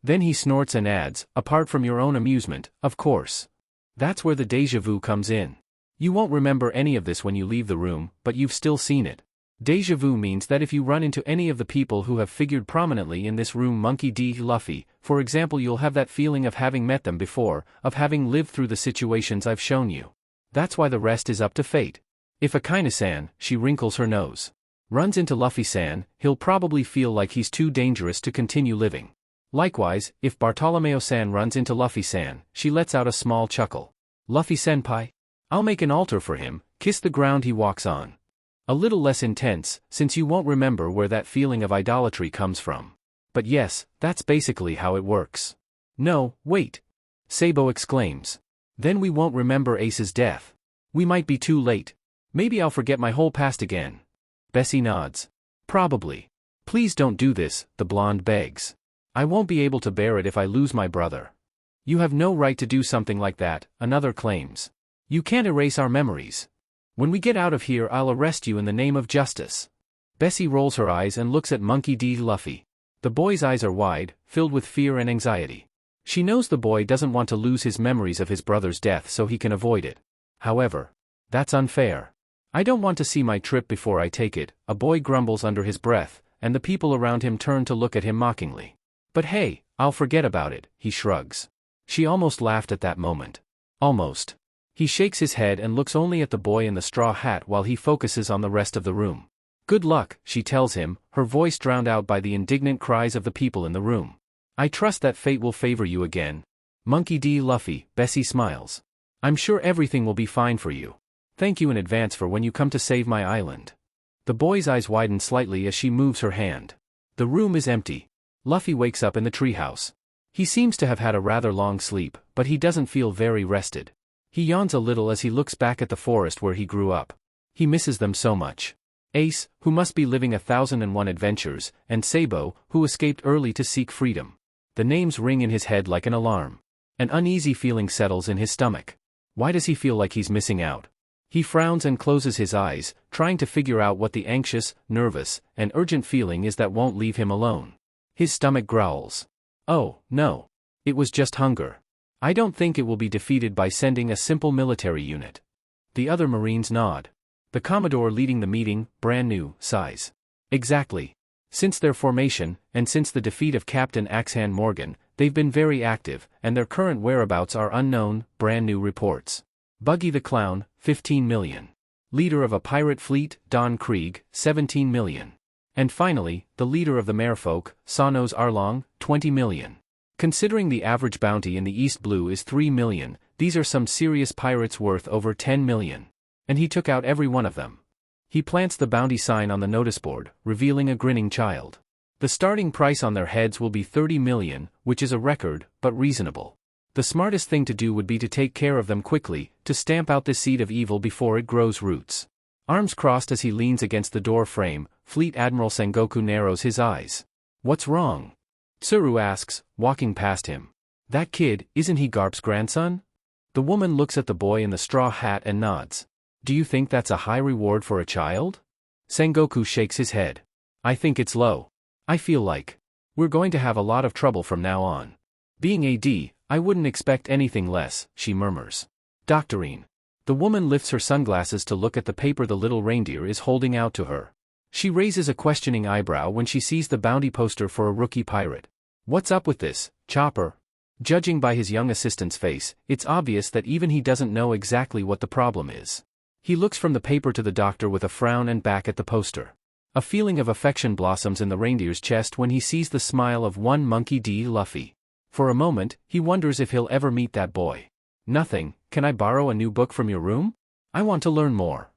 Then he snorts and adds, apart from your own amusement, of course. That's where the Déjà Vu comes in. You won't remember any of this when you leave the room, but you've still seen it. Déjà Vu means that if you run into any of the people who have figured prominently in this room, Monkey D. Luffy, for example, you'll have that feeling of having met them before, of having lived through the situations I've shown you. That's why the rest is up to fate. If Akainu-san, she wrinkles her nose, runs into Luffy-san, he'll probably feel like he's too dangerous to continue living. Likewise, if Bartolomeo-san runs into Luffy-san, she lets out a small chuckle. Luffy-senpai? I'll make an altar for him, kiss the ground he walks on. A little less intense, since you won't remember where that feeling of idolatry comes from. But yes, that's basically how it works. No, wait. Sabo exclaims. Then we won't remember Ace's death. We might be too late. Maybe I'll forget my whole past again. Bessie nods. Probably. Please don't do this, the blonde begs. I won't be able to bear it if I lose my brother. You have no right to do something like that, another claims. You can't erase our memories. When we get out of here, I'll arrest you in the name of justice. Bessie rolls her eyes and looks at Monkey D. Luffy. The boy's eyes are wide, filled with fear and anxiety. She knows the boy doesn't want to lose his memories of his brother's death so he can avoid it. However, that's unfair. I don't want to see my trip before I take it, a boy grumbles under his breath, and the people around him turn to look at him mockingly. But hey, I'll forget about it, he shrugs. She almost laughed at that moment. Almost. He shakes his head and looks only at the boy in the straw hat while he focuses on the rest of the room. Good luck, she tells him, her voice drowned out by the indignant cries of the people in the room. I trust that fate will favor you again. Monkey D. Luffy, Bessie smiles. I'm sure everything will be fine for you. Thank you in advance for when you come to save my island. The boy's eyes widen slightly as she moves her hand. The room is empty. Luffy wakes up in the treehouse. He seems to have had a rather long sleep, but he doesn't feel very rested. He yawns a little as he looks back at the forest where he grew up. He misses them so much. Ace, who must be living 1001 adventures, and Sabo, who escaped early to seek freedom. The names ring in his head like an alarm. An uneasy feeling settles in his stomach. Why does he feel like he's missing out? He frowns and closes his eyes, trying to figure out what the anxious, nervous, and urgent feeling is that won't leave him alone. His stomach growls. Oh, no. It was just hunger. I don't think it will be defeated by sending a simple military unit. The other Marines nod. The Commodore leading the meeting, brand new, sighs. Exactly. Since their formation, and since the defeat of Captain Axehand Morgan, they've been very active, and their current whereabouts are unknown, brand new reports. Buggy the Clown, 15 million. Leader of a pirate fleet, Don Krieg, 17 million. And finally, the leader of the merfolk, Sano's Arlong, 20 million. Considering the average bounty in the East Blue is 3 million, these are some serious pirates worth over 10 million. And he took out every one of them. He plants the bounty sign on the notice board, revealing a grinning child. The starting price on their heads will be 30 million, which is a record, but reasonable. The smartest thing to do would be to take care of them quickly, to stamp out this seed of evil before it grows roots. Arms crossed as he leans against the door frame, Fleet Admiral Sengoku narrows his eyes. What's wrong? Tsuru asks, walking past him. That kid, isn't he Garp's grandson? The woman looks at the boy in the straw hat and nods. Do you think that's a high reward for a child? Sengoku shakes his head. I think it's low. I feel like we're going to have a lot of trouble from now on. Being AD, I wouldn't expect anything less, she murmurs. Doctorine. The woman lifts her sunglasses to look at the paper the little reindeer is holding out to her. She raises a questioning eyebrow when she sees the bounty poster for a rookie pirate. What's up with this, Chopper? Judging by his young assistant's face, it's obvious that even he doesn't know exactly what the problem is. He looks from the paper to the doctor with a frown and back at the poster. A feeling of affection blossoms in the reindeer's chest when he sees the smile of one Monkey D. Luffy. For a moment, he wonders if he'll ever meet that boy. Nothing, can I borrow a new book from your room? I want to learn more.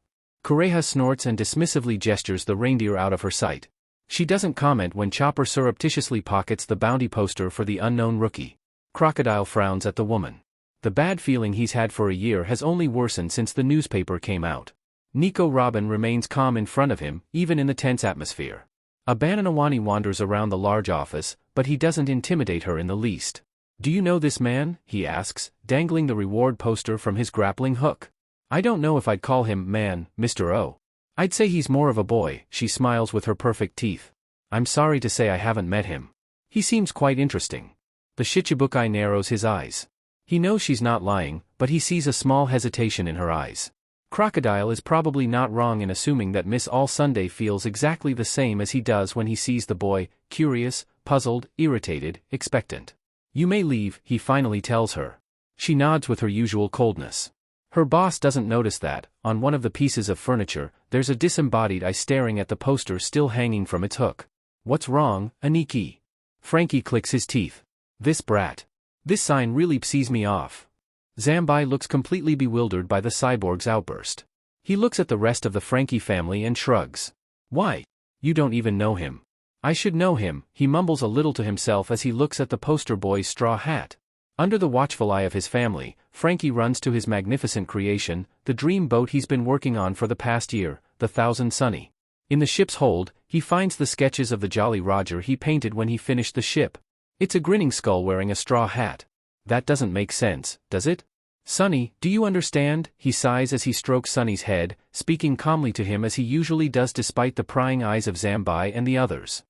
Kureha snorts and dismissively gestures the reindeer out of her sight. She doesn't comment when Chopper surreptitiously pockets the bounty poster for the unknown rookie. Crocodile frowns at the woman. The bad feeling he's had for a year has only worsened since the newspaper came out. Nico Robin remains calm in front of him, even in the tense atmosphere. Abananawani wanders around the large office, but he doesn't intimidate her in the least. Do you know this man? He asks, dangling the reward poster from his grappling hook. I don't know if I'd call him man, Mr. O. I'd say he's more of a boy, she smiles with her perfect teeth. I'm sorry to say I haven't met him. He seems quite interesting. The Shichibukai narrows his eyes. He knows she's not lying, but he sees a small hesitation in her eyes. Crocodile is probably not wrong in assuming that Miss All Sunday feels exactly the same as he does when he sees the boy, curious, puzzled, irritated, expectant. You may leave, he finally tells her. She nods with her usual coldness. Her boss doesn't notice that, on one of the pieces of furniture, there's a disembodied eye staring at the poster still hanging from its hook. What's wrong, Aniki? Frankie clicks his teeth. This brat. This sign really pisses me off. Jamais looks completely bewildered by the cyborg's outburst. He looks at the rest of the Frankie family and shrugs. Why? You don't even know him. I should know him, he mumbles a little to himself as he looks at the poster boy's straw hat. Under the watchful eye of his family, Frankie runs to his magnificent creation, the dream boat he's been working on for the past year, the Thousand Sunny. In the ship's hold, he finds the sketches of the Jolly Roger he painted when he finished the ship. It's a grinning skull wearing a straw hat. That doesn't make sense, does it? Sunny, do you understand? He sighs as he strokes Sunny's head, speaking calmly to him as he usually does despite the prying eyes of Jamais and the others.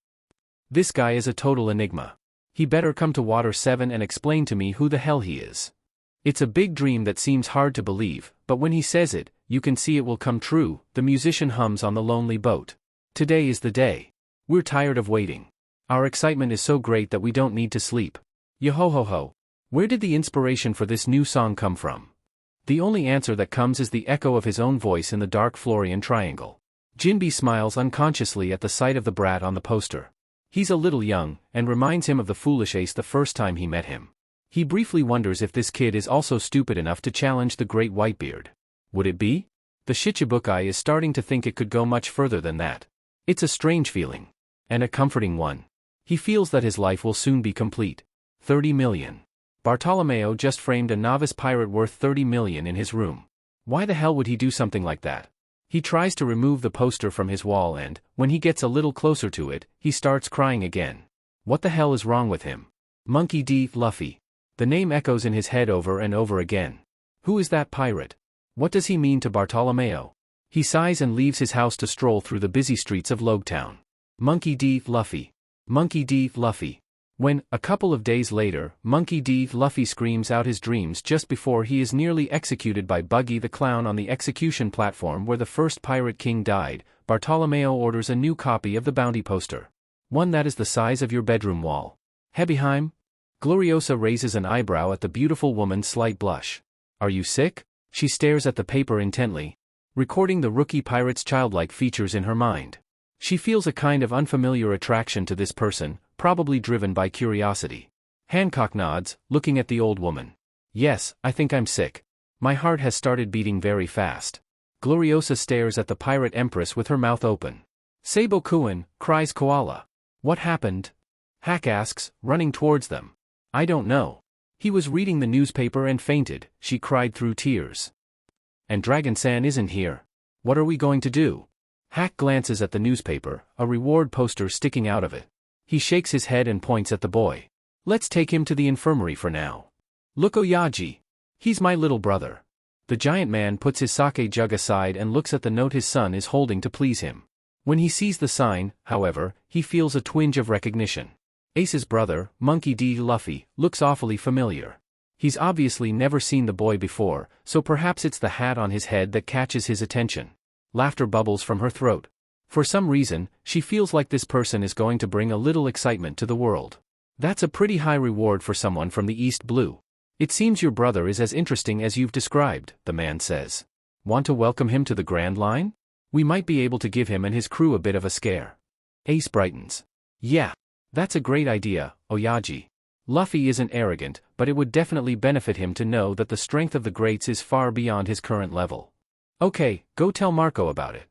This guy is a total enigma. He better come to Water 7 and explain to me who the hell he is. It's a big dream that seems hard to believe, but when he says it, you can see it will come true. The musician hums on the lonely boat. Today is the day. We're tired of waiting. Our excitement is so great that we don't need to sleep. Yo-ho-ho-ho. Where did the inspiration for this new song come from? The only answer that comes is the echo of his own voice in the dark Florian triangle. Jinbe smiles unconsciously at the sight of the brat on the poster. He's a little young, and reminds him of the foolish Ace the first time he met him. He briefly wonders if this kid is also stupid enough to challenge the great Whitebeard. Would it be? The 𝖯𝗍디તુ𝗂유투 is starting to think it could go much further than that. It's a strange feeling. And a comforting one. He feels that his life will soon be complete. 30 million. Bartolomeo just framed a novice pirate worth 30 million in his room. Why the hell would he do something like that? He tries to remove the poster from his wall and, when he gets a little closer to it, he starts crying again. What the hell is wrong with him? Monkey D. Luffy. The name echoes in his head over and over again. Who is that pirate? What does he mean to Bartolomeo? He sighs and leaves his house to stroll through the busy streets of Logtown. Monkey D. Luffy. Monkey D. Luffy. When, a couple of days later, Monkey D. Luffy screams out his dreams just before he is nearly executed by Buggy the Clown on the execution platform where the first Pirate King died, Bartolomeo orders a new copy of the bounty poster. One that is the size of your bedroom wall. Hebeheim? Gloriosa raises an eyebrow at the beautiful woman's slight blush. Are you sick? She stares at the paper intently, recording the rookie pirate's childlike features in her mind. She feels a kind of unfamiliar attraction to this person, probably driven by curiosity. Hancock nods, looking at the old woman. Yes, I think I'm sick. My heart has started beating very fast. Gloriosa stares at the pirate empress with her mouth open. Sabo Kuin, cries Koala. What happened? Hack asks, running towards them. I don't know. He was reading the newspaper and fainted, she cried through tears. And Dragon-san isn't here. What are we going to do? Hack glances at the newspaper, a reward poster sticking out of it. He shakes his head and points at the boy. Let's take him to the infirmary for now. Look Oyaji. He's my little brother. The giant man puts his sake jug aside and looks at the note his son is holding to please him. When he sees the sign, however, he feels a twinge of recognition. Ace's brother, Monkey D. Luffy, looks awfully familiar. He's obviously never seen the boy before, so perhaps it's the hat on his head that catches his attention. Laughter bubbles from her throat. For some reason, she feels like this person is going to bring a little excitement to the world. That's a pretty high reward for someone from the East Blue. It seems your brother is as interesting as you've described, the man says. Want to welcome him to the Grand Line? We might be able to give him and his crew a bit of a scare. Ace brightens. Yeah. That's a great idea, Oyaji. Luffy isn't arrogant, but it would definitely benefit him to know that the strength of the greats is far beyond his current level. Okay, go tell Marco about it.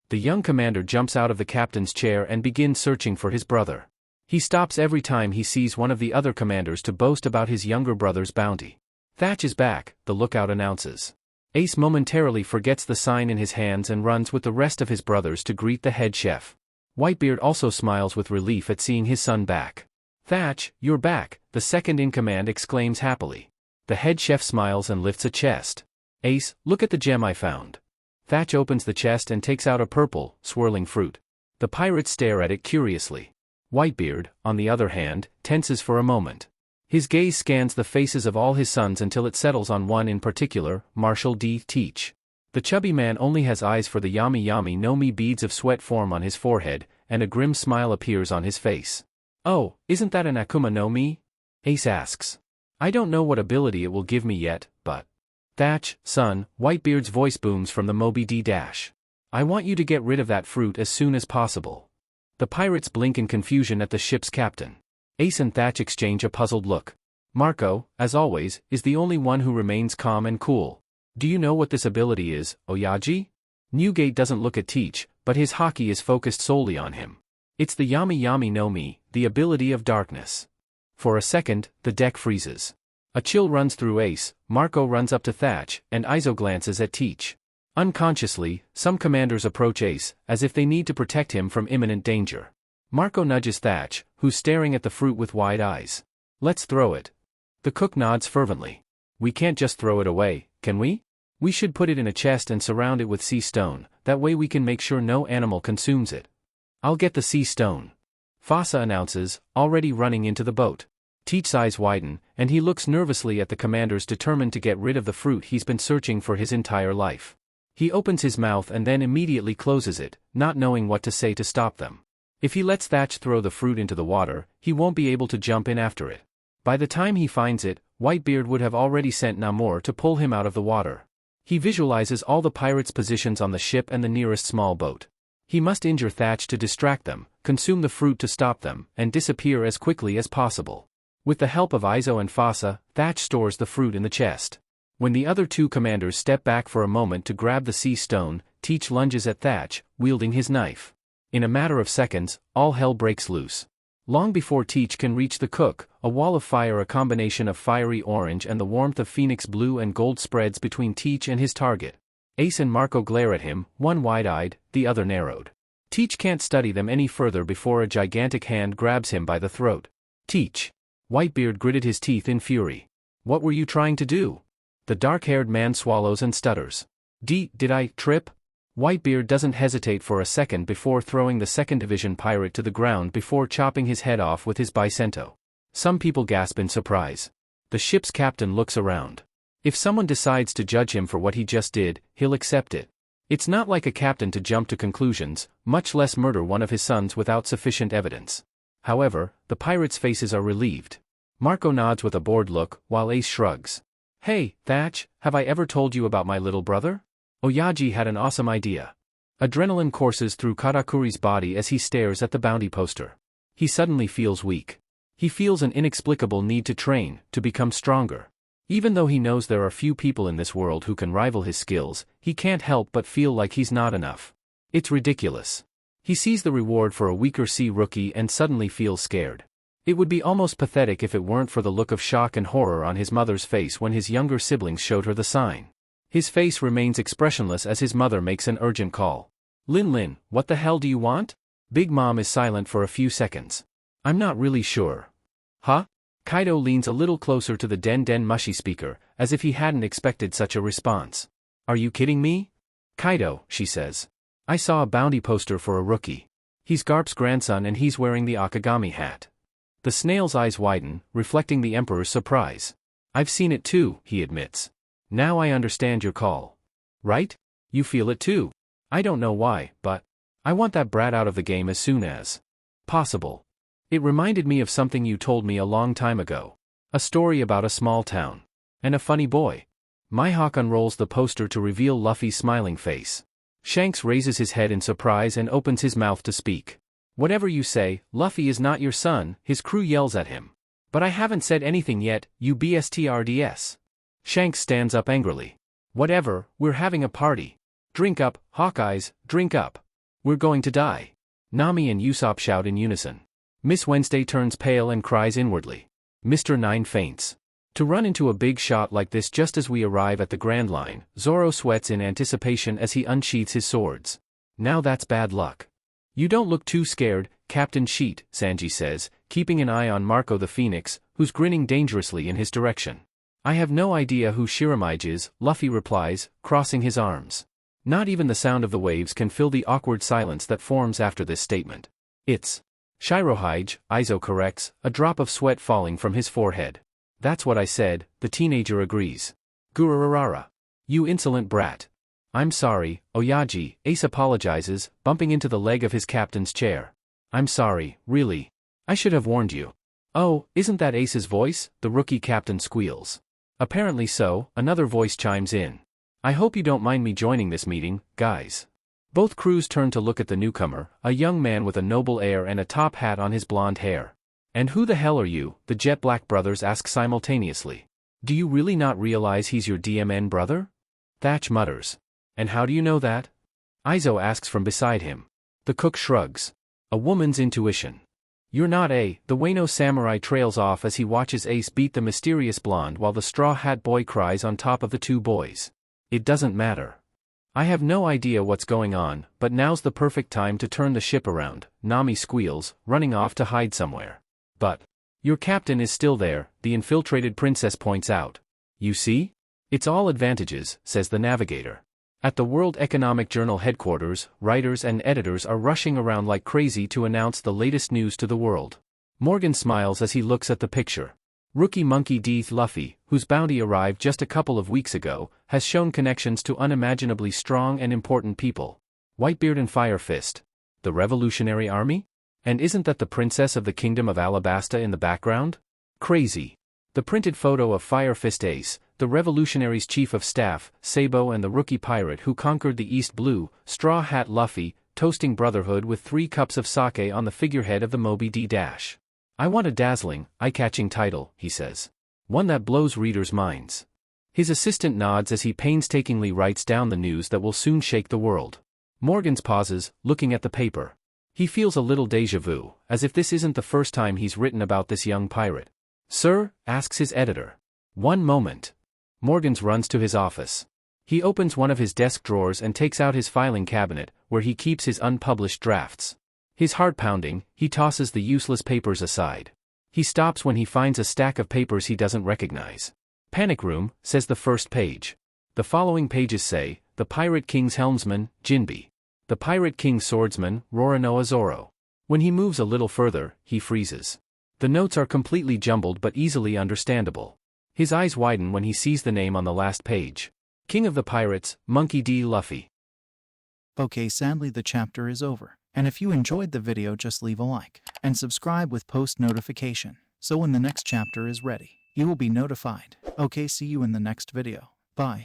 The young commander jumps out of the captain's chair and begins searching for his brother. He stops every time he sees one of the other commanders to boast about his younger brother's bounty. Thatch is back, the lookout announces. Ace momentarily forgets the sign in his hands and runs with the rest of his brothers to greet the head chef. Whitebeard also smiles with relief at seeing his son back. Thatch, you're back, the second in command exclaims happily. The head chef smiles and lifts a chest. Ace, look at the gem I found. Thatch opens the chest and takes out a purple, swirling fruit. The pirates stare at it curiously. Whitebeard, on the other hand, tenses for a moment. His gaze scans the faces of all his sons until it settles on one in particular, Marshall D. Teach. The chubby man only has eyes for the Yami no Mi. Beads of sweat form on his forehead, and a grim smile appears on his face. Oh, isn't that an Akuma no Mi? Ace asks. I don't know what ability it will give me yet, but... Thatch, son, Whitebeard's voice booms from the Moby D dash. I want you to get rid of that fruit as soon as possible. The pirates blink in confusion at the ship's captain. Ace and Thatch exchange a puzzled look. Marco, as always, is the only one who remains calm and cool. Do you know what this ability is, Oyaji? Newgate doesn't look at Teach, but his haki is focused solely on him. It's the Yami no Mi, the ability of darkness. For a second, the deck freezes. A chill runs through Ace, Marco runs up to Thatch, and Izo glances at Teach. Unconsciously, some commanders approach Ace, as if they need to protect him from imminent danger. Marco nudges 𝖯, who's staring at the fruit with wide eyes. Let's throw it. The cook nods fervently. We can't just throw it away, can we? We should put it in a chest and surround it with sea stone, that way we can make sure no animal consumes it. I'll get the sea stone. 𝖯 announces, already running into the boat. 𝖯's eyes widen, and he looks nervously at the commanders determined to get rid of the fruit he's been searching for his entire life. He opens his mouth and then immediately closes it, not knowing what to say to stop them. If he lets 𝖯 throw the fruit into the water, he won't be able to jump in after it. By the time he finds it, Whitebeard would have already sent 𝖸 to pull him out of the water. He visualizes all the pirates' positions on the ship and the nearest small boat. He must injure 𝖯 to distract them, consume the fruit to stop them, and disappear as quickly as possible. With the help of Izo and 𝖯, 𝖯 stores the fruit in the chest. When the other two commanders step back for a moment to grab the sea stone, 𝖯 lunges at 𝖯, wielding his knife. In a matter of seconds, all hell breaks loose. Long before 𝖯 can reach the cook, a wall of fire, a combination of fiery orange and the warmth of phoenix blue and gold, spreads between 𝖯 and his target. Ace and Marco glare at him, one wide-eyed, the other narrowed. 𝖯 can't study them any further before a gigantic hand grabs him by the throat. 𝖯. Whitebeard gritted his teeth in fury. What were you trying to do? The dark-haired man swallows and stutters. Did I trip? Whitebeard doesn't hesitate for a second before throwing the second division pirate to the ground before chopping his head off with his 𝖯cento. Some people gasp in surprise. The ship's captain looks around. If someone decides to judge him for what he just did, he'll accept it. It's not like a captain to jump to conclusions, much less murder one of his sons without sufficient evidence. However, the pirates' faces are relieved. Marco nods with a bored look, while Ace shrugs. Hey, 𝖯, have I ever told you about my little brother? Oyaji had an awesome idea. Adrenaline courses through Katakuri's body as he stares at the bounty poster. He suddenly feels weak. He feels an inexplicable need to train, to become stronger. Even though he knows there are few people in this world who can rival his skills, he can't help but feel like he's not enough. It's ridiculous. He sees the reward for a weaker sea rookie and suddenly feels scared. It would be almost pathetic if it weren't for the look of shock and horror on his mother's face when his younger siblings showed her the sign. His face remains expressionless as his mother makes an urgent call. Lin, what the hell do you want? Big Mom is silent for a few seconds. I'm not really sure. Huh? Kaido leans a little closer to the Den Mushi speaker, as if he hadn't expected such a response. Are you kidding me? Kaido, she says. I saw a bounty poster for a rookie. He's Garp's grandson and he's wearing the Akagami hat. The snail's eyes widen, reflecting the Emperor's surprise. I've seen it too, he admits. Now I understand your call. Right? You feel it too. I don't know why, but I want that brat out of the game as soon as possible. It reminded me of something you told me a long time ago. A story about a small town. And a funny boy. Mihawk unrolls the poster to reveal Luffy's smiling face. Shanks raises his head in surprise and opens his mouth to speak. Whatever you say, Luffy is not your son, his crew yells at him. But I haven't said anything yet, you BSTRDS. Shanks stands up angrily. Whatever, we're having a party. Drink up, Hawkeyes, drink up. We're going to die. Nami and Usopp shout in unison. Miss Wednesday turns pale and cries inwardly. Mr. Nine faints. To run into a big shot like this just as we arrive at the Grand Line, Zoro sweats in anticipation as he unsheathes his swords. Now that's bad luck. You don't look too scared, Captain Sheet, Sanji says, keeping an eye on Marco the Phoenix, who's grinning dangerously in his direction. I have no idea who Shiramige is, Luffy replies, crossing his arms. Not even the sound of the waves can fill the awkward silence that forms after this statement. It's Shirohige, Izo corrects, a drop of sweat falling from his forehead. That's what I said, the teenager agrees. Gururarara. You insolent brat. I'm sorry, Oyaji, Ace apologizes, bumping into the leg of his captain's chair. I'm sorry, really. I should have warned you. Oh, isn't that Ace's voice? The rookie captain squeals. Apparently so, another voice chimes in. I hope you don't mind me joining this meeting, guys. Both crews turn to look at the newcomer, a young man with a noble air and a top hat on his blonde hair. And who the hell are you? The Jet Black brothers ask simultaneously. Do you really not realize he's your DMN brother? 𝖯 mutters. And how do you know that? Izo asks from beside him. The cook shrugs. A woman's intuition. You're not a. The Wano samurai trails off as he watches Ace beat the mysterious blonde while the Straw Hat Boy cries on top of the two boys. It doesn't matter. I have no idea what's going on, but now's the perfect time to turn the ship around, Nami squeals, running off to hide somewhere. But your captain is still there, the infiltrated princess points out. You see? It's all advantages, says the navigator. At the World Economic Journal headquarters, writers and editors are rushing around like crazy to announce the latest news to the world. Morgan smiles as he looks at the picture. Rookie monkey D. Luffy, whose bounty arrived just a couple of weeks ago, has shown connections to unimaginably strong and important people. Whitebeard and Fire Fist. The Revolutionary Army? And isn't that the princess of the Kingdom of Alabasta in the background? Crazy. The printed photo of Fire Fist Ace, the Revolutionary's chief of staff, Sabo and the rookie pirate who conquered the East Blue, Straw Hat Luffy, toasting brotherhood with 3 cups of sake on the figurehead of the Moby D dash. I want a dazzling, eye-catching title, he says. One that blows readers' minds. His assistant nods as he painstakingly writes down the news that will soon shake the world. Morgans pauses, looking at the paper. He feels a little déjà vu, as if this isn't the first time he's written about this young pirate. Sir? Asks his editor. One moment. Morgans runs to his office. He opens one of his desk drawers and takes out his filing cabinet, where he keeps his unpublished drafts. His heart pounding, he tosses the useless papers aside. He stops when he finds a stack of papers he doesn't recognize. Panic room, says the first page. The following pages say, the Pirate King's helmsman, Jinbe. The Pirate King's swordsman, Roronoa Zoro. When he moves a little further, he freezes. The notes are completely jumbled but easily understandable. His eyes widen when he sees the name on the last page. King of the Pirates, Monkey D. Luffy. Okay, sadly the chapter is over. And if you enjoyed the video, just leave a like and subscribe with post notification, so when the next chapter is ready, you will be notified. Okay, see you in the next video. Bye.